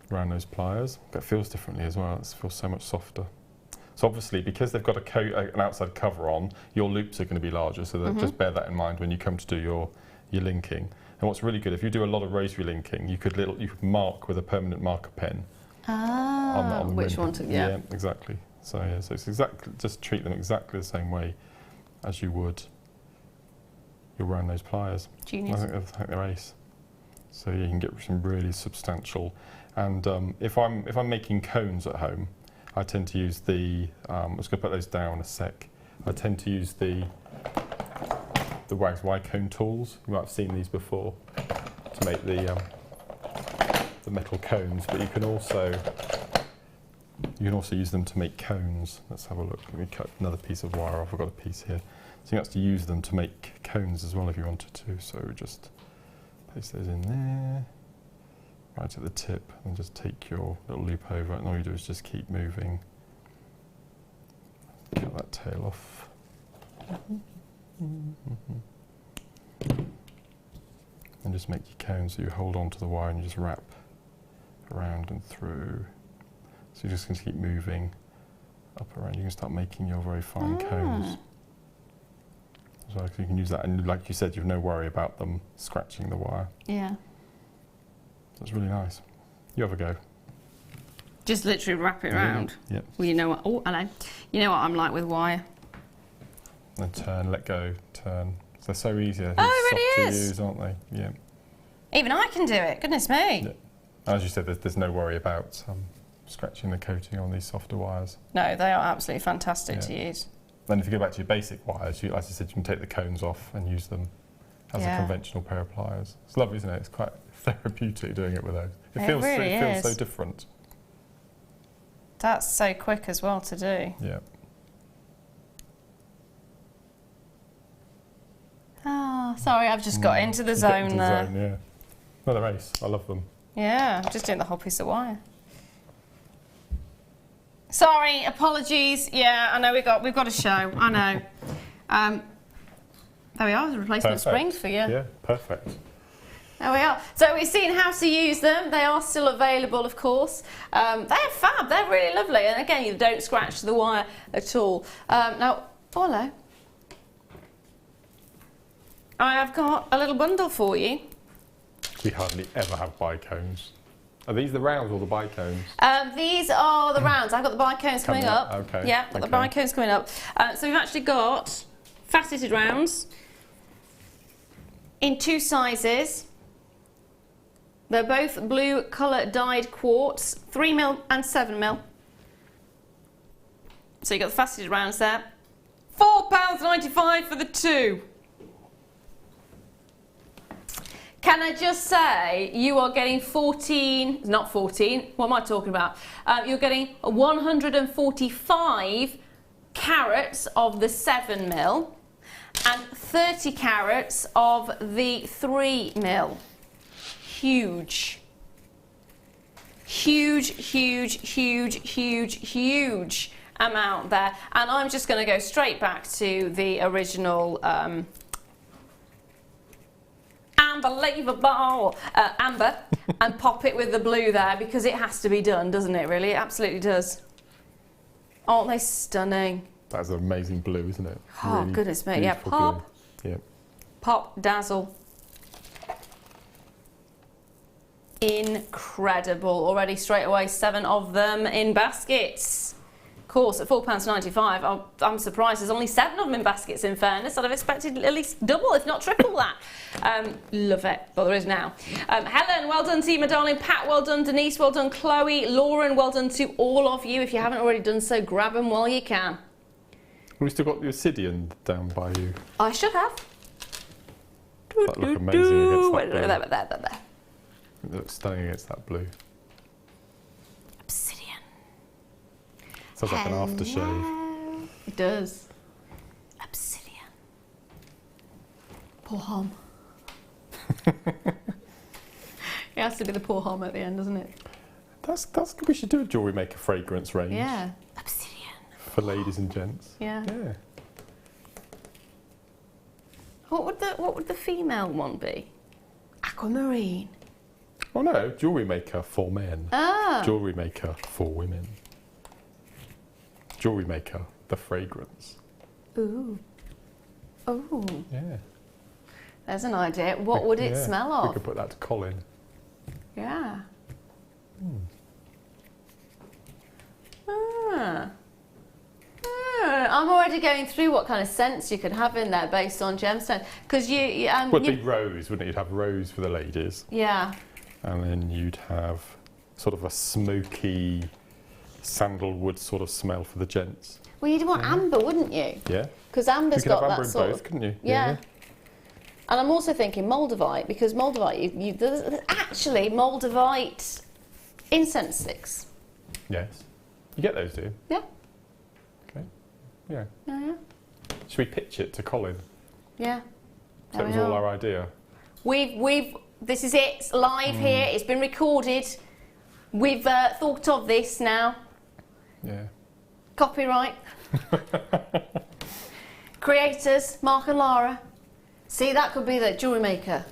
round nose pliers. But it feels differently as well. It feels so much softer. So obviously, because they've got an outside cover on, your loops are going to be larger. So just bear that in mind when you come to do your linking. And what's really good, if you do a lot of rosary linking, you could mark with a permanent marker pen on the which rim. one to, yeah. Yeah, exactly. So yeah, so it's exactly, just treat them exactly the same way as you would your round nose pliers. Genius. I think they're ace. So you can get some really substantial. And if I'm making cones at home, I tend to use the. I'm just going to put those down a sec. I tend to use the Wags Y cone tools. You might have seen these before to make the metal cones, but you can also use them to make cones. Let's have a look. Let me cut another piece of wire off. I've got a piece here. So you can actually use them to make cones as well if you wanted to. So just place those in there, right at the tip, and just take your little loop over, and all you do is just keep moving. Get that tail off. And just make your cones so you hold on to the wire and you just wrap around and through. So you're just going to keep moving up around. You can start making your very fine cones. So you can use that, and like you said, you've no worry about them scratching the wire. Yeah. That's really nice. You have a go. Just literally wrap it around. Yep. Well, you know what? Oh, hello. You know what I'm like with wire. And turn, let go, turn. So they're so easy. They're Oh, it soft really to is. use, aren't they? Yeah. Even I can do it. Goodness me. Yeah. As you said, there's no worry about scratching the coating on these softer wires. No, they are absolutely fantastic to use. Then if you go back to your basic wires, as I said, you can take the cones off and use them as a conventional pair of pliers. It's lovely, isn't it? It's quite therapeutic doing it with those. It feels so different. That's so quick as well to do. Yeah. Oh, sorry, I've just got into the zone there. Zone, yeah. Another ace. I love them. Yeah, I'm just doing the whole piece of wire. Sorry, apologies. Yeah, I know we've got a show. I know. There we are, replacement springs for you. Yeah, perfect. There we are. So we've seen how to use them. They are still available, of course. They're fab. They're really lovely. And again, you don't scratch the wire at all. Now, hello. I have got a little bundle for you. We hardly ever have bicones. Are these the rounds or the bicones? These are the rounds. I've got the bicones coming up. Okay. Yeah, got the bicones coming up. So we've actually got faceted rounds in two sizes. They're both blue colour dyed quartz, 3mm and 7mm. So you've got the faceted rounds there. £4.95 for the two. Can I just say, you are getting 14, not 14, what am I talking about? You're getting 145 carats of the 7mm and 30 carats of the 3mm. Huge. Huge, huge, huge, huge, huge amount there. And I'm just going to go straight back to the original unbelievable amber and pop it with the blue there, because it has to be done, doesn't it, really? It absolutely does. Aren't they stunning? That's an amazing blue, isn't it? Oh, really goodness me. Yeah, pop. Blue. Yeah. Pop, dazzle. Incredible. Already straight away 7 of them in baskets. Of course, at £4.95, I'm surprised there's only 7 of them in baskets, in fairness. I'd have expected at least double, if not triple that. Love it, but there is now. Helen, well done to you, my darling. Pat, well done. Denise, well done. Chloe, Lauren, well done to all of you. If you haven't already done so, grab them while you can. We've still got the obsidian down by you. I should have. That look amazing against that blue. There. It looks stunning against that blue. Obsidian. Sounds like an aftershave. It does. Obsidian. Poor hom. It has to be the poor hom at the end, doesn't it? That's good. We should do a jewellery maker fragrance range. Yeah. Obsidian. For ladies and gents. Yeah. Yeah. What would the female one be? Aquamarine. Oh no, jewellery maker for men. Ah. Jewellery maker for women. Jewellery maker, the fragrance. Ooh. Oh. Yeah. There's an idea. What would it smell of? We could put that to Colin. Yeah. I'm already going through what kind of scents you could have in there based on gemstones. Because would be rose, wouldn't it? You'd have rose for the ladies. Yeah. And then you'd have sort of a smoky sandalwood sort of smell for the gents. Well, you'd want amber, wouldn't you? Yeah. Because amber's you could got have amber that in sort both, couldn't you? Yeah. And I'm also thinking Moldavite, because Moldavite, there's actually Moldavite incense sticks. Yes. You get those, do you? Yeah. Okay. Yeah. Yeah. Should we pitch it to Colin? Yeah. So that was all our idea. This is it. It's live here. It's been recorded. We've thought of this now. Yeah. Copyright. Creators, Mark and Lara. See, that could be the jewellery maker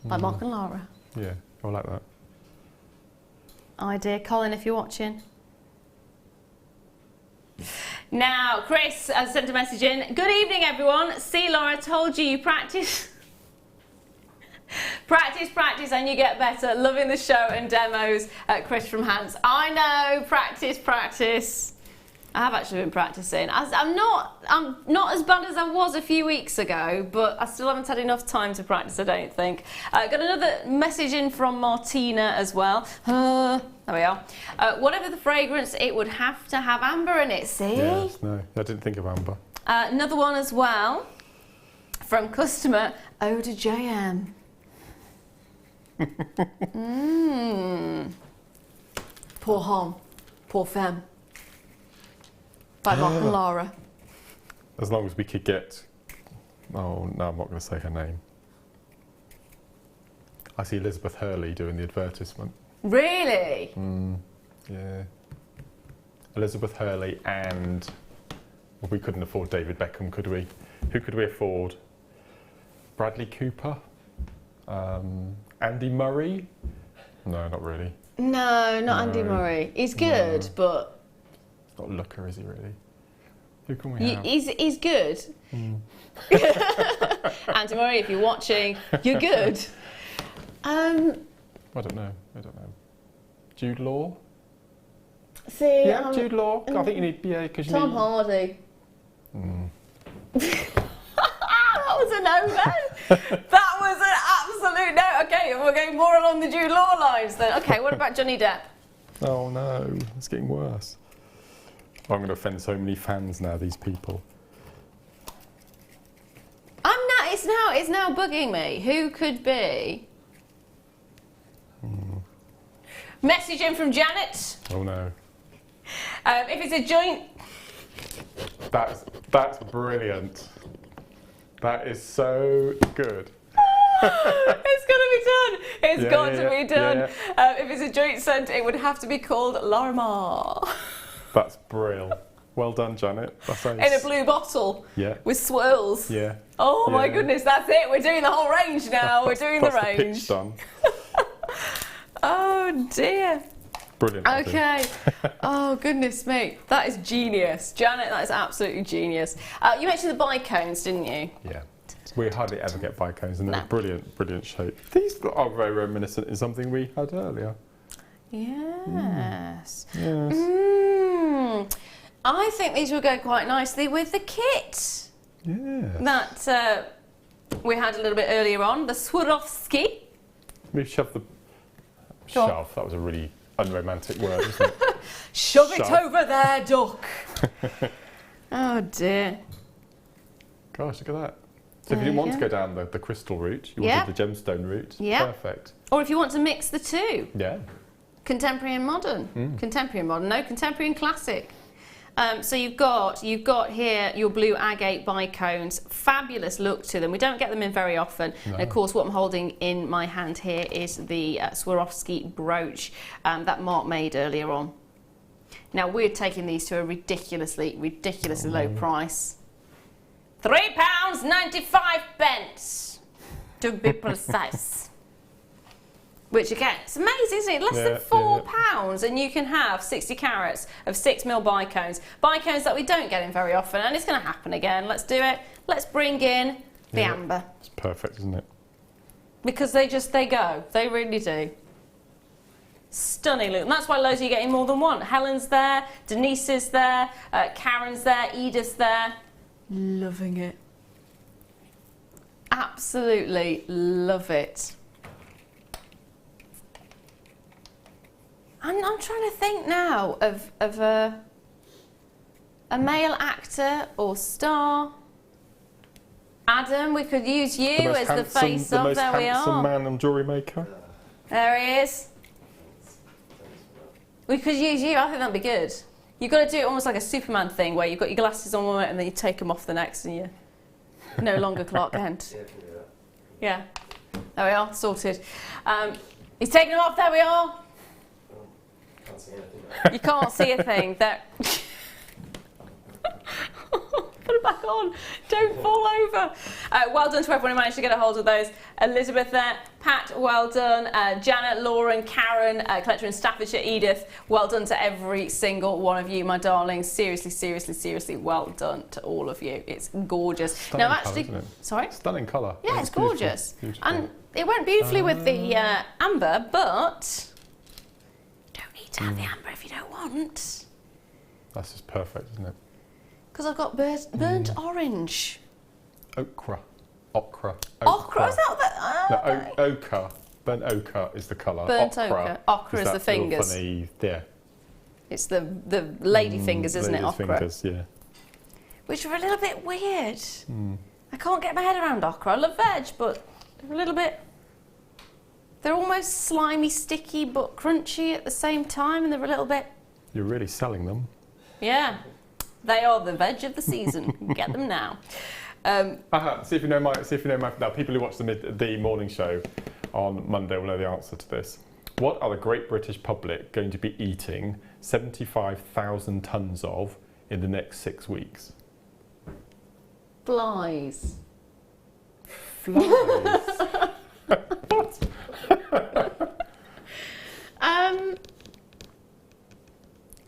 by Mark and Lara. Yeah, I like that. Idea, Colin, if you're watching. Now, Chris has sent a message in. Good evening, everyone. See, Laura, told you practice. Practice, and you get better. Loving the show and demos. Chris from Hans. I know, practice. I have actually been practicing. I'm not as bad as I was a few weeks ago, but I still haven't had enough time to practice, I don't think. Got another message in from Martina as well. There we are. Whatever the fragrance, it would have to have amber in it, see? Yes, no, I didn't think of amber. Another one as well from customer Eau de JM. Pour homme, pour femme. By Mark and Lara. As long as we could get... Oh, no, I'm not going to say her name. I see Elizabeth Hurley doing the advertisement. Really? Yeah. Elizabeth Hurley and... Well, we couldn't afford David Beckham, could we? Who could we afford? Bradley Cooper? Andy Murray? No, not really. No, not Andy Murray. He's good, but... He's not a looker, is he, really? Who can we have? He's good. Andy Murray, if you're watching, you're good. I don't know. Jude Law? See, yeah, Jude Law. I think you need, because you Tom need... Hardy. That was a no-no. That was an absolute no. Okay, we're going more along the Jude Law lines then. Okay, what about Johnny Depp? Oh no, it's getting worse. I'm going to offend so many fans now, these people. It's now bugging me. Who could be? Message in from Janet. Oh no. If it's a joint... That's brilliant. That is so good. It's got to be done. It's got to be done. Yeah. If it's a joint scent, it would have to be called Lara. That's brilliant. Well done, Janet. That's in a blue bottle. Yeah. With swirls. Yeah. Oh my goodness, that's it. We're doing the whole range now. We're doing the range. The pitch done. Oh dear. Brilliant. Okay. Oh goodness me, that is genius, Janet. That is absolutely genius. You mentioned the bicones, didn't you? Yeah. We hardly ever get bicones, and they're brilliant shape. These are very reminiscent of something we had earlier. Yes. Yes. I think these would go quite nicely with the kit. Yeah. That we had a little bit earlier on, the Swarovski. We shove the... Shove, that was a really unromantic word, isn't it? Shove it over there, duck. Oh dear. Gosh, look at that. So if you didn't want to go down the crystal route, you wanted the gemstone route, perfect. Or if you want to mix the two. Yeah. Contemporary and modern. Contemporary and modern. No, contemporary and classic. So you've got here your blue agate bicones. Fabulous look to them. We don't get them in very often. No. And of course, what I'm holding in my hand here is the Swarovski brooch that Mark made earlier on. Now we're taking these to a ridiculously low price. £3.95 to be precise. Which again, it's amazing, isn't it? Less than £4 and you can have 60 carats of 6mm bicones. Bicones that we don't get in very often, and it's going to happen again. Let's do it. Let's bring in the amber. It's perfect, isn't it? Because they go. They really do. Stunning look, and that's why loads of you are getting more than one. Helen's there, Denise is there, Karen's there, Edith's there. Loving it. Absolutely love it. I'm trying to think now of a male actor or star. Adam, we could use you as the face of. There we are. The most handsome man on JewelleryMaker. There he is. We could use you. I think that'd be good. You've got to do it almost like a Superman thing, where you've got your glasses on one minute and then you take them off the next, and you're no longer Clark Kent. Yeah. There we are. Sorted. He's taking them off. There we are. Can't see anything. You can't see a thing. That. Put it back on. Don't fall over. Well done to everyone who managed to get a hold of those. Elizabeth there, Pat, well done. Janet, Lauren, Karen, collector in Staffordshire, Edith, well done to every single one of you, my darlings. Seriously, seriously, seriously, well done to all of you. It's gorgeous. Stunning now, actually, colour, isn't it? Sorry? Stunning colour. Yeah, it's gorgeous. Beautiful. And it went beautifully with the amber, but don't need to have the amber if you don't want. That's just perfect, isn't it? Because I've got burnt orange. Ochre. Ochre, is that the... No, ochre. Burnt ochre is the colour. Burnt ochre. Ochre is the fingers. Funny, yeah. It's the lady fingers, isn't it? Ochre. Fingers, yeah. Which are a little bit weird. I can't get my head around ochre. I love veg, but they're a little bit... They're almost slimy, sticky, but crunchy at the same time, and they're a little bit... You're really selling them. Yeah. They are the veg of the season. Get them now. See if you know my. Now, people who watch the morning show on Monday will know the answer to this. What are the great British public going to be eating 75,000 tonnes of in the next 6 weeks? Flies. Flies. What?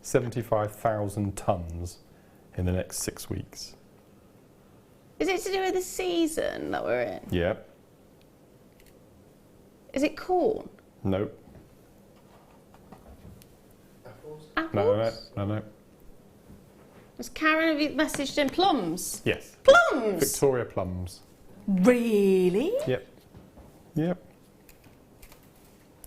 75,000 tonnes in the next 6 weeks. Is it to do with the season that we're in? Yeah. Is it corn? Nope. Apples? No. Has Karen, have you messaged in plums? Yes. Plums? Victoria plums. Really? Yep. Yep.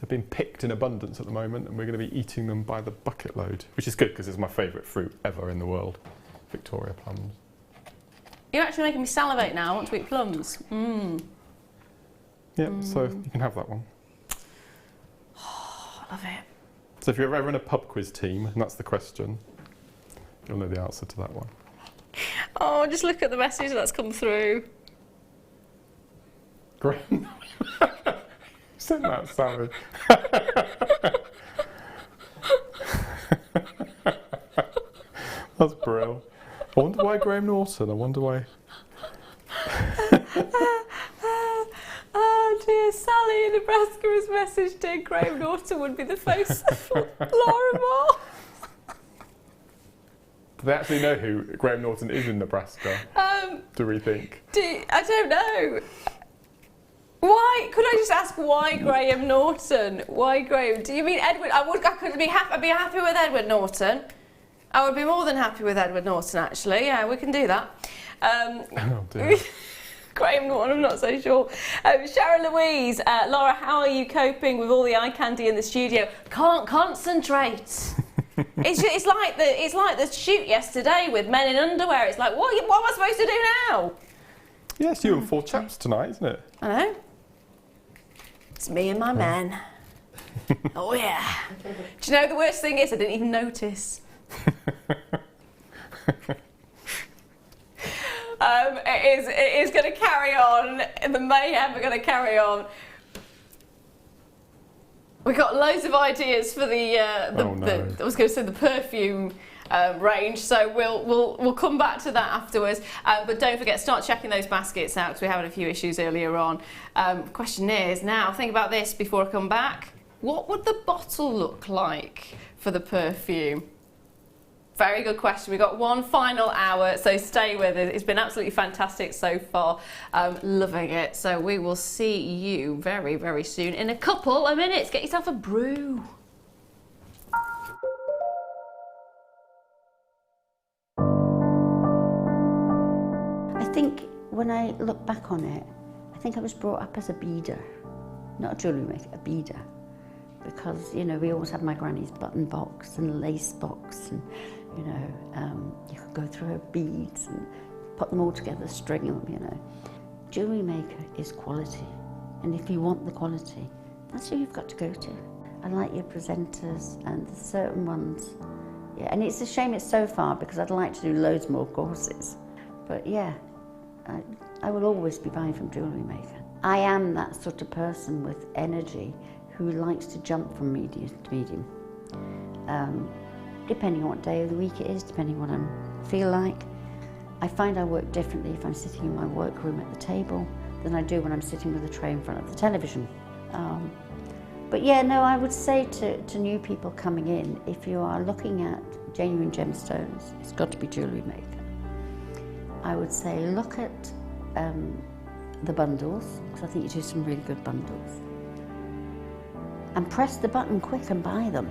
They've been picked in abundance at the moment, and we're going to be eating them by the bucket load, which is good because it's my favourite fruit ever in the world. Victoria plums. You're actually making me salivate now. I want to eat plums. Yep, so you can have that one. Oh, I love it. So if you're ever in a pub quiz team, and that's the question, you'll know the answer to that one. Oh, just look at the message that's come through. Great. Send that, Sally. That's brilliant. I wonder why Graham Norton. I wonder why. Oh dear, Sally in Nebraska has messaged in Graham Norton would be the face of Lara Moore. Do they actually know who Graham Norton is in Nebraska? Do we think? I don't know. Why? Could I just ask why Graham Norton? Why Graham? Do you mean Edward? I'd be happy with Edward Norton. I would be more than happy with Edward Norton, actually. Yeah, we can do that. Oh dear. Graham Norton, I'm not so sure. Sharon Louise, Lara, how are you coping with all the eye candy in the studio? Can't concentrate. It's like the shoot yesterday with men in underwear. It's like, what am I supposed to do now? Yeah, it's you and 4 chaps tonight, isn't it? I know. It's me and my men. Oh yeah. Do you know the worst thing is I didn't even notice. It is going to carry on. The mayhem are going to carry on. We've got loads of ideas for I was going to say the perfume range, so we'll come back to that afterwards. But don't forget, start checking those baskets out because we had a few issues earlier on. Question is now, think about this before I come back. What would the bottle look like for the perfume? Very good question. We've got one final hour, so stay with us. It's been absolutely fantastic so far. Loving it. So we will see you very, very soon in a couple of minutes. Get yourself a brew. when I look back on it, I think I was brought up as a beader, not a jewellery maker, a beader. Because, you know, we always had my granny's button box and lace box, and, you know, you could go through her beads and put them all together, string them, you know. Jewellery maker is quality, and if you want the quality, that's who you've got to go to. I like your presenters and the certain ones. Yeah, and it's a shame it's so far because I'd like to do loads more courses. But yeah, I will always be buying from Jewellery Maker. I am that sort of person with energy who likes to jump from medium to medium. Depending on what day of the week it is, depending on what I feel like. I find I work differently if I'm sitting in my workroom at the table than I do when I'm sitting with a tray in front of the television. But yeah, no, I would say to new people coming in, if you are looking at genuine gemstones, it's got to be Jewellery Maker. I would say look at the bundles, because I think you do some really good bundles. And press the button quick and buy them.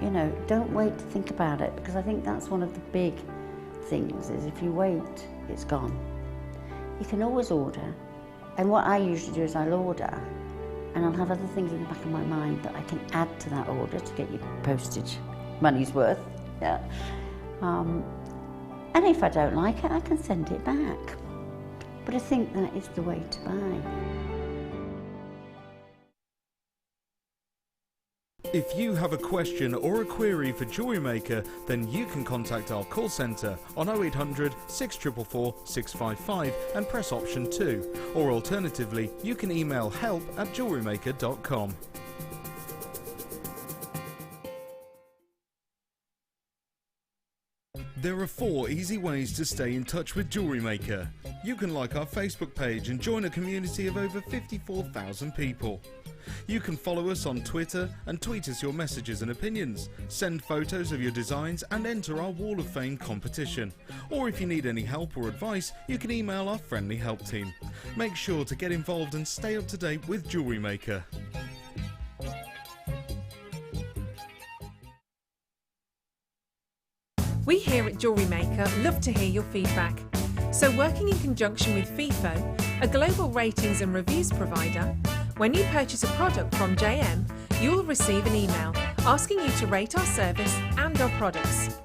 You know, don't wait to think about it, because I think that's one of the big things, is if you wait, it's gone. You can always order, and what I usually do is I'll order, and I'll have other things in the back of my mind that I can add to that order to get you postage money's worth. Yeah. And if I don't like it, I can send it back. But I think that is the way to buy. If you have a question or a query for Jewellery Maker, then you can contact our call centre on 0800 644 655 and press option 2. Or alternatively, you can email help@jewellerymaker.com. There are 4 easy ways to stay in touch with Jewellery Maker. You can like our Facebook page and join a community of over 54,000 people. You can follow us on Twitter and tweet us your messages and opinions, send photos of your designs and enter our Wall of Fame competition. Or if you need any help or advice, you can email our friendly help team. Make sure to get involved and stay up to date with Jewellery Maker. We here at Jewellery Maker love to hear your feedback. So working in conjunction with FIFO, a global ratings and reviews provider, when you purchase a product from JM, you'll receive an email asking you to rate our service and our products.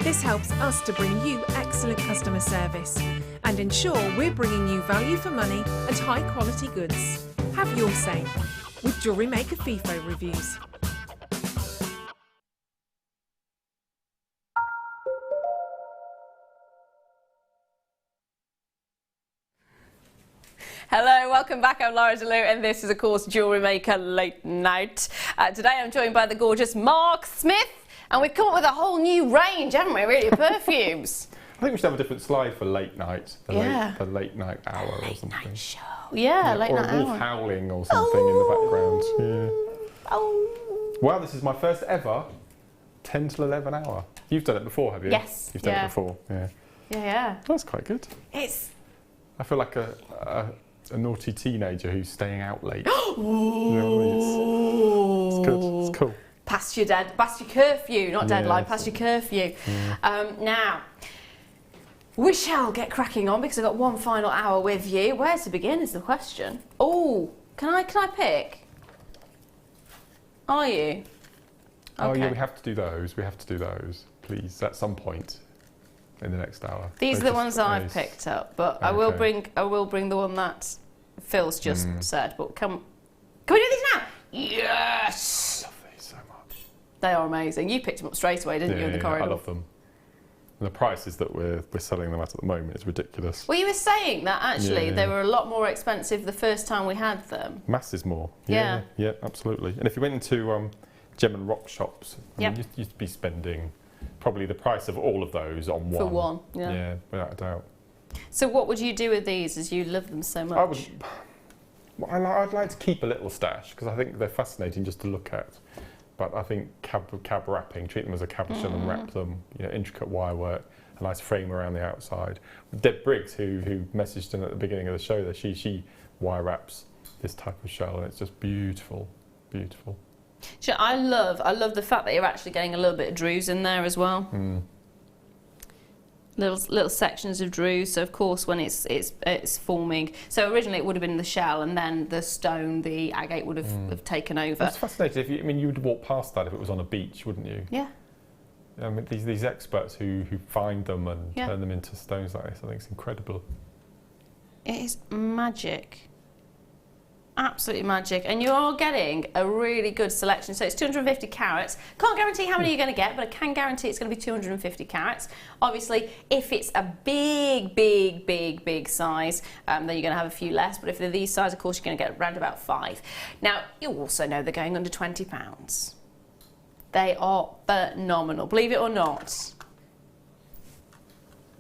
This helps us to bring you excellent customer service and ensure we're bringing you value for money and high quality goods. Have your say with Jewellery Maker FIFO reviews. Hello, welcome back. I'm Lara de-Leuw and this is, of course, Jewellery Maker Late Night. Today I'm joined by the gorgeous Mark Smith, and we've come up with a whole new range, haven't we, really, of perfumes? I think we should have a different slide for late night, the late night hour or something. Night show. Yeah, late night hour. Or a wolf howling or something in the background. Yeah. Oh. Wow, this is my first ever 10 till 11 hour. You've done it before, have you? Yes. You've done it before, yeah. Yeah. That's quite good. I feel like a naughty teenager who's staying out late. You know what I mean? It's good. It's cool. Past your curfew, not deadline, past your curfew. Yeah. Now, we shall get cracking on because I've got one final hour with you. Where to begin is the question. Oh, can I pick? Are you? Okay. Oh yeah, we have to do those. We have to do those, please, at some point in the next hour. These are the ones that I've picked up, but okay. I will bring the one that Phil's just said. But can we do these now? Yes. I love these so much. They are amazing. You picked them up straight away, didn't you, in the corridor? I love them. And the prices that we're selling them at the moment is ridiculous. Well, you were saying that actually they were a lot more expensive the first time we had them. Masses more. Yeah, absolutely. And if you went into gem and rock shops, I mean, you'd be spending probably the price of all of those on one. For one, yeah, without a doubt. So what would you do with these as you love them so much? I'd like to keep a little stash because I think they're fascinating just to look at. But I think cab wrapping, treat them as a cabochon and wrap them, intricate wire work, a nice frame around the outside. Deb Briggs, who messaged in at the beginning of the show, that she wire wraps this type of shell, and it's just beautiful, beautiful. I love the fact that you're actually getting a little bit of druze in there as well. little sections of druze. So of course, when it's forming, so originally it would have been the shell, and then the stone, the agate would have taken over. That's fascinating. You would walk past that if it was on a beach, wouldn't you? Yeah. These experts who find them and turn them into stones like this, I think it's incredible. It is magic. Absolutely magic, and you are getting a really good selection. So it's 250 carats. Can't guarantee how many you're going to get, but I can guarantee it's going to be 250 carats. Obviously, if it's a big size, then you're going to have a few less. But if they're these size, of course, you're going to get around about 5. Now, you also know they're going under £20. They are phenomenal, believe it or not.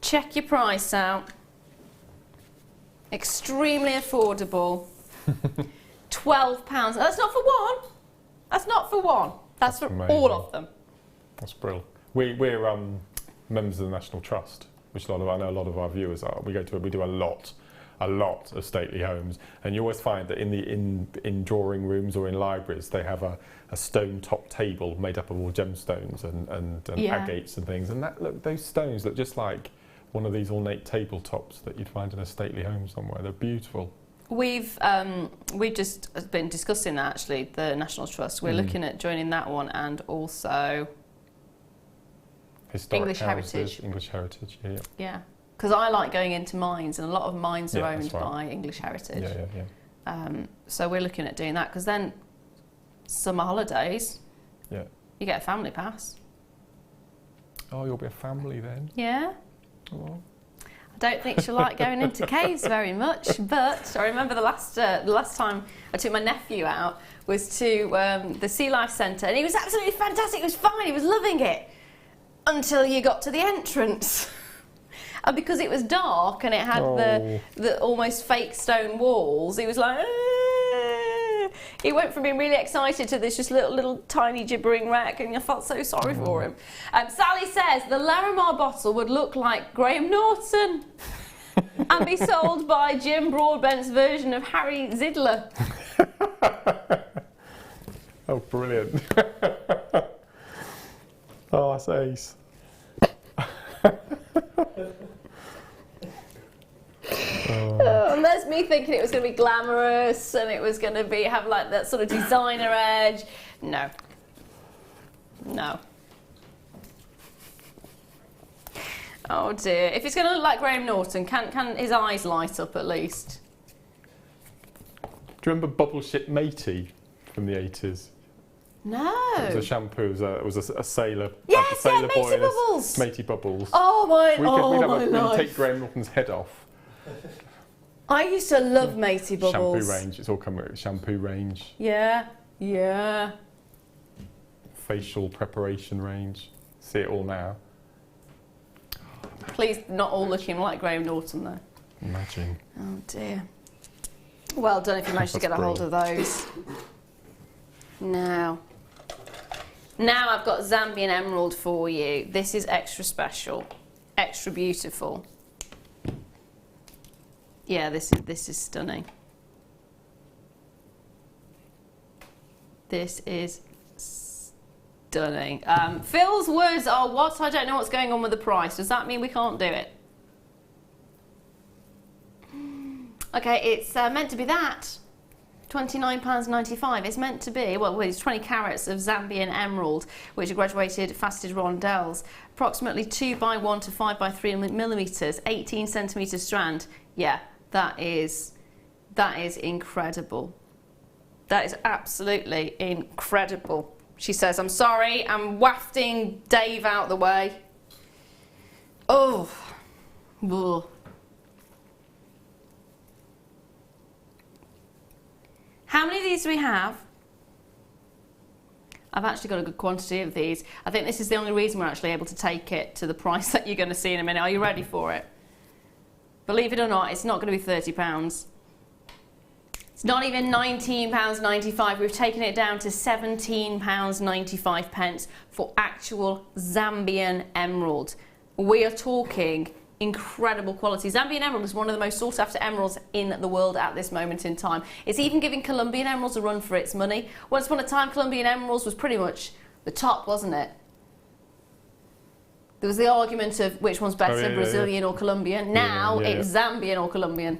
Check your price out. Extremely affordable. £12. That's not for one. That's not for one. That's for amazing. All of them. That's brilliant. We're members of the National Trust, which I know a lot of our viewers are. We do a lot of stately homes, and you always find that in drawing rooms or in libraries they have a stone top table made up of all gemstones and agates and things, and those stones look just like one of these ornate tabletops that you'd find in a stately home somewhere. They're beautiful. We've just been discussing that, actually, the National Trust. We're looking at joining that one, and also Historic English houses, Heritage. English Heritage, yeah. Yeah, because I like going into mines, and a lot of mines are owned that's right. by English Heritage. Yeah. So we're looking at doing that, because then summer holidays, you get a family pass. Oh, you'll be a family then? Yeah. Oh. I don't think she'll like going into caves very much, but I remember the last time I took my nephew out was to the Sea Life Centre, and he was absolutely fantastic. It was fine. He was loving it until you got to the entrance, and because it was dark and it had the almost fake stone walls, he was like. He went from being really excited to this just little tiny gibbering wreck, and I felt so sorry for him. Sally says the Larimar bottle would look like Graham Norton and be sold by Jim Broadbent's version of Harry Zidler. Oh, brilliant. Oh, that's ace. And there's me thinking it was going to be glamorous and it was going to have like that sort of designer edge. No. Oh dear. If it's going to look like Graham Norton, can his eyes light up at least? Do you remember Bubble Ship Matey from the 80s? No. It was a shampoo. It was a sailor. Yes, sailor Matey boy Bubbles. Matey Bubbles. Oh my! We'd take Graham Norton's head off. I used to love Matey Bubbles. Shampoo range. It's all coming with shampoo range. Yeah. Facial preparation range. See it all now. Please, not all looking like Graham Norton though. Imagine. Oh dear. Well done if you managed to get a hold of those. Now I've got Zambian Emerald for you. This is extra special, extra beautiful. Yeah, this is stunning. This is stunning. Phil's words are, what? I don't know what's going on with the price. Does that mean we can't do it? Okay, it's meant to be that. £29.95. It's meant to be, well, it's 20 carats of Zambian emerald, which are graduated faceted rondelles, approximately 2x1 to 5x3 millimetres, 18 centimetre strand. Yeah, that is incredible. That is absolutely incredible. She says, I'm sorry, I'm wafting Dave out the way. Oh. Ugh. How many of these do we have? I've actually got a good quantity of these. I think this is the only reason we're actually able to take it to the price that you're going to see in a minute. Are you ready for it? Believe it or not, it's not going to be £30. It's not even £19.95. We've taken it down to £17.95 for actual Zambian emerald. We are talking incredible quality. Zambian emerald is one of the most sought after emeralds in the world at this moment in time. It's even giving Colombian emeralds a run for its money. Once upon a time, Colombian emeralds was pretty much the top, wasn't it? There was the argument of which one's better, Brazilian or Colombian. Now it's Zambian or Colombian.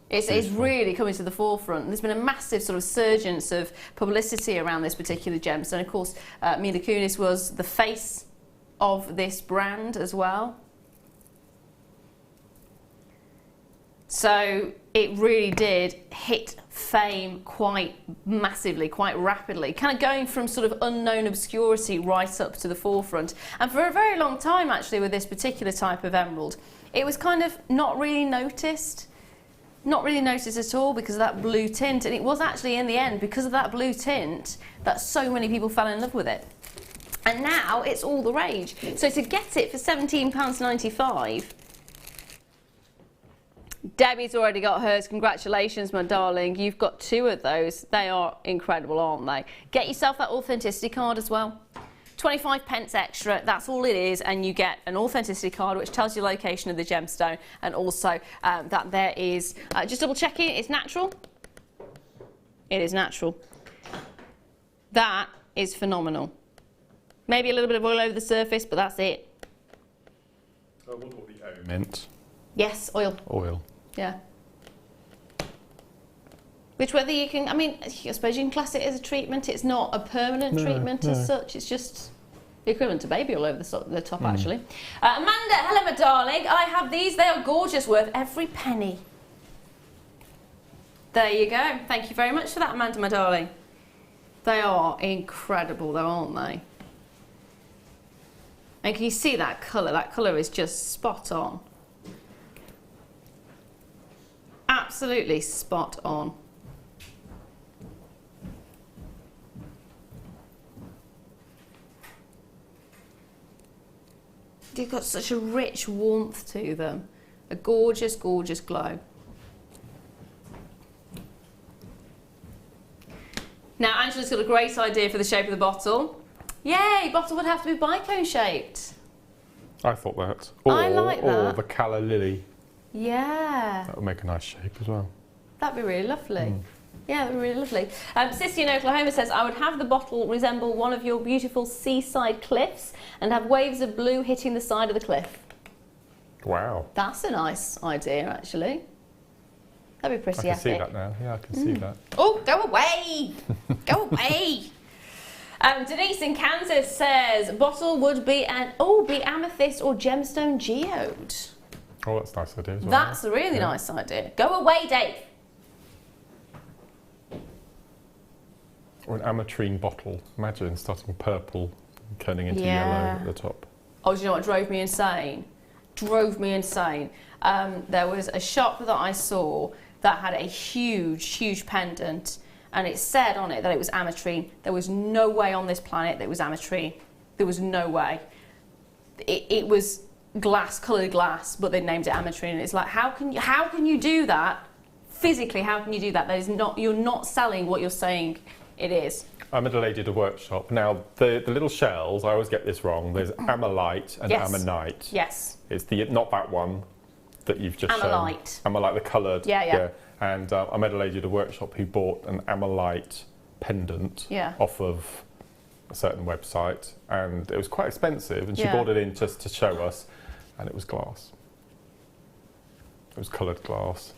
It's really coming to the forefront. There's been a massive sort of surgence of publicity around this particular gemstone. Of course, Mila Kunis was the face of this brand as well. So it really did hit fame quite massively, quite rapidly, kind of going from sort of unknown obscurity right up to the forefront. And for a very long time, actually, with this particular type of emerald, it was kind of not really noticed. Not really noticed at all because of that blue tint, and it was actually in the end because of that blue tint that so many people fell in love with it. And now it's all the rage. So to get it for £17.95, Debbie's already got hers. Congratulations, my darling. You've got 2 of those. They are incredible, aren't they? Get yourself that authenticity card as well. 25 pence extra, that's all it is, and you get an authenticity card which tells you the location of the gemstone, and also that there is, just double checking, it's natural. It is natural. That is phenomenal. Maybe a little bit of oil over the surface, but that's it. I wonder what the O meant. Yes, oil. Oil. Yeah. Which whether you can, I mean, I suppose you can class it as a treatment. It's not a permanent treatment as such. It's just the equivalent to baby oil over the top, actually. Amanda, hello, my darling. I have these. They are gorgeous, worth every penny. There you go. Thank you very much for that, Amanda, my darling. They are incredible, though, aren't they? And can you see that colour? That colour is just spot on. Absolutely spot on. They've got such a rich warmth to them. A gorgeous, gorgeous glow. Now, Angela's got a great idea for the shape of the bottle. Yay, bottle would have to be bicone shaped. I thought that. I like that. Or the calla lily. Yeah. That would make a nice shape as well. That'd be really lovely. Yeah, that'd be really lovely. Sissy in Oklahoma says, I would have the bottle resemble one of your beautiful seaside cliffs and have waves of blue hitting the side of the cliff. Wow. That's a nice idea, actually. That'd be pretty epic. I can see that now. Yeah, I can see that. Oh, go away! Go away! Denise in Kansas says, bottle would be be amethyst or gemstone geode. Oh, that's a nice idea as well. That's a really nice idea. Go away, Dave! Or an ametrine bottle. Imagine starting purple and turning into yellow at the top. Oh, do you know what drove me insane? Drove me insane. There was a shop that I saw that had a huge, huge pendant, and it said on it that it was ametrine. There was no way on this planet that it was ametrine. There was no way. It was glass, coloured glass, but they named it ametrine. And it's like, how can you do that? Physically, how can you do that? That is not, you're not selling what you're saying it is. I'm at a lady at a workshop. Now, the little shells, I always get this wrong. There's ammonite and ammonite. Yes. It's not that one that you've just Ammonite. shown. Ammonite, the coloured. Yeah. And I met a lady at a workshop who bought an ammonite pendant off of a certain website, and it was quite expensive, and she bought it in just to show us, and it was glass. It was coloured glass.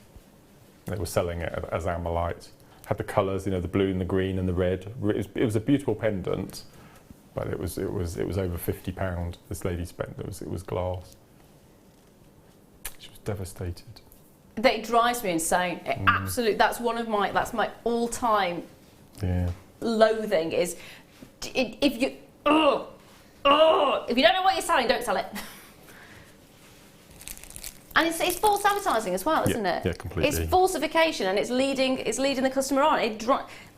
They were selling it as ammonite. Had the colours, you know, the blue and the green and the red. It was a beautiful pendant, but it was over £50. This lady spent. It was glass. She was devastated. That drives me insane. Absolutely, that's my all-time loathing. Is if you don't know what you're selling, don't sell it. And it's false advertising as well, isn't it? Yeah, completely. It's falsification, and it's leading the customer on.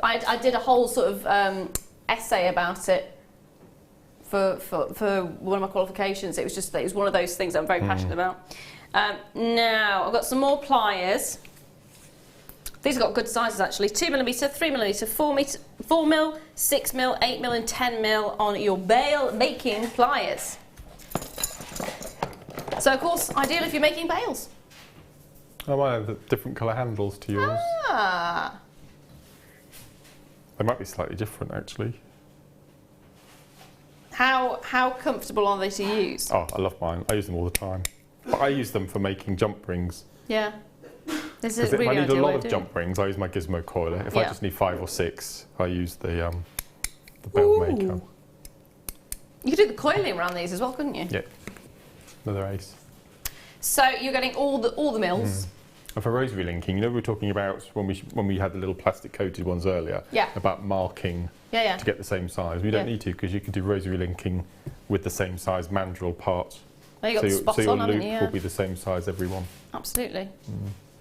I did a whole sort of essay about it for one of my qualifications. It was one of those things I'm very passionate about. Now I've got some more pliers. These have got good sizes actually: 2mm, 3mm, 4mm, 6mm, 8mm, and 10mm on your bale making pliers. So, of course, ideal if you're making bales. Oh, I have the different colour handles to yours. Ah. They might be slightly different, actually. How comfortable are they to use? Oh, I love mine. I use them all the time. But I use them for making jump rings. Yeah. This is If really I need a lot of ideal. jump rings, I use my gizmo coiler. If Yeah. I just need 5 or 6, I use the JewelleryMaker. You could do the coiling around these as well, couldn't you? Yeah, another ace. So you're getting all the mills. And for rosary linking, you know, we were talking about when we had the little plastic coated ones earlier. Yeah. About marking. Yeah. To get the same size. We don't need to, because you can do rosary linking with the same size mandrel part. Oh, you got so spot your on, haven't loop you? will be the same size every one. Absolutely.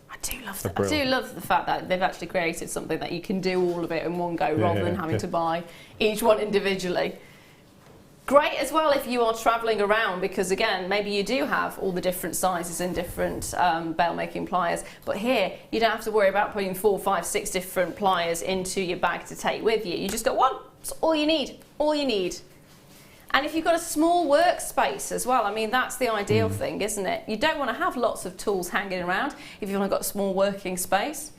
I do love that. I brilliant. do love the fact that they've actually created something that you can do all of it in one go rather than having to buy each one individually. Great as well if you are travelling around, because again, maybe you do have all the different sizes and different bail making pliers, but here you don't have to worry about putting 4, 5, 6 different pliers into your bag to take with you. You just got one. It's all you need. All you need. And if you've got a small workspace as well, I mean, that's the ideal thing, isn't it? You don't want to have lots of tools hanging around if you've only got a small working space.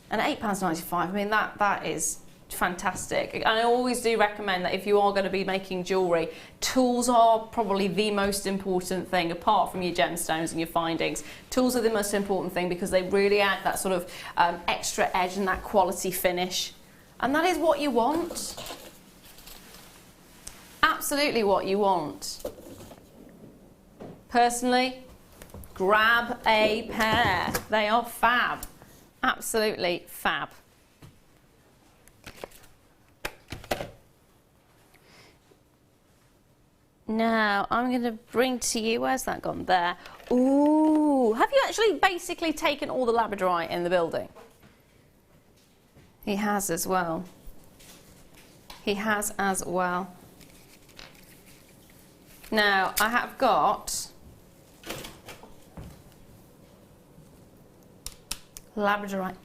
And £8.95, I mean, that is fantastic. And I always do recommend that if you are going to be making jewellery, tools are probably the most important thing, apart from your gemstones and your findings. Tools are the most important thing because they really add that sort of extra edge and that quality finish. And that is what you want. Absolutely what you want. Personally, grab a pair. They are fab. Absolutely fab. Now, I'm going to bring to you, where's that gone? There. Ooh, have you actually basically taken all the labradorite in the building? He has as well. He has as well. Now, I have got labradorite.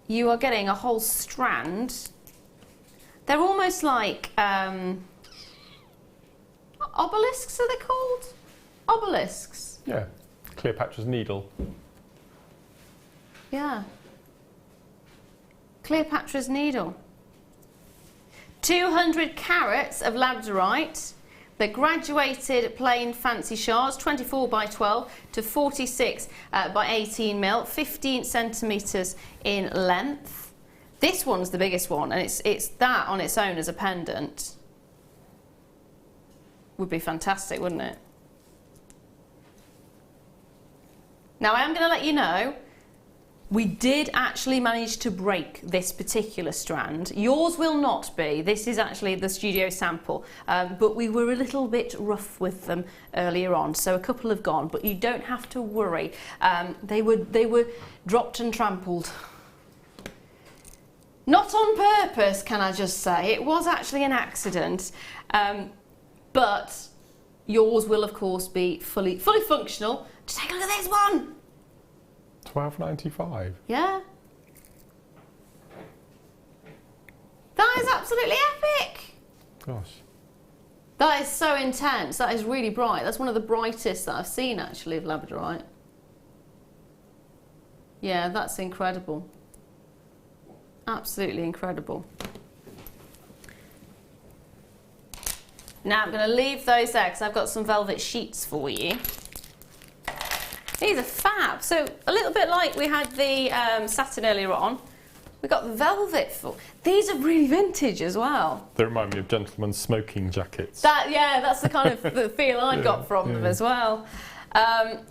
You are getting a whole strand. They're almost like obelisks, are they called? Obelisks. Yeah, Cleopatra's Needle. Yeah. Cleopatra's Needle. 200 carats of labradorite. They're graduated plain fancy shards, 24 by 12 to 46 by 18 mil, 15 centimetres in length. This one's the biggest one, and it's that on its own as a pendant. Would be fantastic, wouldn't it? Now, I am going to let you know, we did actually manage to break this particular strand. Yours will not be. This is actually the studio sample, but we were a little bit rough with them earlier on, so a couple have gone, but you don't have to worry. They were dropped and trampled. Not on purpose, can I just say. It was actually an accident, but yours will, of course, be fully functional. Just take a look at this one. £12.95. Yeah. That is absolutely epic. Gosh. That is so intense. That is really bright. That's one of the brightest that I've seen, actually, of labradorite. Yeah, that's incredible. Absolutely incredible. Now I'm going to leave those there because I've got some velvet sheets for you. These are fab. So a little bit like we had the satin earlier on, we got the velvet for. These are really vintage as well. They remind me of gentlemen's smoking jackets. That's the kind of the feel I got from them as well.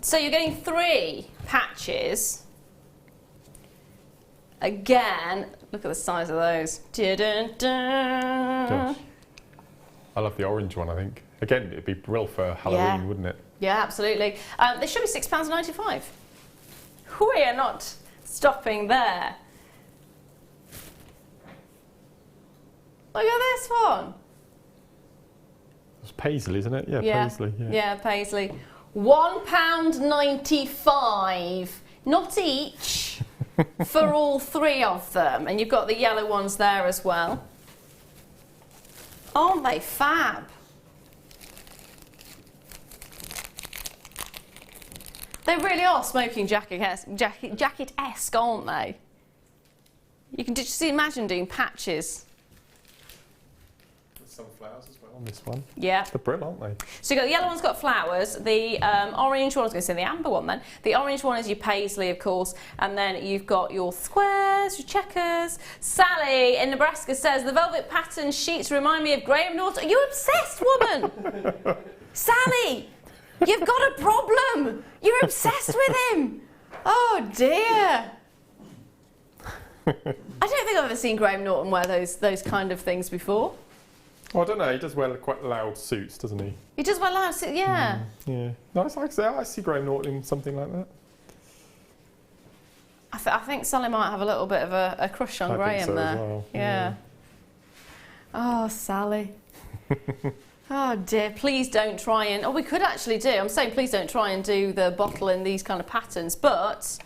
So you're getting 3 patches. Again, look at the size of those. Dun, dun. Gosh. I love the orange one, I think. Again, it'd be brilliant for Halloween, wouldn't it? Yeah, absolutely. They should be £6.95. We are not stopping there. Look at this one. It's paisley, isn't it? Yeah, paisley. Yeah, paisley. £1.95. Not each. For all 3 of them. And you've got the yellow ones there as well. Aren't they fab? They really are smoking jacket-esque, aren't they? You can just imagine doing patches. There's some flowers as well on this one. Yeah. They're brilliant, aren't they? So you got the yellow one's got flowers, the orange one, I was going to say the amber one then. The orange one is your paisley, of course, and then you've got your squares, your checkers. Sally in Nebraska says, the velvet pattern sheets remind me of Graham Norton. Are you obsessed, woman? Sally, you've got a problem. You're obsessed with him. Oh, dear. I don't think I've ever seen Graham Norton wear those kind of things before. Well, I don't know, he does wear quite loud suits, doesn't he? He does wear loud suits, yeah. Yeah. Nice, like I say, I see Graham Norton in something like that. I think Sally might have a little bit of a crush on Graham think so there. as well. Yeah. Oh, Sally. Oh dear, please don't try and... Oh, we could actually do. I'm saying please don't try and do the bottle in these kind of patterns, but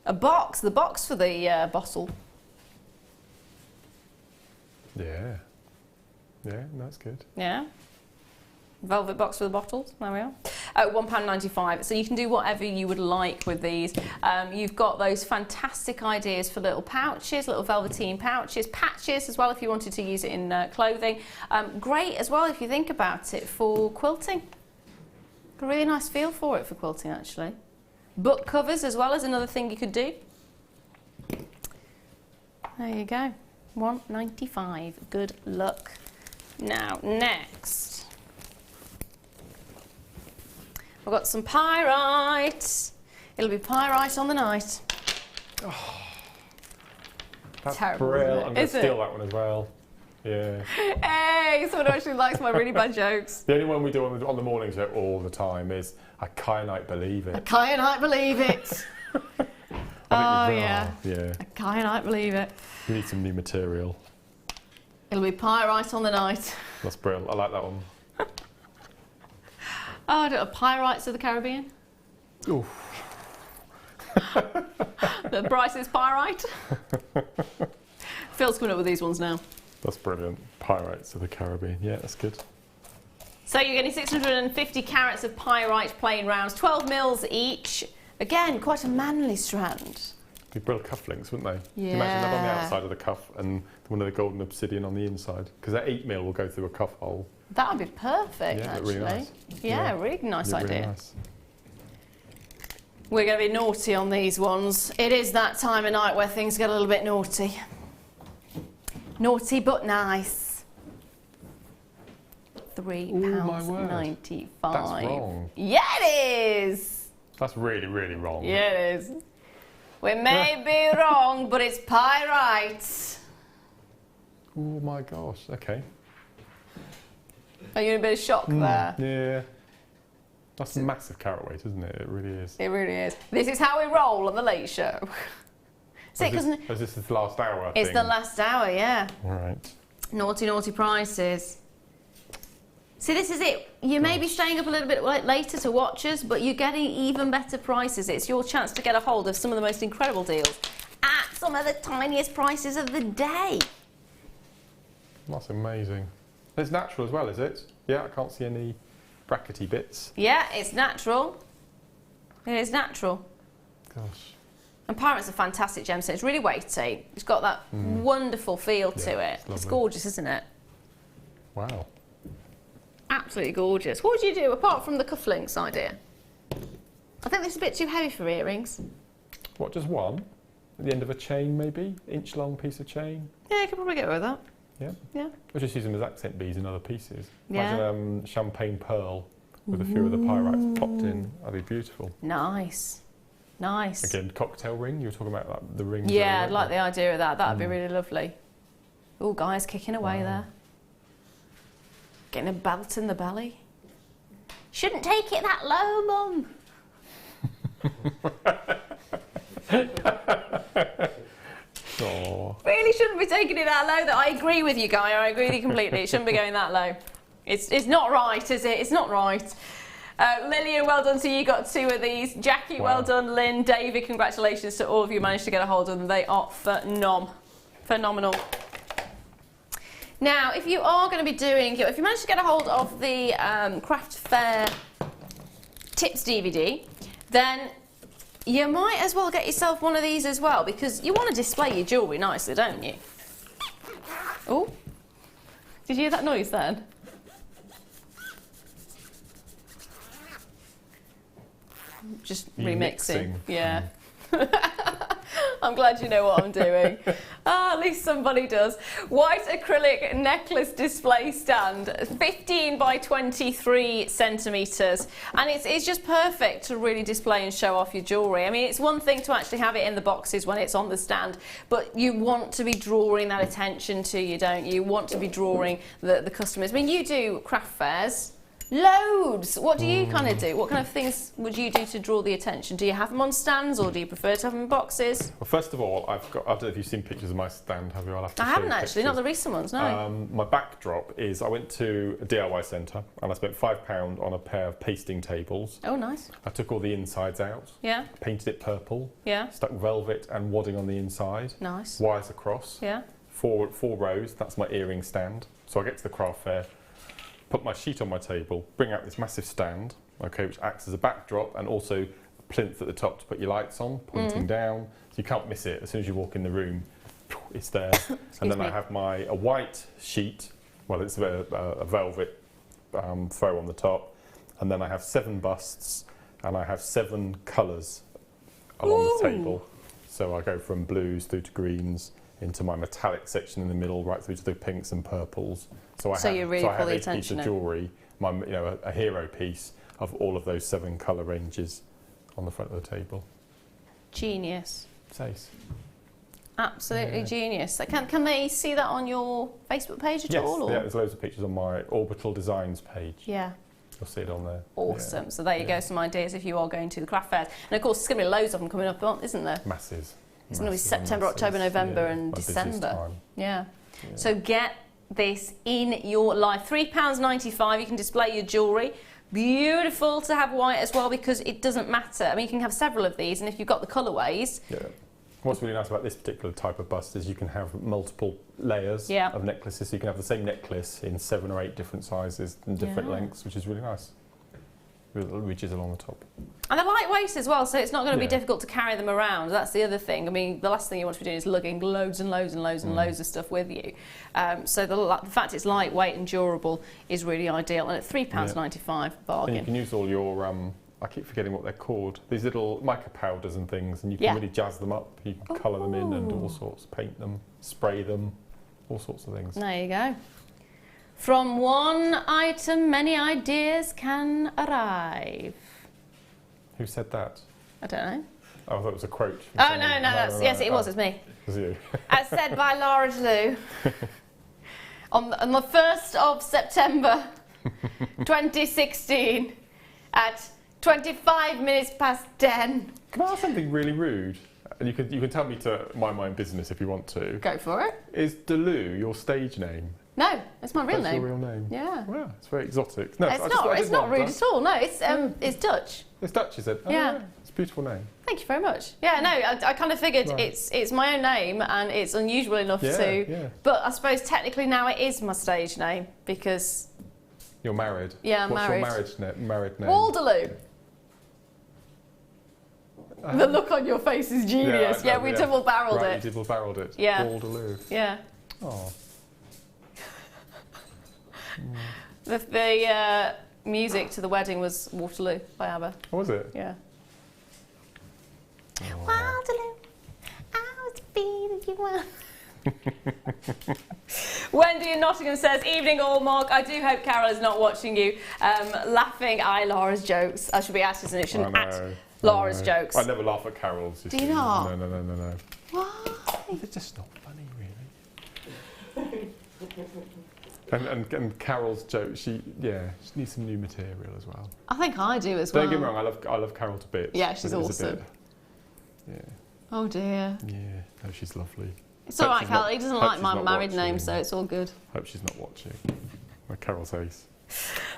the box for the bottle. Yeah. Yeah, that's good. Yeah. Velvet box for the bottles, there we are. £1.95, so you can do whatever you would like with these. You've got those fantastic ideas for little pouches, little velveteen pouches, patches as well if you wanted to use it in clothing. Great as well if you think about it for quilting. A really nice feel for it for quilting actually. Book covers as well as another thing you could do. There you go, £1.95, good luck. Now, next, I've got some pyrite. It'll be pyrite on the night. Oh, that's terrible, brilliant. I'm going to is steal it? that one as well. Yeah. Hey, someone who actually likes my really bad jokes. The only one we do on the morning show all the time is I can't believe it. I can't believe it. Oh, yeah. Yeah. I can't believe it. We need some new material. It'll be pyrite on the night. That's brilliant. I like that one. Oh, I don't know, Pirates of the Caribbean. Ooh. The Bryce's Pyrite. Phil's coming up with these ones now. That's brilliant. Pirates of the Caribbean. Yeah, that's good. So you're getting 650 carats of pyrite plain rounds, 12 mils each. Again, quite a manly strand. Be brilliant cufflinks, wouldn't they? Yeah. Imagine that on the outside of the cuff and one of the golden obsidian on the inside. Because that 8 mil will go through a cuff hole. That would be perfect, yeah, actually. Really nice. Yeah, really nice idea. Really nice. We're going to be naughty on these ones. It is that time of night where things get a little bit naughty. Naughty but nice. £3.95. That's wrong. Yeah, it is. That's really, really wrong. Yeah, it is. We may be wrong, but it's pyrite. Oh my gosh, okay. Are you in a bit of shock there? Yeah. That's a massive carat weight, isn't it? It really is. It really is. This is how we roll on the Late Show. Is this the last hour? It's the last hour, yeah. All right. Naughty, naughty prices. See, this is it. You may be staying up a little bit later to watch us, but you're getting even better prices. It's your chance to get a hold of some of the most incredible deals at some of the tiniest prices of the day. That's amazing. It's natural as well, is it? Yeah, I can't see any brackety bits. Yeah, it's natural. It is natural. Gosh. And Pyrite's a fantastic gemstone. It's really weighty. It's got that wonderful feel to it. It's gorgeous, isn't it? Wow. Absolutely gorgeous. What would you do apart from the cufflinks idea? I think this is a bit too heavy for earrings. What, just one? At the end of a chain, maybe? Inch-long piece of chain? Yeah, you could probably get away with that. Yeah? Yeah. We'll just use them as accent beads in other pieces. Yeah. Imagine champagne pearl with a few of the pyrites popped in. That'd be beautiful. Nice. Nice. Again, cocktail ring. You were talking about the rings. Yeah, I'd like the idea of that. That'd be really lovely. Oh, guys kicking away there. Getting a belt in the belly. Shouldn't take it that low, Mum. Really shouldn't be taking it that low. I agree with you, Guy. I agree with you completely. It shouldn't be going that low. It's not right, is it? It's not right. Lillian, well done to you. Got 2 of these. Jackie, well done. Lynn, David, congratulations to all of you. Managed to get a hold of them. They are phenomenal. Now, if you are going to be doing, if you manage to get a hold of the Craft Fair Tips DVD, then you might as well get yourself one of these as well, because you want to display your jewellery nicely, don't you? Oh, did you hear that noise then? Just remixing. Yeah. I'm glad you know what I'm doing. At least somebody does. White acrylic necklace display stand, 15 by 23 centimetres. And it's just perfect to really display and show off your jewellery. I mean, it's one thing to actually have it in the boxes when it's on the stand, but you want to be drawing that attention to you, don't you? You want to be drawing the customers. I mean, you do craft fairs. Loads! What do you kind of do? What kind of things would you do to draw the attention? Do you have them on stands, or do you prefer to have them in boxes? Well, first of all, I don't know if you've seen pictures of my stand, have you? I'll have to I haven't actually, not the recent ones, no. My backdrop is, I went to a DIY centre and I spent £5 on a pair of pasting tables. Oh, nice. I took all the insides out. Yeah. Painted it purple. Yeah. Stuck velvet and wadding on the inside. Nice. Wires across. Yeah. Four rows, that's my earring stand. So I get to the craft fair, put my sheet on my table, bring out this massive stand, okay, which acts as a backdrop and also a plinth at the top to put your lights on, pointing down, so you can't miss it. As soon as you walk in the room, it's there. And then I have a white sheet, well, it's a velvet throw on the top, and then I have 7 busts, and I have 7 colours along the table. So I go from blues through to greens, into my metallic section in the middle, right through to the pinks and purples. So I have a piece of jewellery, a hero piece of all of those 7 colour ranges on the front of the table. Genius. Says. Absolutely genius. Can they see that on your Facebook page at all? Yes, there's loads of pictures on my Orbital Designs page. Yeah. You'll see it on there. Awesome. Yeah. So there you go, some ideas if you are going to the craft fairs. And of course, there's going to be loads of them coming up, isn't there? Masses. It's going to be September, October, November and December. Yeah. So get this in your life. £3.95, you can display your jewellery. Beautiful to have white as well, because it doesn't matter. I mean, you can have several of these, and if you've got the colourways. Yeah. What's really nice about this particular type of bust is you can have multiple layers of necklaces. So you can have the same necklace in 7 or 8 different sizes and different lengths, which is really nice. With little ridges along the top. And they're lightweight as well, so it's not going to be difficult to carry them around. That's the other thing. I mean, the last thing you want to be doing is lugging loads and loads and loads and loads of stuff with you. So the fact it's lightweight and durable is really ideal. And at £3.95, bargain. And you can use all your, I keep forgetting what they're called, these little mica powders and things, and you can really jazz them up. You can colour them in and do all sorts, paint them, spray them, all sorts of things. There you go. From one item, many ideas can arrive. Who said that? I don't know. Oh, I thought it was a quote. Oh, no, yes, it was, it's me. It was you. As said by Lara, de-Leuw. on the 1st of September 2016 at 25 minutes past 10. Can I ask something really rude? And you can tell me to mind my own business if you want to. Go for it. Is de-Leuw your stage name? No, it's my real name. That's your real name? Yeah. Wow, it's very exotic. No, it's not rude at all. No, it's Dutch. It's Dutch, is it? Oh, yeah. It's a beautiful name. Thank you very much. Yeah, no, I kind of figured it's my own name and it's unusual enough to... Yeah. But I suppose technically now it is my stage name because... You're married? Yeah, I'm married. What's your married name? de-Leuw. The look on your face is genius. Yeah, we double-barrelled it. You double-barrelled it. Yeah. de-Leuw. Yeah. Oh. The music to the wedding was Waterloo by ABBA. Oh, was it? Yeah. Oh. Waterloo, I was beating you up. Wendy in Nottingham says, evening all, Mark. I do hope Carol is not watching you laughing at Lara's jokes. I should be at, isn't it? Shouldn't at Lara's jokes. I never laugh at Carol's. Do you not? No. Why? They're just not funny, really. And Carol's joke, she needs some new material as well. I think I do as well. Don't get me wrong, I love Carol to bits. Yeah, she's awesome. Oh dear. Yeah, no, she's lovely. It's alright, Carol. He doesn't like my married name, so it's all good. Hope she's not watching. Carol's ace.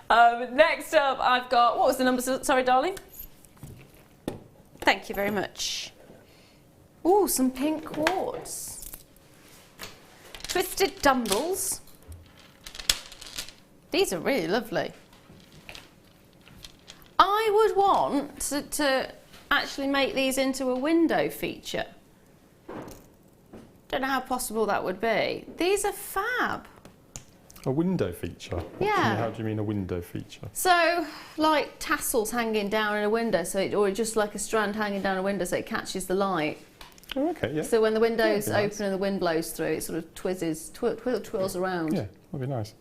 Next up, I've got, what was the number? Sorry, darling. Thank you very much. Ooh, some pink quartz. Twisted Dumbles. These are really lovely. I would want to actually make these into a window feature. Don't know how possible that would be. These are fab. A window feature? How do you mean a window feature? So, like tassels hanging down in a window, or just like a strand hanging down a window so it catches the light. Oh, okay, yeah. So when the window's open nice. and the wind blows through, it sort of twirls around. Yeah, that'd be nice.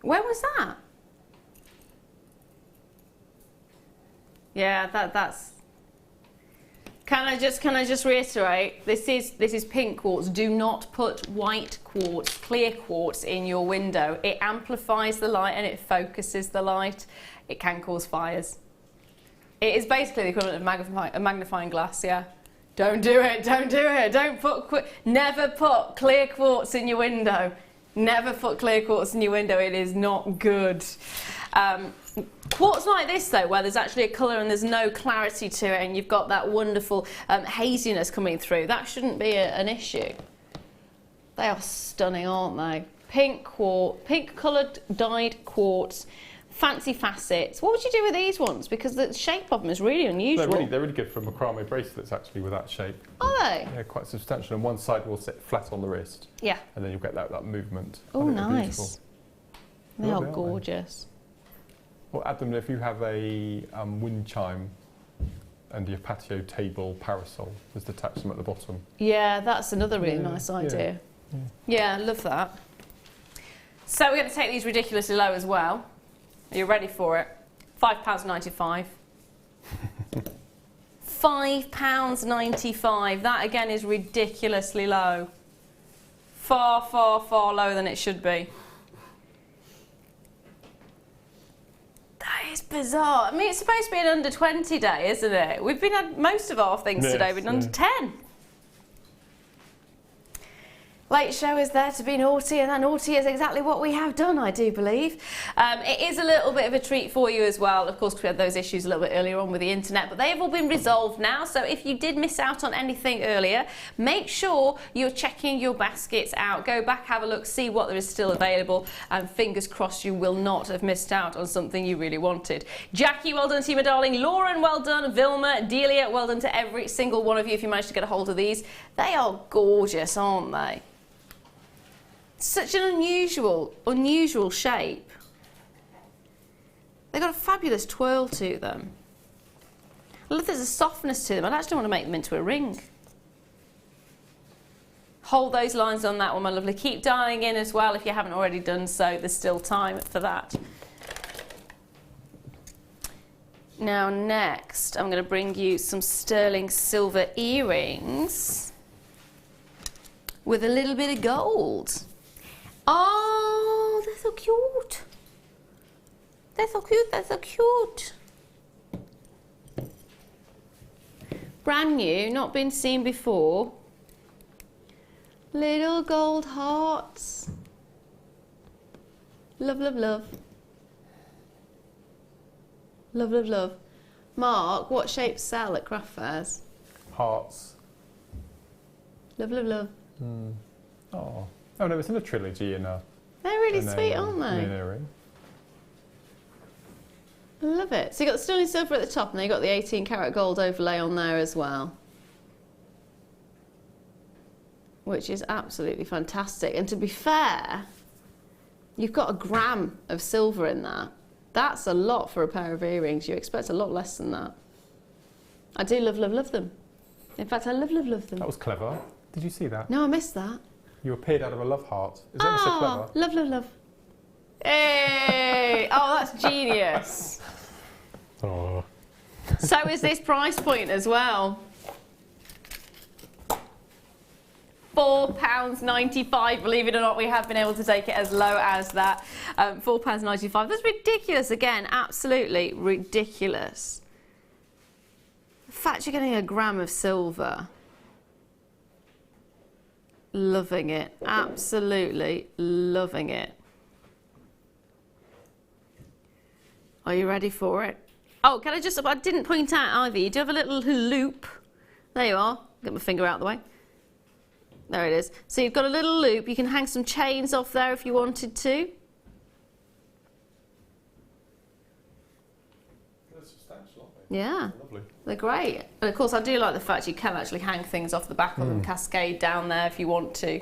When was that? Yeah, that's. Can I just reiterate? This is pink quartz. Do not put white quartz, clear quartz in your window. It amplifies the light and it focuses the light. It can cause fires. It is basically the equivalent of a magnifying glass. Yeah. Don't do it. Don't do it. Don't put. Never put clear quartz in your window. Never put clear quartz in your window. It is not good. Quartz like this though, where there's actually a colour and there's no clarity to it and you've got that wonderful haziness coming through, that shouldn't be an issue. They are stunning, aren't they? Pink coloured dyed quartz, fancy facets. What would you do with these ones? Because the shape of them is really unusual. They're really good for macrame bracelets actually with that shape. Are they? Yeah, quite substantial. And one side will sit flat on the wrist. Yeah. And then you'll get that movement. Oh, nice. They are gorgeous. Well, add them if you have a wind chime and your patio table parasol, just attach them at the bottom. Yeah, that's another really nice idea. Yeah, I love that. So we're going to take these ridiculously low as well. Are you ready for it? £5.95. £5.95. That again is ridiculously low. Far, far, far lower than it should be. That is bizarre. I mean, it's supposed to be an under 20 day, isn't it? We've been had most of our things today been under 10. Late show is there to be naughty, and that naughty is exactly what we have done, I do believe. It is a little bit of a treat for you as well. Of course, we had those issues a little bit earlier on with the internet, but they have all been resolved now. So if you did miss out on anything earlier, make sure you're checking your baskets out. Go back, have a look, see what there is still available, and fingers crossed you will not have missed out on something you really wanted. Jackie, well done to you, my darling. Lauren, well done. Vilma, Delia, well done to every single one of you if you managed to get a hold of these. They are gorgeous, aren't they? Such an unusual shape. They've got a fabulous twirl to them. I love there's a softness to them. I actually want to make them into a ring. Hold those lines on that one, my lovely. Keep dialing in as well if you haven't already done so. There's still time for that. Now next, I'm going to bring you some sterling silver earrings with a little bit of gold. Oh, they're so cute. They're so cute, they're so cute. Brand new, not been seen before. Little gold hearts. Love, love, love. Love, love, love. Mark, what shapes sell at craft fairs? Hearts. Love, love, love. Oh. Oh no, it's in a trilogy in a... They're really sweet, aren't they? In an earring. I love it. So you've got the sterling silver at the top and then you've got the 18 karat gold overlay on there as well. Which is absolutely fantastic. And to be fair, you've got a gram of silver in that. That's a lot for a pair of earrings. You expect a lot less than that. I do love, love, love them. In fact, I love, love, love them. That was clever. Did you see that? No, I missed that. You appeared out of a love heart. Is that so clever? Love, love, love. Hey! Oh, that's genius. Oh. So is this price point as well. £4.95, believe it or not, we have been able to take it as low as that. £4.95, that's ridiculous again, absolutely ridiculous. The fact you're getting a gram of silver. Loving it, absolutely loving it. Are you ready for it? Oh, can I didn't point out either, you do have a little loop. There you are, get my finger out of the way. There it is. So you've got a little loop. You can hang some chains off there if you wanted to. They're substantial, aren't they? Yeah. They're lovely. They're great. And of course, I do like the fact you can actually hang things off the back of them, cascade down there if you want to.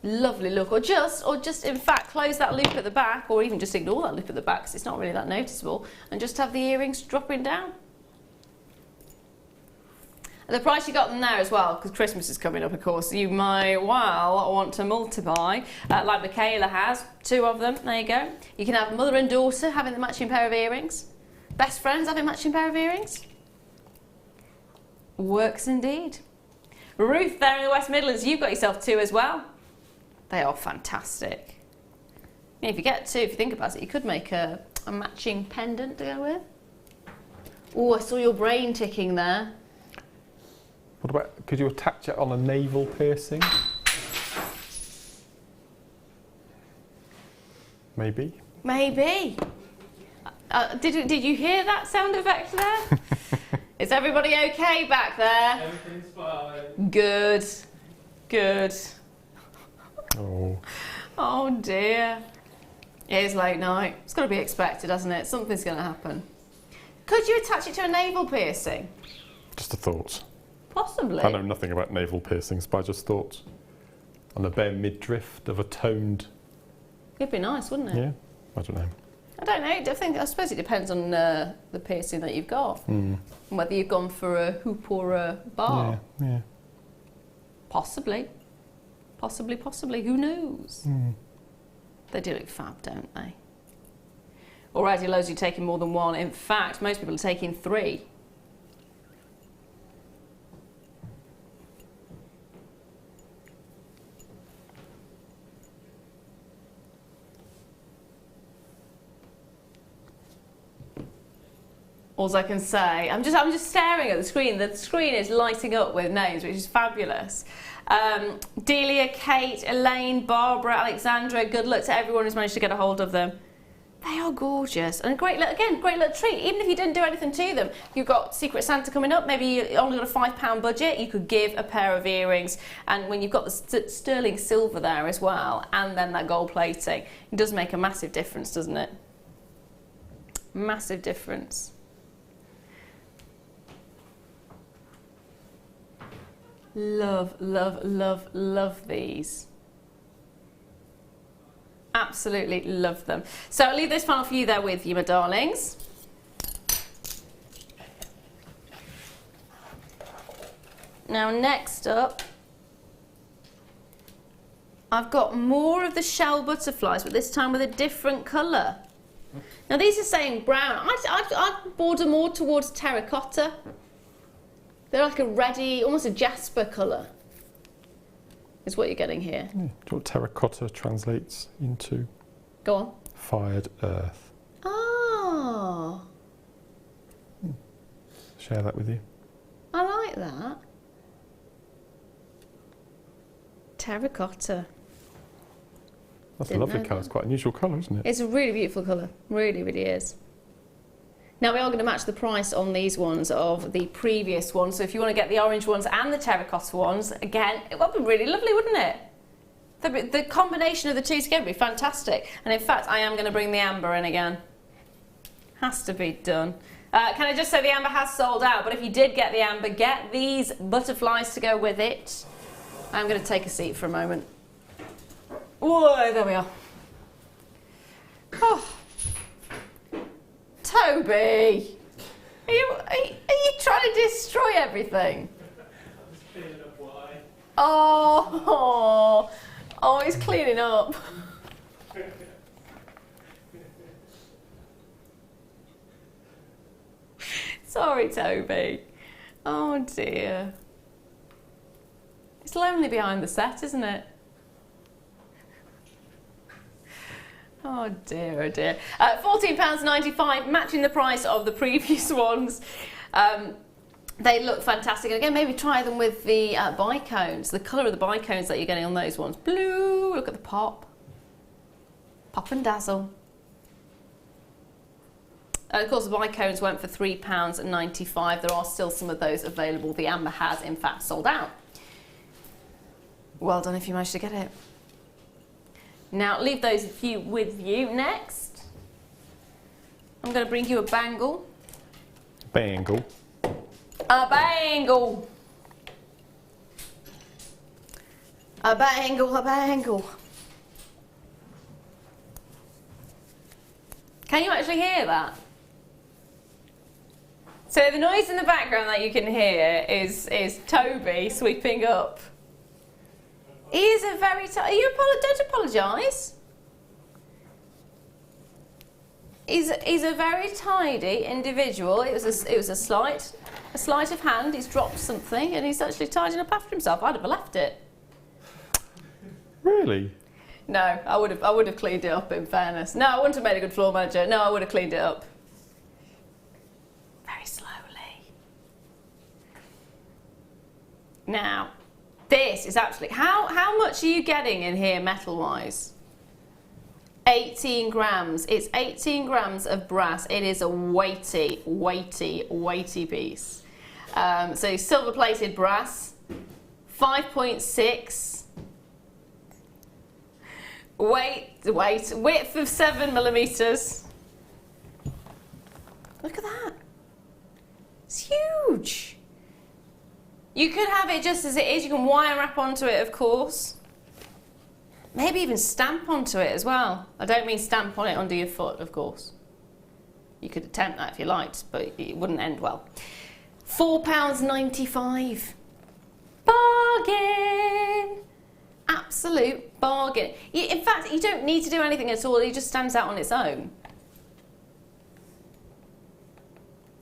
Lovely look. Or just in fact, close that loop at the back, or even just ignore that loop at the back because it's not really that noticeable, and just have the earrings dropping down. And the price you got them there as well, because Christmas is coming up, of course, you might well want to multiply, like Michaela has, 2 of them. There you go. You can have mother and daughter having the matching pair of earrings. Best friends having a matching pair of earrings. Works indeed. Ruth there in the West Midlands, you've got yourself 2 as well. They are fantastic. I mean, if you get 2, if you think about it, you could make a matching pendant to go with. Oh, I saw your brain ticking there. What about, could you attach it on a navel piercing? Maybe. Maybe. Did you hear that sound effect there? Is everybody okay back there? Everything's fine. Good. Good. Oh. Oh dear. It is late night. It's got to be expected, hasn't it? Something's going to happen. Could you attach it to a navel piercing? Just a thought. Possibly. I know nothing about navel piercings, but I just thought on the bare midriff of a toned... It'd be nice, wouldn't it? Yeah, I don't know. I don't know. I suppose it depends on the piercing that you've got. And whether you've gone for a hoop or a bar. Yeah, yeah. Possibly. Possibly. Who knows? They do look fab, don't they? Already loads of you taking more than 1. In fact, most people are taking 3. All I can say, I'm just staring at the screen. The screen is lighting up with names, which is fabulous. Delia, Kate, Elaine, Barbara, Alexandra. Good luck to everyone who's managed to get a hold of them. They are gorgeous and a great little treat. Even if you didn't do anything to them, you've got Secret Santa coming up. Maybe you only got a £5 budget. You could give a pair of earrings, and when you've got the sterling silver there as well, and then that gold plating, it does make a massive difference, doesn't it? Massive difference. Love, love, love, love these. Absolutely love them. So I'll leave this file for you there with you, my darlings. Now next up, I've got more of the shell butterflies, but this time with a different colour. Now these are saying brown. I'd border more towards terracotta. They're like a reddy, almost a jasper colour, is what you're getting here. Do you know what terracotta translates into? Go on. Fired earth. Oh. Share that with you. I like that. Terracotta. That's a lovely colour. It's quite an unusual colour, isn't it? It's a really beautiful colour. Really, really is. Now we are going to match the price on these ones of the previous ones. So if you want to get the orange ones and the terracotta ones, again, it would be really lovely, wouldn't it? The combination of the two together would be fantastic. And in fact, I am going to bring the amber in again. Has to be done. Can I just say the amber has sold out, but if you did get the amber, get these butterflies to go with it. I'm going to take a seat for a moment. Whoa, there we are. Oh. Toby, are you trying to destroy everything? I'm just cleaning up why. Oh, he's cleaning up. Sorry, Toby. Oh dear. It's lonely behind the set, isn't it? Oh dear, oh dear. £14.95, matching the price of the previous ones. They look fantastic. And again, maybe try them with the bicones, the colour of the bicones that you're getting on those ones. Blue, look at the pop. Pop and dazzle. And of course, the bicones went for £3.95. There are still some of those available. The amber has, in fact, sold out. Well done if you managed to get it. Now leave those with you. Next, I'm going to bring you a bangle. Bangle. A bangle. A bangle, a bangle. Can you actually hear that? So the noise in the background that you can hear is Toby sweeping up. He is a very don't apologise. He's a very tidy individual. It was a sleight of hand. He's dropped something and he's actually tidying up after himself. I'd have left it. Really? No, I would have cleaned it up, in fairness. No, I wouldn't have made a good floor manager. No, I would have cleaned it up. Very slowly. Now, this is actually, how much are you getting in here metal-wise? 18 grams. It's 18 grams of brass. It is a weighty, weighty, weighty piece. So silver-plated brass, 5.6. Width of 7 millimeters. Look at that. It's huge. You could have it just as it is. You can wire wrap onto it, of course. Maybe even stamp onto it as well. I don't mean stamp on it under your foot, of course. You could attempt that if you liked, but it wouldn't end well. £4.95. Bargain! Absolute bargain. In fact, you don't need to do anything at all. It just stands out on its own.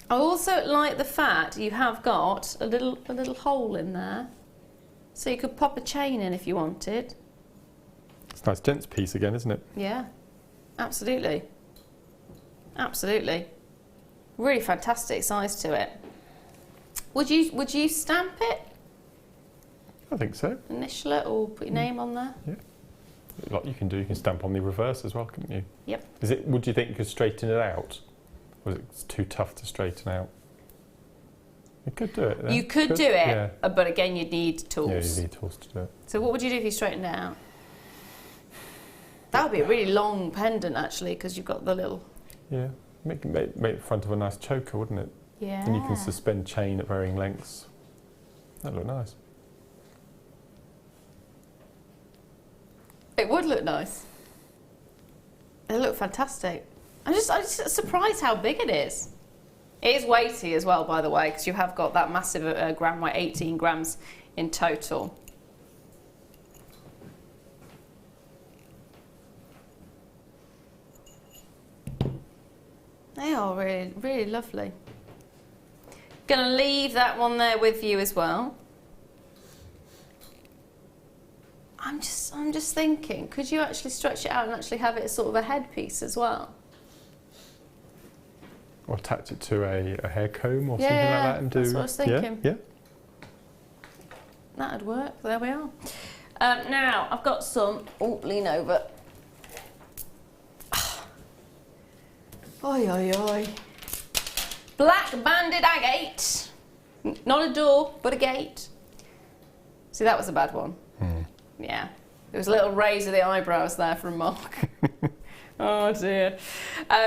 I also like the fact you have got a little hole in there, so you could pop a chain in if you wanted. It's a nice gents piece again, isn't it? Yeah, absolutely. Absolutely. Really fantastic size to it. Would you stamp it? I think so. Initial it or put your name on there? Yeah. Like you can stamp on the reverse as well, couldn't you? Yep. Would you think you could straighten it out? Or is it too tough to straighten out? You could do it then. You could do it, yeah. But again you'd need tools. Yeah, you need tools to do it. So what would you do if you straightened it out? That would be a really long pendant actually, because you've got the little... Yeah, make the front of a nice choker, wouldn't it? Yeah. And you can suspend chain at varying lengths. That'd look nice. It would look nice. It look fantastic. I'm just surprised how big it is. It is weighty as well, by the way, because you have got that massive gram weight, 18 grams in total. They are really, really lovely. Gonna leave that one there with you as well. I'm just thinking, could you actually stretch it out and actually have it as sort of a headpiece as well? Or attach it to a hair comb or something like that and do... that's what I was thinking. Yeah. That'd work. There we are. Now, I've got some... Oh, lean over. Oi, oi, oi. Black banded agate. Not a door, but a gate. See, that was a bad one. Yeah. There was a little raise of the eyebrows there from Mark. Oh dear.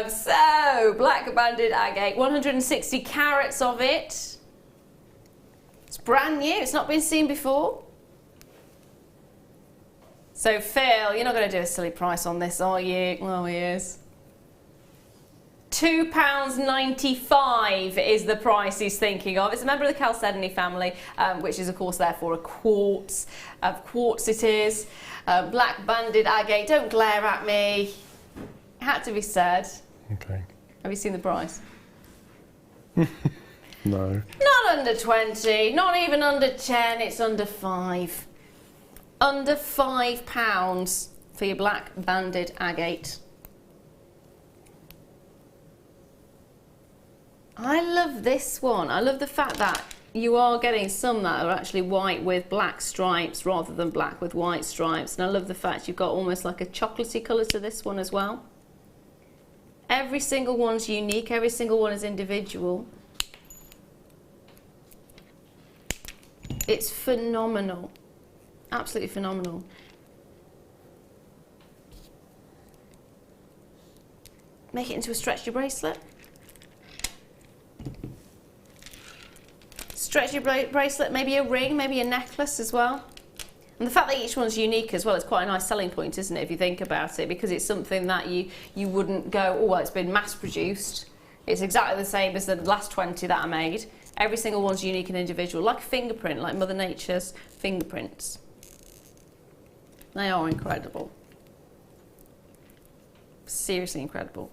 So, black banded agate, 160 carats of it. It's brand new, it's not been seen before. So Phil, you're not going to do a silly price on this, are you? Oh, he is. £2.95 is the price he's thinking of. It's a member of the Chalcedony family, which is of course therefore a quartz. Of quartz it is. Black banded agate. Don't glare at me. It had to be said. Okay. Have you seen the price? No. Not under 20, not even under 10, it's under 5. Under £5 for your black banded agate. I love this one. I love the fact that you are getting some that are actually white with black stripes rather than black with white stripes. And I love the fact you've got almost like a chocolatey colour to this one as well. Every single one's unique, every single one is individual. It's phenomenal. Absolutely phenomenal. Make it into a stretchy bracelet. Stretchy bracelet, maybe a ring, maybe a necklace as well. And the fact that each one's unique as well, it's quite a nice selling point, isn't it, if you think about it, because it's something that you wouldn't go, oh, well, it's been mass produced. It's exactly the same as the last 20 that I made. Every single one's unique and individual, like a fingerprint, like Mother Nature's fingerprints. They are incredible. Seriously incredible.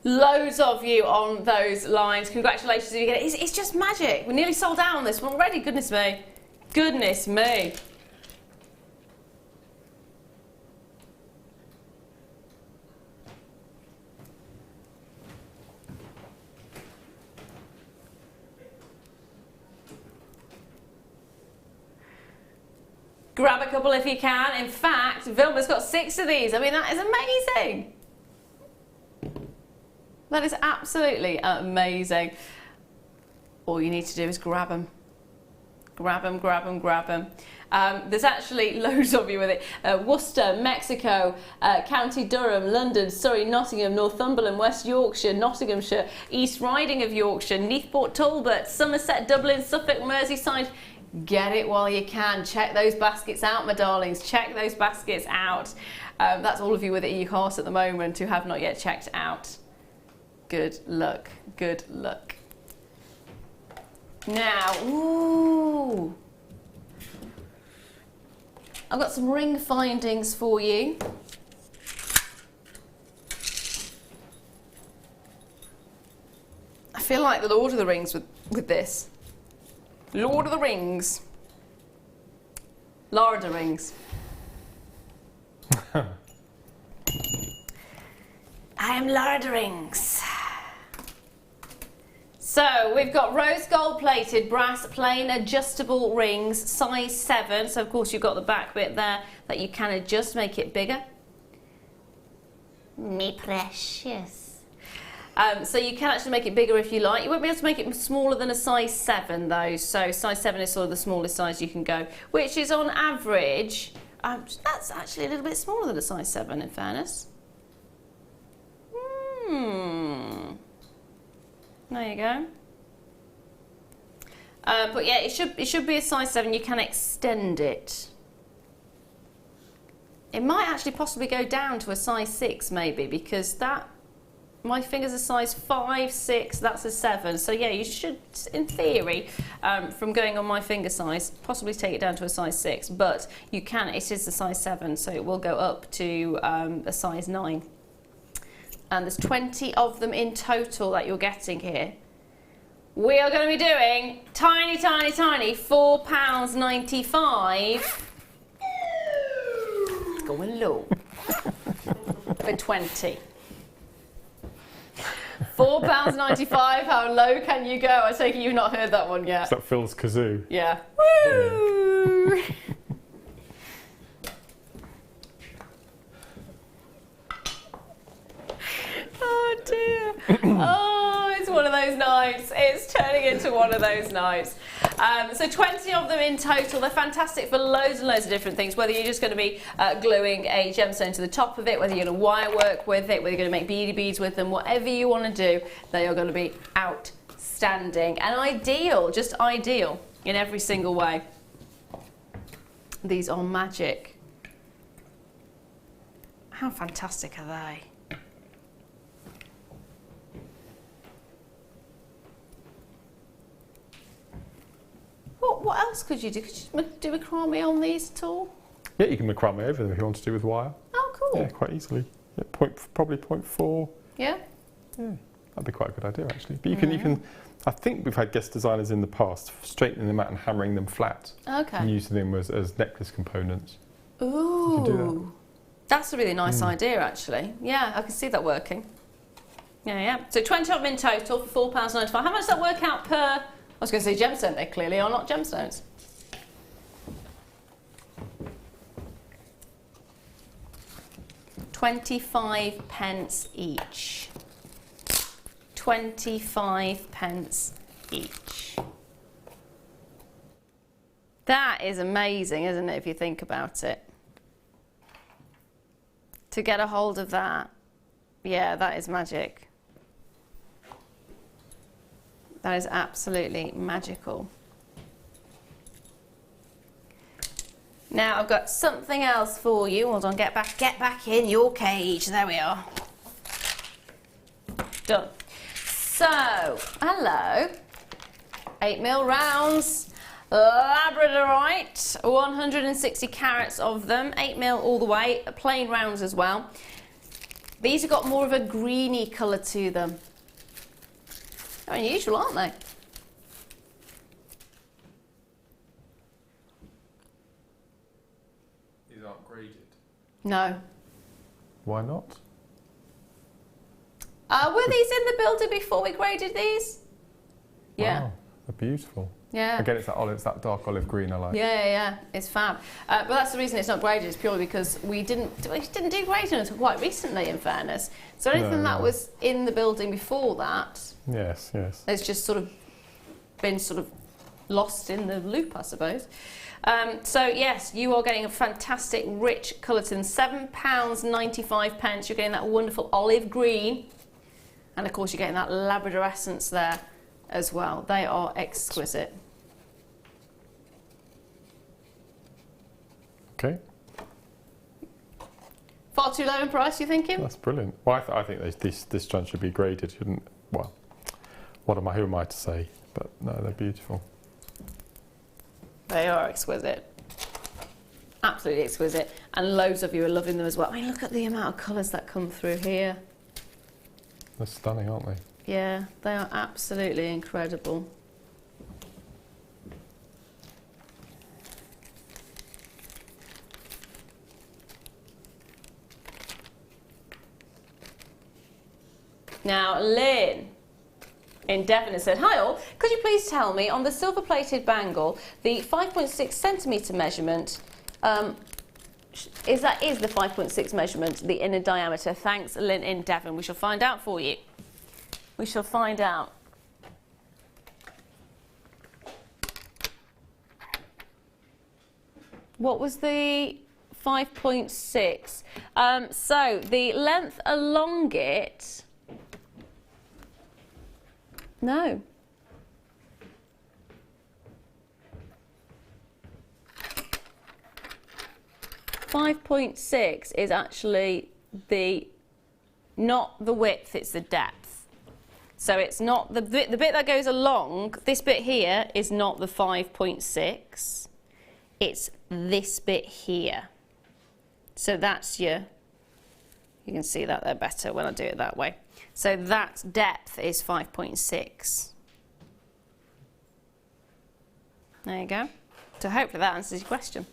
Loads of you on those lines. Congratulations if you get it. It's just magic. We're nearly sold out on this one already. Goodness me. Goodness me. Grab a couple if you can. In fact, Vilma's got 6 of these. I mean, that is amazing. That is absolutely amazing. All you need to do is grab them. Grab them, grab them, grab them. There's actually loads of you with it. Worcester, Mexico, County Durham, London, Surrey, Nottingham, Northumberland, West Yorkshire, Nottinghamshire, East Riding of Yorkshire, Neathport, Talbot, Somerset, Dublin, Suffolk, Merseyside. Get it while you can. Check those baskets out, my darlings. Check those baskets out. That's all of you with it in your course at the moment who have not yet checked out. Good luck, good luck. Now, ooh, I've got some ring findings for you. I feel like the Lord of the Rings with this. Lord of the Rings. Lara de Rings. I am Lara de Rings. So we've got rose gold plated brass plain adjustable rings, size 7. So of course you've got the back bit there that you can adjust, make it bigger. Me precious. So you can actually make it bigger if you like. You won't be able to make it smaller than a size 7 though. So size 7 is sort of the smallest size you can go, which is on average, that's actually a little bit smaller than a size 7 in fairness. There you go. But yeah, it should be a size 7. You can extend it. It might actually possibly go down to a size 6 maybe, because that my finger's a size 5, 6. That's a 7. So yeah, you should, in theory, from going on my finger size, possibly take it down to a size 6. But you can. It is a size 7, so it will go up to a size 9. And there's 20 of them in total that you're getting here. We are going to be doing tiny, tiny, tiny £4.95. It's going low. For 20. £4.95. How low can you go? I take it you've not heard that one yet. Is that Phil's kazoo? Yeah. Woo! Oh dear. Oh, it's one of those nights. It's turning into one of those nights. So 20 of them in total. They're fantastic for loads and loads of different things, whether you're just going to be gluing a gemstone to the top of it, whether you're going to wire work with it, whether you're going to make beady beads with them, whatever you want to do, they are going to be outstanding and ideal, just ideal in every single way. These are magic. How fantastic are they? What else could you do? Could you do macrame on these at all? Yeah, you can macrame over them if you want to do with wire. Oh, cool. Yeah, quite easily. Yeah, probably 0.4. Yeah? Yeah, that'd be quite a good idea actually. But you can, I think we've had guest designers in the past straightening them out and hammering them flat. Okay. And using them as necklace components. Ooh. You can do that. That's a really nice idea actually. Yeah, I can see that working. Yeah. So 20 of them in total for £4.95. How much does that work out per? I was going to say gemstone. They clearly are not gemstones. £25 each. 25 each. That is amazing, isn't it, if you think about it? To get a hold of that, yeah, that is magic. That is absolutely magical. Now I've got something else for you. Hold on, get back in your cage. There we are. Done. So, hello. 8mm rounds. Labradorite, 160 carats of them, 8mm all the way, plain rounds as well. These have got more of a greeny colour to them. They're unusual, aren't they? These aren't graded. No. Why not? Were these in the builder before we graded these? Yeah. Wow, they're beautiful. Yeah. Again, it's that dark olive green I like. Yeah, it's fab. But that's the reason it's not graded, is purely because we didn't do grading until quite recently, in fairness. So anything that was in the building before that, yes, it's just sort of been lost in the loop, I suppose. So yes, you are getting a fantastic rich colour to them. £7.95. You're getting that wonderful olive green, and of course you're getting that Labrador essence there as well. They are exquisite. Okay. Far too low in price, you thinking? That's brilliant. Well, I think this strand should be graded. Well, who am I to say? But no, they're beautiful. They are exquisite. Absolutely exquisite. And loads of you are loving them as well. I mean, look at the amount of colours that come through here. They're stunning, aren't they? Yeah, they are absolutely incredible. Now, Lynn in Devon has said, "Hi all, could you please tell me on the silver plated bangle, the 5.6 centimetre measurement, is the 5.6 measurement, the inner diameter?" Thanks, Lynn in Devon. We shall find out for you. We shall find out. What was the 5.6? So the length along it, no. .6 is actually not the width, it's the depth. So it's not the bit that goes along, this bit here is not the 5.6, it's this bit here. So that's you can see that there better when I do it that way. So that depth is 5.6. There you go. So hopefully that answers your question.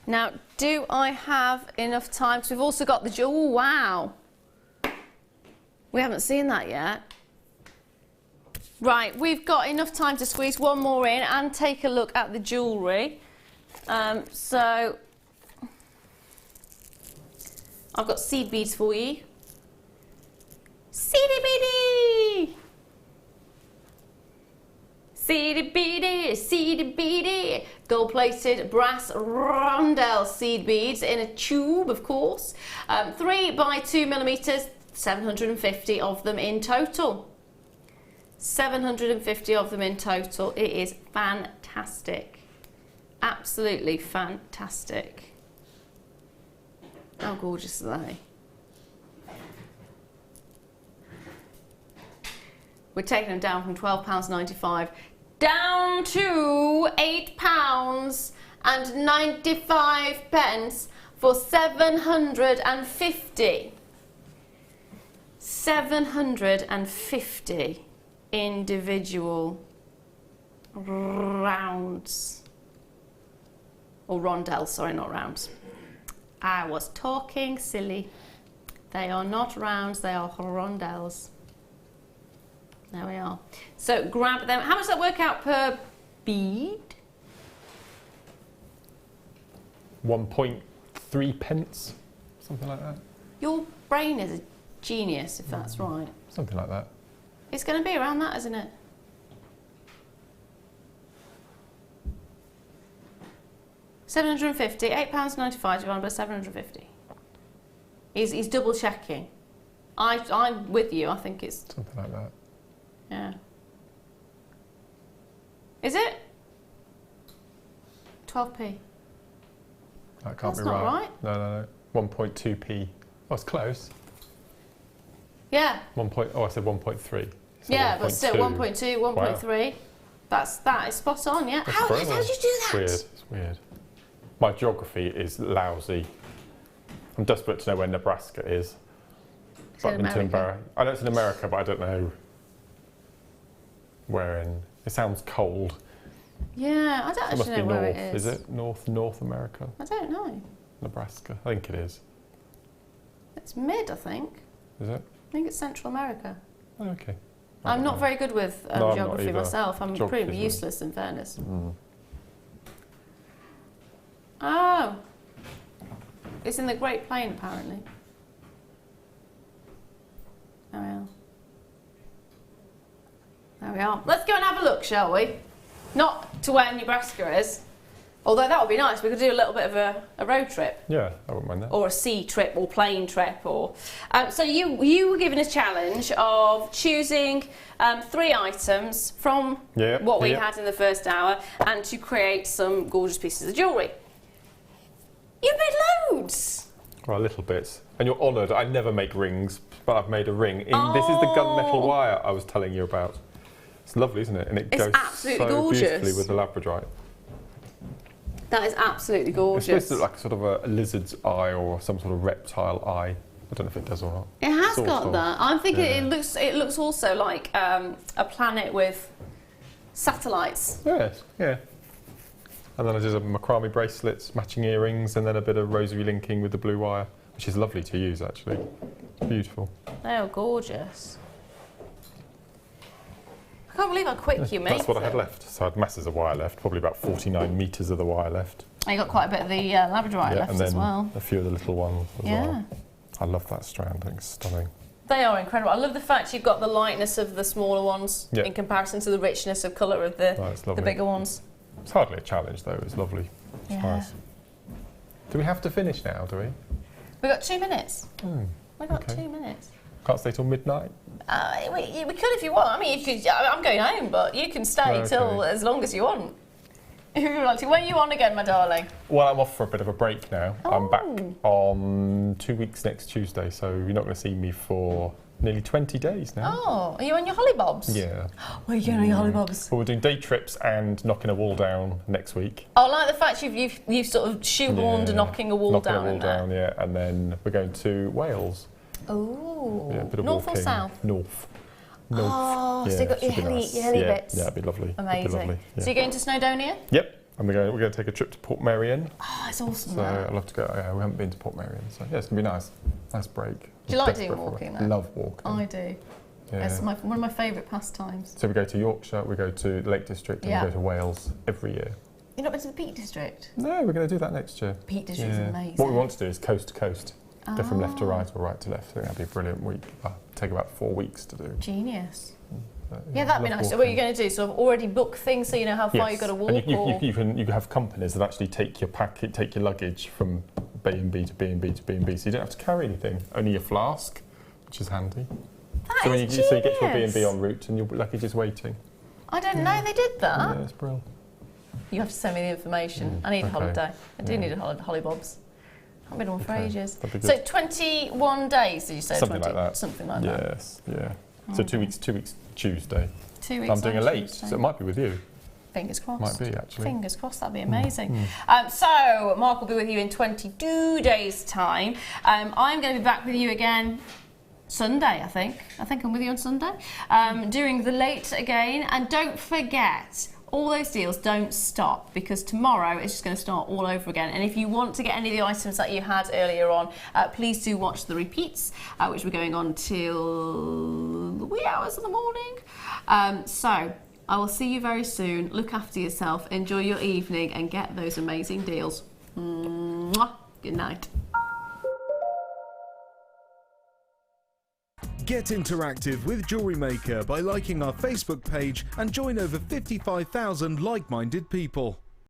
Now, do I have enough time? Because we've also got the jewel. Wow. We haven't seen that yet. Right, we've got enough time to squeeze one more in and take a look at the jewellery. So, I've got seed beads for you. Seedy beady! Seedy beady, seedy beady. Gold plated brass rondelle seed beads in a tube, of course. 3 by 2 millimetres, 750 of them in total. 750 of them in total. It is fantastic. Absolutely fantastic. How gorgeous are they? We're taking them down from £12.95 down to £8.95 for 750. 750 individual rounds. Or rondelles, sorry, not rounds. I was talking silly. They are not rounds, they are rondelles. There we are. So grab them. How much does that work out per bead? 1.3 pence, something like that. Your brain is a genius, if that's right. Something like that. It's going to be around that, isn't it? £750, £8.95 divided by 750. He's double checking. I'm with you. I think it's something like that. Yeah. Is it? 12p. That can't That's be not right. No. 1.2p. Oh, it's close. Yeah. I said 1.3. Yeah, but still 1.2, 1.3. Wow. That is spot on. Yeah. How did you do that? It's weird. My geography is lousy. I'm desperate to know where Nebraska is. It's in America. I know it's in America, but I don't know where in. It sounds cold. Yeah, I don't actually know where it is. Is it North America? I don't know. Nebraska, I think it is. It's mid, I think. Is it? I think it's Central America. Oh, okay. I'm not very good with geography myself. I'm pretty useless, in fairness. Oh, it's in the Great Plain, apparently. There we are. There we are. Let's go and have a look, shall we? Not to where Nebraska is, although that would be nice. We could do a little bit of a road trip. Yeah, I wouldn't mind that. Or a sea trip, or plane trip, or. So you were given a challenge of choosing 3 items from what we had in the first hour, and to create some gorgeous pieces of jewellery. You've made loads. Well, little bits. And you're honoured. I never make rings, but I've made a ring. This is the gunmetal wire I was telling you about. It's lovely, isn't it? And it goes absolutely so gorgeous. beautifully with the labradorite. That is absolutely gorgeous. It's supposed to look like sort of a lizard's eye or some sort of reptile eye. I don't know if it does or not. It has got that. I'm thinking it looks also like a planet with satellites. Yes, yeah. And then I did a macrame bracelets, matching earrings, and then a bit of rosary linking with the blue wire, which is lovely to use actually. Beautiful. They are gorgeous. I can't believe how quick you made them. That's what I had left. So I had masses of wire left, probably about 49 metres of the wire left. And you got quite a bit of the labradorite left and then as well. A few of the little ones as well. I love that strand, I think it's stunning. They are incredible. I love the fact you've got the lightness of the smaller ones in comparison to the richness of colour of the bigger ones. It's hardly a challenge though, it's lovely. It's nice. Do we have to finish now, do we? We've got 2 minutes. We've got 2 minutes. Can't stay till midnight? We could if you want. I mean, I'm going home, but you can stay till as long as you want. If you like to. When are you on again, my darling? Well, I'm off for a bit of a break now. I'm back on 2 weeks next Tuesday, so you're not going to see me for nearly 20 days now. Oh, are you on your hollybobs? Yeah. Where are you going on your hollybobs? Well, we're doing day trips and knocking a wall down next week. I like the fact you've sort of shoehorned knocking a wall down in there. Yeah, and then we're going to Wales. Oh. Yeah, a bit of North walking. or south? North. Oh, so you've got your hilly bits. Yeah, it'd be lovely. Amazing. It'd be lovely, yeah. So you're going to Snowdonia? Yep. And we're going to take a trip to Port Merion. Oh, it's awesome. So I'd love to go. Yeah, we haven't been to Port Merion, so yeah, it's gonna be nice. Nice break. Do you like doing walking there? Love walking. I do. Yeah. It's one of my favourite pastimes. So we go to Yorkshire, we go to the Lake District, and we go to Wales every year. You've not been to the Peak District? No, we're going to do that next year. Peak District is amazing. What we want to do is coast to coast. Go from left to right or right to left. I think that'd be a brilliant week. Take about 4 weeks to do. Genius. Yeah, that'd be nice. So what are you going to do? Sort of already book things so you know how far you've got to walk? And you can have companies that actually take your luggage from B&B to B&B to B&B, so you don't have to carry anything, only your flask, which is handy. So you get to a B&B en route and your luggage is waiting. I didn't know they did that. Yeah, it's brilliant. You have to send me the information. I need a holiday. I do need a hollybobs. I've been on for ages. So 21 days, did you say? Something like that. Something like that. Yes, yeah. So 2 weeks Tuesday. 2 weeks I'm doing a late, Tuesday. so it might be with you. Fingers crossed. Might be, actually. Fingers crossed, that'd be amazing. So, Mark will be with you in 22 days' time. I'm going to be back with you again Sunday, I think. I think I'm with you on Sunday. Doing the late again. And don't forget, all those deals don't stop, because tomorrow it's just going to start all over again. And if you want to get any of the items that you had earlier on, please do watch the repeats, which we're going on till the wee hours of the morning. So I will see you very soon. Look after yourself, enjoy your evening, and get those amazing deals. Mwah. Good night. Get interactive with JewelleryMaker by liking our Facebook page and join over 55,000 like-minded people.